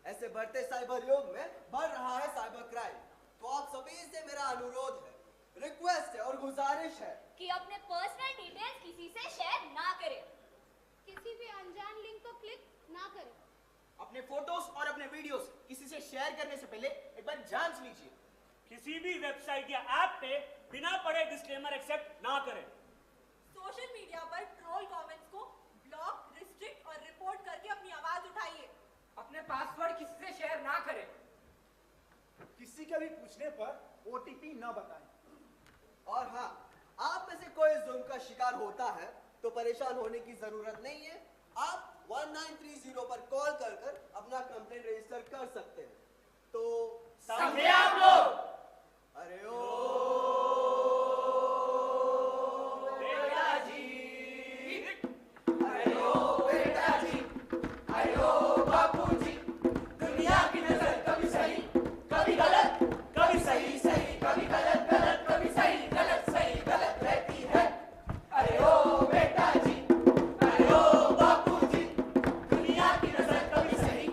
ऐसे बढ़ते साइबर युग में बढ़ रहा है साइबर क्राइम। तो आप सभी से मेरा अनुरोध है, रिक्वेस्ट है और गुजारिश है
कि अपने पर्सनल डिटेल्स किसी से शेयर ना करें।
किसी भी अनजान लिंक को क्लिक ना करें।
अपने फोटोज और अपने वीडियोस किसी से शेयर करने से पहले एक बार जांच लीजिए।
किसी भी वेबसाइट या ऐप पे बिना पढ़े डिस्क्लेमर एक्सेप्ट ना करें।
सोशल मीडिया पर ट्रोल कमेंट्स को ब्लॉक, रिस्ट्रिक्ट और रिपोर्ट करके अपनी आवाज उठाइए।
अपने पासवर्ड किसी से शेयर ना करें।
किसी के भी पूछने पर OTP ना बताएं।
और हाँ, आप में से कोई जुल्म का शिकार होता है तो परेशान होने की जरूरत नहीं है। आप 1930 पर कॉल कर अपना कंप्लेंट रजिस्टर कर सकते हैं। तो
समझे आप लोग?
अरे ओ
बेटा जी, अरे ओ बेटा जी, अरे ओ बापू जी, दुनिया की नजर कभी सही कभी गलत, कभी सही सही कभी गलत गलत, कभी सही गलत सही गलत रहती है। अरे ओ बेटा जी, अरे ओ बापू जी, दुनिया की नजर कभी सही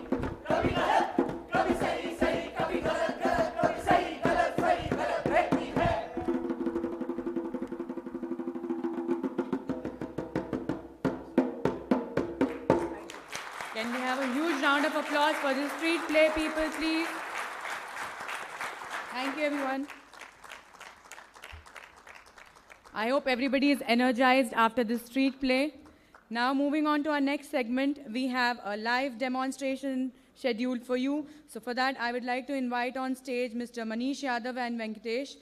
कभी गलत, कभी सही सही कभी गलत गलत, कभी सही गलत रहती है।
Can we have a huge round of applause for this street play, people, please? Thank you, everyone. I hope everybody is energized after this street play. Now, moving on to our next segment, we have a live demonstration scheduled for you. So for that, I would like to invite on stage Mr. Manish Yadav and Venkatesh.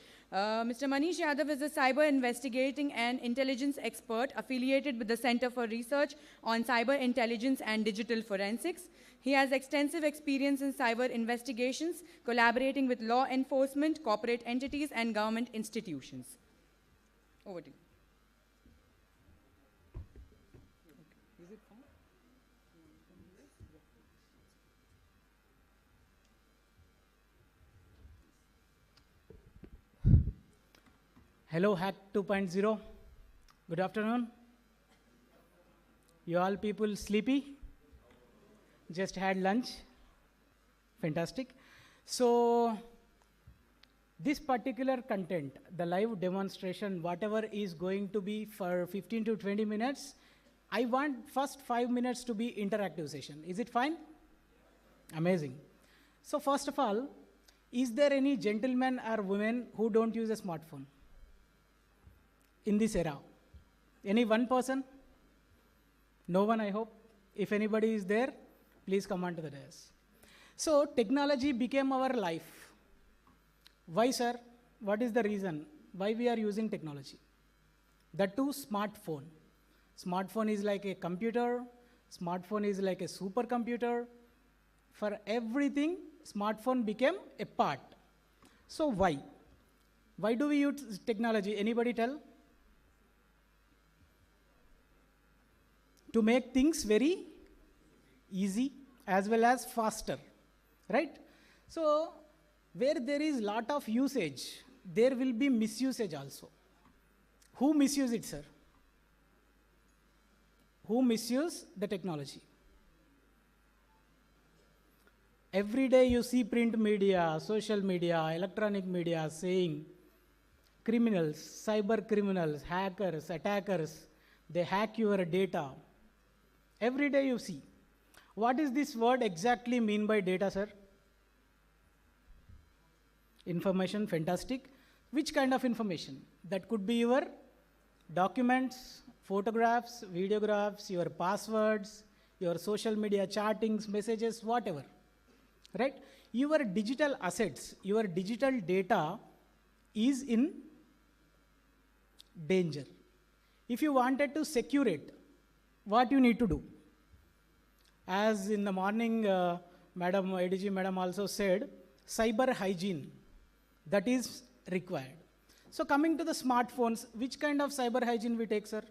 Mr. Manish Yadav is a cyber investigating and intelligence expert affiliated with the Center for Research on Cyber Intelligence and Digital Forensics. He has extensive experience in cyber investigations, collaborating with law enforcement, corporate entities, and government institutions. Over to you. Is it fine?
Hello, Hack 2.0. Good afternoon. You all people sleepy? Just had lunch? Fantastic. So, this particular content, the live demonstration, whatever is going to be for 15 to 20 minutes, I want first 5 minutes to be interactive session. Is it fine? Amazing. So first of all, is there any gentleman or woman who don't use a smartphone in this era? Any one person? No one, I hope. If anybody is there, please come on to the dais. So technology became our life. Why, sir? What is the reason why we are using technology? The two, smartphone. Smartphone is like a computer. Smartphone is like a supercomputer. For everything, smartphone became a part. So why? Why do we use technology? Anybody tell? To make things very easy as well as faster, right? So where there is lot of usage, there will be misusage also. Who misuse it, sir? Who misuse the technology? Every day you see print media, social media, electronic media saying criminals, cyber criminals, hackers, attackers, they hack your data. Every day you see. What is this word exactly mean by data, sir? Information, fantastic. Which kind of information? That could be your documents, photographs, videographs, your passwords, your social media chattings, messages, whatever. Right? Your digital assets, your digital data is in danger. If you wanted to secure it, what you need to do? As in the morning, Madam ADG Madam also said, cyber hygiene, that is required. So coming to the smartphones, which kind of cyber hygiene we take, sir?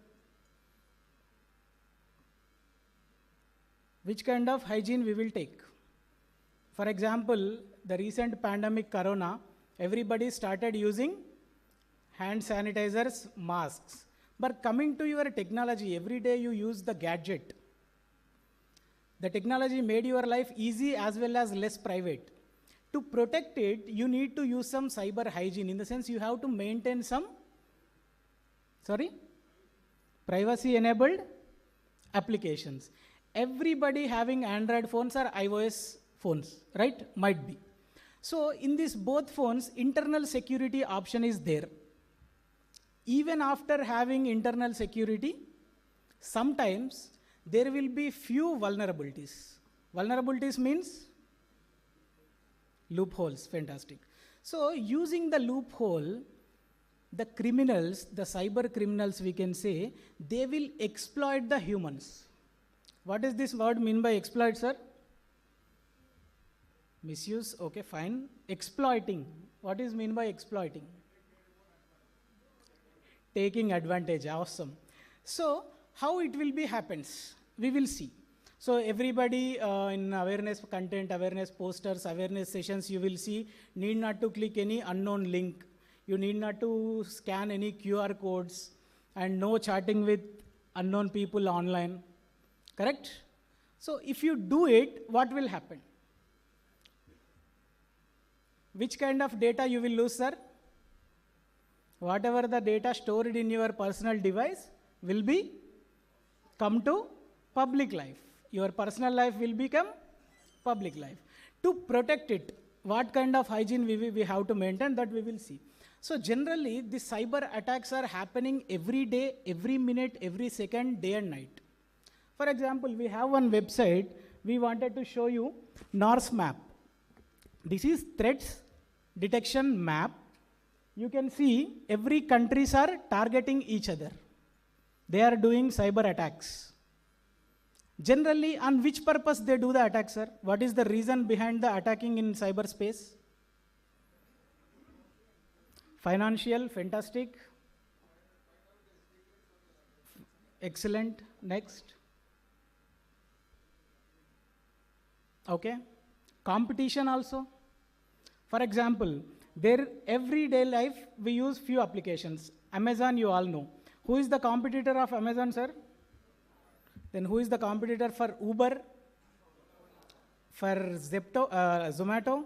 Which kind of hygiene we will take? For example, the recent pandemic corona, everybody started using hand sanitizers, masks. But coming to your technology, every day you use the gadget. The technology made your life easy as well as less private. To protect it, you need to use some cyber hygiene. In the sense, you have to maintain some, privacy-enabled applications. Everybody having Android phones or iOS phones, right? Might be. So in these both phones, internal security option is there. Even after having internal security, sometimes there will be few vulnerabilities. Vulnerabilities means loopholes, fantastic. So using the loophole, the criminals, the cyber criminals we can say, they will exploit the humans. What does this word mean by exploit, sir? Misuse, okay, fine. Exploiting, what is mean by exploiting? Taking advantage, awesome. So how it will be happens, we will see. So everybody in awareness content, awareness posters, awareness sessions, you will see, need not to click any unknown link. You need not to scan any QR codes and no chatting with unknown people online, correct? So if you do it, what will happen? Which kind of data you will lose, sir? Whatever the data stored in your personal device will be come to public life. Your personal life will become public life. To protect it, what kind of hygiene we have to maintain, that we will see. So generally, the cyber attacks are happening every day, every minute, every second, day and night. For example, we have one website, we wanted to show you Norse map. This is threats detection map. You can see every countries are targeting each other. They are doing cyber attacks. Generally, on which purpose they do the attack, sir? What is the reason behind the attacking in cyberspace? Financial, fantastic. Excellent, next. Okay, competition also. For example, Their everyday life, we use few applications. Amazon, you all know. Who is the competitor of Amazon, sir? Then who is the competitor for Uber? For Zomato?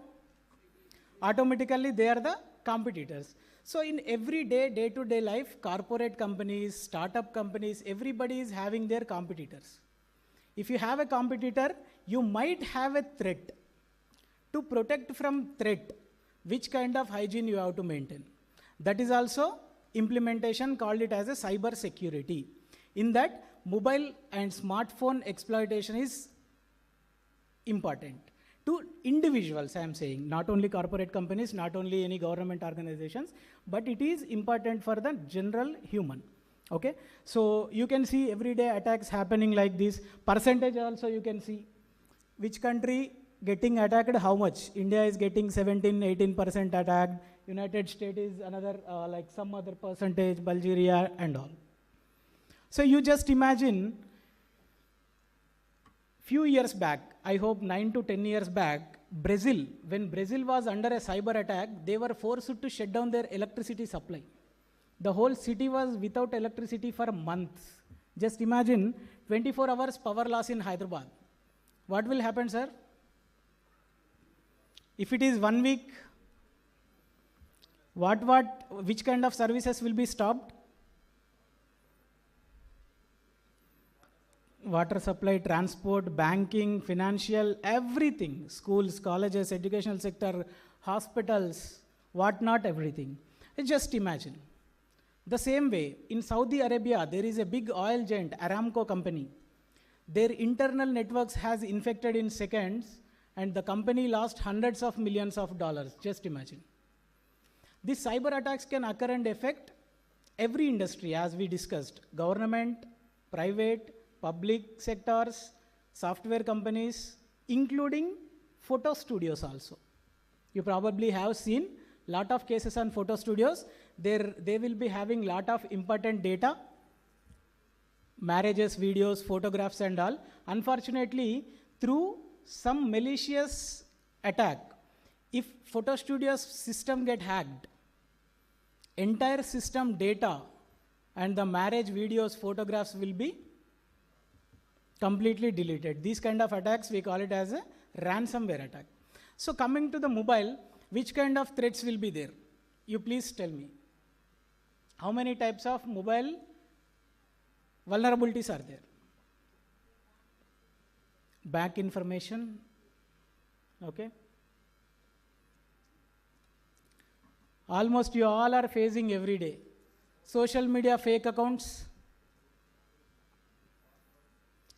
Automatically, they are the competitors. So in everyday, day-to-day life, corporate companies, startup companies, everybody is having their competitors. If you have a competitor, you might have a threat. To protect from threat, which kind of hygiene you have to maintain? That is also implementation, called it as a cybersecurity. In that, mobile and smartphone exploitation is important. To individuals, I am saying, not only corporate companies, not only any government organizations, but it is important for the general human. Okay, so you can see everyday attacks happening like this. Percentage also you can see. Which country getting attacked, how much? India is getting 17-18% attacked. United States is another, like some other percentage, Bulgaria and all. So you just imagine, few years back, I hope 9 to 10 years back, Brazil, when Brazil was under a cyber attack, they were forced to shut down their electricity supply. The whole city was without electricity for months. Just imagine 24 hours power loss in Hyderabad. What will happen, sir? If it is 1 week, which kind of services will be stopped? Water supply, transport, banking, financial, everything. Schools, colleges, educational sector, hospitals, whatnot, everything. Just imagine. The same way, in Saudi Arabia, there is a big oil giant, Aramco company. Their internal networks has infected in seconds, and the company lost hundreds of millions of dollars. Just imagine. These cyber attacks can occur and affect every industry, as we discussed. Government, private, public sectors, software companies, including photo studios also. You probably have seen lot of cases on photo studios. They will be having lot of important data, marriages, videos, photographs and all. Unfortunately, through some malicious attack, if photo studio's system get hacked, entire system data and the marriage videos, photographs will be completely deleted. These kind of attacks, we call it as a ransomware attack. So coming to the mobile, which kind of threats will be there? You please tell me. How many types of mobile vulnerabilities are there? Bank information, okay. Almost you all are facing every day. Social media fake accounts.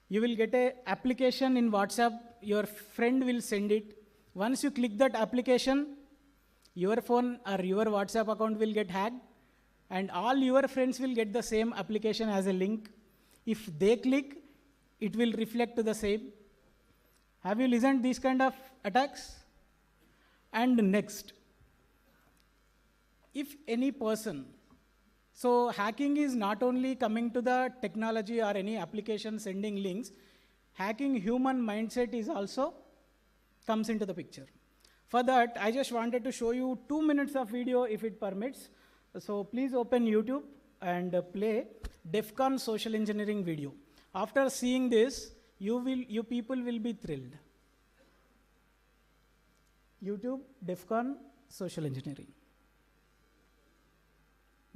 You will get an application in WhatsApp, your friend will send it. Once you click that application, your phone or your WhatsApp account will get hacked, and all your friends will get the same application as a link. If they click, it will reflect to the same. Have you listened these kind of attacks? And next, if any person, so hacking is not only coming to the technology or any application sending links, hacking human mindset is also comes into the picture. For that, I just wanted to show you 2 minutes of video if it permits. So please open YouTube and play DEFCON social engineering video. After seeing this, you people will be thrilled. YouTube, DEFCON social engineering.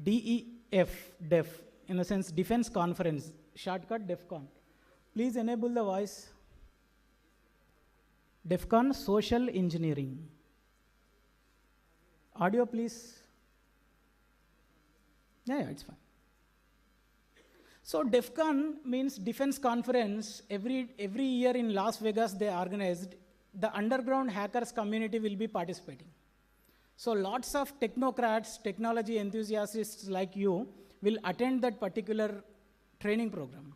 DEF, DEF, in a sense, Defense Conference, shortcut DEFCON. Please enable the voice. DEFCON social engineering. Audio, please. Yeah, it's fine. So DEFCON means Defense Conference. Every year in Las Vegas they organized. The underground hackers community will be participating. So lots of technocrats, technology enthusiasts like you will attend that particular training program.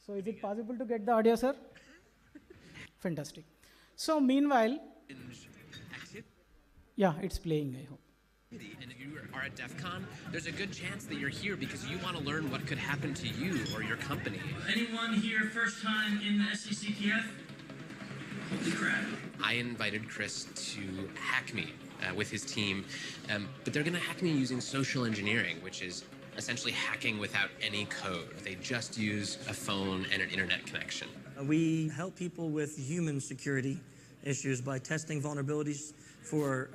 So is it possible to get the audio, sir? Fantastic. So meanwhile, yeah, it's playing, I hope.
And if you are at DEF CON, there's a good chance that you're here because you want to learn what could happen to you or your company.
Anyone here first time in the SCCTF? Holy crap.
I invited Chris to hack me with his team, but they're going to hack me using social engineering, which is essentially hacking without any code. They just use a phone and an internet connection.
We help people with human security issues by testing vulnerabilities for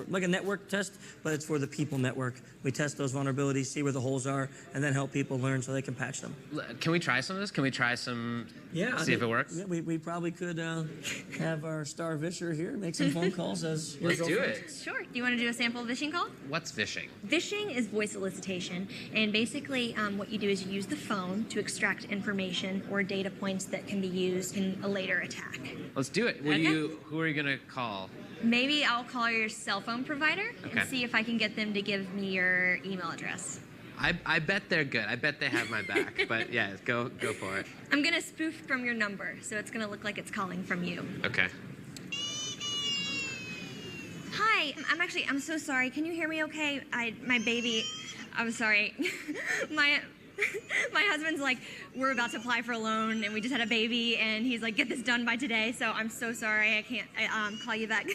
like a network test, but it's for the people network. We test those vulnerabilities, see where the holes are, and then help people learn so they can patch them.
Can we try some of this? Can we try some?
Yeah.
See if it works?
Yeah, we probably could have our star visher here make some phone calls as your
Let's do
girlfriend.
it.
Sure. Do you want to do a sample vishing call?
What's vishing?
Vishing is voice elicitation, and basically what you do is you use the phone to extract information or data points that can be used in a later attack.
Let's do it.
Okay.
Who are you going to call?
Maybe I'll call your cell phone provider
Okay.
and see if I can get them to give me your email address.
I bet they're good. I bet they have my back. But yeah, go for it.
I'm going to spoof from your number, so it's going to look like it's calling from you.
Okay.
Hi, I'm so sorry. Can you hear me okay? My baby, I'm sorry. my husband's like, we're about to apply for a loan and we just had a baby and he's like, get this done by today. So I'm so sorry. I can't call you back.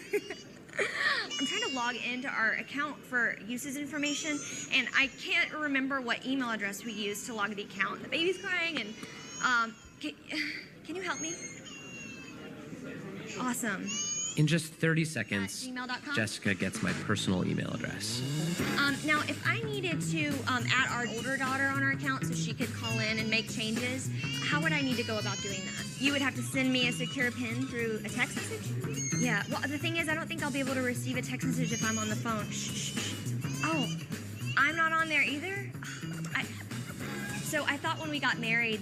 I'm trying to log into our account for uses information and I can't remember what email address we used to log the account. The baby's crying and can you help me? Awesome.
In just 30 seconds,
gmail.com?
Jessica gets my personal email address.
Now, if I needed to add our older daughter on our account so she could call in and make changes, how would I need to go about doing that? You would have to send me a secure PIN through a text message? Yeah, well, the thing is, I don't think I'll be able to receive a text message if I'm on the phone. Shh. Oh, I'm not on there either? So I thought when we got married,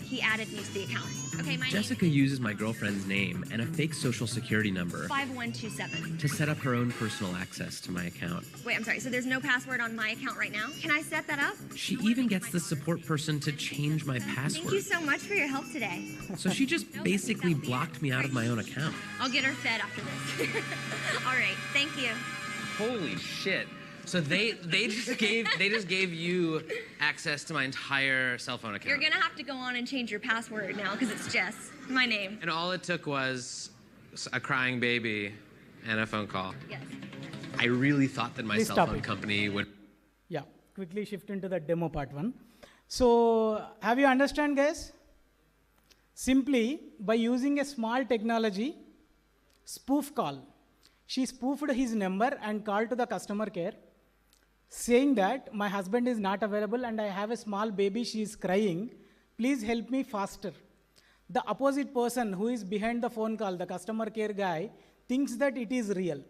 he added me to the account. Okay, my
Jessica uses my girlfriend's name and a fake social security number
5127.
to set up her own personal access to my account.
Wait, I'm sorry, so there's no password on my account right now? Can I set that up?
She even gets the support person to change my password.
Thank you so much for your help today.
So she just basically blocked me out of my own account.
I'll get her fed after this. All right, thank you.
Holy shit. So they just gave you access to my entire cell phone account.
You're gonna have to go on and change your password now because it's Jess, my name.
And all it took was a crying baby and a phone call.
Yes.
I really thought that my
Please
cell
stop
phone
it.
company would.
Yeah, quickly shift into the demo part 1. So, have you understand, guys? Simply by using a small technology, spoof call. She spoofed his number and called to the customer care, saying that my husband is not available and I have a small baby, she is crying, please help me faster. The opposite person who is behind the phone call, the customer care guy, thinks that it is real.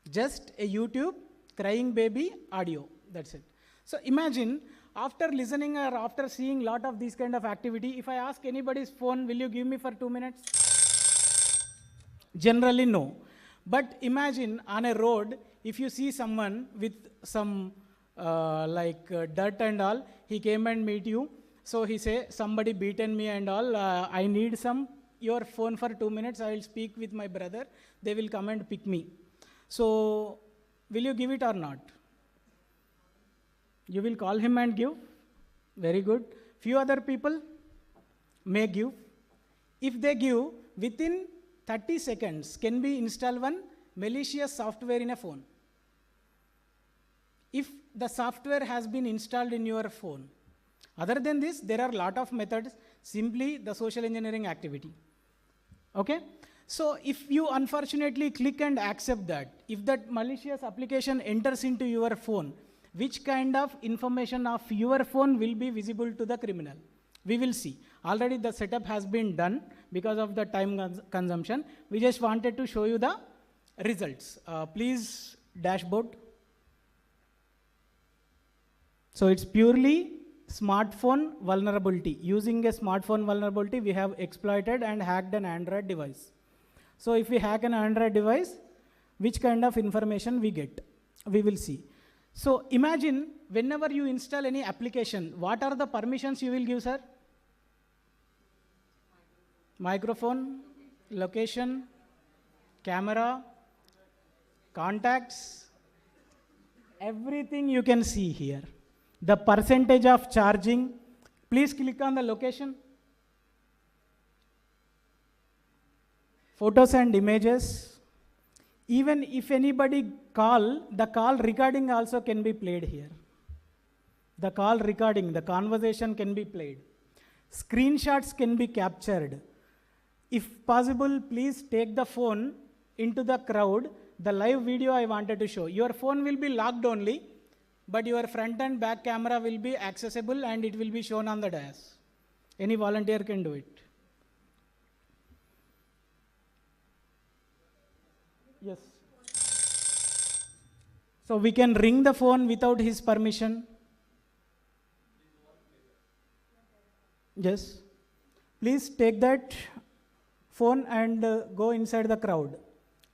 Just a YouTube, crying baby, audio, that's it. So imagine, after listening or after seeing lot of these kind of activity, if I ask anybody's phone, will you give me for 2 minutes? Generally no. But imagine on a road, if you see someone with some dirt and all, he came and meet you. So he say, somebody beaten me and all, I need your phone for 2 minutes, I will speak with my brother, they will come and pick me. So, will you give it or not? You will call him and give? Very good. Few other people may give. If they give, within 30 seconds can be install one malicious software in a phone. If the software has been installed in your phone. Other than this, there are a lot of methods, simply the social engineering activity. Okay? So if you unfortunately click and accept that, if that malicious application enters into your phone, which kind of information of your phone will be visible to the criminal? We will see. Already the setup has been done because of the time consumption. We just wanted to show you the results. Please, dashboard. So it's purely smartphone vulnerability. Using a smartphone vulnerability, we have exploited and hacked an Android device. So if we hack an Android device, which kind of information we get? We will see. So imagine whenever you install any application, what are the permissions you will give, sir? Microphone, location, camera, contacts, everything you can see here. The percentage of charging, please click on the location. Photos and images, Even if anybody call, the call recording also can be played here. The call recording, the conversation can be played. Screenshots can be captured. If possible, please take the phone into the crowd. The live video I wanted to show. Your phone will be locked only, but your front and back camera will be accessible and it will be shown on the dais. Any volunteer can do it. Yes. So we can ring the phone without his permission. Yes. Please take that phone and go inside the crowd,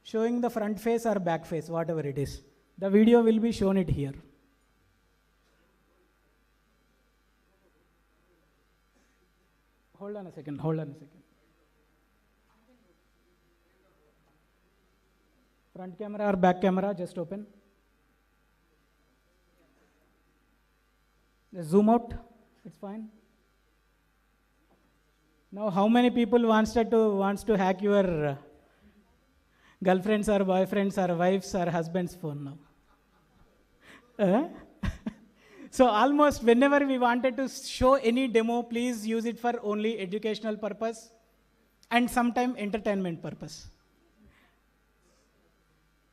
showing the front face or back face, whatever it is. The video will be shown it here. Hold on a second, hold on a second. Front camera or back camera, just open. Zoom out, it's fine. Now, how many people wants to hack your girlfriends or boyfriends or wives or husband's phone now? So almost whenever we wanted to show any demo, please use it for only educational purpose and sometime entertainment purpose.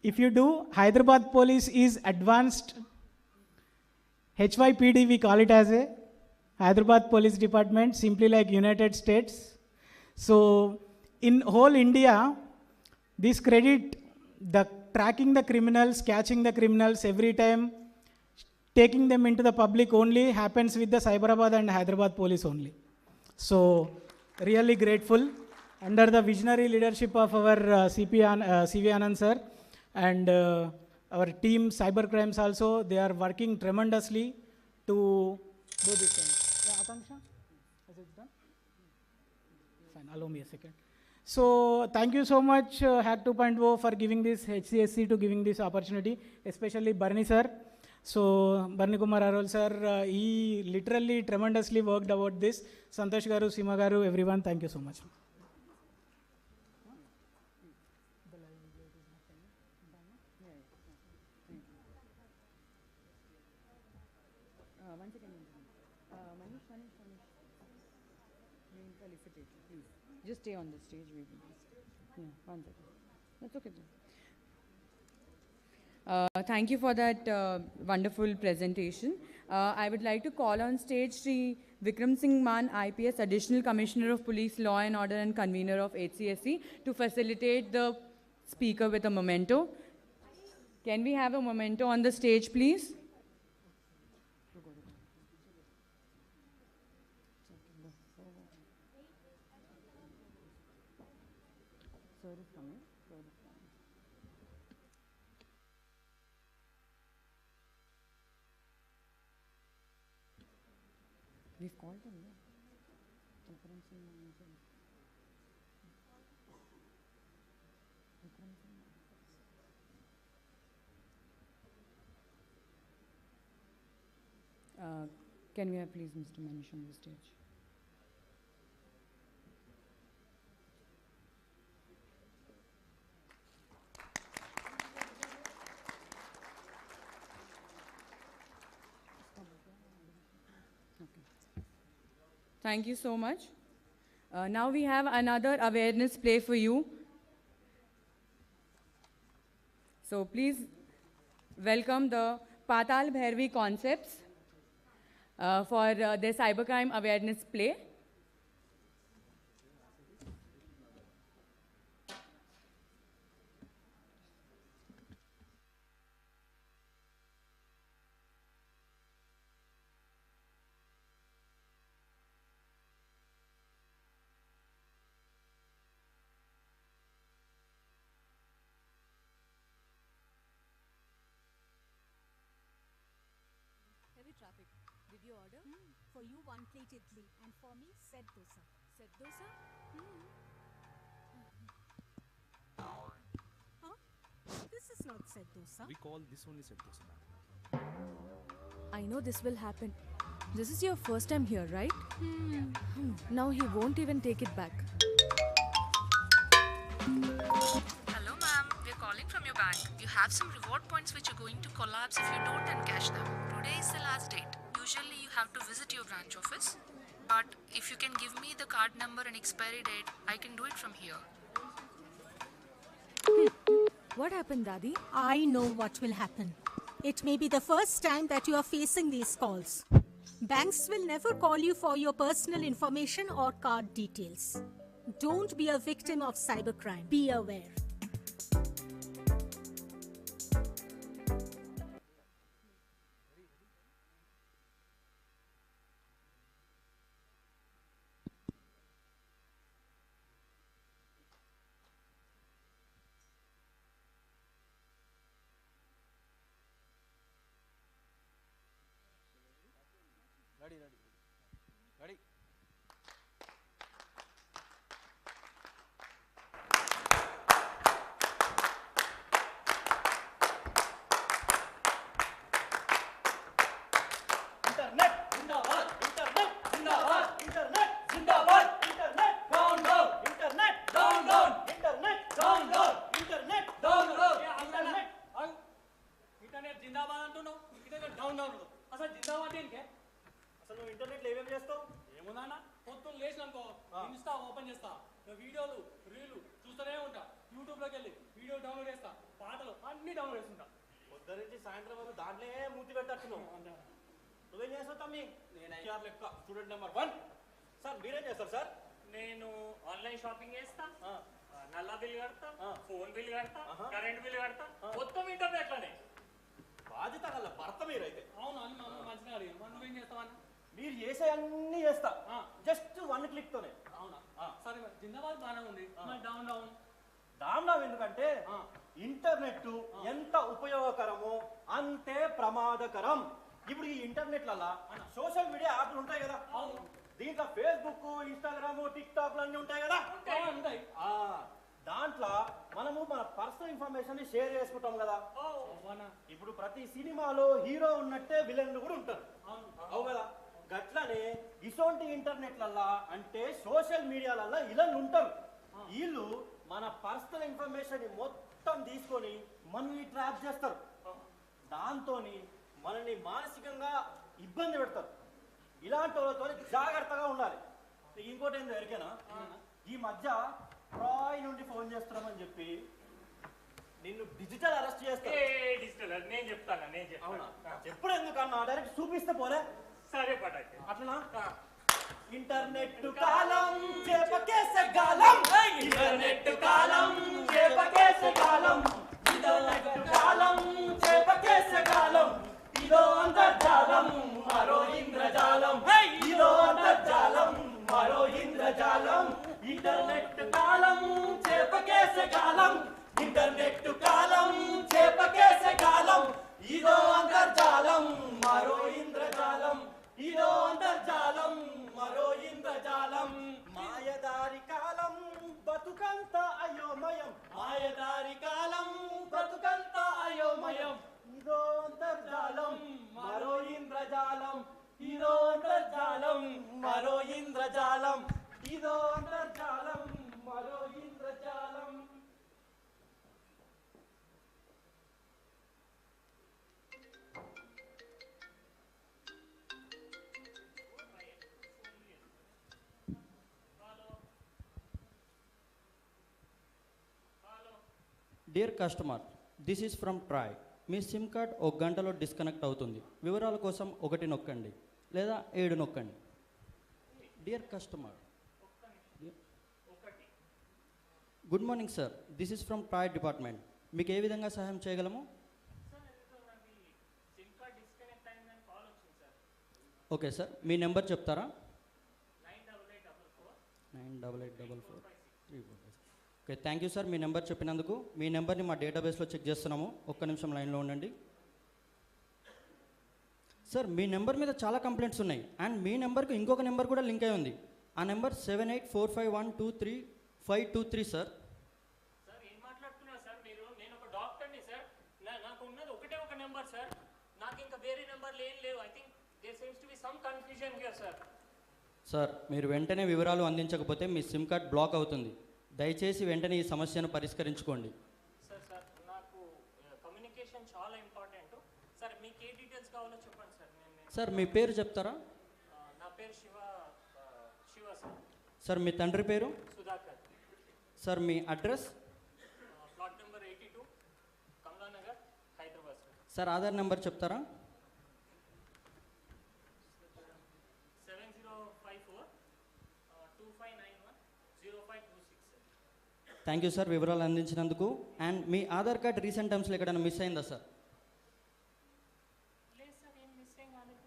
If you do, Hyderabad police is advanced HYPD, we call it as a Hyderabad Police Department, simply like United States. So in whole India, this credit, the tracking the criminals, catching the criminals every time, taking them into the public only happens with the Cyberabad and Hyderabad police only. So really grateful under the visionary leadership of our CV Anand sir and our team cybercrimes also, they are working tremendously to do this thing. Yeah, Akanksha, is it done? Fine, allow me a second. So thank you so much Hack 2.0 for giving this, H.A.C.K to giving this opportunity, especially Barney sir. So Barney Kumar Arol sir, he literally tremendously worked about this. Santosh garu, Sima garu, everyone, thank you so much.
Just stay on the stage. Yeah, 1 second. That's okay. Thank you for that wonderful presentation. I would like to call on stage Sri Vikram Singh Man, IPS, Additional Commissioner of Police, Law and Order and Convener of H.C.K, to facilitate the speaker with a memento. Can we have a memento on the stage, please? We've called them, yeah. Can we have please Mr. Manish on the stage? Thank you so much. Now we have another awareness play for you. So please welcome the Patal Bhairavi Concepts for their cybercrime awareness play.
Traffic. Did you order? For you, 1 plate idli, and for me, set dosa. Set dosa?
Huh? This is not set dosa.
We call this only set dosa, ma'am.
I know this will happen. This is your first time here, right? Now he won't even take it back.
Hello, ma'am. We're calling from your bank. You have some reward points which are going to collapse if you don't encash them. Today is the last date. Usually you have to visit your branch office. But if you can give me the card number and expiry date, I can do it from here.
What happened, Daddy?
I know what will happen. It may be the first time that you are facing these calls. Banks will never call you for your personal information or card details. Don't be a victim of cybercrime. Be aware.
Ready?
Internet जिंदाबाद internet जिंदाबाद internet जिंदाबाद internet down down internet down down internet down down internet down down internet
internet జిందాబాద్ అంటున్నావు internet down down అసలు జిందాబాద్ ఏంటి
అసలు నువ్వు ఇంటర్నెట్లో ఏమేమి చేస్తావు
ఏముందన్న పొద్దున్న లేచినానుకో ఇన్స్టా ఓపెన్ చేస్తా వీడియోలు రీలు చూస్తూనే ఉంటా యూట్యూబ్లోకి వెళ్ళి వీడియో డౌన్లోడ్ చేస్తా పాటలు అన్ని డౌన్లోడ్ చేస్తుంటా
పొద్దు నుంచి సాయంత్రం వరకు దాంట్లో మూతి పెట్టట్టున్నావు నువ్వేం చేస్తావు తమ్మి నేను లెక్క స్టూడెంట్ నెంబర్ 1 సార్ మీరేం చేస్తారు సార్
నేను ఆన్లైన్ షాపింగ్ చేస్తా నల్లా బిల్ కడతా ఫోన్ బిల్ కడతా కరెంట్ బిల్ కడతా మొత్తం ఇంటర్నెట్ లోనే
బాధ్యత గల భర్త మీరైతే
అవును అని మంచిగా అడిగాను నువ్వేం చేస్తావని
మీరు చేసే అన్ని చేస్తా జస్ట్ 1 క్లిక్ తోనే
అవునా సరే మరి జిందాబాద్ బాగానే ఉంది మరి డౌన్ డౌన్
దాంట్లో ఎందుకంటే ఇంటర్నెట్ ఎంత ఉపయోగకరమో అంతే ప్రమాదకరం. ఇప్పుడు ఈ ఇంటర్నెట్లలో సోషల్ మీడియా యాప్లు ఉంటాయి కదా, దీంట్లో ఫేస్బుక్, ఇన్స్టాగ్రామ్, టిక్ టాక్ అన్నీ ఉంటాయి కదా. దాంట్లో మనము మన పర్సనల్ ఇన్ఫర్మేషన్ షేర్ చేసుకుంటాం కదా. ఇప్పుడు ప్రతి సినిమాలో హీరో ఉన్నట్టే విలన్లు కూడా ఉంటారు అవు కదా. గట్లనే ఇసోంటి ఇంటర్నెట్లల్లా అంటే సోషల్ మీడియాలల్లో విలన్లు ఉంటారు. వీళ్ళు మన పర్సనల్ ఇన్ఫర్మేషన్ మొత్తం తీసుకొని మనల్ని ట్రాప్ చేస్తారు. దాంతో మనల్ని మానసికంగా ఇబ్బంది పెడతారు. ఇలాంటి వాళ్ళతో జాగ్రత్తగా ఉండాలి. ఇంకోటి ఏందో ఎరికేనా, ఈ మధ్య ట్రాయ్ నుండి ఫోన్ చేస్తున్నామని చెప్పి నిన్ను డిజిటల్ అరెస్ట్ చేస్తారు.
నేను చెప్తాను.
అవునా, ఎప్పుడు ఎందుకన్నా డైరెక్ట్ చూపిస్తే పోలే.
సరే పటాకి
అట్లనా. ఇంటర్నెట్ కాలం చేపకేసే కాలం, ఇంటర్నెట్ కాలం చేపకేసే కాలం, ఇంటర్నెట్ కాలం చేపకేసే కాలం, ఇదో అంతర్జాలం మరో ఇంద్రజాలం, ఇదో అంతర్జాలం మరో ఇంద్రజాలం. ఇంటర్నెట్ కాలం చేపకేసే కాలం, ఇంటర్నెట్ కాలం చేపకేసే కాలం, ఇదో అంతర్జాలం మరో ఇంద్రజాలం, ఇదో అంతర్జాలం మరో ఇంద్రజాలం. మాయదారి కాలం బతుకంత అయోమయం, మాయదారి కాలం బతుకంత అయోమయం, ఇదో అంతర్జాలం మరో ఇంద్రజాలం, ఇదో అంతర్జాలం మరో ఇంద్రజాలం, ఇదో అంతర్జాలం మరో ఇంద్రజాలం.
Dear customer, this is from TRAI. మీ సిమ్ కార్డ్ 1 గంటలో డిస్కనెక్ట్ అవుతుంది. వివరాల కోసం 1 నొక్కండి లేదా 7 నొక్కండి. Dear customer, good morning sir, this is from TRAI department. మీకు ఏ విధంగా సహాయం చేయగలము? ఓకే సార్, మీ నెంబర్ చెప్తారా? 9844 okay, thank you sir me number చెప్పినందుకు. మీ నెంబర్ని మా డేటాబేస్లో చెక్ చేస్తున్నాము. 1 నిమిషం లైన్లో ఉండండి. సార్, మీ నెంబర్ మీద చాలా కంప్లైంట్స్ ఉన్నాయి అండ్ మీ నెంబర్కి ఇంకొక నెంబర్ కూడా లింక్ అయి ఉంది. ఆ నెంబర్ 7845123523 సార్.
సార్ ఏం మాట్లాడుతున్నారు సార్ మీరు? నేను ఒక డాక్టర్ని సార్, నాకు ఉన్నది ఒకటే ఒక నెంబర్ సార్, నాకు ఇంకా వేరే నెంబర్లు ఏం లేవు. I think there seems to be some confusion here sir.
Sir, మీరు వెంటనే వివరాలు అందించకపోతే మీ సిమ్ కార్డ్ బ్లాక్ అవుతుంది. దయచేసి వెంటనే ఈ సమస్యను పరిష్కరించుకోండి.
సార్ నాకు చాలా ఇంపార్టెంట్. సార్ మీకు ఏ డీటెయిల్స్ కావాలో చెప్పండి సార్.
సార్ మీ పేరు చెప్తారా?
నా పేరు శివ సార్.
సార్ మీ తండ్రి పేరు?
సుధాకర్.
సార్ మీ address?
Plot number 82 Kamalanagar, Hyderabad sir.
Sir Aadhaar number చెప్తారా?
7054 2591 0526 సార్.
థ్యాంక్ యూ సార్ వివరాలు అందించినందుకు. అండ్ మీ ఆధార్ కార్డ్ రీసెంట్ టైమ్స్లో ఎక్కడైనా మిస్ అయిందా సార్?
లేదు సార్, ఏం మిస్ ఏం కాలేదు.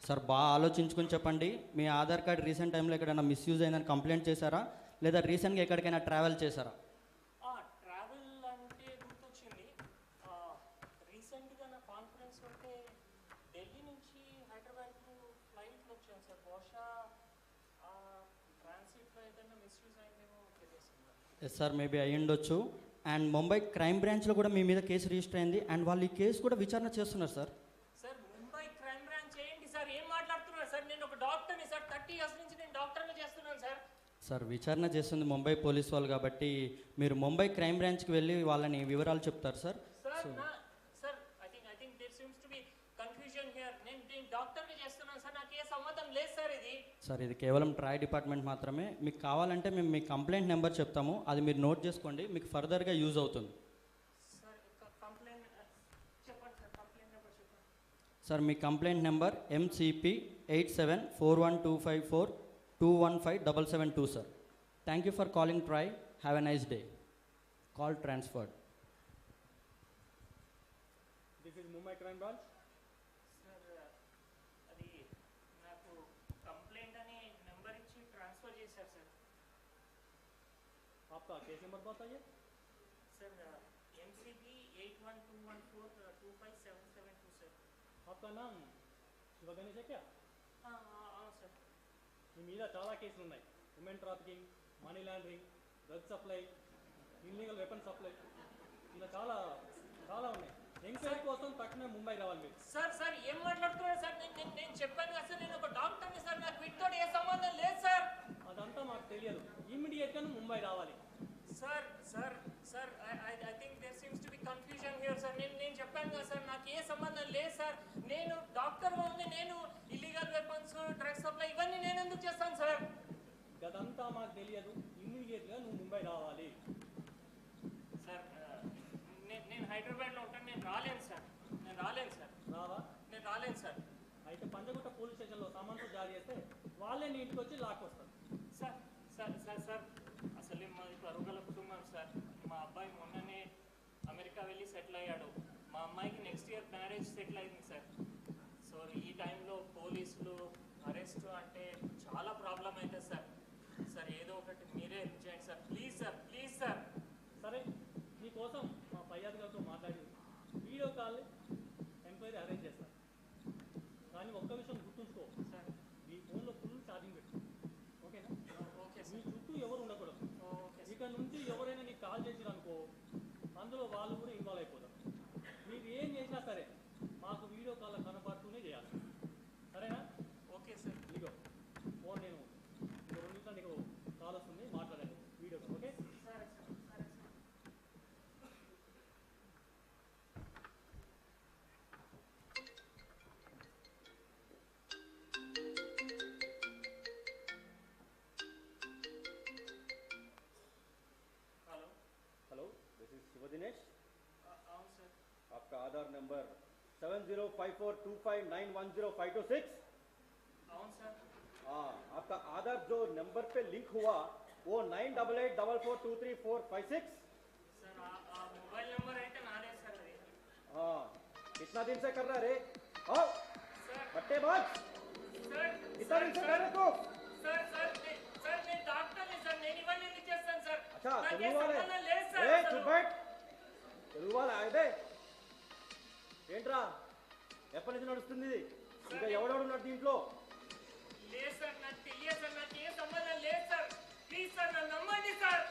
సార్ బాగా ఆలోచించుకొని చెప్పండి. మీ ఆధార్ కార్డ్ రీసెంట్ టైంలో ఎక్కడైనా మిస్యూజ్ అయిందని కంప్లైంట్ చేశారా, లేదా రీసెంట్గా ఎక్కడికైనా ట్రావెల్ చేశారా?
ట్రావెల్ అంటే గుర్తొచ్చింది. రీసెంట్గా నా కాన్ఫరెన్స్ ఉంటే ఢిల్లీ నుంచి హైదరాబాద్కు ఫ్లైట్లో వచ్చాను సార్. బహుశా ట్రాన్సిట్లో ఏదైనా మిస్యూజ్ అయిందేమో తెలియదు.
ఎస్ సార్, మేబీ అయ్యి ఉండొచ్చు. అండ్ ముంబై క్రైమ్ బ్రాంచ్లో కూడా మీ మీద కేసు రిజిస్టర్ అయింది అండ్ వాళ్ళు ఈ కేసు కూడా విచారణ చేస్తున్నారు sir.
Sir Mumbai crime branch ఏంటి సార్, ఏం మాట్లాడుతున్నారు సార్? నేను ఒక డాక్టర్ని సార్, 30 years నుంచి నేను డాక్టర్ని చేస్తున్నాను సార్.
సార్ విచారణ చేస్తుంది ముంబై పోలీస్ వాళ్ళు కాబట్టి మీరు ముంబై క్రైమ్ బ్రాంచ్కి వెళ్ళి వాళ్ళని వివరాలు చెప్తారు sir.
Sir I think there seems to be confusion here. నేను డాక్టర్ని చేస్తున్నాను సార్, నాకు ఏ సంబంధం లేదు సార్ ఇది.
సార్ ఇది కేవలం ట్రాయ్ డిపార్ట్మెంట్ మాత్రమే. మీకు కావాలంటే మేము మీ కంప్లైంట్ నెంబర్ చెప్తాము, అది మీరు నోట్ చేసుకోండి, మీకు ఫర్దర్గా యూజ్ అవుతుంది.
సార్ కంప్లైంట్ చెప్పండి సార్, కంప్లైంట్ నెంబర్ చెప్పండి.
Sir me complaint number MCP 87412542157772 sir. Thank you for calling try. Have a nice day. Call transferred.
This is Mumbai crime branch.
Sir అది నాకు కంప్లైంట్ అని నెంబర్ ఇచ్చి ట్రాన్స్ఫర్ చేశారు sir.
आपका case number बताइए.
Sir MCP 8121425772 sir.
आपका नाम शिवा गणेश है क्या?
हाँ सर.
మీ మీద చాలా కేసులు ఉన్నాయి. Women trafficking, money laundering, drug supply, illegal weapon supply, ఇలా చాలా చాలా ఉన్నాయి. ఎంక్వైరీ కోసం తక్షణమే ముంబై రావాలి మీరు.
సార్ ఏం మాట్లాడుతున్నారు సార్? నేను చెప్పాను కదా సార్, నేను ఒక డాక్టర్ని సార్, నాకు వీటితో ఏ సంబంధం లేదు సార్.
అదంతా మాకు తెలియదు. ఇమ్మీడియట్గా ముంబై రావాలి.
Sir I think there seems to be confusion here sir. నేను చెప్పాను కదా సార్, నాకు ఏ సంబంధం లేదు సార్. నేను డాక్టర్ ఉంది, నేను ఇల్లీగల్ వెపన్స్, డ్రగ్స్ సప్లై ఇవన్నీ నేను ఎందుకు చేస్తాను సార్?
అదంతా మాకు తెలియదు. ఇమ్మీడియట్గా నువ్వు ముంబై రావాలి.
సార్ నేను హైదరాబాద్లో ఉంటాను, నేను రాలేను సార్.
రావా?
నేను రాలేను సార్.
అయితే పంజగుట్ట పోలీస్ స్టేషన్లో సమన్సు జారీ చేస్తే వాళ్ళే నీ ఇంటికి వచ్చి లాక్కొస్తారు.
సార్ అసలే మాది పరుగుల కుటుంబం సార్. మా అబ్బాయి మొన్ననే అమెరికా వెళ్ళి సెటిల్ అయ్యాడు. మా అమ్మాయికి నెక్స్ట్ ఇయర్ మ్యారేజ్ సెటిల్ అయింది సార్. సో ఈ టైంలో పోలీసులు అరెస్ట్ అంటే చాలా ప్రాబ్లం అవుతుంది సార్. ఏదో ఒకటి మీరే హెల్ప్ చేయండి సార్, ప్లీజ్ సార్.
సరే, నీకోసం మా పై అధికారితో మాట్లాడి వీడియో కాల్ ఎంక్వైరీ అరేంజ్ చేస్తాను. కానీ ఒక్క విషయం గుర్తుంచుకో సార్, మీ ఫోన్లో ఫుల్ ఛార్జింగ్ పెట్టు. ఓకేనా?
ఓకే
మీ
సార్.
చుట్టూ ఎవరు ఉండకూడదు.
ఓకే.
ఇక్కడ నుంచి ఎవరైనా నీకు కాల్ చేసిరనుకో అందులో వాళ్ళు కూడా ఇన్వాల్వ్ అయిపోతారు. మీరు ఏం చేసినా సరే మాకు వీడియో కాల్ కనపడుతూనే చేయాలి. సరేనా?
Okay sir.
ఇదిగో ఫోన్ నేను 2 నిమిషాలు నీకు కాల్ వస్తుంది, మాట్లాడండి వీడియో కాల్. ఓకే?
సరే sir.
Hello, this is Shiv Dinesh.
అవును సార్.
आपका आधार नंबर 705425910526.
అవును సార్.
हाँ, आपका आधार जो नंबर पे लिंक हुआ वो 988844234556.
సార్ ఆ మొబైల్ నెంబర్ అయితే నాదే సార్ అది.
हाँ, कितना दिन से कर रहा है रे? आओ बट्टेबाज,
సార్
कितना दिन से कर रहे तू?
సార్ నేను డాక్టర్ని సార్, నేను ఇవన్నీ ఎందుకు చేస్తాను సార్?
अच्छा,
నాకు ఏ
తెలుగు वाले.
సంబంధం లేదు సార్
ए
అసలు.
चुप बैठ. తెలుగు वाले आए थे. ఏంట్రా ఎప్పటి నుంచి నడుస్తుంది ఇది? ఇంకా ఎవడెవడున్నాడు దీంట్లో?
లేదు సార్, నాకు తెలియదు సార్, నాకు ఏ సంబంధం లేదు సార్. ప్లీజ్ సార్ నన్ను నమ్మండి సార్.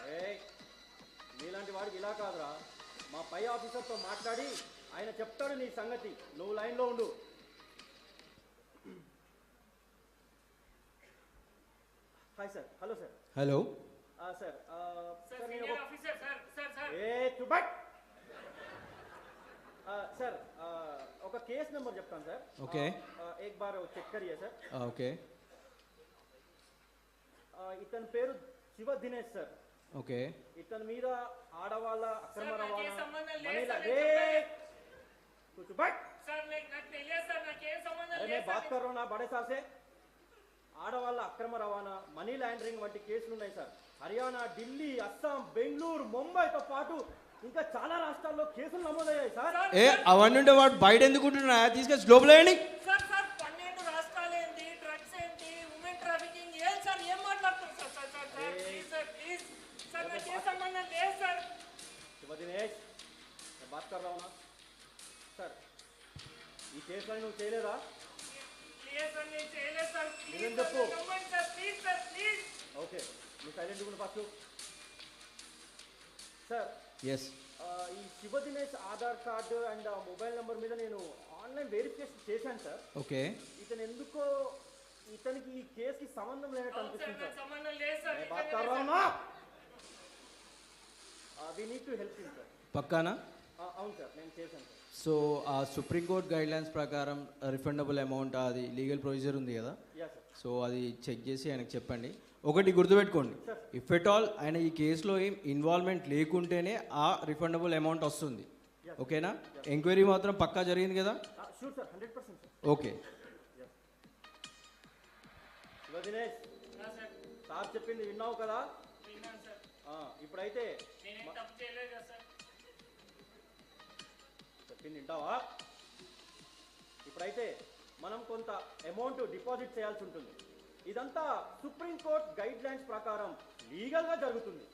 నీలాంటి వాడికి ఇలా కాదురా, మా పై ఆఫీసర్తో మాట్లాడి ఆయన చెప్తాడు నీ సంగతి. నువ్వు లైన్లో ఉండు. Hi sir. Hello sir.
Hello
sir
sir senior officer sir.
ఏ చుబట్. सर ఒక కేస్ నెంబర్ చెప్తాను సార్.
ఓకే.
एक बार చెక్ करिए सर.
ఓకే.
ఇతని పేరు శివ దినేష్ సార్.
ఓకే.
ఇతని మీద ఆడవాళ్ళ అక్రమ రవాణా कुछ बट
सर నాకు తెలియదు సార్ నాకేం సంబంధం
अरे मैं बात कर रहा हूँ ना बड़े साहब से. ఆడవాళ్ళ అక్రమ రవాణా మనీ లాండరింగ్ వంటి కేసులు ఉన్నాయి సార్. హర్యానా, ఢిల్లీ, అస్సాం, బెంగళూరు, ముంబైతో పాటు ఇంకా చాలా రాష్ట్రాల్లో కేసులు నమోదయ్యాయి సార్.
అవన్నీ ఉంటే వాడు బయట ఎందుకుంటున్నా తీసుకెళ్ళి లోపల వేయండి.
సార్ 12 రాష్ట్రాలు ఏంటి, డ్రగ్స్ ఏంటి, ఉమెన్ ట్రాఫికింగ్ ఏం సార్ ఏం మాట్లాడుతున్నారు sir? Sir please sir please sir నాకేం సంబంధం లేదు సార్.
శివ దినేష్ मैं बात कर रहा हूँ ना सर. ఈ కేసులో నువ్వు చేయలేదా?
లేదు సార్ నేను చేయలేదు సార్.
నిజం చెప్పు.
Please sir please.
ఓకే నువ్వు సైలెంట్ కూడా ఫస్ట్ సార్.
ఎస్.
ఈ Shiva Dinesh Aadhaar card and mobile number మీద నేను ఆన్లైన్ వెరిఫికేషన్ చేశాను సార్.
ఓకే.
ఇతను ఎందుకో ఇతనికి ఈ కేసుకి సంబంధం లేనట్టు అనిపిస్తుంది సార్.
సంబంధం లేదు సార్.
मैं बात कर रहा हूँ ना. we need to help him sir.
పక్కానా?
అవును సార్ నేను చేశాను సార్.
సో ఆ సుప్రీంకోర్టు గైడ్ లైన్స్ ప్రకారం రిఫండబుల్ అమౌంట్ అది లీగల్ ప్రొసీజర్ ఉంది కదా, సో అది చెక్ చేసి ఆయనకు చెప్పండి. ఒకటి గుర్తుపెట్టుకోండి, ఇఫ్ ఎట్ ఆల్ ఆయన ఈ కేసులో ఏం ఇన్వాల్వ్మెంట్ లేకుంటేనే ఆ రిఫండబుల్ అమౌంట్ వస్తుంది. ఓకేనా? ఎంక్వైరీ మాత్రం పక్కా జరిగింది కదా?
Sure sir 100% sir.
Okay.
Shiva Dinesh sir చెప్పింది విన్నావు కదా?
విన్నాను సార్.
ఇప్పుడైతే
నేనేం తప్పు చేయలేదు కదా సార్.
చెప్పింది వింటావా? ఇప్పుడైతే మనం కొంత అమౌంట్ డిపాజిట్ చేయాల్సి ఉంటుంది. ఇదంతా సుప్రీంకోర్టు గైడ్ లైన్స్ ప్రకారం లీగల్గా జరుగుతుంది.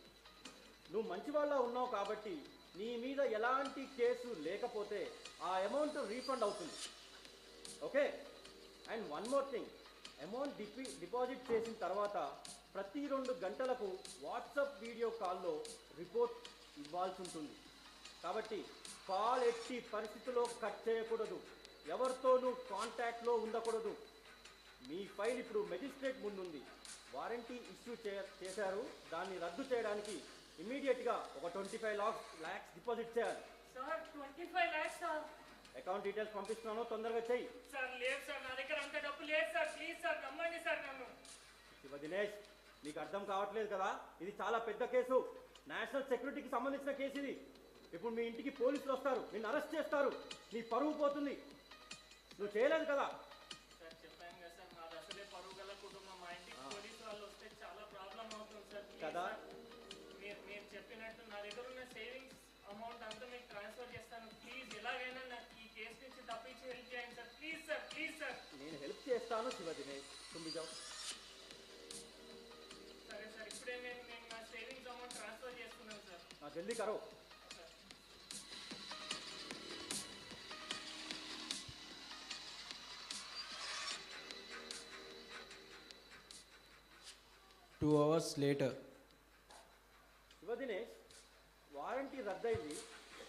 నువ్వు మంచి వాళ్ళ ఉన్నావు కాబట్టి నీ మీద ఎలాంటి కేసు లేకపోతే ఆ అమౌంట్ రీఫండ్ అవుతుంది. Okay. And one more thing, amount deposit చేసిన తర్వాత ప్రతి 2 గంటలకు వాట్సాప్ వీడియో కాల్లో రిపోర్ట్ ఇవ్వాల్సి ఉంటుంది. కాబట్టి కాల్ ఎట్టి పరిస్థితుల్లో కట్ చేయకూడదు, ఎవరితోనూ కాంటాక్ట్లో ఉండకూడదు. మీ ఫైల్ ఇప్పుడు మెజిస్ట్రేట్ ముందుంది. వారంటీ ఇష్యూ చేశారు, దాన్ని రద్దు చేయడానికి ఇమీడియట్గా ఒక 25 lakhs డిపాజిట్ చేయాలి.
Sir 25 lakhs sir.
Account details పంపిస్తున్నాను, తొందరగా చెయ్యి.
సార్ లేదు సార్, నా దగ్గర అంత డబ్బు లేదు సార్. ప్లీజ్ సార్ నమ్మండి సార్ నన్ను.
శివ దినేష్ నీకు అర్థం కావట్లేదు కదా, ఇది చాలా పెద్ద కేసు, నేషనల్ సెక్యూరిటీకి సంబంధించిన కేసు ఇది. ఇప్పుడు మీ ఇంటికి పోలీసులు వస్తారు, నిన్ను అరెస్ట్ చేస్తారు, నీ పరువు పోతుంది. నువ్వు చేయలేదు కదా?
సార్ చెప్పాను కదా సార్, మాది అసలే పరువు గల కుటుంబం. మా ఇంటికి పోలీసు వాళ్ళు వస్తే చాలా ప్రాబ్లం అవుతుంది సార్.
కదా
మీరు చెప్పినట్టు నా దగ్గర ఉన్న సేవింగ్స్ అమౌంట్ అంతా మీకు ట్రాన్స్ఫర్ చేస్తాను. ప్లీజ్ ఎలాగైనా నాకు ఈ కేసు నుంచి తప్పించి హెల్ప్ చేయండి sir. Please sir please sir.
నేను హెల్ప్ చేస్తాను శివ దినేష్, తుమ్మి జాओ.
సరే సార్, ఇప్పుడే నేను నా సేవింగ్స్ అమౌంట్ ట్రాన్స్ఫర్ చేస్తున్నాను సార్.
జల్దీ కరో.
2 hours later.
Shiva Dinesh warranty రద్దయింది,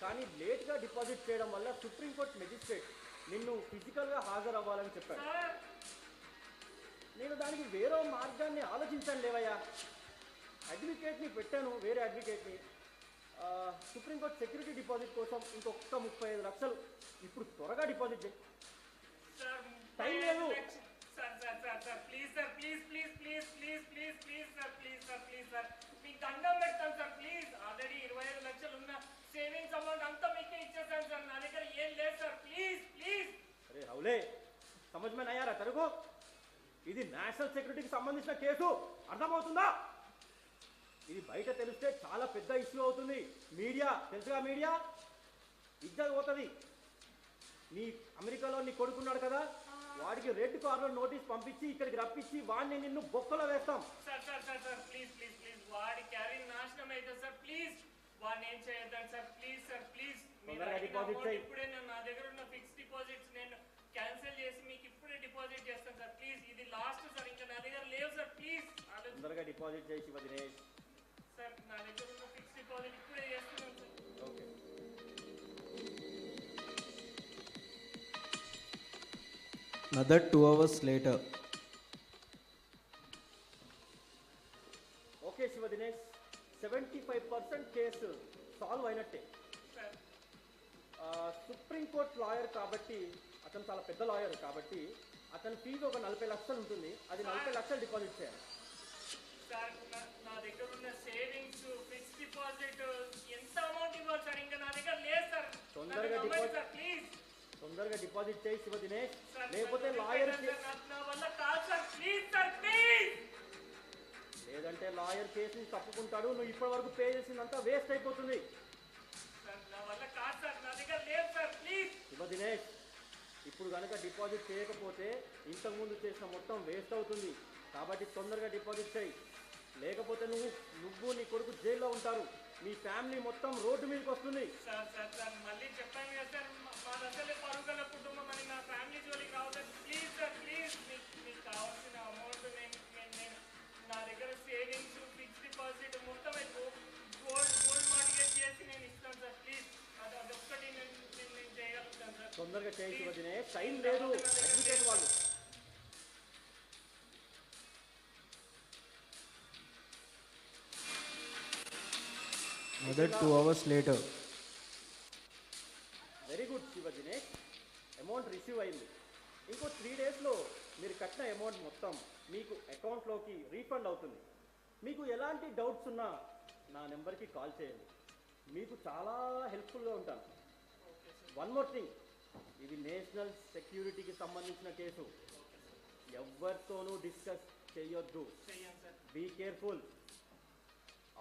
కానీ లేట్గా డిపాజిట్ చేయడం వల్ల సుప్రీంకోర్టు మెజిస్ట్రేట్ నిన్ను ఫిజికల్గా హాజరవ్వాలని చెప్పాడు. నేను దానికి వేరే మార్గాన్ని ఆలోచించాను లేవయ్యా. అడ్వకేట్ని పెట్టాను, వేరే అడ్వకేట్ని. సుప్రీంకోర్టు సెక్యూరిటీ డిపాజిట్ కోసం ఇంకొక 35 లక్షలు ఇప్పుడు త్వరగా డిపాజిట్ చేయి. టైం లేదు.
Sir please sir please please please please please please sir please sir please sir మీకు దండం పెడతాను సార్. ప్లీజ్ ఆల్రెడీ 25 లక్షలు ఉన్న సేవింగ్స్ అమౌంట్ అంతా మీకే ఇచ్చేసాను సార్. నా దగ్గర ఏం లేదు సార్. Please please.
అరే హౌలే, సమझ में नहीं आ रहा तेरे को? ఇది నేషనల్ సెక్యూరిటీకి సంబంధించిన కేసు, అర్థమవుతుందా? ఇది బయట తెలిస్తే చాలా పెద్ద ఇష్యూ అవుతుంది. మీడియా తెలుసుగా, మీడియా ఇజ్జత్ పోతుంది. నీ అమెరికాలో నీ కొడుకున్నాడు కదా, వాడికి రెడ్ కార్నర్ నోటీస్ పంపించి ఇక్కడికి రప్పించి వాడిని నిన్ను బొక్కలో వేస్తాం.
Sir sir sir sir please please please వాడి క్యారీర్ నాశనం అవుతుంది సార్. ప్లీజ్ వాడిని ఏం చేయొద్దండి సార్. Please sir please. ఇప్పుడే నా దగ్గర ఉన్న ఫిక్స్ డిపాజిట్స్ నేను క్యాన్సిల్ చేసి మీకు ఇప్పుడే డిపాజిట్ చేస్తాను సార్. ప్లీజ్ ఇది లాస్ట్ సార్, ఇంకా నా దగ్గర లేవు సార్. ప్లీజ్
తొందరగా డిపాజిట్ చేసి శివ దినేష్.
సార్ నా దగ్గర ఉన్న ఫిక్స్ డిపాజిట్ ఇప్పుడే చేస్తున్నాను sir.
Okay.
Another 2 hours later.
Okay Shiva Dinesh, 75% case solve అయినట్టే. సుప్రీంకోర్టు లాయర్ కాబట్టి, అతను చాలా పెద్ద లాయర్ కాబట్టి అతని ఫీజు ఒక 40 లక్షలు ఉంటుంది. అది 40 లక్షలు డిపాజిట్ చేయాలి.
సార్ నా దగ్గర ఉన్న సేవింగ్స్, ఫిక్స్డ్ డిపాజిట్ ఎంత అమౌంట్ ఇవ్వాలి సార్? ఇంకా నా దగ్గర లేదు సార్.
తొందరగా డిపాజిట్ చేయి శివ దినేష్, లేకపోతే లాయర్
నా వల్ల కాదు సార్. Please sir, please.
లేదంటే లాయర్ కేసుని తప్పుకుంటాడు. నువ్వు ఇప్పటి వరకు పే చేసిందంతా వేస్ట్ అయిపోతుంది.
నా వల్ల కాదు సార్, నా దగ్గర లేదు సార్. ప్లీజ్
శివ దినేష్, ఇప్పుడు కనుక డిపాజిట్ చేయకపోతే ఇంతకుముందు చేసిన మొత్తం వేస్ట్ అవుతుంది. కాబట్టి తొందరగా డిపాజిట్ చేయి, లేకపోతే నువ్వు నీ కొడుకు జైల్లో ఉంటారు. మీ ఫ్యామిలీ మొత్తం రోడ్డు మీదకి వస్తుంది.
సార్ సార్ సార్ మళ్ళీ చెప్పాను కదా సార్, మా అసలే పరుగుల కుటుంబం అని నా ఫ్యామిలీ జోలికి రావద్దు. Please sir, please. మీకు కావాల్సిన అమౌంట్ నేను నా దగ్గర సేవింగ్స్, ఫిక్స్డ్ డిపాజిట్ మొత్తం గోల్డ్ మార్టిగేజ్ చేసి నేను ఇస్తాను సార్. ప్లీజ్ అదొక్కటి నేను చేయగలుగుతాను సార్.
తొందరగా చేయి శివ దినేష్, టైం లేదు. అడ్వకేట్ వాళ్ళు
Another 2 hours later.
Very good Shiva Dinesh, amount receive అయింది. ఇంకో 3 డేస్లో మీరు కట్టిన అమౌంట్ మొత్తం మీకు అకౌంట్లోకి రీఫండ్ అవుతుంది. మీకు ఎలాంటి డౌట్స్ ఉన్నా నా నెంబర్కి కాల్ చేయండి, మీకు చాలా హెల్ప్ఫుల్గా ఉంటాను. వన్ మోర్ థింగ్, ఇది నేషనల్ సెక్యూరిటీకి సంబంధించిన కేసు. ఎవరితోనూ డిస్కస్ చేయొద్దు. Be careful.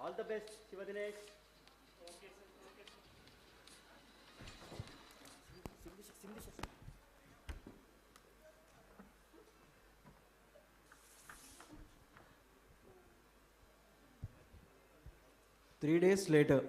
All the best Shiva Dinesh.
3 days later.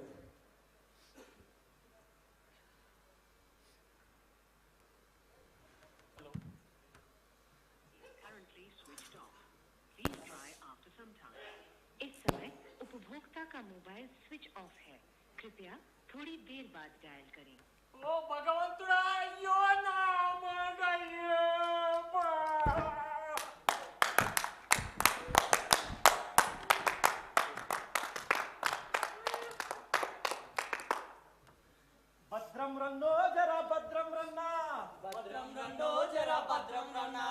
उपभोक्ता का मोबाइल स्विच ऑफ है, कृपया थोड़ी देर बाद डायल करें।
ఓ భగవంతుడా, అయ్యో నా మగయ్యో.
భద్రం రన్నో జరా భద్రం రన్నా,
భద్రం రన్నో జరా భద్రం రన్నా,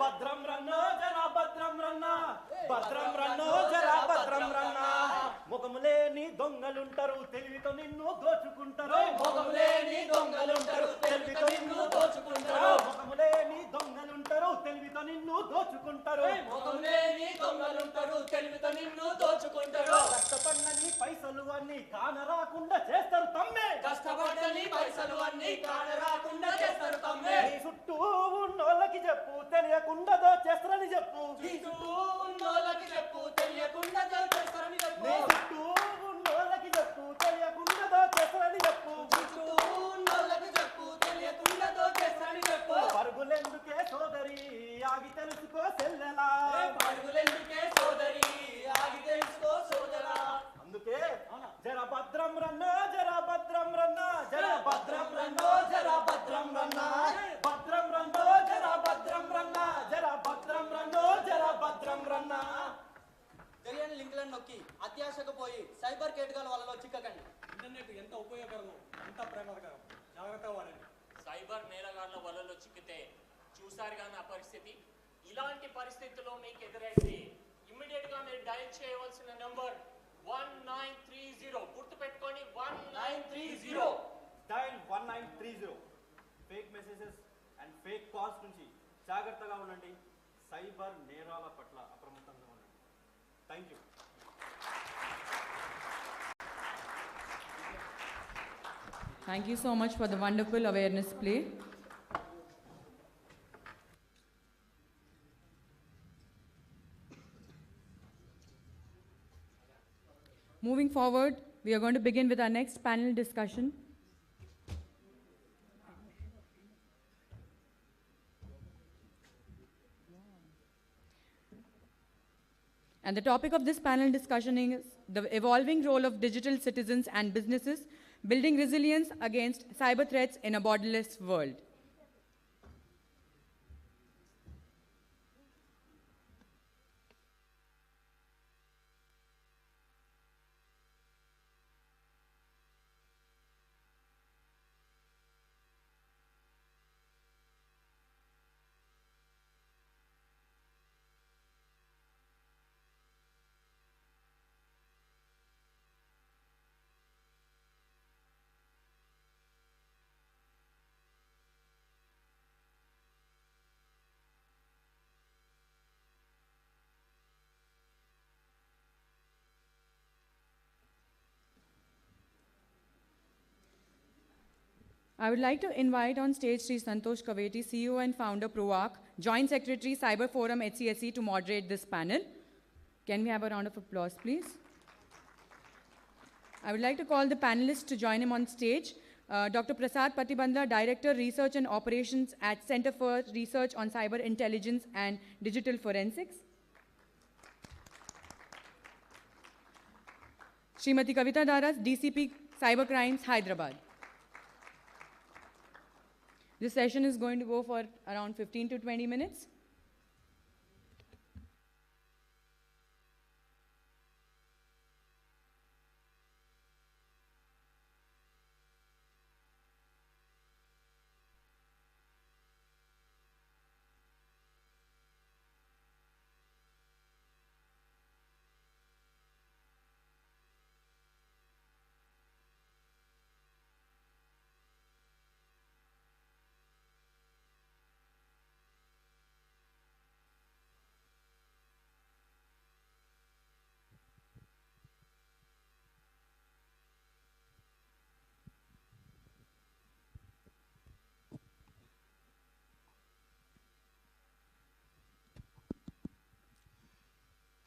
భద్రం రన్నో జరా భద్రం రన్నా, భద్రం రన్నో జరా భద్రం రన్నా. ముఖములేని దొంగలుంటారు, తెలివితో నిన్ను దోచుకుంటారు.
ముఖములేని దొంగలుంటారు, తెలివితో నిన్ను దోచుకుంటారు.
ముఖములేని దొంగలుంటారు, తెలివితో నిన్ను దోచుకుంటారు.
ముఖములేని దొంగలుంటారు, తెలివితో నిన్ను దోచుకుంటారు.
కష్టపడినని పైసలు అన్ని కానరాకుండా చేస్తారు తమ్మే.
కష్టపడని పైసలు అన్ని కానరాకుండా చేస్తారు తమ్మే.
నీ చుట్టూ ఉన్నోళ్ళకి చెప్పు, తెలియకుండా చేస్తారని చెప్పు.
నీ చుట్టూ ఉన్నోళ్ళకి చెప్పు, తెలియకుండా చేస్తారని చెప్పు.
నీ చుట్టూ ఉన్నోళ్ళకి చెప్పు, తెలియకుండా చేస్తారని చెప్పు.
నీ చుట్టూ ఉన్నోళ్ళకి చెప్పు, తెలియకుండా చేస్తారని చెప్పు.
పరుగులెందుకే సోదరి, ఆగి తెలుసుకో సెల్లెలా.
పరుగులెందుకే సోదరి, ఆగి తెలుసుకో సోదరా.
అందుకే జర భద్రం రన్నా, జర భద్రం రన్నా, జర భద్రం రన్నో జర భద్రం రన్నా, భద్రం రన్నో జర భద్రం రన్నా, జర భద్రం రన్నో జర భద్రం రన్నా.
తెలియని లింకులను నొక్కి అత్యాశకు పోయి సైబర్ కేటగాల వలలో చిక్కకండి. ఇంటర్నెట్ ఎంత ఉపయోగకరమో అంత ప్రమాదకరం. జాగ్రత్త వాడండి.
సైబర్ నేరగాళ్ల వలలో చిక్కితే చూసారుగా నా పరిస్థితి. ఇలాంటి పరిస్థితుల్లో మీకు ఎదురైతే ఇమ్మీడియట్ గా మీరు డయల్ చేయవలసిన నంబర్ 1930. గుర్తుపెట్టుకోండి, 1930.
Dial 1930. Fake messages and fake calls నుంచి జాగ్రత్తగా ఉండండి. సైబర్ నేరాల పట్ల అప్రమత్తంగా ఉండండి. Thank you.
Thank you so much for the wonderful awareness play. Moving forward, we are going to begin with our next panel discussion. And the topic of this panel discussion is the evolving role of digital citizens and businesses, building resilience against cyber threats in a borderless world. I would like to invite on stage Sri Santosh Kaveti, CEO and founder ProArc, Joint Secretary Cyber Forum H.A.C.K, to moderate this panel. Can we have a round of applause, please? I would like to call the panelists to join him on stage. Dr. Prasad Patibandla, Director, Research and Operations at Center for Research on Cyber Intelligence and Digital Forensics. Srimati Kavita Daras, DCP Cybercrimes, Hyderabad. This session is going to go for around 15 to 20 minutes.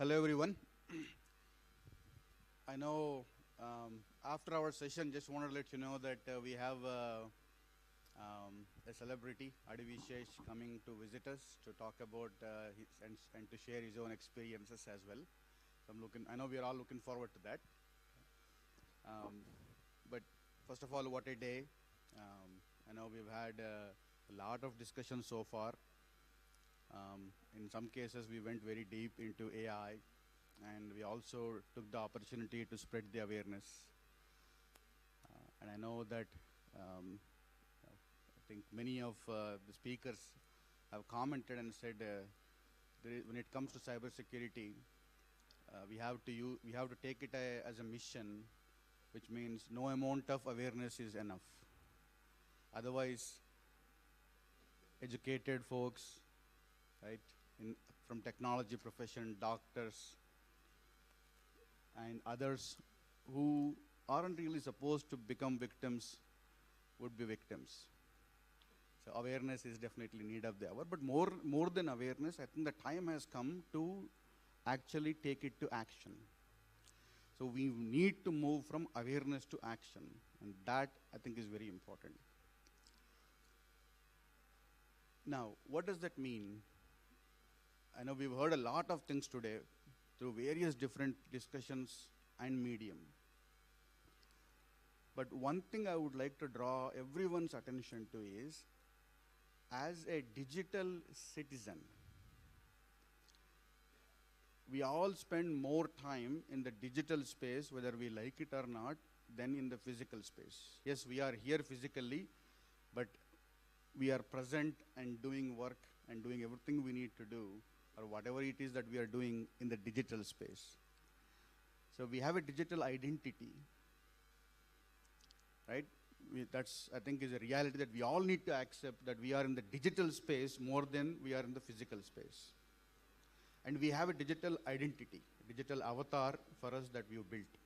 Hello everyone. I know after our session, just want to let you know that we have a celebrity, H.A.C.K, coming to visit us to talk about and to share his own experiences as well. So I know we are all looking forward to that. But first of all, what a day. I know we've had a lot of discussion so far. In some cases, we went very deep into AI, and we also took the opportunity to spread the awareness. And I know that I think many of the speakers have commented and said when it comes to cybersecurity, we have to take it as a mission, which means no amount of awareness is enough. Otherwise, educated folks, right, from technology profession, doctors, and others who aren't really supposed to become victims would be victims. So awareness is definitely need of the hour. But more than awareness, I think the time has come to actually take it to action. So we need to move from awareness to action, and that I think is very important. Now, what does that mean? I know we've heard a lot of things today through various different discussions and medium. But one thing I would like to draw everyone's attention to is, as a digital citizen, we all spend more time in the digital space, whether we like it or not, than in the physical space. Yes, we are here physically, but we are present and doing work and doing everything we need to do, or whatever it is that we are doing in the digital space. So we have a digital identity, right? That's, I think, is a reality that we all need to accept, that we are in the digital space more than we are in the physical space. And we have a digital identity, a digital avatar for us that we have built.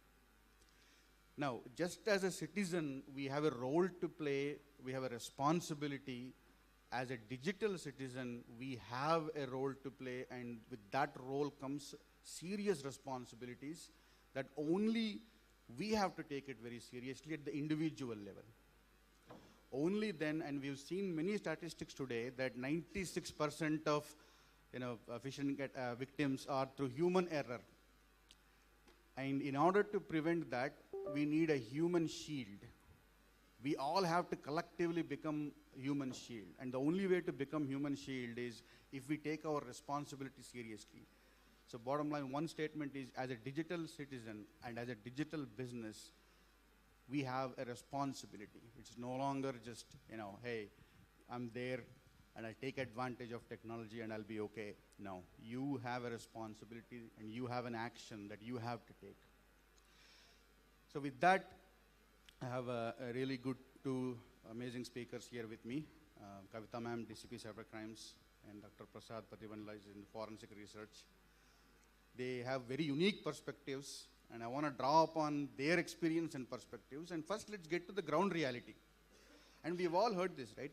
Now, just as a citizen, we have a role to play, we have a responsibility. As a digital citizen, we have a role to play, and with that role comes serious responsibilities that only we have to take it very seriously at the individual level. Only then, and we've seen many statistics today that 96% of phishing victims are through human error. And in order to prevent that, we need a human shield. We all have to collectively become human shield. And the only way to become human shield is if we take our responsibility seriously. So bottom line, one statement is, as a digital citizen and as a digital business, we have a responsibility. It's no longer just, hey, I'm there and I take advantage of technology and I'll be okay. No, you have a responsibility and you have an action that you have to take. So with that, I have a really good two amazing speakers here with me. Kavita ma'am, DCP Cybercrimes, and Dr. Prasad Patibandla is in forensic research. They have very unique perspectives, and I want to draw upon their experience and perspectives. And first, let's get to the ground reality. And we've all heard this, right?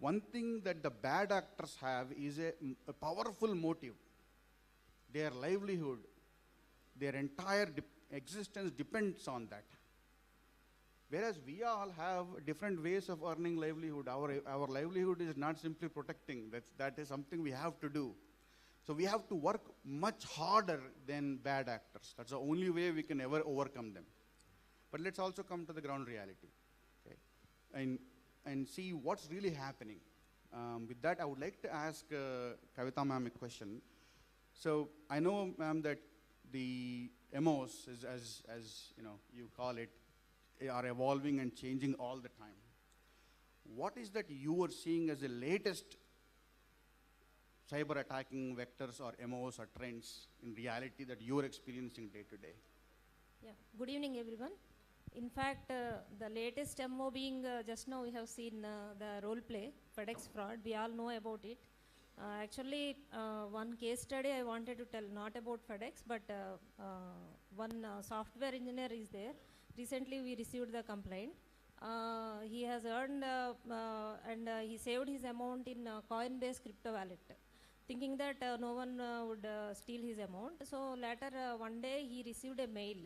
One thing that the bad actors have is a powerful motive. Their livelihood, their entire existence depends on that. Whereas we all have different ways of earning livelihood. Our livelihood is not simply protecting. That is something we have to do. So we have to work much harder than bad actors. That's the only way we can ever overcome them. But let's also come to the ground reality, okay? And see what's really happening. With that, I would like to ask Kavita ma'am a question. So I know, ma'am, that the MOs, as you call it, are evolving and changing all the time. What is that you are seeing as the latest cyber attacking vectors or MOs or trends in reality that you are experiencing day to day?
Yeah. Good evening, everyone. In fact, the latest MO being just now we have seen the role play, FedEx fraud. We all know about it. Actually, one case study I wanted to tell, not about FedEx, but one software engineer is there. Recently, we received the complaint. He has earned and he saved his amount in coin-based crypto wallet, thinking that no one would steal his amount. So later, one day he received a mail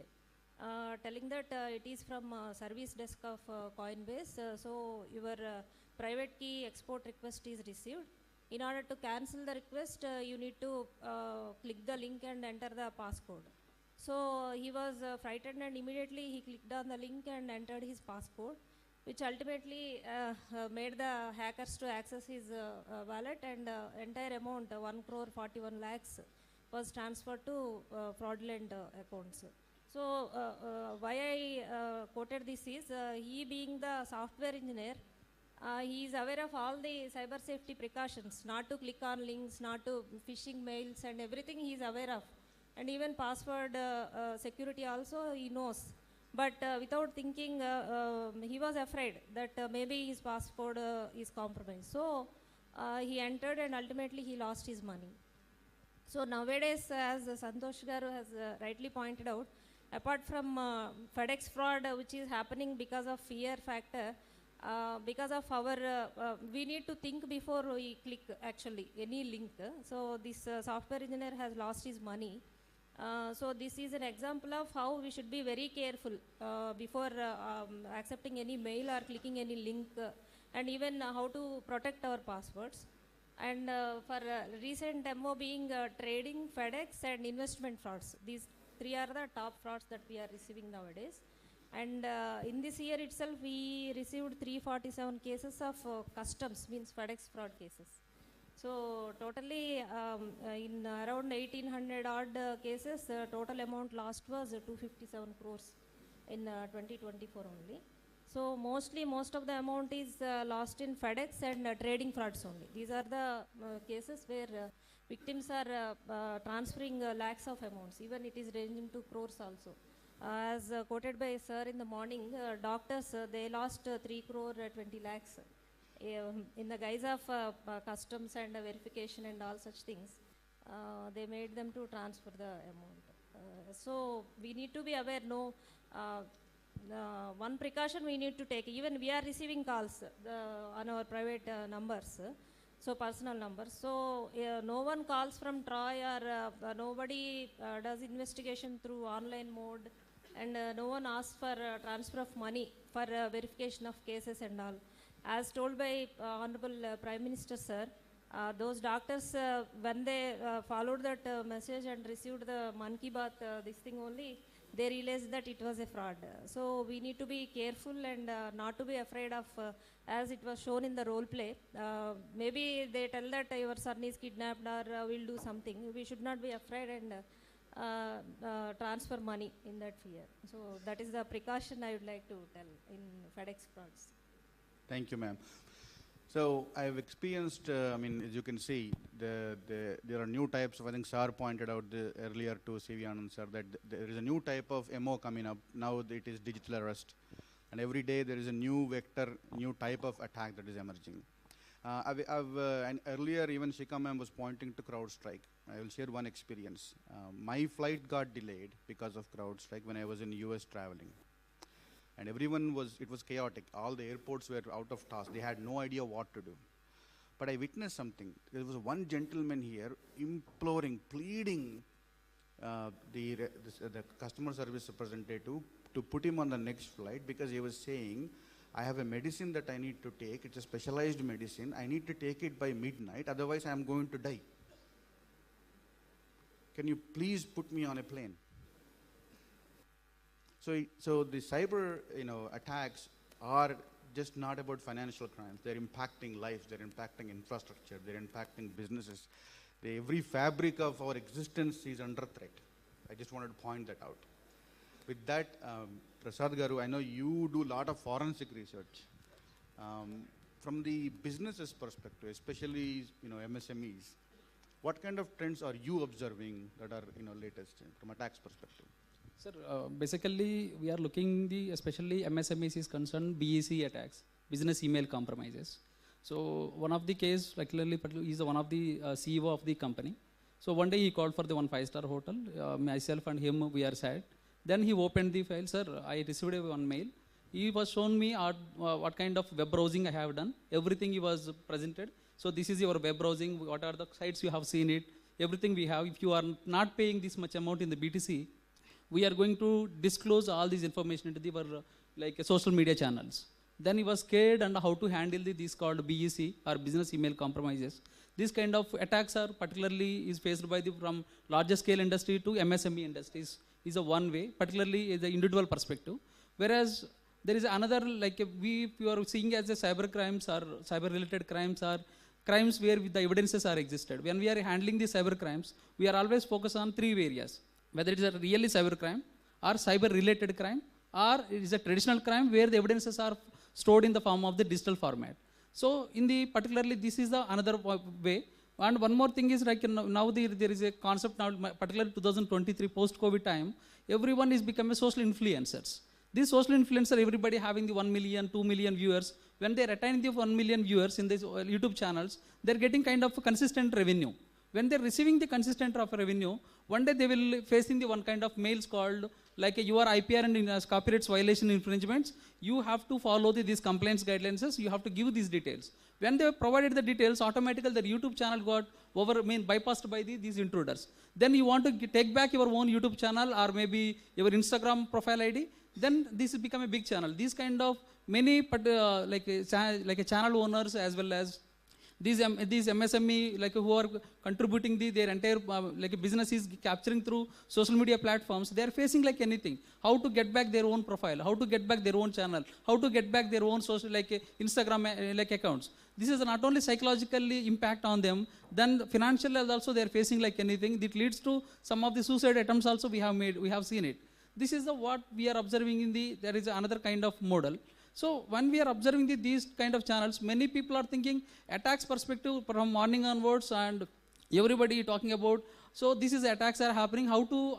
telling that it is from service desk of Coinbase. So your private key export request is received. In order to cancel the request, you need to click the link and enter the passcode. So he was frightened, and immediately he clicked on the link and entered his passcode, which ultimately made the hackers to access his wallet, and entire amount, 1 crore 41 lakhs, was transferred to fraudulent accounts. So why I quoted this is, he being the software engineer, he is aware of all the cyber safety precautions, not to click on links, not to phishing mails, and everything he is aware of. And even password security also he knows. But without thinking, he was afraid that maybe his password is compromised. So he entered, and ultimately he lost his money. So nowadays, as Santosh Garu has rightly pointed out, apart from FedEx fraud, which is happening because of fear factor, because of our, we need to think before we click actually any link. So this software engineer has lost his money. So this is an example of how we should be very careful before accepting any mail or clicking any link, and even how to protect our passwords. And for recent MO being trading, FedEx, and investment frauds. These three are the top frauds that we are receiving nowadays. And in this year itself, we received 347 cases of customs, means FedEx fraud cases. So totally in around 1800 odd cases, total amount lost was 257 crores in 2024 only. So mostly most of the amount is lost in FedEx and trading frauds only. These are the cases where victims are transferring lakhs of amounts, even it is ranging to crores also. As quoted by sir in the morning, doctors, they lost 3 crore 20 lakhs in the guise of customs and verification and all such things. They made them to transfer the amount. So we need to be aware, one precaution we need to take. Even we are receiving calls on our private numbers, so personal numbers. So no one calls from Troy, or nobody does investigation through online mode, and no one asks for transfer of money for verification of cases and all. As told by Honorable Prime Minister sir, those doctors, when they followed that message and received the Man Ki Baat, this thing only, they realized that it was a fraud. So we need to be careful and not to be afraid of, as it was shown in the role play. Maybe they tell that your son is kidnapped or will do something. We should not be afraid and transfer money in that fear. So that is the precaution I would like to tell in FedEx frauds.
Thank you, ma'am. So I've experienced, I mean, as you can see, there are new types of, I think Sir pointed out earlier to CV Anand sir, that there is a new type of MO coming up. Now it is digital arrest. And every day there is a new vector, new type of attack that is emerging. And earlier even H.A.C.K ma'am was pointing to CrowdStrike. I will share one experience. My flight got delayed because of CrowdStrike when I was in US traveling. And it was chaotic. All the airports were out of task. They had no idea what to do. But I witnessed something. There was one gentleman here imploring, pleading the customer service representative to put him on the next flight, because he was saying, I have a medicine that I need to take. It's a specialized medicine. I need to take it by midnight, otherwise I am going to die. Can you please put me on a plane? So the cyber attacks are just not about financial crimes. They're impacting lives, they're impacting infrastructure, they're impacting businesses. Every fabric of our existence is under threat. I just wanted to point that out. With that, Prasad Garu, I know you do a lot of forensic research. From the businesses perspective, especially MSMEs, what kind of trends are you observing that are latest from attacks perspective?
Sir, basically we are looking especially MSMEs is concerned BEC attacks, business email compromises. So one of the case, particularly is one of the CEO of the company. So one day he called for the one 5-star hotel. Myself and him, we are sad. Then he opened the file. Sir, I received one mail. He was shown me what kind of web browsing I have done. Everything he was presented. So this is your web browsing. What are the sites you have seen it? Everything we have. If you are not paying this much amount in the BTC, we are going to disclose all this information into the social media channels. Then he was scared and how to handle this called BEC or business email compromises. This kind of attacks are particularly is faced by from larger scale industry to MSME industries is a one way, particularly is the individual perspective. Whereas there is another we are seeing as a cyber crimes or cyber related crimes are crimes where the evidences are existed. When we are handling the cyber crimes, we are always focused on three areas. Whether it is a really cyber crime or cyber related crime, or it is a traditional crime where the evidences are stored in the form of the digital format. So in the particularly this is the another way. And one more thing is now there is a concept now, particularly 2023 post-COVID time, everyone is becoming social influencers. These social influencers, everybody having the 1 million, 2 million viewers. When they attain the 1 million viewers in these YouTube channels, they're getting kind of consistent revenue. When they're receiving the consistent of revenue, one day they will facing the one kind of mails called your IPR and copyrights violation infringements. You have to follow these complaints guidelines. You have to give these details. When they provided the details, automatically the YouTube channel got bypassed by these intruders. Then you want to take back your own YouTube channel or maybe your Instagram profile ID. Then this will become a big channel. These kind of many channel owners as well as these MSME who are contributing their entire business is capturing through social media platforms. They are facing anything. How to get back their own profile? How to get back their own channel? How to get back their own social Instagram accounts? This is not only psychologically impact on them, then financially also they are facing anything. It leads to some of the suicide attempts also we have seen it. This is what we are observing in there is another kind of model. So when we are observing these kind of channels, many people are thinking attacks perspective from morning onwards and everybody talking about, so this is attacks are happening, how to,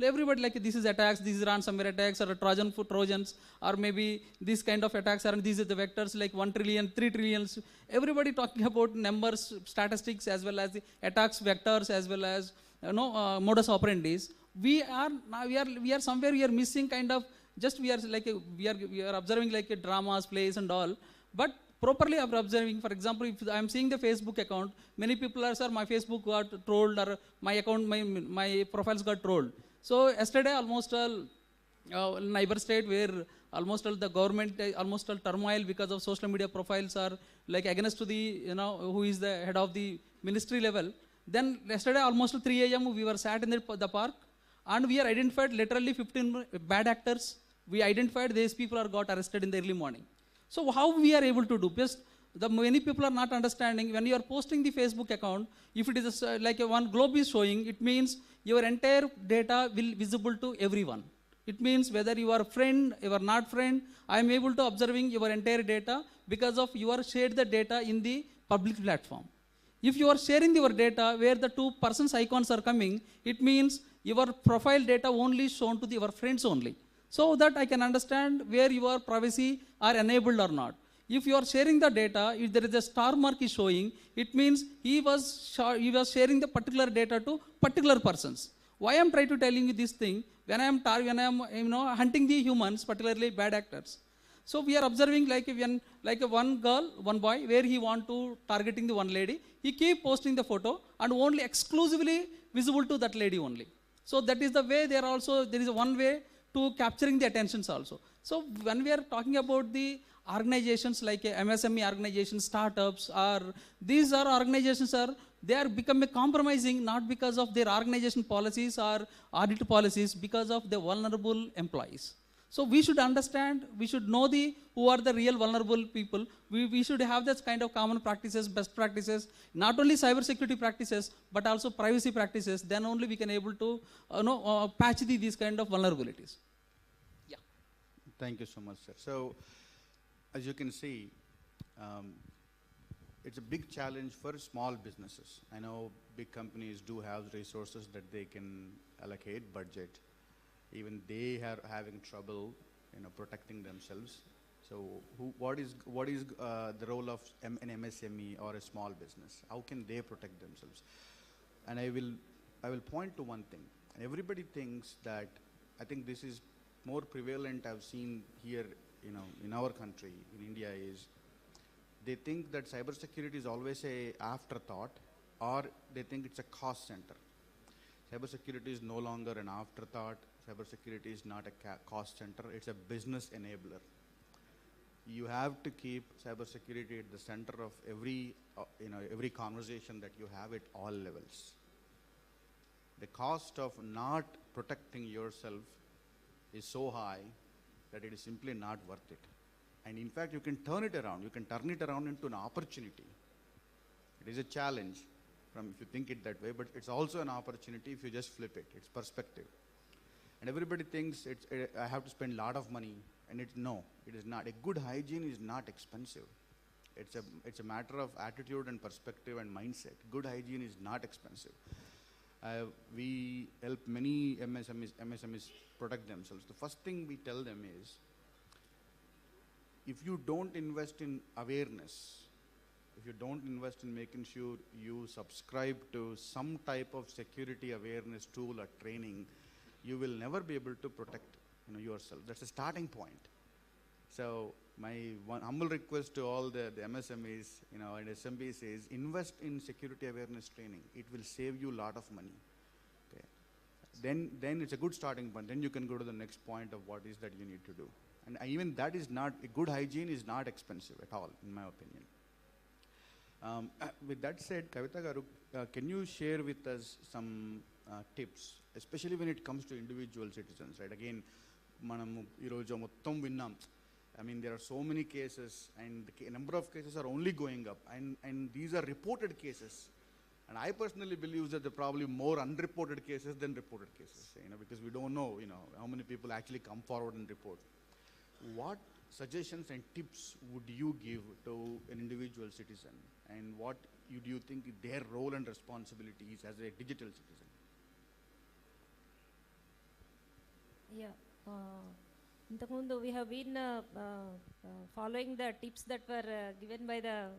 everybody this is attacks, this is ransomware attacks or Trojans, or maybe this kind of attacks are, these are the vectors 1 trillion, 3 trillions, everybody talking about numbers, statistics as well as the attacks vectors as well as modus operandis. We are somewhere we are missing kind of, just we are observing dramas, plays and all, but properly I'm observing. For example, if I'm seeing the Facebook account, many people are, sir, my Facebook got trolled or my account, my profiles got trolled. So yesterday almost neighbor state where almost all the government, almost all turmoil because of social media profiles are against to the, who is the head of the ministry level. Then yesterday almost 3 a.m. we were sat in the park and we are identified literally 15 bad actors. We identified these people are got arrested in the early morning. So how we are able to do? Because many people are not understanding when you are posting the Facebook account, if it is one globe is showing, it means your entire data will visible to everyone. It means whether you are a friend, you are not friend, I am able to observing your entire data because of you are shared the data in the public platform. If you are sharing your data where the 2 persons icons are coming, it means your profile data only shown to your friends only. So that I can understand where your privacy are enabled or not. If you are sharing the data, if there is a star mark is showing, it means he was sharing the particular data to particular persons. Why I'm trying to telling you this thing when I am hunting the humans, particularly bad actors. So we are observing like one girl, one boy, where he want to targeting the one lady. He keep posting the photo and only exclusively visible to that lady only. So that is the way there is one way to capturing the attentions also. So when we are talking about the organizations like MSME organizations, startups, or these are organizations they are becoming compromising not because of their organization policies or audit policies, because of the vulnerable employees. So we should understand, we should know who are the real vulnerable people. We should have this kind of common practices, best practices, not only cybersecurity practices, but also privacy practices. Then only we can able to patch these kind of vulnerabilities. Yeah.
Thank you so much, sir. So, as you can see, it's a big challenge for small businesses. I know big companies do have resources that they can allocate budget. Even they are having trouble, protecting themselves. So, what is the role of an MSME or a small business? How can they protect themselves? And I will point to one thing. Everybody thinks that, I think this is more prevalent. I've seen here, in our country, in India, is they think that cybersecurity is always a afterthought, or they think it's a cost center. Cybersecurity is no longer an afterthought. Cybersecurity is not a cost center, it's a business enabler. You have to keep cybersecurity at the center of every conversation that you have at all levels. The cost of not protecting yourself is so high that it is simply not worth it. And in fact, you can turn it around. You can turn it around into an opportunity. It is a challenge if you think it that way, but it's also an opportunity if you just flip it. It's perspective. And everybody thinks I have to spend a lot of money, and no, it is not. A good hygiene is not expensive. It's a matter of attitude and perspective and mindset. Good hygiene is not expensive. We help many MSMEs protect themselves. The first thing we tell them is, if you don't invest in awareness, if you don't invest in making sure you subscribe to some type of security awareness tool or training, you will never be able to protect yourself. That's a starting point. So my one humble request to all the MSMEs and SMBs is, invest in security awareness training. It will save you a lot of money. Okay. Then it's a good starting point. Then you can go to the next point of what is that you need to do. And even that is not, a good hygiene is not expensive at all, in my opinion. With that said, Kavita Garu, can you share with us some tips, especially when it comes to individual citizens, right? Again, manamu iroju mottam vinnam. I mean, there are so many cases, and the number of cases are only going up, and these are reported cases. And I personally believe that there are probably more unreported cases than reported cases, because we don't know, how many people actually come forward and report. What suggestions and tips would you give to an individual citizen, and what do you think their role and responsibility is as a digital citizen?
Yeah. Intamundu we have been following the tips that were given by the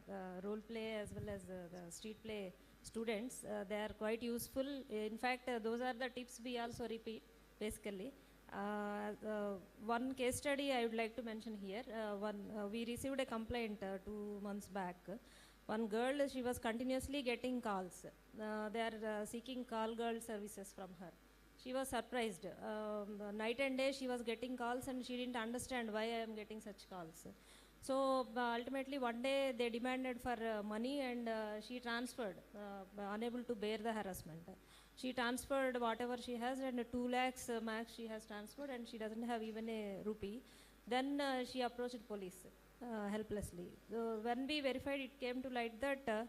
role play as well as the street play students. They are quite useful. In fact, those are the tips we also repeat basically. One case study I would like to mention here. We received a complaint 2 months back. One girl, she was continuously getting calls. They are seeking call girl services from her. She was surprised. Night and day she was getting calls, and she didn't understand why I am getting such calls. So ultimately one day they demanded for money, and she transferred, unable to bear the harassment. She transferred whatever she has, and 2 lakhs max she has transferred, and she doesn't have even a rupee. Then she approached police helplessly. When we verified, it came to light that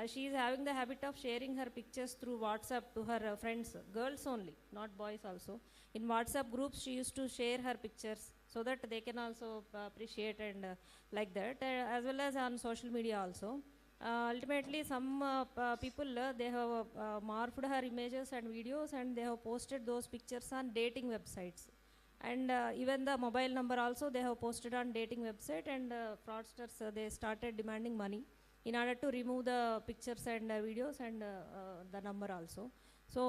she is having the habit of sharing her pictures through WhatsApp to her friends, girls only, not boys also. In WhatsApp groups, she used to share her pictures so that they can also appreciate and like that, as well as on social media also. Ultimately, some people, they have morphed her images and videos, and they have posted those pictures on dating websites. And even the mobile number also they have posted on dating website, and fraudsters, they started demanding money in order to remove the pictures and videos and the number also. So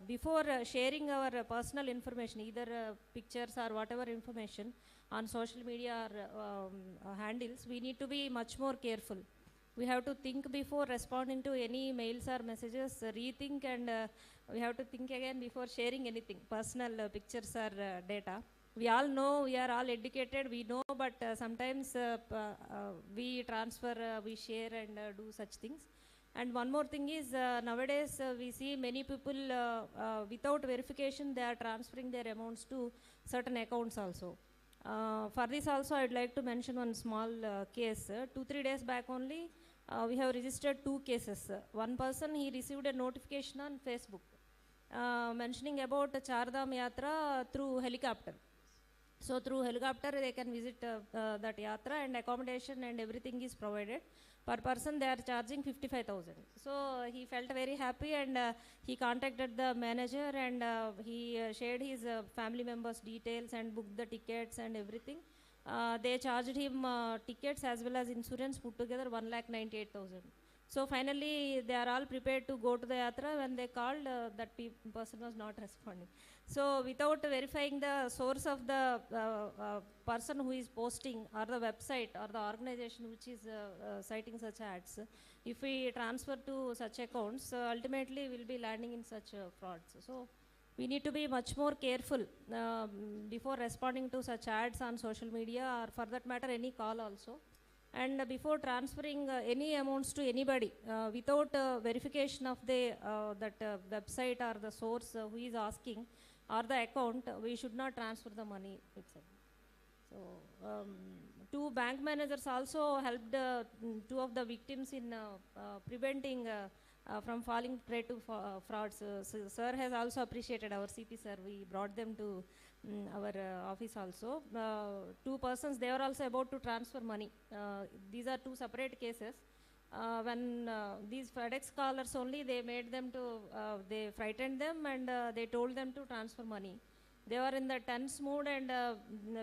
before sharing our personal information, either pictures or whatever information on social media or handles, we need to be much more careful. We have to think before responding to any mails or messages, rethink, and we have to think again before sharing anything, personal pictures or data. We all know, we are all educated, we know, but sometimes we transfer, we share and do such things. And one more thing is, nowadays we see many people without verification, they are transferring their amounts to certain accounts also. For this also, I would like to mention one small case. 2-3 days back only, we have registered 2 cases. One person, he received a notification on Facebook mentioning about Chardham Yatra through helicopter. So through helicopter, they can visit that yatra, and accommodation and everything is provided. Per person, they are charging 55,000. So he felt very happy, and he contacted the manager, and he shared his family members' details and booked the tickets and everything. They charged him tickets as well as insurance put together 1,98,000. So finally, they are all prepared to go to the yatra. When they called, that person was not responding. So without verifying the source of the person who is posting, or the website or the organization which is citing such ads, if we transfer to such accounts, ultimately we will be landing in such frauds. So we need to be much more careful before responding to such ads on social media, or for that matter any call also. And before transferring any amounts to anybody without verification of the that website or the source who is asking, or the account, we should not transfer the money itself. So 2 bank managers also helped 2 of the victims in preventing from falling prey to frauds. So sir has also appreciated, our CP sir. We brought them to our office also. 2 persons, they were also about to transfer money. These are 2 separate cases. When these FedEx callers only, they made them to, they frightened them, and they told them to transfer money. They were in the tense mood, and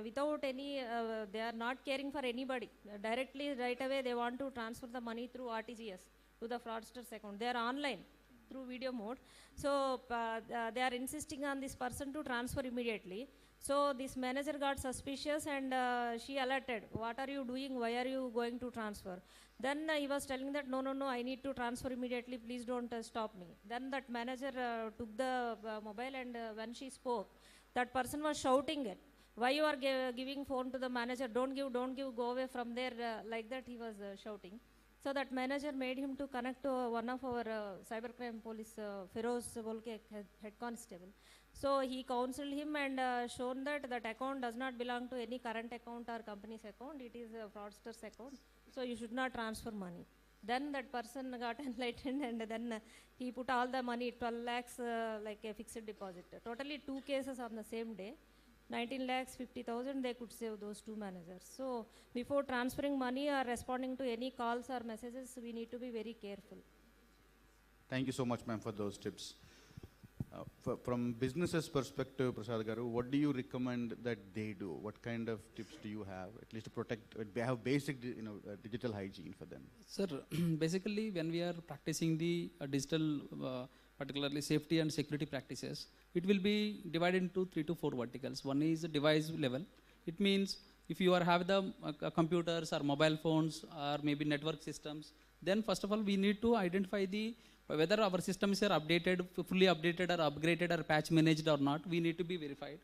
without any, they are not caring for anybody. Directly, right away, they want to transfer the money through RTGS to the fraudster's account. They are online through video mode. So they are insisting on this person to transfer immediately. So this manager got suspicious, and she alerted, what are you doing, why are you going to transfer? Then he was telling that, no, I need to transfer immediately, please don't stop me. Then that manager took the mobile, and when she spoke, that person was shouting it. Why you are giving phone to the manager, don't give, go away from there, like that he was shouting. So that manager made him to connect to one of our cybercrime police, Feroz Volke, head constable. So he counseled him and shown that that account does not belong to any current account or company's account. It is a fraudster's account. So you should not transfer money. Then that person got enlightened, and then he put all the money, 12 lakhs, like a fixed deposit. Totally 2 cases on the same day. 19 lakhs 50,000, they could save those 2 managers. So before transferring money or responding to any calls or messages, we need to be very careful.
Thank you so much, ma'am, for those tips. From businesses perspective, Prasad Garu, what do you recommend that they do? What kind of tips do you have, at least to protect, have basic, digital hygiene for them?
Sir, basically when we are practicing the digital, particularly safety and security practices, it will be divided into 3 to 4 verticals. One is the device level. It means if you have the computers or mobile phones or maybe network systems, then first of all we need to identify whether our systems are updated, fully updated or upgraded or patch managed or not. We need to be verified.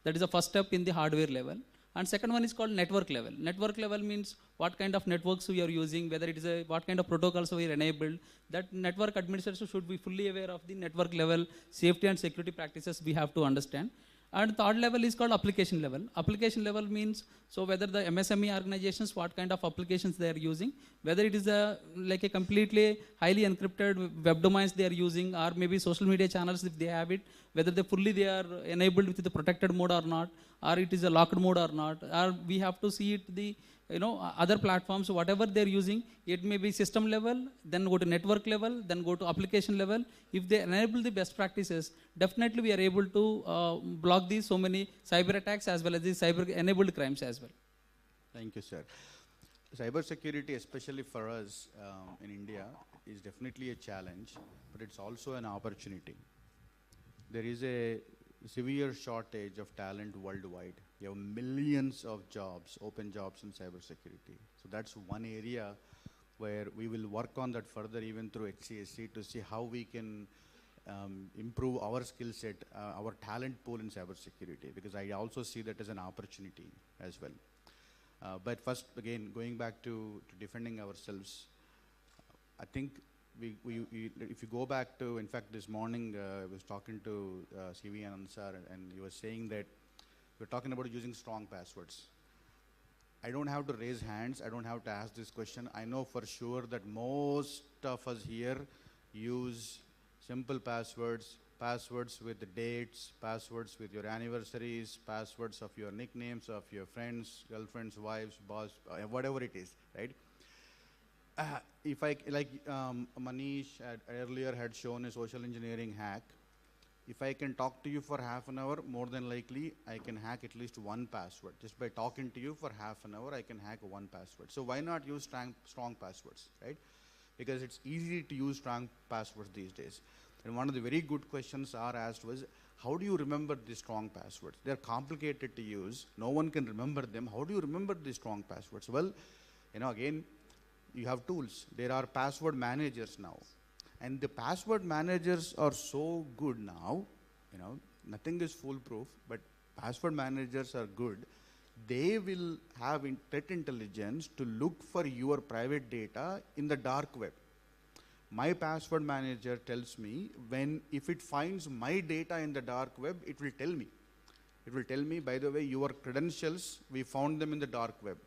That is the first step in the hardware level. And second one is called network level. Network level means what kind of networks we are using, whether it is what kind of protocols we are enabled. That network administrator should be fully aware of the network level safety and security practices we have to understand. And third level is called application level. Application level means, so whether the MSME organizations, what kind of applications they are using, whether it is like a completely highly encrypted web domains they are using, or maybe social media channels if they have it, whether they are enabled with the protected mode or not, or it is a locked mode or not, or we have to see it other platforms, whatever they're using, it may be system level, then go to network level, then go to application level. If they enable the best practices, definitely we are able to block these so many cyber attacks as well as the cyber enabled crimes as well.
Thank you, sir. Cybersecurity, especially for us in India, is definitely a challenge, but it's also an opportunity. there is a severe shortage of talent worldwide. You have millions of jobs, open jobs in cybersecurity. So that's one area where we will work on that further even through H.A.C.K to see how we can improve our skill set, our talent pool in cybersecurity, because I also see that as an opportunity as well. But first, again, going back to defending ourselves, I think if you go back to, in fact, this morning I was talking to C.V. Anand sir, and he was saying that we're talking about using strong passwords. I don't have to raise hands. I don't have to ask this question. I know for sure that most of us here use simple passwords, passwords with the dates, passwords with your anniversaries, passwords of your nicknames, of your friends, girlfriends, wives, boss, whatever it is, right? If I, like Manish earlier had shown a social engineering hack, if I can talk to you for half an hour, more than likely I can hack at least one password. Just by talking to you for half an hour, I can hack one password. So why not use strong passwords, right? Because it's easy to use strong passwords these days. And one of the very good questions are asked was, how do you remember these strong passwords? They're complicated to use. No one can remember them. How do you remember these strong passwords? Well, again, you have tools. There are password managers now. And the password managers are so good now, nothing is foolproof, but password managers are good. They will have threat intelligence to look for your private data in the dark web. My password manager tells me if it finds my data in the dark web, it will tell me. It will tell me, by the way, your credentials, we found them in the dark web.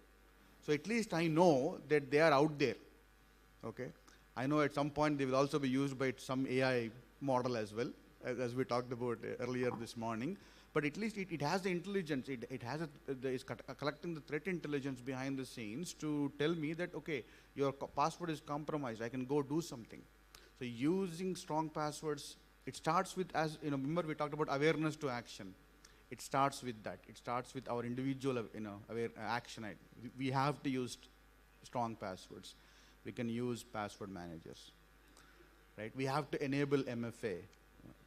So at least I know that they are out there, okay? I know at some point they will also be used by some AI model as well, as we talked about earlier this morning. But at least it has the intelligence, it's collecting the threat intelligence behind the scenes to tell me that, okay, your password is compromised, I can go do something. So using strong passwords, it starts with, remember we talked about awareness to action. It starts with that. It starts with our individual, action. We have to use strong passwords. We can use password managers, right? We have to enable MFA.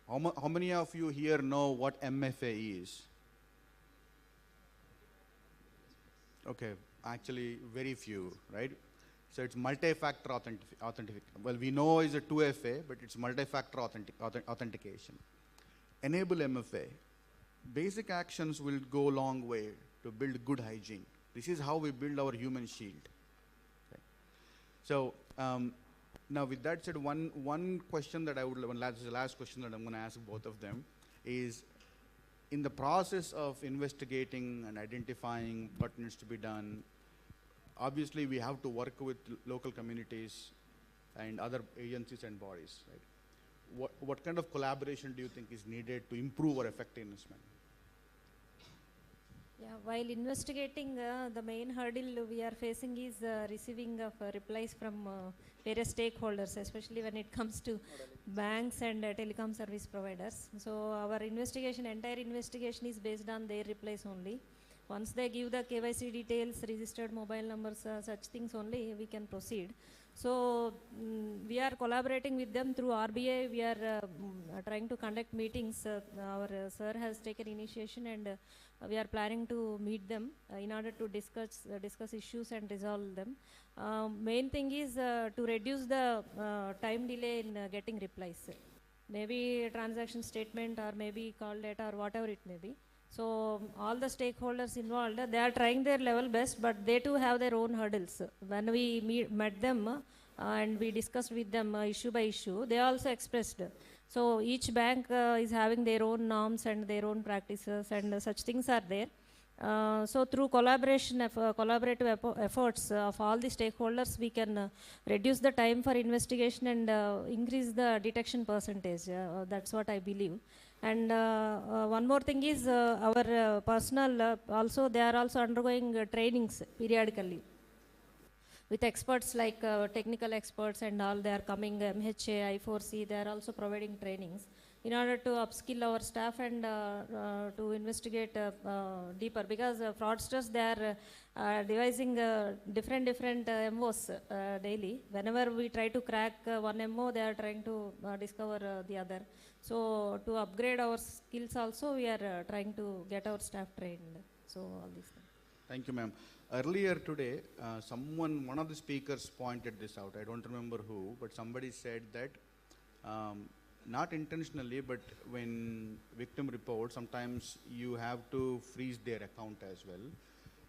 How many of you here know what MFA is? Okay, actually very few, right? So it's multi-factor authentication. Well, we know it's a 2FA, but it's multi-factor authentication. Enable MFA. Basic actions will go a long way to build good hygiene. This is how we build our human shield. Okay. So now with that said, one question that the last question that I'm going to ask both of them is, in the process of investigating and identifying what needs to be done, obviously we have to work with local communities and other agencies and bodies, right? What kind of collaboration do you think is needed to improve our effectiveness?
Yeah, while investigating, the main hurdle we are facing is receiving of replies from various stakeholders, especially when it comes to banks and telecom service providers. So our entire investigation is based on their replies only. Once they give the KYC details, registered mobile numbers, such things only, we can proceed. So we are collaborating with them through RBI. We are trying to conduct meetings. Our sir has taken initiation, and we are planning to meet them in order to discuss issues and resolve them. Main thing is to reduce the time delay in getting replies. Maybe a transaction statement, or maybe call data, or whatever it may be. So all the stakeholders involved, they are trying their level best, but they too have their own hurdles. When we met them and we discussed with them issue by issue, they also expressed. So each bank is having their own norms and their own practices, and such things are there. So through collaborative efforts of all the stakeholders, we can reduce the time for investigation and increase the detection percentage. That's what I believe. And one more thing is our personnel also, they are also undergoing trainings periodically. with experts like technical experts and all. They are coming, MHA, I4C, they are also providing trainings in order to upskill our staff and to investigate deeper, because fraudsters, they are devising different MOs daily. Whenever we try to crack one MO, they are trying to discover the other. So to upgrade our skills also, we are trying to get our staff trained. So all these things.
Thank you, ma'am. Earlier today, one of the speakers pointed this out. I don't remember who, but somebody said that not intentionally, but when victim reports, sometimes you have to freeze their account as well.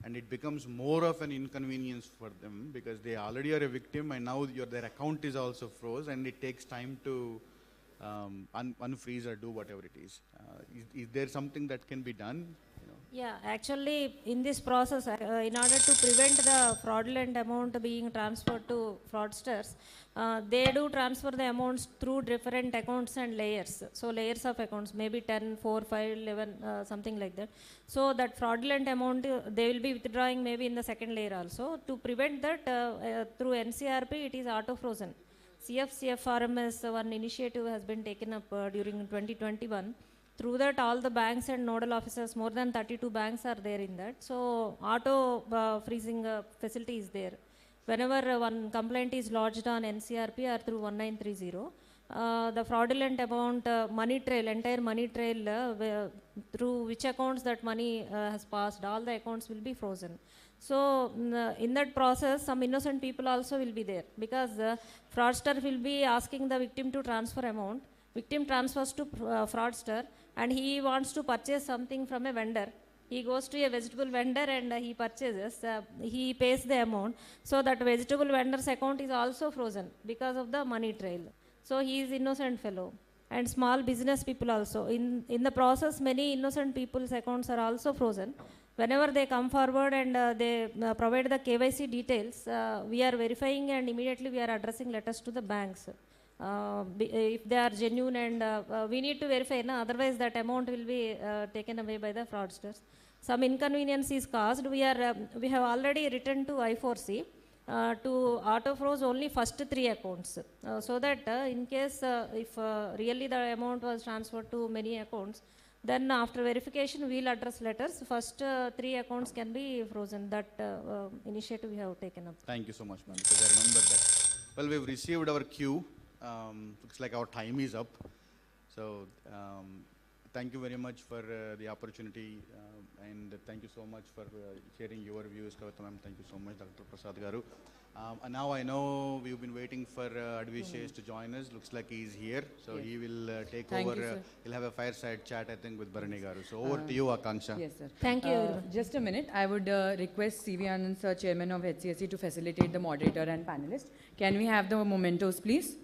And it becomes more of an inconvenience for them because they already are a victim and now their account is also froze, and it takes time to unfreeze or do whatever it is. Is there something that can be done?
Yeah, actually in this process, in order to prevent the fraudulent amount being transferred to fraudsters, they do transfer the amounts through different accounts and layers. So layers of accounts, maybe 10, 4, 5, 11, something like that. So that fraudulent amount, they will be withdrawing maybe in the second layer also. To prevent that, through NCRP, it is auto-frozen. CFRMS, one initiative has been taken up during 2021. Through that, all the banks and nodal officers, more than 32 banks are there in that. So auto freezing facility is there. Whenever one complaint is lodged on NCRP or through 1930, the fraudulent amount, money trail, entire money trail, through which accounts that money has passed, all the accounts will be frozen. So in that process, some innocent people also will be there, because fraudster will be asking the victim to transfer amount. Victim transfers to fraudster, and he wants to purchase something from a vendor. He goes to a vegetable vendor and he purchases, he pays the amount. So that vegetable vendor's account is also frozen because of the money trail. So he is innocent fellow. And small business people also. In the process, many innocent people's accounts are also frozen. Whenever they come forward and they provide the KYC details, we are verifying and immediately we are addressing letters to the banks. If they are genuine, and we need to verify, otherwise that amount will be taken away by the fraudsters. Some inconvenience is caused. We have already written to I4C to auto-froze only first 3 accounts, so that in case if really the amount was transferred to many accounts, then after verification we will address letters. First 3 accounts can be frozen. That initiative we have taken up.
Thank you so much, ma'am, because I remember that. Well, we've received our cue. Looks like our time is up. So thank you very much for the opportunity, and thank you so much for sharing your views, Kavita ma'am. Thank you so much, Dr. Prasad Garu. And now I know we've been waiting for H.A.C.K to join us. Looks like he's here, so he will take over. He'll have a fireside chat, I think, with Bharani Garu. So over to you, Akanksha.
Yes, sir.
Thank you.
Just a minute. I would request C.V. Anand, sir, Chairman of H.C.K, to facilitate the moderator and panelists. Can we have the mementos, please?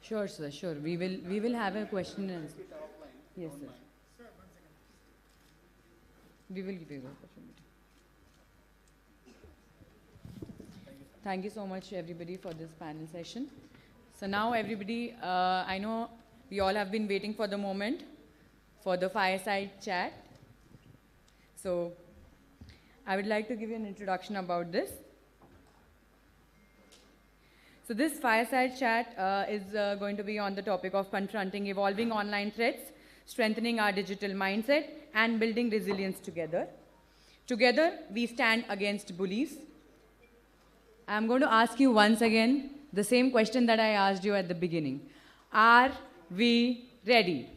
Sure, sir, sure. We will have a question and answer. Yes, sir. We will give you the opportunity. Thank you so much, everybody, for this panel session. So now, everybody, I know we all have been waiting for the moment for the fireside chat. So I would like to give you an introduction about this. So this fireside chat is going to be on the topic of confronting evolving online threats, strengthening our digital mindset, and building resilience together. Together, we stand against bullies. I'm going to ask you once again the same question that I asked you at the beginning. Are we ready?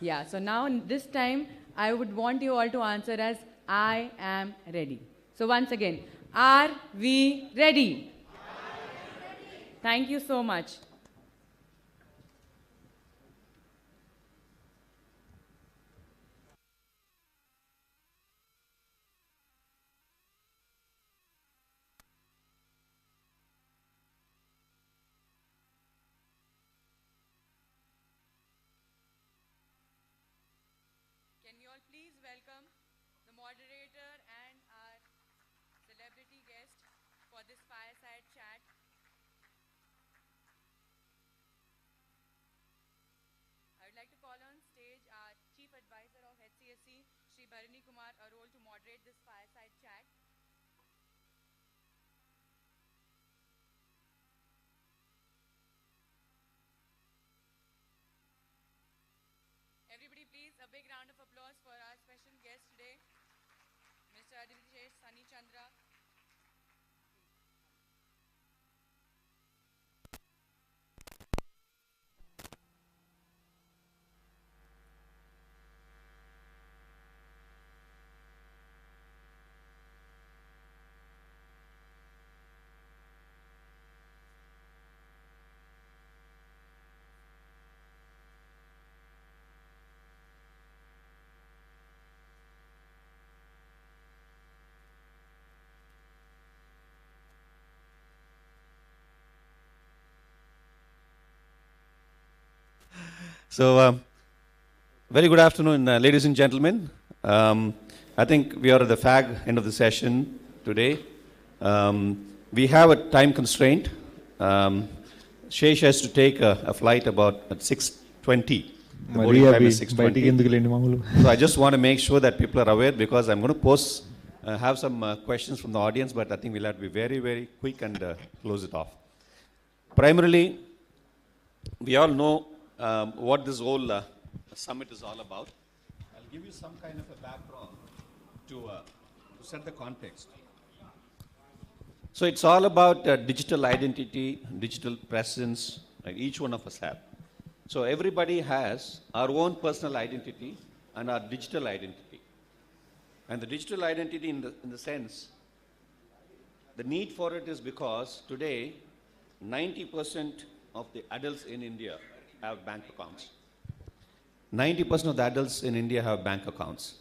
Yeah, so now this time, I would want you all to answer as, I am ready. So once again, Are we ready? Thank you so much. Can you all please welcome the moderator and our celebrity guest for this fireside chat. I would like to call on stage our Chief Advisor of H.A.C.K, Shri Bharini Kumar Arol, to moderate this fireside chat. Everybody please, a big round of applause for our special guest today, Mr. Adivitesh Sunny Chandra.
So, very good afternoon, ladies and gentlemen. I think we are at the fag end of the session today. We have a time constraint. Shesh has to take a flight about at 6:20. The boarding time is 6:20. So I just want to make sure that people are aware, because I'm going to have some questions from the audience, but I think we'll have to be very, very quick and close it off. Primarily, we all know what this whole summit is all about. I'll give you some kind of a background to set the context. So it's all about digital identity, digital presence, like each one of us have. So everybody has our own personal identity and our digital identity. And the digital identity in the sense, the need for it is because today, 90% of the adults in India have bank accounts. 90% of the adults in India have bank accounts.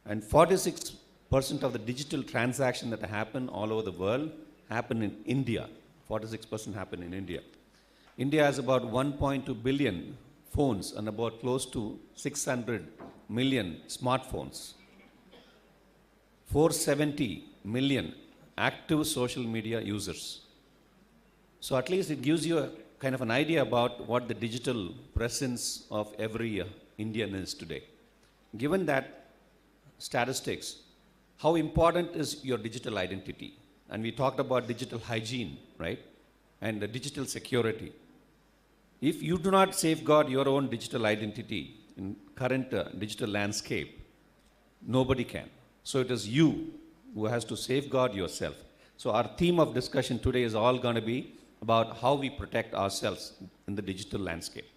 And 46% of the digital transactions that happen all over the world happen in India. 46% happen in India. India has about 1.2 billion phones and about close to 600 million smartphones. 470 million active social media users. So at least it gives you a kind of an idea about what the digital presence of every Indian is today. Given that statistics, how important is your digital identity? And we talked about digital hygiene, right? And the digital security. If you do not safeguard your own digital identity in current digital landscape, nobody can. So it is you who has to safeguard yourself. So our theme of discussion today is all going to be about how we protect ourselves in the digital landscape.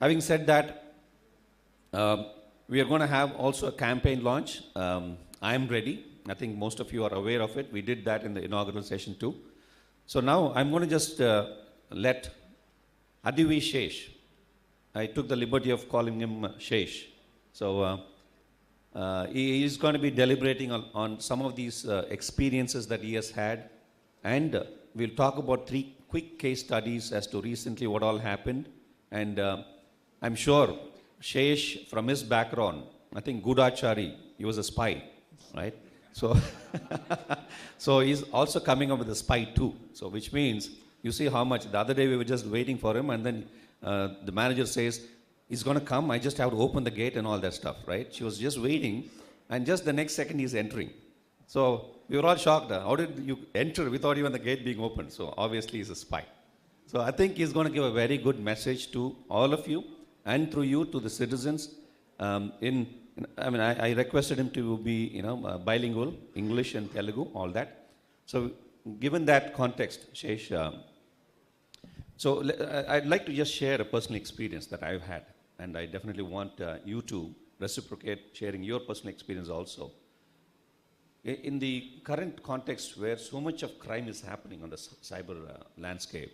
Having said that, we are going to have also a campaign launch. I am ready. I think most of you are aware of it. We did that in the inaugural session too. So now I'm going to just let Adivitesh, I took the liberty of calling him Shesh. So he is going to be deliberating on some of these experiences that he has had, and we'll talk about 3 quick case studies as to recently what all happened. And I'm sure Shesh, from his background, I think Gudachari, he was a spy, right? So, so he's also coming up with a spy too. So which means, you see how much, the other day we were just waiting for him, and then the manager says, he's going to come, I just have to open the gate and all that stuff, right? She was just waiting, and just the next second he's entering. So we were all shocked. How did you enter without even the gate being opened? So obviously he's a spy. So I think he's going to give a very good message to all of you, and through you to the citizens. I requested him to be, bilingual, English and Telugu, all that. So given that context, Shesh, I'd like to just share a personal experience that I've had, and I definitely want you to reciprocate sharing your personal experience also. in the current context where so much of crime is happening on the cyber landscape,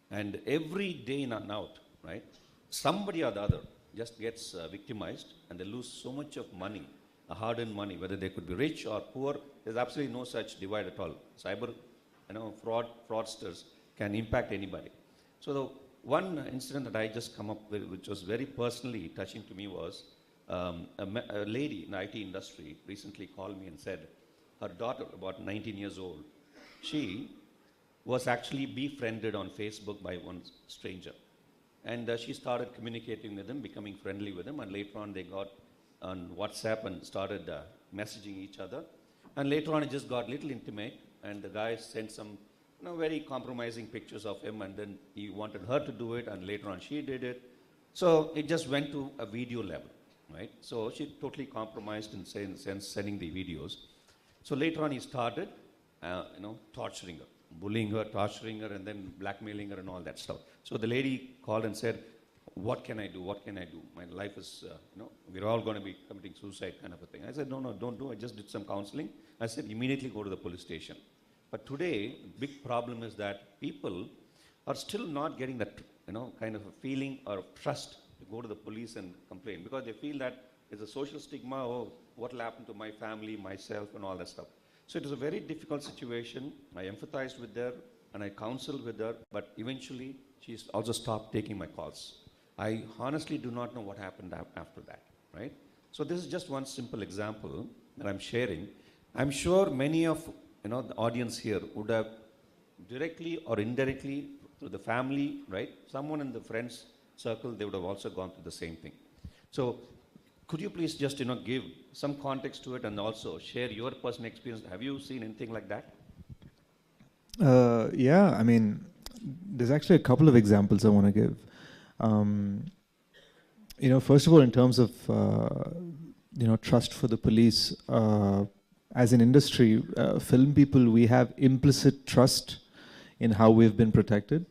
and every day in and out, right, somebody or the other just gets victimized, and they lose so much of money, hard-earned money, whether they could be rich or poor. There's absolutely no such divide at all. Cyber, fraudsters can impact anybody. So the one incident that I just come up with, which was very personally touching to me, was a lady in the IT industry recently called me and said her daughter, about 19 years old, she was actually befriended on Facebook by one stranger. And she started communicating with him, becoming friendly with him, and later on they got on WhatsApp and started messaging each other. And later on it just got little intimate, and the guy sent some very compromising pictures of him, and then he wanted her to do it, and later on she did it. So it just went to a video level, right? So she totally compromised in sending the videos. So later on he started, torturing her, bullying her, torturing her, and then blackmailing her and all that stuff. So the lady called and said, what can I do? What can I do? My life is, we're all going to be committing suicide kind of a thing. I said, no, don't do. I just did some counseling. I said, immediately go to the police station. But today, the big problem is that people are still not getting that, kind of a feeling or trust to go to the police and complain, because they feel that there's a social stigma, oh, what will happen to my family, myself, and all that stuff. So it was a very difficult situation. I empathized with her, and I counseled with her, but eventually, she also stopped taking my calls. I honestly do not know what happened after that, right? So this is just one simple example that I'm sharing. I'm sure many of the audience here would have directly or indirectly through the family, right? Someone in the friends circle, they would have also gone through the same thing. So could you please just give some context to it and also share your personal experience? Have you seen anything like that?
Yeah, I mean, there's actually a couple of examples I want to give. First of all, in terms of trust for the police, as an industry, film people, we have implicit trust in how we've been protected.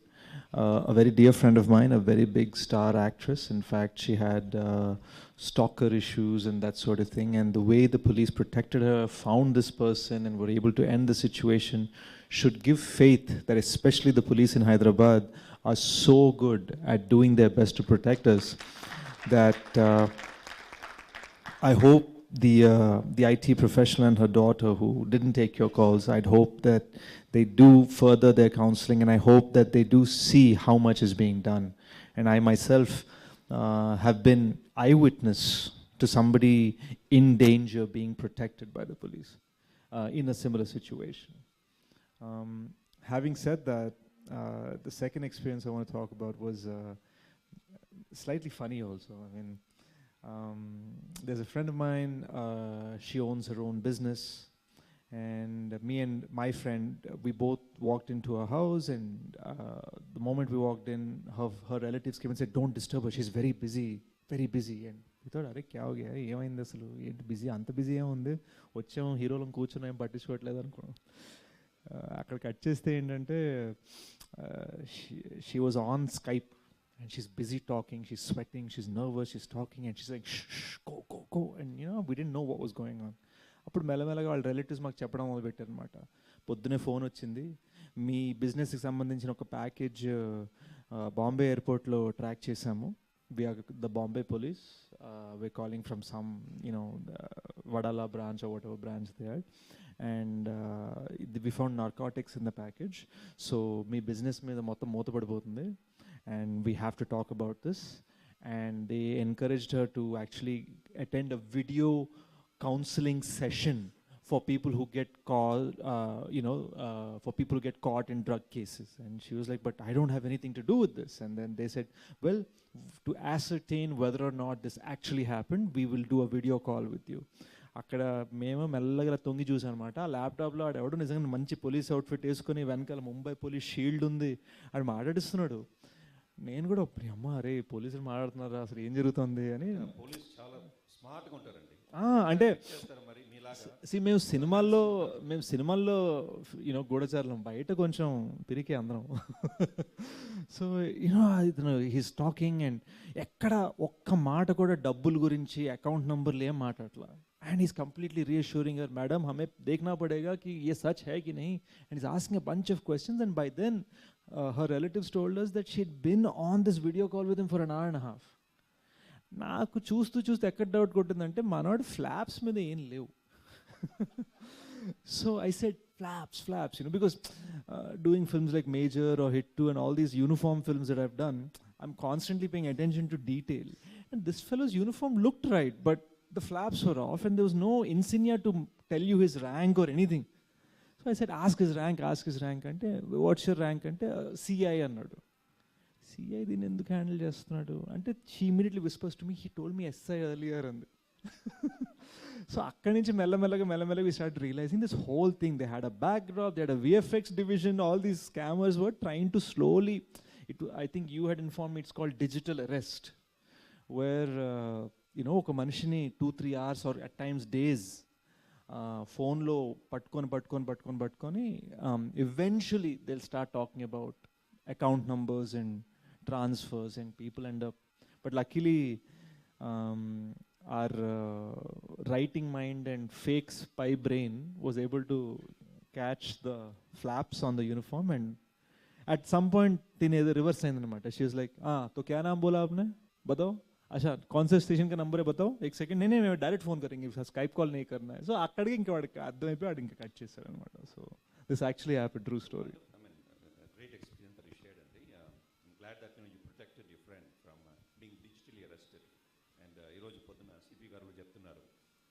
A very dear friend of mine, a very big star actress, in fact, she had stalker issues and that sort of thing, and the way the police protected her, found this person, and were able to end the situation should give faith that especially the police in Hyderabad are so good at doing their best to protect us that I hope the IT professional and her daughter who didn't take your calls, I'd hope that they do further their counseling, and I hope that they do see how much is being done. And I myself have been eyewitness to somebody in danger being protected by the police in a similar situation. Having said that, the second experience I want to talk about was slightly funny also. I mean, there's a friend of mine, she owns her own business, and me and my friend, we both walked into her house, and the moment we walked in, her relatives came and said, don't disturb her, she's very busy, and we thought, అరే క్యా హో గయా ఏమైంది అసలు, ఏంటి busy, అంత busy ఏముంది, వచ్చాము హీరోలను కూర్చొని ఏం పట్టించుకోవట్లేదు అనుకున్నాం. అక్కడ కట్ చేస్తే ఏంటంటే she was on Skype and she's busy talking, she's sweating, she's nervous, she's talking, and she's like, shh, shh, go, and we didn't know what was going on. అప్పుడు మెల్లమెల్లగా వాళ్ళ రిలేటివ్స్ మాకు చెప్పడం మొదలుపెట్టారు అనమాట. పొద్దునే ఫోన్ వచ్చింది, మీ బిజినెస్కి సంబంధించిన ఒక ప్యాకేజ్ బాంబే ఎయిర్పోర్ట్లో ట్రాక్ చేశాము. We are the Bombay police. We're calling from some, Vadala branch or whatever branch they are. And we found narcotics in the package. So, my business మీద మొత్తం మూతపడిపోతుంది. And we have to talk about this. And they encouraged her to actually attend a video counseling session for people who get called, for people who get caught in drug cases. And she was like, but I don't have anything to do with this. And then they said, well, to ascertain whether or not this actually happened, we will do a video call with you. అక్కడ మేము మెల్లగా తొంగి చూసాం అనమాట. ఆ ల్యాప్టాప్లో ఆడు ఎవడో నిజంగా మంచి పోలీస్ అవుట్ఫిట్ వేసుకొని వెనకాల ముంబై పోలీస్ షీల్డ్ ఉంది, ఆడు మాట్లాడిస్తున్నాడు. నేను కూడా అమ్మ అరే పోలీసులు మాట్లాడుతున్నారా, అసలు ఏం జరుగుతుంది అని. అంటే మేము సినిమాల్లో గూఢచారులం, బయట కొంచెం పిరికే అందరం. సో ఇతను హీస్ టాకింగ్, అండ్ ఎక్కడ ఒక్క మాట కూడా డబ్బుల గురించి, అకౌంట్ నంబర్లు ఏం మాట్లాడలా. And he's completely reassuring her, madam, हमें देखना पड़ेगा कि ये सच है कि नहीं. And he's asking a bunch of questions. And by then, her relatives told us that she'd been on this video call with him for an hour and a half. నాకు చూస్తూ ఎక్కడ డౌట్ కొట్టిందంటే మనోడు ఫ్లాప్స్ మీద ఏం లేవు. So I said, flaps, you know, because doing films like Major or Hit 2 and all these uniform films that I've done, I'm constantly paying attention to detail. And this fellow's uniform looked right, but the flaps were off and there was no insignia to tell you his rank or anything. So I said, ask his rank. Ante, what's your rank? Ante, CI annadu. CI din enduku handle chestunnadu? Ante, she immediately whispers to me, he told me SI earlier. And so akkadi nunchi mella we started realizing this whole thing. They had a backdrop, they had a VFX division, all these scammers were trying to slowly, I think you had informed me, it's called digital arrest, where you know, oka manishini 2-3 hours or at times days phone lo pattukoni eventually they'll start talking about account numbers and transfers, and people end up, but luckily our writing mind and fake spy brain was able to catch the flaps on the uniform, and at some point tin either reverse aయిందన్నమాట. She was like, तो क्या नाम बोला आपने, बताओ. अच्छा, कौन से station का नंबर है बताओ, एक सेकंड. नहीं मैं डायरेक्ट फोन करेंगे, स्काइप कॉल नहीं करना है. సో అక్కడికి ఇంకా వాడికి అర్థమైపోయి వాడు ఇంకా కట్ చేశారు అనమాట. So this actually happened, true story.
Great experience that you shared, Andy. I'm glad that you protected your friend from being digitally arrested. And ఈ రోజు పొద్దున సిపి గారు చెప్తున్నారు,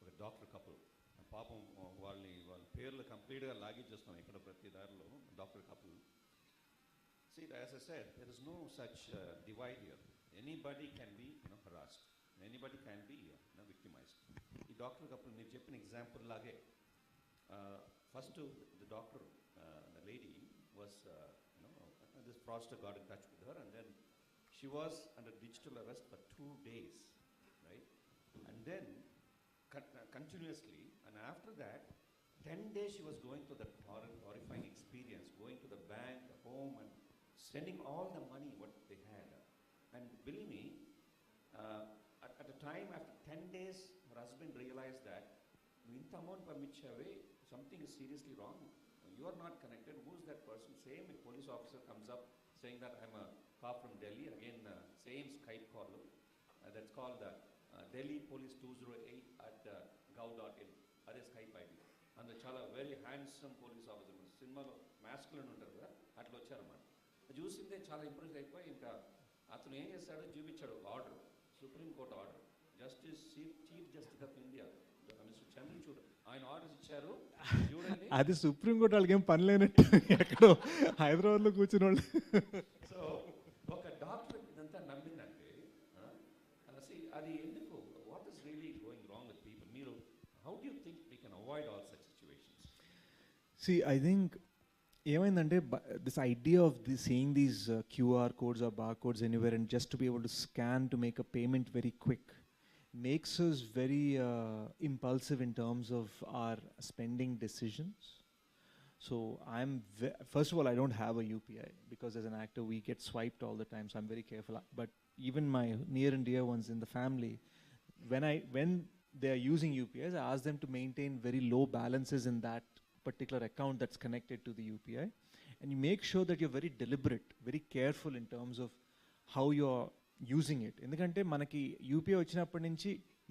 ఒక డాక్టర్ కపుల్ పాపం వాళ్ళ పేర్లు కంప్లీట్గా లాగిచ్చేస్తాం ఇక్కడ ప్రతి దారిలో, doctor couple. See, as I said, there is no such divide here. Anybody can be harassed. Anybody can be victimized. The doctor couple, మీరు చెప్పిన example లాగే, first the doctor, the lady was, this fraudster got in touch with her, and then she was under digital arrest for 2 days, right? And then continuously, and after that, 10 days she was going through that horrifying experience, going to the bank, home, and spending all the money what they had. And believe me, at a time after 10 days, her husband realized that inta amount pamichave, something is seriously wrong. You are not connected. Who is that person? Same police officer comes up saying that I'm a cop from Delhi. Again, same Skype call. That's called Delhi Police 208 at gov.in. That is Skype ID. And the chala very handsome police officer. Cinema masculine untaru kada, atla vacharannమాట. చూసిందే చాలా impress అయిపోయి ఇంకా అతను ఏం చేశాడు, చూపించాడు order, supreme court order, justice chief justice of India mister Chandrachud ఆయన orders ఇచ్చారు చూడండి.
అది సుప్రీంకోర్టు వాళ్ళకి ఏం పని లేనట్టు ఎక్కడో హైదరాబాద్లో కూర్చున్న వాళ్ళు.
సో ఒక డాక్టర్ ఇదంతా నమ్మిందంటే అది ఎందుకు, what is really going wrong with people? మీరు how do you think we can avoid all such situations?
See, I think ఏమైందంటే this idea of seeing these QR codes or barcodes anywhere and just to be able to scan to make a payment very quick makes us very impulsive in terms of our spending decisions. So first of all, I don't have a UPI because as an actor we get swiped all the time, so I'm very careful. But even my near and dear ones in the family, when they are using UPIs, I ask them to maintain very low balances in that particular account that's connected to the UPI, and you make sure that you're very deliberate, very careful in terms of how you're using it. ఎందుకంటే మనకి UPI వచ్చినప్పటి నుంచి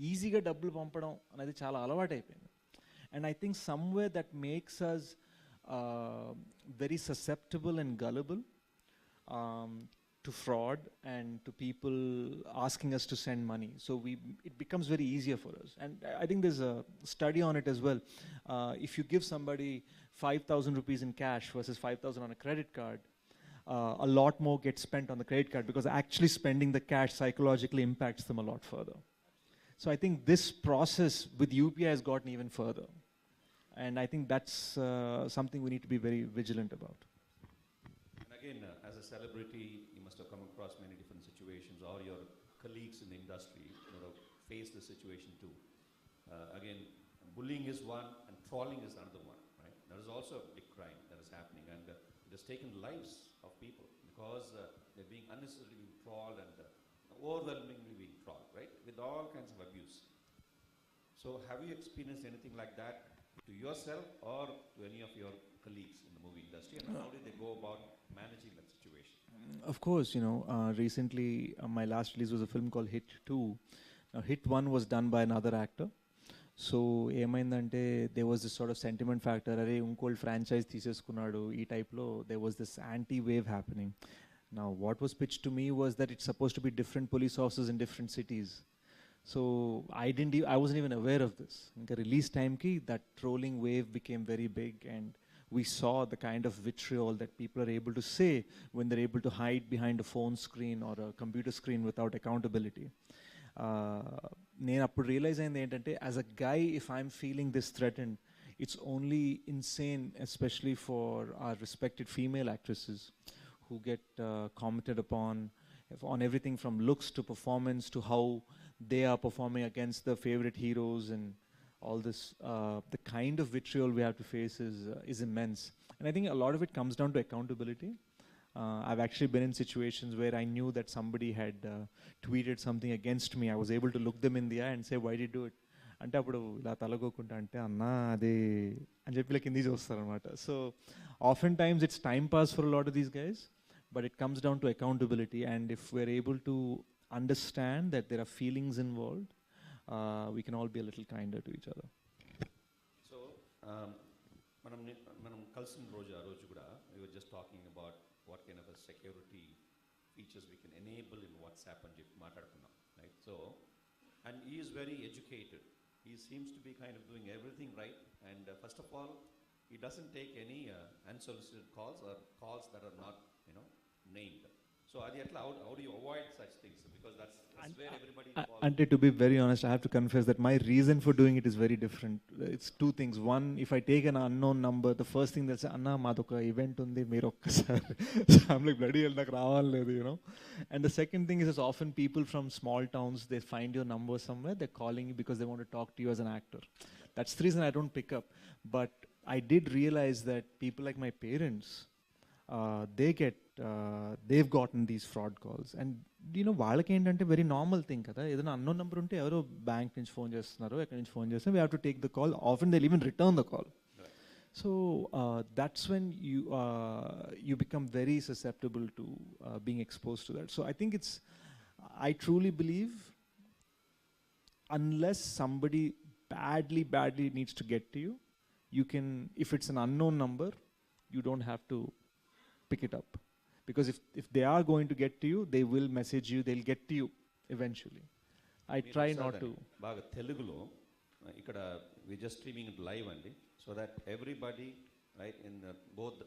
ఈజీగా డబ్బులు పంపడం అనేది చాలా అలవాటు అయిపోయింది. And I think somewhere that makes us very susceptible and gullible to fraud and to people asking us to send money. So it becomes very easier for us. And I think there's a study on it as well. If you give somebody 5,000 rupees in cash versus 5,000 on a credit card, a lot more gets spent on the credit card because actually spending the cash psychologically impacts them a lot further. So I think this process with UPI has gotten even further. And I think that's something we need to be very vigilant about.
And again, as a celebrity, have come across many different situations, or your colleagues in the industry have faced the situation too. Again, bullying is one and trolling is another one, right? That is also a big crime that is happening, and it has taken lives of people because they're being unnecessarily trolled and overwhelmingly being trolled, right? With all kinds of abuse. So have you experienced anything like that to yourself or to any of your colleagues in the movie industry, and how did they go about managing that situation?
Of course, recently my last release was a film called Hit 2. Now, Hit 1 was done by another actor. So, ఏమైందంటే there was this sort of sentiment factor, అరే Inkol franchise తీసేసుకున్నాడు ఈ టైప్లో there was this anti-wave happening. Now, what was pitched to me was that it's supposed to be different police officers in different cities. So, I wasn't even aware of this. Inka release time ki, that trolling wave became very big, and we saw the kind of vitriol that people are able to say when they're able to hide behind a phone screen or a computer screen without accountability. నేను అప్పుడు realise అయింది ఏంటంటే as a guy if I'm feeling this threatened it's only insane especially for our respected female actresses who get commented upon on everything from looks to performance to how they are performing against the favorite heroes, and all this the kind of vitriol we have to face is immense. And I think a lot of it comes down to accountability. I've actually been in situations where I knew that somebody had tweeted something against me. I was able to look them in the eye and say, why did you do it? అంటే అప్పుడు ఇలా తలగోకుంటా అంటే అన్నా అది అని చెప్పి ఇలా కింది చూస్తారనమాట. So often times it's time pass for lot of these guys, but it comes down to accountability, and if we're able to understand that there are feelings involved, we can all be a little kinder to each other.
So మనం కలిసిన రోజు ఆ రోజు కూడా we were just talking about what kind of a security features we can enable in WhatsApp అని చెప్పి మాట్లాడుకున్నాం, right? So and he is very educated. He seems to be kind of doing everything right, and first of all he doesn't take any unsolicited calls or calls that are not named. So how do you avoid such things, because that's where everybody falls.
And to be very honest, I have to confess that my reason for doing it is very different. It's two things. One, if I take an unknown number, the first thing they'll say, Anna, madoka event undi, meer okkasari. So I'm like, bloody hell, nak ravalledu, And the second thing is, often people from small towns, they find your number somewhere, they're calling you because they want to talk to you as an actor. That's the reason I don't pick up. But I did realize that people like my parents, they've gotten these fraud calls, and వాళ్ళకి ఏంటంటే very normal thing కదా, ఏదైనా unknown number ఉంటే ఎవరో bank నుంచి phone చేస్తున్నారు, ఎక్కడి నుంచి ఫోన్ చేస్తే we have to take the call. Often they even return the call. So that's when you become very susceptible to being exposed to that. So I truly believe unless somebody badly needs to get to you, you can, if it's an unknown number, you don't have to pick it up, because if they are going to get to you, they will message you, they'll get to you eventually. I try not to.
బాగా తెలుగులో ఇక్కడ we just streaming it live అండి, so that everybody right in both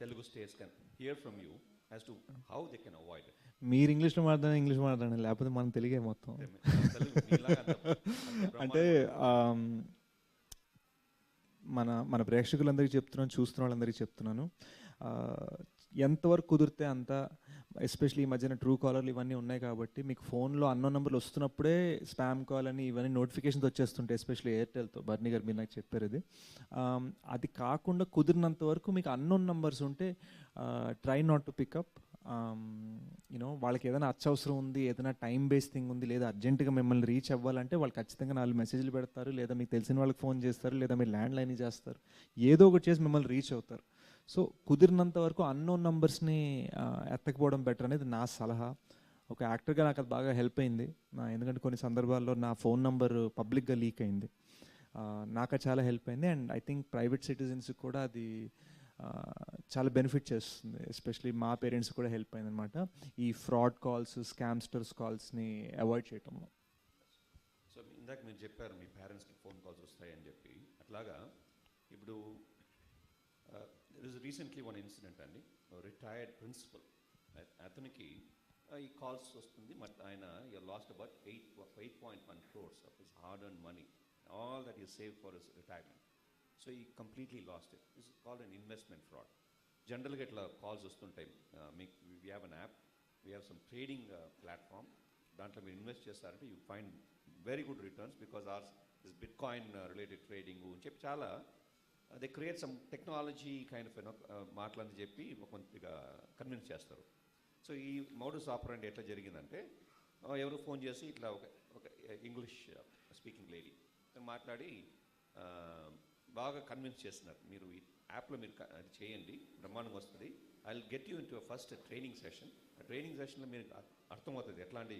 Telugu states can hear from you as to how they can avoid it.
మీరు ఇంగ్లీష్లో మాట్లాడాలి, English మాట్లాడండి, లేకపోతే మన తెలుగే మొత్తం. అంటే మన ప్రేక్షకులందరికీ చెప్తున్నాను, చూస్తున్న వాళ్ళందరికీ చెప్తున్నాను, ఎంతవరకు కుదిరితే అంత, ఎస్పెషలీ ఈ మధ్యన ట్రూ కాలర్లు ఇవన్నీ ఉన్నాయి కాబట్టి మీకు ఫోన్లో అన్నోన్ నెంబర్లు వస్తున్నప్పుడే స్పామ్ కాల్ అని ఇవన్నీ నోటిఫికేషన్స్ వచ్చేస్తుంటాయి, ఎస్పెషలీ ఎయిర్టెల్తో. బర్నీ గారు మీరు నాకు చెప్పారు ఇది. అది కాకుండా కుదిరినంత వరకు మీకు అన్నోన్ నెంబర్స్ ఉంటే ట్రై నాట్ టు పికప్. వాళ్ళకి ఏదైనా అత్యవసరం ఉంది, ఏదైనా టైం బేస్ థింగ్ ఉంది, లేదా అర్జెంటుగా మిమ్మల్ని రీచ్ అవ్వాలంటే వాళ్ళు ఖచ్చితంగా 4 మెసేజ్లు పెడతారు, లేదా మీకు తెలిసిన వాళ్ళకి ఫోన్ చేస్తారు, లేదా మీరు ల్యాండ్ లైన్ చేస్తారు, ఏదో ఒకటి చేసి మిమ్మల్ని రీచ్ అవుతారు. సో కుదిరినంత వరకు అన్నోన్ నంబర్స్ని ఎత్తకపోవడం బెటర్ అనేది నా సలహా. ఒక యాక్టర్గా నాకు అది బాగా హెల్ప్ అయింది, ఎందుకంటే కొన్ని సందర్భాల్లో నా ఫోన్ నంబర్ పబ్లిక్గా లీక్ అయింది, నాకు అది చాలా హెల్ప్ అయింది. అండ్ ఐ థింక్ ప్రైవేట్ సిటిజన్స్కి కూడా అది చాలా బెనిఫిట్ చేస్తుంది, ఎస్పెషలీ మా పేరెంట్స్ కూడా హెల్ప్ అయింది అనమాట ఈ ఫ్రాడ్ కాల్స్, స్కామ్స్టర్స్ కాల్స్ని అవాయిడ్ చేయటంలో.
సో ఇందాక మీరు చెప్పారు మీ పేరెంట్స్కి ఫోన్ కాల్స్ వస్తాయని చెప్పి, అట్లాగా ఇప్పుడు there is recently one incident అండి, రిటైర్డ్ ప్రిన్సిపల్ అతనికి ఈ కాల్స్ వస్తుంది, బట్ ఆయన last about 8.1 crores of his hard earned money, all that he saved for his retirement. So he completely lost it. This is called an investment fraud. Generally ఇట్లా calls వస్తుంటాయి, we have an app, we have some trading platform, దాంట్లో మీరు invest చేస్తారంటే you find very good returns because ours is Bitcoin related trading అని చెప్పి చాలా they create some technology kind of మాటలని చెప్పి కొద్దిగా కన్విన్స్ చేస్తారు. సో ఈ మోడస్ ఆపరెండి ఎట్లా జరిగిందంటే, ఎవరు ఫోన్ చేసి ఇట్లా ఒక ఇంగ్లీష్ స్పీకింగ్ లేడీ మాట్లాడి బాగా కన్విన్స్ చేస్తున్నారు. మీరు ఈ యాప్లో మీరు అది చేయండి, బ్రహ్మాండంగా వస్తుంది. I will get you in to first training session. ఆ ట్రైనింగ్ సెషన్లో మీరు అర్థమవుతుంది ఎట్లాంటి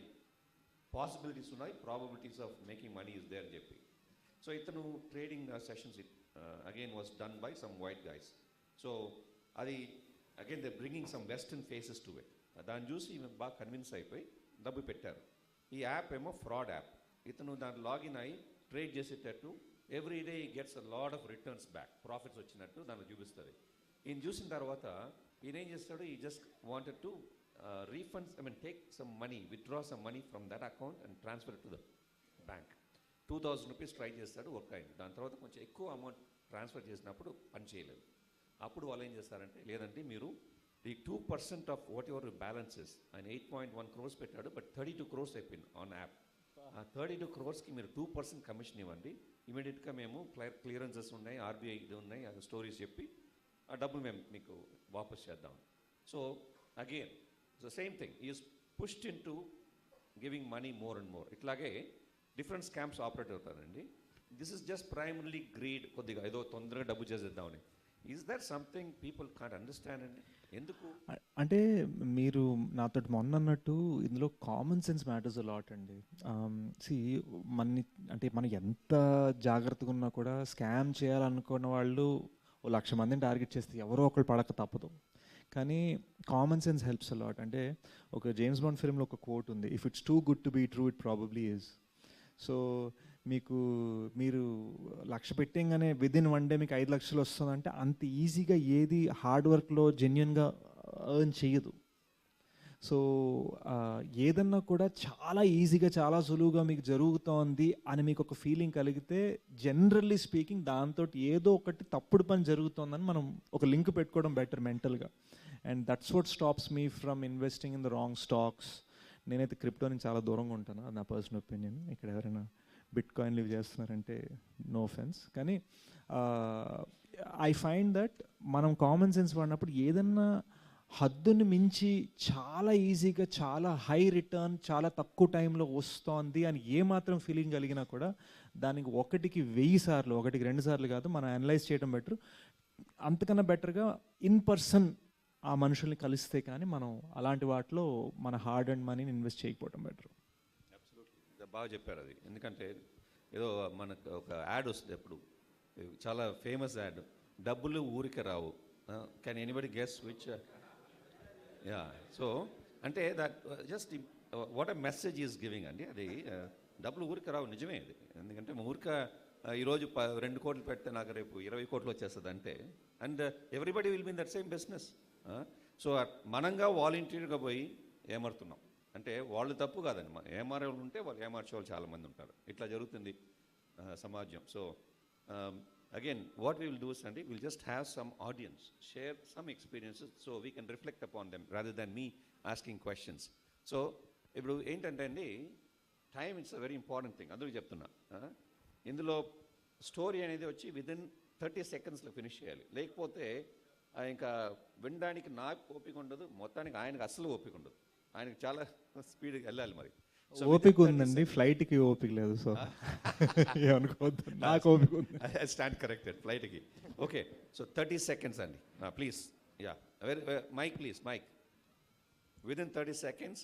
పాసిబిలిటీస్ ఉన్నాయి, probabilities of making money is there అని చెప్పి. సో ఇతను trading sessions again was done by some white guys. So అది again they bringing some western faces to it. దాన్ని చూసి బాగా కన్విన్స్ అయిపోయి డబ్బు పెట్టారు. ఈ యాప్ ఏమో ఫ్రాడ్ యాప్. ఇతను దాంట్లో లాగిన్ అయ్యి ట్రేడ్ చేసేటట్టు every day gets a lot of returns back, profits వచ్చినట్టు దాంట్లో చూపిస్తుంది. ఈయన చూసిన తర్వాత ఈయన ఏం చేస్తాడు, ఈ just wanted to refunds, take some money, withdraw some money from that account and transfer it to the bank. 2,000 rupees try చేస్తాడు, వర్క్ అయింది. దాని తర్వాత కొంచెం ఎక్కువ అమౌంట్ ట్రాన్స్ఫర్ చేసినప్పుడు పని చేయలేదు. అప్పుడు వాళ్ళు ఏం చేస్తారంటే, లేదంటే మీరు ఈ 2% ఆఫ్ వాట్ ఎవర్ బ్యాలెన్సెస్, ఆయన 8.1 crores పెట్టాడు, బట్ 32 crores అయిపోయింది ఆన్ యాప్. ఆ 32 crores మీరు 2% కమిషన్ ఇవ్వండి, ఇమీడియట్గా మేము క్లియరెన్సెస్ ఉన్నాయి, ఆర్బీఐ ఇది ఉన్నాయి, అది స్టోరీస్ చెప్పి ఆ డబ్బులు మేము మీకు వాపస్ చేద్దాం. So again the same thing, he is pushed into giving money more and more. ఇట్లాగే డిఫరెంట్ స్కామ్స్ ఆపరేట్ అవుతారండి. This is just primarily greed, కొద్దిగా ఏదో తొందరగా డబ్బు చేసేద్దామని. Is that something people can't understand అండి? ఎందుకు
అంటే మీరు నాతో మొన్న అన్నట్టు ఇందులో కామన్ సెన్స్ మ్యాటర్స్ లాట్ అండి. మనం ఎంత జాగ్రత్తగా ఉన్నా కూడా స్కామ్ చేయాలనుకున్న వాళ్ళు 1,00,000 మందిని టార్గెట్ చేస్తే ఎవరో ఒకరు పడక తప్పదు. కానీ కామన్ సెన్స్ హెల్ప్స్ అలాట్. అంటే ఒక జేమ్స్ బాండ్ ఫిల్మ్లో ఒక కోట్ ఉంది, if it's too good to be true it probably is. So మీరు 1,00,000 పెట్టింగానే విదిన్ 1 day మీకు 5 లక్షలు వస్తుందంటే అంత ఈజీగా ఏది హార్డ్ వర్క్లో జెన్యున్గా ఎర్న్ చేయదు. సో ఏదన్నా కూడా చాలా ఈజీగా చాలా సులువుగా మీకు జరుగుతోంది అని మీకు ఒక ఫీలింగ్ కలిగితే జనరల్లీ స్పీకింగ్ దాంతో ఏదో ఒకటి తప్పుడు పని జరుగుతోందని మనం ఒక లింక్ పెట్టుకోవడం బెటర్ మెంటల్గా. And that's what stops me from investing in the wrong stocks. నేనైతే క్రిప్టో నుంచి చాలా దూరంగా ఉంటాను, అది నా పర్సనల్ ఒపీనియన్. ఇక్కడ ఎవరైనా బిట్ కాయిన్ లివ్ చేస్తున్నారంటే నో ఆఫెన్స్. కానీ ఐ ఫైండ్ దట్ మనం కామన్ సెన్స్ వాడినప్పుడు ఏదన్నా హద్దుని మించి చాలా ఈజీగా చాలా హై రిటర్న్ చాలా తక్కువ టైంలో వస్తోంది అని ఏమాత్రం ఫీలింగ్ కలిగినా కూడా దానికి 1కి 1000 సార్లు 1కి 2 సార్లు కాదు మనం అనలైజ్ చేయడం బెటర్. అంతకన్నా బెటర్గా ఇన్ పర్సన్ ఆ మనుషుల్ని కలిస్తే కానీ మనం అలాంటి వాటిలో మన హార్డ్ అండ్ మనీని ఇన్వెస్ట్ చేయకపోవడం బెటర్.
బాగా చెప్పారు అది. ఎందుకంటే ఏదో మనకు ఒక యాడ్ వస్తుంది ఎప్పుడు, చాలా ఫేమస్ యాడ్, డబ్బులు ఊరికే రావు. Can anybody guess which? Yeah. So అంటే that just what a message is giving అండి. అది డబ్బులు ఊరికే రావు, నిజమే అది. ఎందుకంటే ఊరిక ఈరోజు 2 కోట్లు పెడితే నాకు రేపు 20 కోట్లు వచ్చేస్తుంది అంటే, and everybody will be in that same business. So మనంగా వాలంటీర్గా పోయి ఏమరుతున్నాం అంటే వాళ్ళు తప్పు కాదండి, ఏమారే వాళ్ళు ఉంటే వాళ్ళు ఏమార్చే వాళ్ళు చాలామంది ఉంటారు. ఇట్లా జరుగుతుంది సమాజం. So again what we will do is Sandy, we'll just have some audience share some experiences so we can reflect upon them rather than me asking questions. So ఇప్పుడు ఏంటంటే అండి, time it's a very important thing. అందరూ చెప్తున్నా, ఇందులో story అనేది వచ్చి within 30 secondsలో finish చేయాలి. లేకపోతే ఇంకా వినడానికి నాకు ఓపిక ఉండదు, మొత్తానికి ఆయనకు అస్సలు ఓపిక ఉండదు. ఆయనకు చాలా స్పీడ్గా వెళ్ళాలి. మరి
ఓపిక ఉందండి, ఫ్లైట్కి ఓపిక లేదు. సో ఏమనుకోవద్దు, నాకు ఓపిక ఉంది.
స్టాండ్ కరెక్టెడ్ ఫ్లైట్కి. ఓకే, సో 30 seconds అండి please. Yeah, mic please, mic. Within 30 seconds,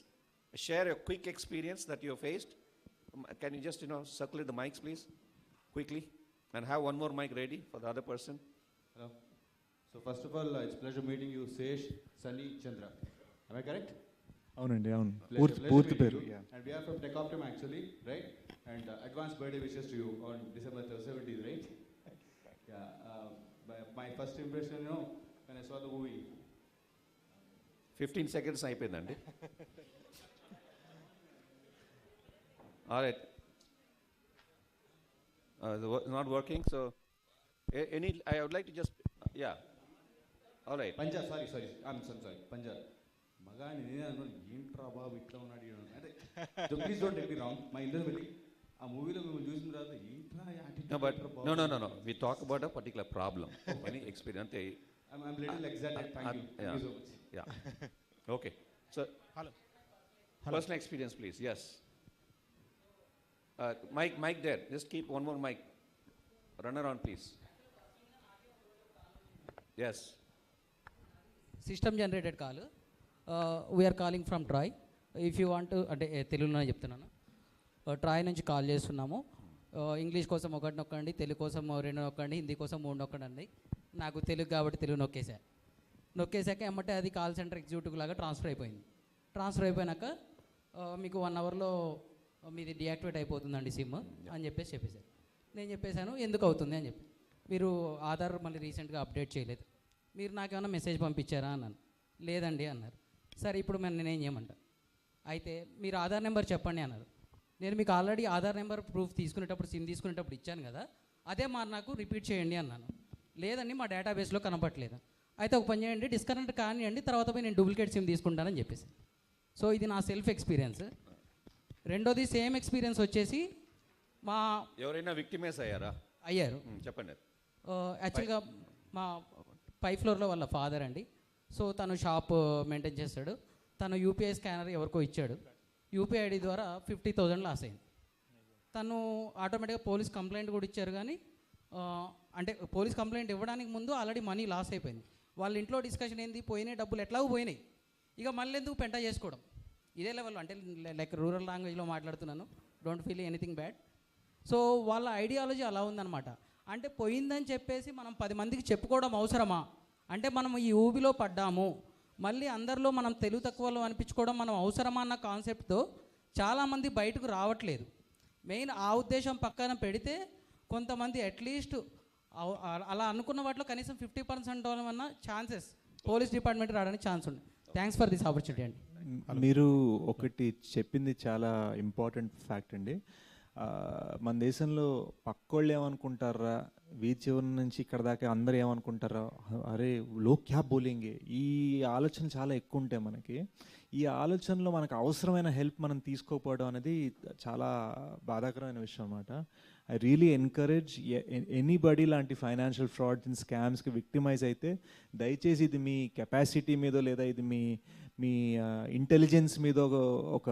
share a quick experience that you have faced. Can you just circulate the mics please quickly and have one more mic ready for the other person.
Hello. So first of all, it's pleasure meeting you, Sesh, Sunny, Chandra. Am I correct?
అవునండి, అవును.
పూర్తి
పేరు.
And we are from Tech Optim actually, right? And advance birthday wishes to you on December 17th, right? Yeah. My first impression, when I saw the movie.
15 seconds అయిపోయిందండి. All right. It's not working, so I would like to just, yeah. All right.
Panja, sorry. I'm sorry. Panja. మగాని నేనే అన్నాను, ఏంట్రా బాబు ఇట్లా ఉన్నాడు అంటే. Please don't take me wrong. మా ఇద్దరు వెళ్ళి ఆ మూవీలో మిమ్మల్ని చూసిన తర్వాత ఏంట్రా attitude.
No. We talk about a particular problem. Any experience?
I'm little excited. Thank you so much.
Yeah. Okay. So, hello. Personal experience, please. Yes. Mic there. Just keep one more mic. Run around, please. Yes.
System generated call we're calling from TRAI. If you want అంటే తెలుగులోనే చెప్తున్నాను. Troy నుంచి call చేస్తున్నాము. English కోసం ఒకటి నొక్కండి, తెలుగు కోసం రెండు నొక్కండి, హిందీ కోసం మూడు నొక్కండి. నాకు తెలుగు కాబట్టి తెలుగు నొక్కేశాక ఏమంటే అది కాల్ సెంటర్ ఎగ్జిక్యూటివ్ లాగా ట్రాన్స్ఫర్ అయిపోయింది. ట్రాన్స్ఫర్ అయిపోయినాక మీకు 1 అవర్లో మీది డియాక్టివేట్ అయిపోతుందండి సిమ్ అని చెప్పేశారు. నేను చెప్పేశాను ఎందుకు అవుతుంది అని చెప్పి. మీరు ఆధార్ మళ్ళీ రీసెంట్గా అప్డేట్ చేయలేదు, మీరు నాకేమైనా మెసేజ్ పంపించారా అన్నాను. లేదండి అన్నారు. సరే ఇప్పుడు నేనేం చేయమంటా, అయితే మీరు ఆధార్ నెంబర్ చెప్పండి అన్నారు. నేను మీకు ఆల్రెడీ ఆధార్ నెంబర్ ప్రూఫ్ తీసుకునేటప్పుడు సిమ్ తీసుకునేటప్పుడు ఇచ్చాను కదా, అదే మరి నాకు రిపీట్ చేయండి అన్నాను. లేదండి మా డేటాబేస్లో కనపట్లేదు. అయితే ఒక పని చేయండి, డిస్కనెక్ట్ కానివ్వండి, తర్వాత పోయి నేను డూప్లికేట్ సిమ్ తీసుకుంటానని చెప్పేసి. సో ఇది నా సెల్ఫ్ ఎక్స్పీరియన్స్. రెండోది సేమ్ ఎక్స్పీరియన్స్ వచ్చేసి మా
ఎవరైనా విక్టిమైజ్
అయ్యారు.
చెప్పండి.
యాక్చువల్గా మా పై ఫ్లోర్లో వాళ్ళ ఫాదర్ అండి. సో తను షాప్ మెయింటైన్ చేస్తాడు. తను యూపీఐ స్కానర్ ఎవరికో ఇచ్చాడు. యూపీఐ ఐడి ద్వారా 50,000 లాస్ అయింది. తను ఆటోమేటిక్గా పోలీస్ కంప్లైంట్ కూడా ఇచ్చారు, కానీ అంటే పోలీస్ కంప్లైంట్ ఇవ్వడానికి ముందు ఆల్రెడీ మనీ లాస్ అయిపోయింది. వాళ్ళ ఇంట్లో డిస్కషన్ ఏంది, పోయినాయి డబ్బులు ఎట్లాగో పోయినాయి, ఇక మళ్ళీ ఎందుకు పెంట చేసుకోవడం. ఇదే లెవెల్లో అంటే లైక్ రూరల్ లాంగ్వేజ్లో మాట్లాడుతున్నాను, don't feel anything bad. So వాళ్ళ ఐడియాలజీ అలా ఉందన్నమాట. అంటే పోయిందని చెప్పేసి మనం 10 మందికి చెప్పుకోవడం అవసరమా? అంటే మనం ఈ ఊబిలో పడ్డాము, మళ్ళీ అందరిలో మనం తెలుగు తక్కువలో అనిపించుకోవడం మనం అవసరమా అన్న కాన్సెప్ట్తో చాలామంది బయటకు రావట్లేదు. మెయిన్ ఆ ఉద్దేశం పక్కన పెడితే కొంతమంది అట్లీస్ట్ అలా అనుకున్న వాటిలో కనీసం 50% అన్న ఛాన్సెస్ పోలీస్ డిపార్ట్మెంట్ రావడానికి ఛాన్స్ ఉంది. థ్యాంక్స్ ఫర్ దిస్ ఆపర్చునిటీ అండి.
మీరు ఒకటి చెప్పింది చాలా ఇంపార్టెంట్ ఫ్యాక్ట్ అండి. మన దేశంలో పక్కోళ్ళు ఏమనుకుంటారా, వీధి చివరి నుంచి ఇక్కడ దాకా అందరూ ఏమనుకుంటారా, అరే లోక్ క్యా బోలింగే, ఈ ఆలోచన చాలా ఎక్కువ ఉంటాయి మనకి. ఈ ఆలోచనలో మనకు అవసరమైన హెల్ప్ మనం తీసుకోకపోవడం అనేది చాలా బాధాకరమైన విషయం అన్నమాట. ఐ రియలీ ఎన్కరేజ్ ఎనీబడి లాంటి ఫైనాన్షియల్ ఫ్రాడ్స్ అండ్ స్కామ్స్కి విక్టిమైజ్ అయితే దయచేసి ఇది మీ కెపాసిటీ మీదో లేదా ఇది మీ ఇంటెలిజెన్స్ మీద ఒక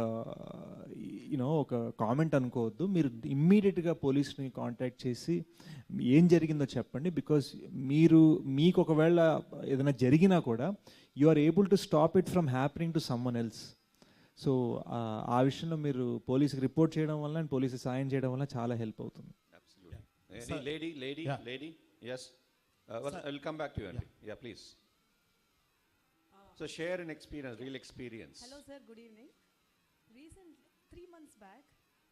ఒక కామెంట్ అనుకోవద్దు. మీరు ఇమ్మీడియట్గా పోలీస్ని కాంటాక్ట్ చేసి ఏం జరిగిందో చెప్పండి. బికాజ్ మీకు ఒకవేళ ఏదైనా జరిగినా కూడా you are able to stop it from happening to someone else. So ఆ విషయంలో మీరు పోలీస్కి రిపోర్ట్ చేయడం వల్ల అండ్ పోలీసు సాయం చేయడం వల్ల చాలా హెల్ప్ అవుతుంది.
Lady, yes. I'll come back to you, Andy. Yeah, please. So share an experience, real experience.
Hello sir, good evening. Recently, 3 months back,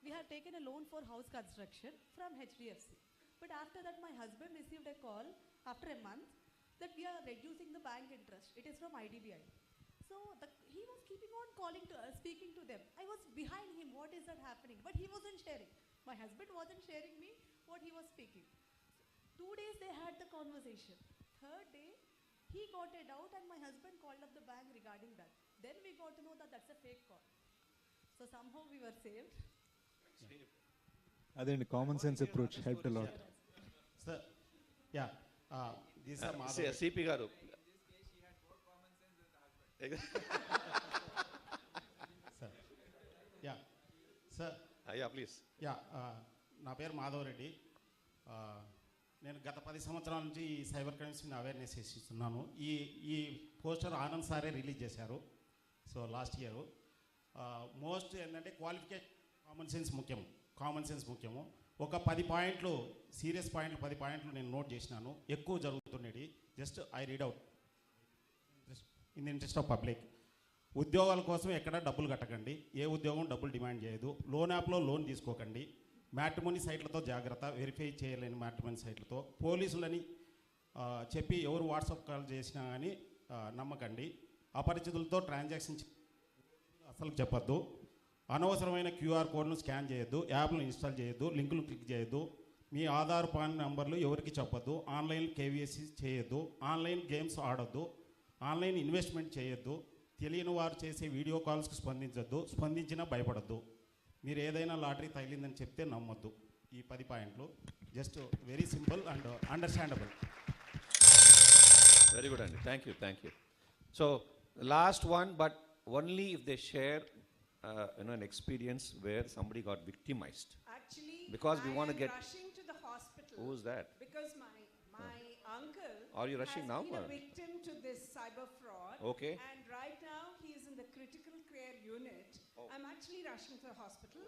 we had taken a loan for house construction from H.A.C.K. But after that, my husband received a call after a month that we are reducing the bank interest. It is from IDBI. So he was keeping on calling to us, speaking to them. I was behind him, what is that happening? But he wasn't sharing. My husband wasn't sharing me what he was speaking. 2 days they had the conversation. 3rd day, he got a doubt and my husband called up the bank regarding that. Then we got to know that that's a fake call. So somehow we were saved.
అదేండి common sense approach help a lot.
Sir yeah this are
Madhav CP garu.
Sir yeah sir
yeah please.
Yeah నా పేరు మాధవ్ రెడ్డి. నేను గత 10 సంవత్సరాల నుంచి ఈ cyber crimes awareness ఇస్తున్నాను. ఈ పోస్టర్ ఆనంద్ సారే రిలీజ్ చేశారు. సో లాస్ట్ ఇయర్ మోస్ట్ ఏంటంటే క్వాలిఫికేషన్, కామన్ సెన్స్ ముఖ్యము. ఒక 10 పాయింట్లు సీరియస్ పాయింట్లు 10 పాయింట్లు నేను నోట్ చేసినాను. ఎక్కువ జరుగుతుండేది. Just I read out in the interest of public. ఉద్యోగాల కోసం ఎక్కడ డబ్బులు కట్టకండి. ఏ ఉద్యోగం డబ్బులు డిమాండ్ చేయదు. లోన్ యాప్లో లోన్ తీసుకోకండి. మ్యాట్రిమోనీ సైట్లతో జాగ్రత్త, వెరిఫై చేయలేని మ్యాట్రిమోనీ సైట్లతో. పోలీసులని చెప్పి ఎవరు వాట్సాప్ కాల్ చేసినా కానీ నమ్మకండి. అపరిచితులతో ట్రాన్సాక్షన్ అసలు చెప్పొద్దు. అనవసరమైన క్యూఆర్ కోడ్ను స్కాన్ చేయొద్దు. యాప్ను ఇన్స్టాల్ చేయొద్దు. లింకులు క్లిక్ చేయొద్దు. మీ ఆధార్ పాన్ నెంబర్లు ఎవరికి చెప్పొద్దు. ఆన్లైన్ కేవైసీ చేయొద్దు. ఆన్లైన్ గేమ్స్ ఆడొద్దు. ఆన్లైన్ ఇన్వెస్ట్మెంట్ చేయొద్దు. తెలియని వారు చేసే వీడియో కాల్స్కి స్పందించొద్దు. స్పందించినా భయపడద్దు. మీరు ఏదైనా లాటరీ తగిలిందని చెప్తే నమ్మొద్దు. ఈ 10 పాయింట్లు just very simple and understandable.
Very good అండి. Thank you. So last one, but only if they share an experience where somebody got victimized?
Actually,
Because we
I
want to
am
get.
rushing to the hospital.
Who's that?
Because my uncle
Are you rushing
has
now,
been a
or?
victim to this cyber fraud.
Okay.
And right now he is in the critical care unit.
Oh.
I'm actually rushing to the hospital.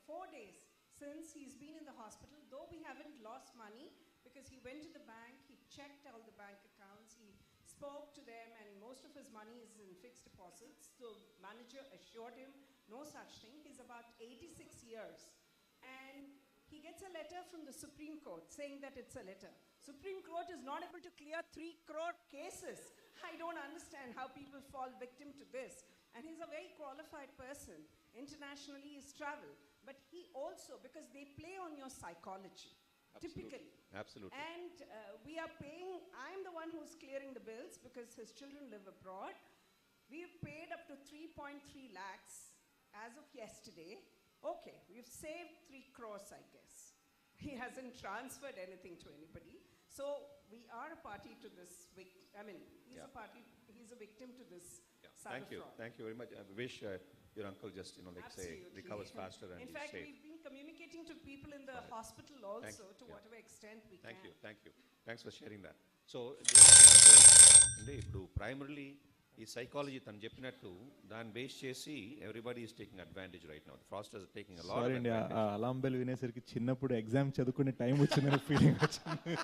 4 days since he's been in the hospital, though we haven't lost money because he went to the bank, he checked all the bank accounts, he spoke to them, and most of his money is in fixed deposits. The manager assured him no such thing. He's about 86 years. And he gets a letter from the Supreme Court saying that it's a letter. Supreme Court is not able to clear 3 crore cases. I don't understand how people fall victim to this. And he's a very qualified person. Internationally, he's traveled. But he also, because they play on your psychology, typically.
Absolutely.
And we are paying, I'm the one who's clearing the bills because his children live abroad. We've paid up to 3.3 lakhs as of yesterday. Okay, we've saved 3 crores, I guess. He hasn't transferred anything to anybody. So we are a party to this, he's a party, he's a victim to this cyber
Thank you.
fraud.
Thank you very much. I wish your uncle just, say,
Absolutely.
recovers faster and
In
is
fact,
safe.
we've been communicating to people in the hospital also to whatever extent we
Thank
can.
you. Thank you. Thanks for sharing that. So, primarily, ఈ psychology తను చెప్పినట్టు దాన్ని base చేసి everybody is taking advantage right now fraudsters are taking a lot
sorry అండి alarm bell వినేసరికి చిన్నప్పుడు exam చదువుకునే time వచ్చిందని feeling వచ్చింది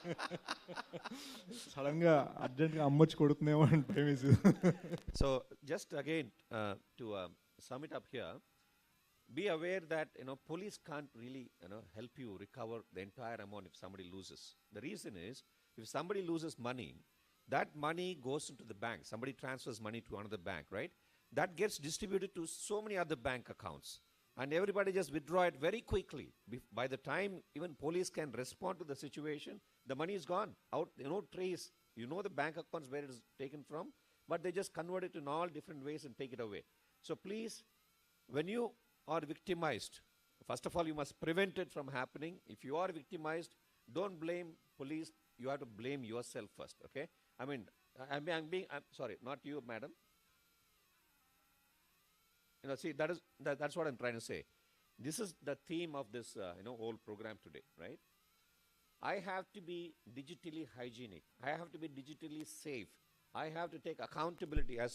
సడన్గా అర్జెంట్గా అమ్మొచ్చి కొడుతుందేమో అని టైం వేసి
so just again to sum it up here, be aware that police can't really help you recover the entire amount if somebody loses. The reason is, if somebody loses money, that money goes into the bank. Somebody transfers money to another bank, right? That gets distributed to so many other bank accounts, and everybody just withdraw it very quickly. By the time even police can respond to the situation, the money is gone out. Trace. The bank accounts where it is taken from, but they just convert it in all different ways and take it away. So please, when you are victimized, first of all, you must prevent it from happening. If you are victimized, don't blame police. You have to blame yourself first, okay? I'm sorry, not you, madam. See, that's what I'm trying to say. This is the theme of this, whole program today, right? I have to be digitally hygienic. I have to be digitally safe. I have to take accountability, as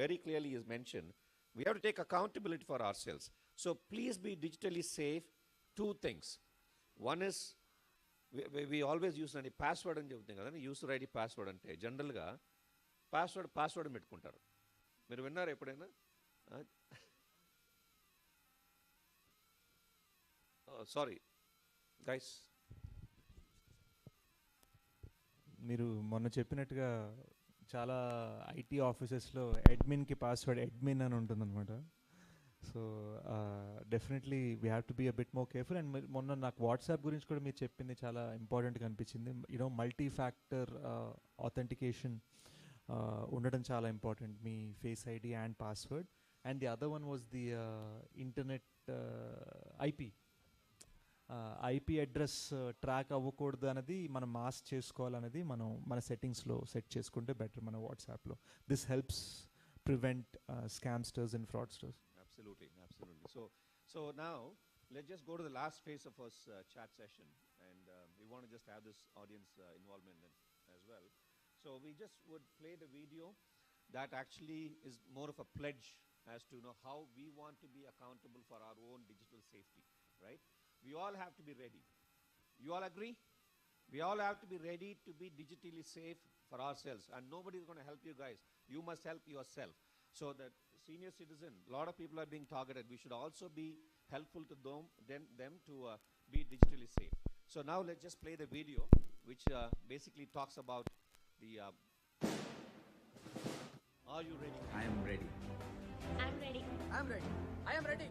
very clearly is mentioned. We have to take accountability for ourselves. So please be digitally safe. 2 things. One is, we always use any password అని చెబుతాం కదా, user ID password అంటే జనరల్గా password పెట్టుకుంటారు. మీరు విన్నారా ఎప్పుడైనా? Sorry guys,
మీరు మొన్న చెప్పినట్టుగా చాలా ఐటీ ఆఫీసెస్లో అడ్మిన్కి పాస్వర్డ్ అడ్మిన్ అని ఉంటుందన్నమాట. So definitely we have to be a bit more careful. And మొన్న నాకు వాట్సాప్ గురించి కూడా మీరు చెప్పింది చాలా ఇంపార్టెంట్గా అనిపించింది. మల్టీ ఫ్యాక్టర్ ఆథెంటికేషన్ ఉండడం చాలా important, me face ID and password. And the other one was the internet IP address track అవ్వకూడదు అనేది మనం మాస్క్ చేసుకోవాలనేది మనం మన సెట్టింగ్స్లో సెట్ చేసుకుంటే బెటర్ మన వాట్సాప్లో. This helps prevent scamsters and fraudsters.
Absolutely. So now let's just go to the last phase of our chat session, and we want to just have this audience involvement as well. So we just would play the video that actually is more of a pledge as to how we want to be accountable for our own digital safety, right? We all have to be ready. You all agree? We all have to be ready to be digitally safe for ourselves, and nobody is going to help you guys. You must help yourself. So that senior citizen, a lot of people are being targeted. We should also be helpful to them to be digitally safe. So now let's just play the video, which basically talks about the. Are you ready?
I am ready.
I'm ready.
I am ready. I am ready.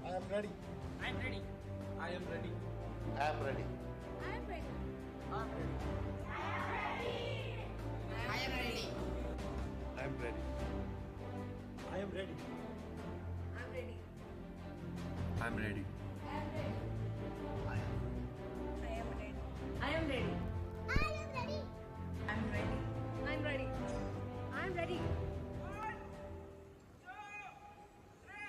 I am ready.
I am ready. I am ready.
I am ready.
I'm ready.
I am ready.
I am ready.
I am ready.
I am ready.
I'm ready.
I'm ready.
I am ready. I am ready. I'm ready. I'm ready. I'm ready.
1, 2, 3,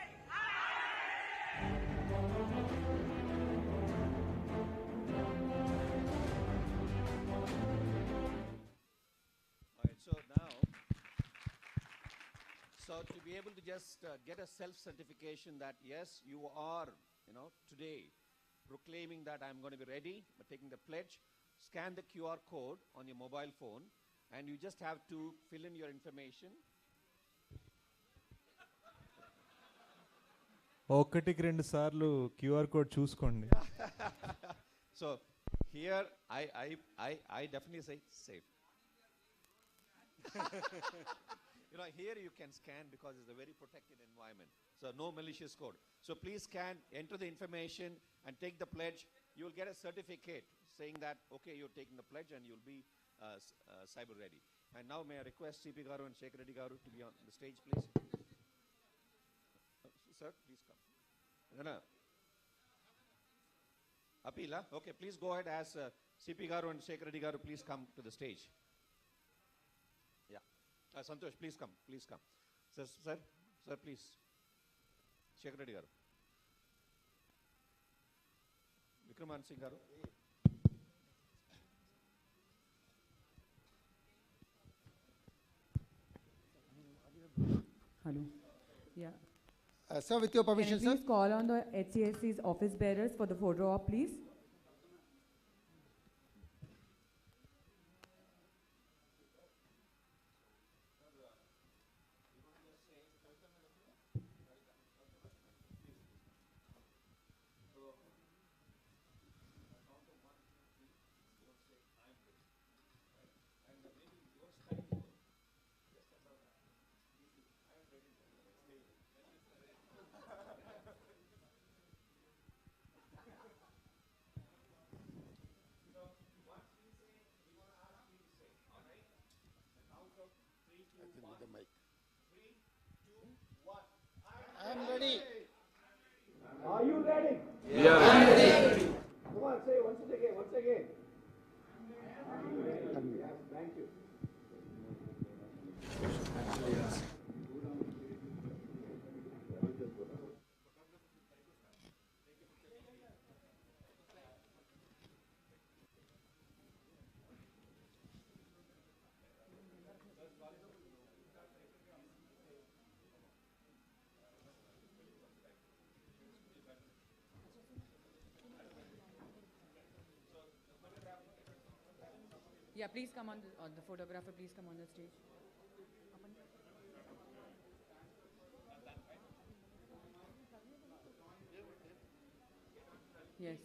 So to be able to just get a self-certification that yes, you are, today proclaiming that I'm going to be ready, but taking the pledge, scan the QR code on your mobile phone, and you just have to fill in your information.
ఒకటికి 2 సార్లు QR code చూసుకోండి.
So here I definitely say safe. Here you can scan because it's a very protected environment. So no malicious code. So please scan, enter the information and take the pledge. You will get a certificate saying that, okay, you're taking the pledge and you'll be cyber ready. And now may I request CP Garu and H.A.C.K Reddy Garu to be on the stage, please. Sir, please come. No. Appeal, huh? Okay, please go ahead as CP Garu and H.A.C.K Reddy Garu, please come to the stage. Santosh, please come. Sir, please. H.A.C.K Reddy Garu. Vikraman Singh Garu.
Hello. Yeah.
Sir, with your permission,
Can you please call on the H.A.C.K's office bearers for the photo op, please?
I am ready.
Are you ready?
We are ready.
Come on, say once again. Yes, thank you.
Yeah, please come on the photographer, please come on the stage. Yes.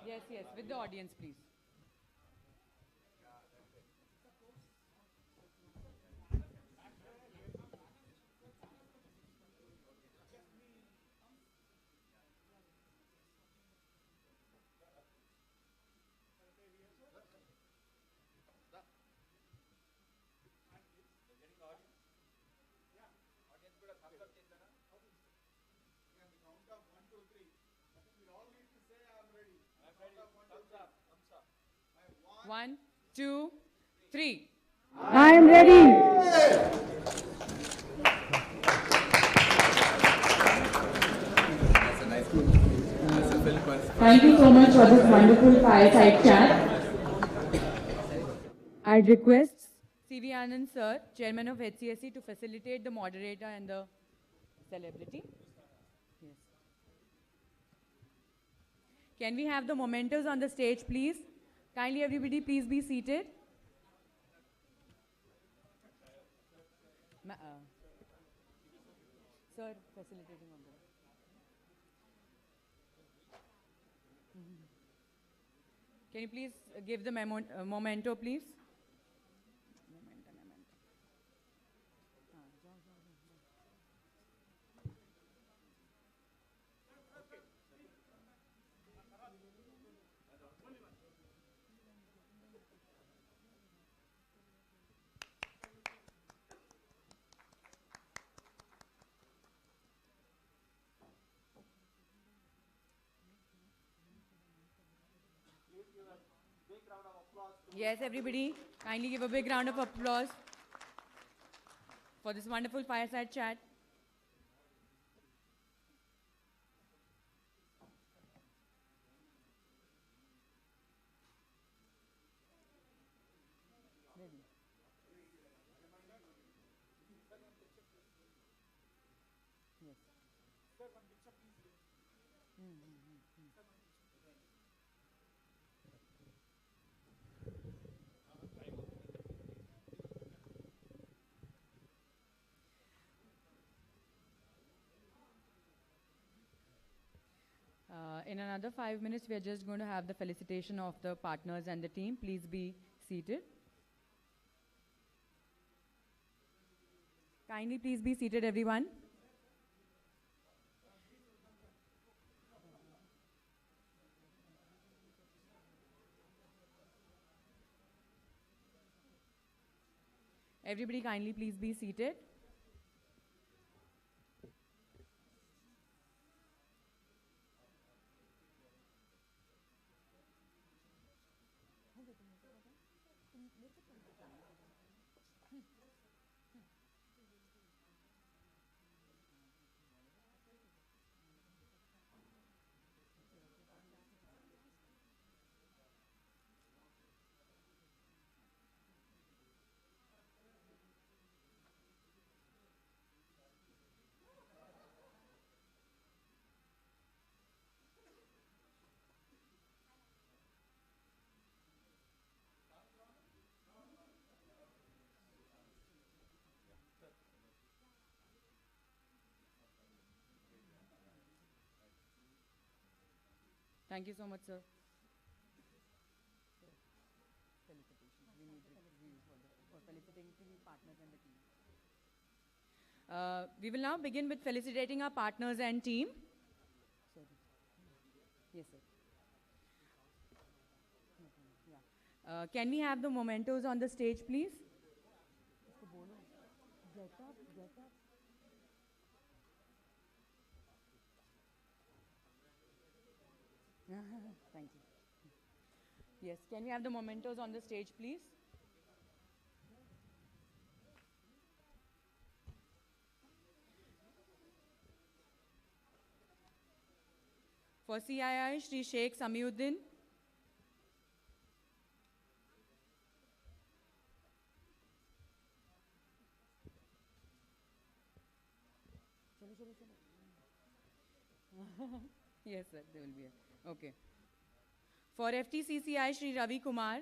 Yes, with the audience, please. One, two, three.
I am ready. Thank you so much for this wonderful fireside chat.
I request C.V. Anand sir, Chairman of H.C.K, to facilitate the moderator and the celebrity. Yes. Can we have the mementos on the stage, please? Kindly everybody please be seated. Sir, facilitating on the... Can you please give the memento, please? Yes, everybody, kindly give a big round of applause for this wonderful fireside chat. Yes.
Sir, one picture, please.
In another 5 minutes, we are just going to have the felicitation of the partners and the team. Please be seated. Kindly please be seated, everyone. Everybody kindly please be seated. Thank you so much, sir. Felicitations. We need reviews for felicitating the partners and the team. We will now begin with felicitating our partners and team. Sorry. Yes, sir. Yeah. Can we have the mementos on the stage, please? Get up, get up. Thank you. Yes, can we have the mementos on the stage, please? For CII, Shri Sheikh Samiuddin. Yes, sir, there will be a. Okay. For FTCCI, Shri Ravi Kumar.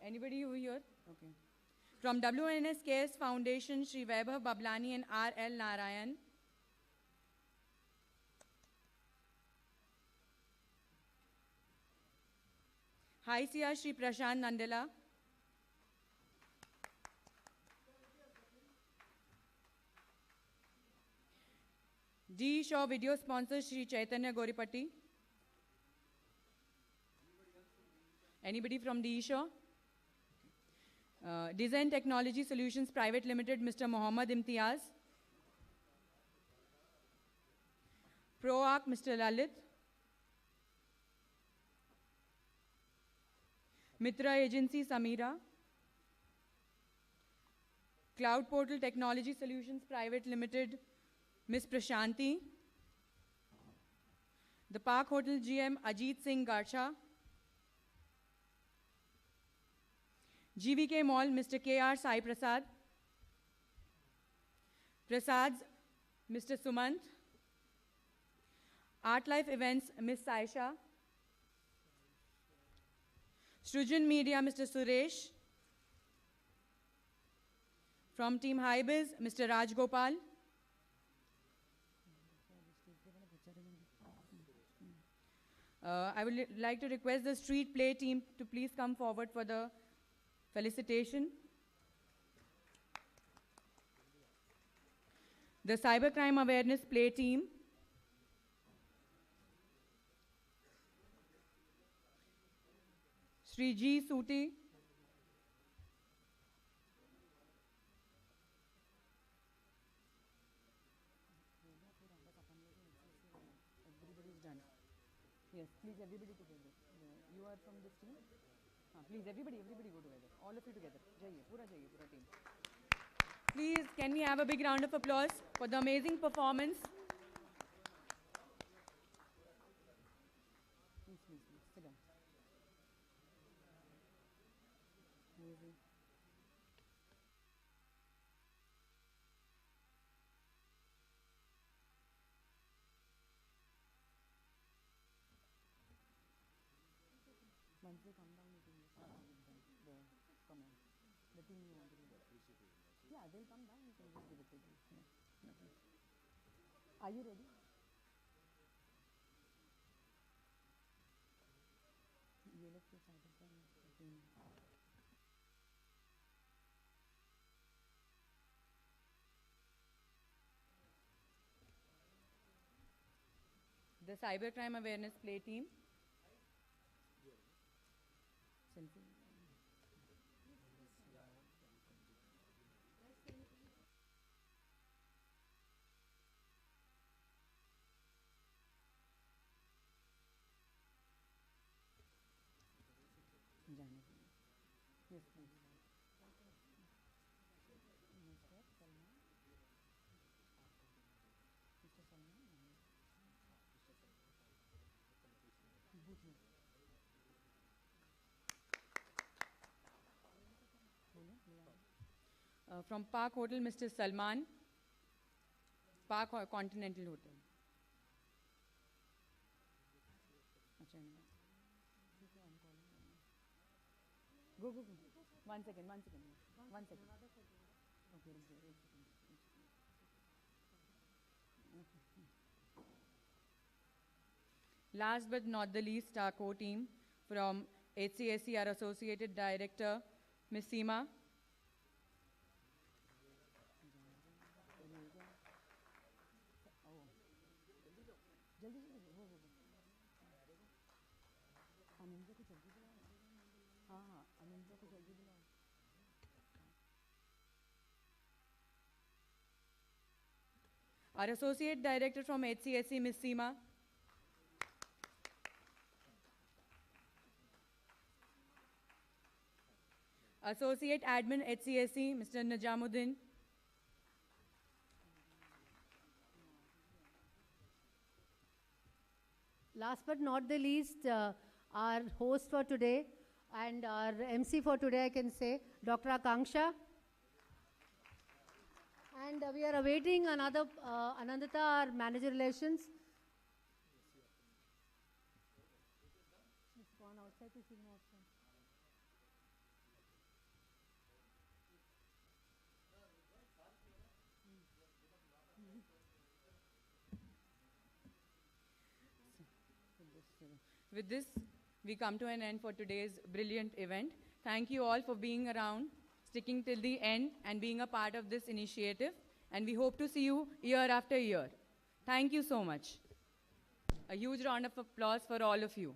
Anybody over here? Okay. From WNSKS Foundation, Shri Vaibhav Bablani and R.L. Narayan. High CR Shri Prashant Nandela. D. Shaw video sponsor Shri Chaitanya Goripatti. Anybody from D. Shaw? Design Technology Solutions Private Limited, Mr. Mohammad Imtiaz. ProArc, Mr. Lalit. Mitra Agency, Samira. Cloud Portal Technology Solutions Private Limited, Ms. Prashanti. The Park Hotel GM, Ajit Singh Garcha. GVK Mall, Mr. K.R. Sai Prasad. Prasad's, Mr. Sumant. Art Life Events, Ms. Saisha. Srujan Media, Mr. Suresh. From Team Hybiz, Mr. Raj Gopal. I would like to request the street play team to please come forward for the felicitation. The Cybercrime Awareness Play team. Sri G. Suti. Everybody's done. Yes, please everybody together. You are from this team? Please everybody go together. All of you together. Jaiye, pura team. Please, can we have a big round of applause for the amazing performance? Please, sit down. Amazing. once they come down, you can just there, come on. The team you want to do. Yeah, they'll come down, you can just give it to them. Yeah. Okay. Are you ready? You look to Cybersecurity. The Cybercrime Awareness Play Team. Selfie. Yes, please. Mr. Salman. Mr. Salman. From Park Hotel, Mr. Salman. Park Continental Hotel. Go. 1 second. Okay. Last but not the least, our core team from H.A.C.K, our Associated Director, Ms. Seema. Our Associate Director from H.C.K, Ms. Seema. Associate Admin H.C.K, Mr. Najamuddin.
Last but not the least, our host for today and our MC for today, I can say, Dr. Akanksha. And we are awaiting Anandita, our Manager Relations. She's gone outside to see more options.
With this, we come to an end for today's brilliant event. Thank you all for being around, sticking till the end, and being a part of this initiative. And we hope to see you year after year. Thank you so much. A huge round of applause for all of you.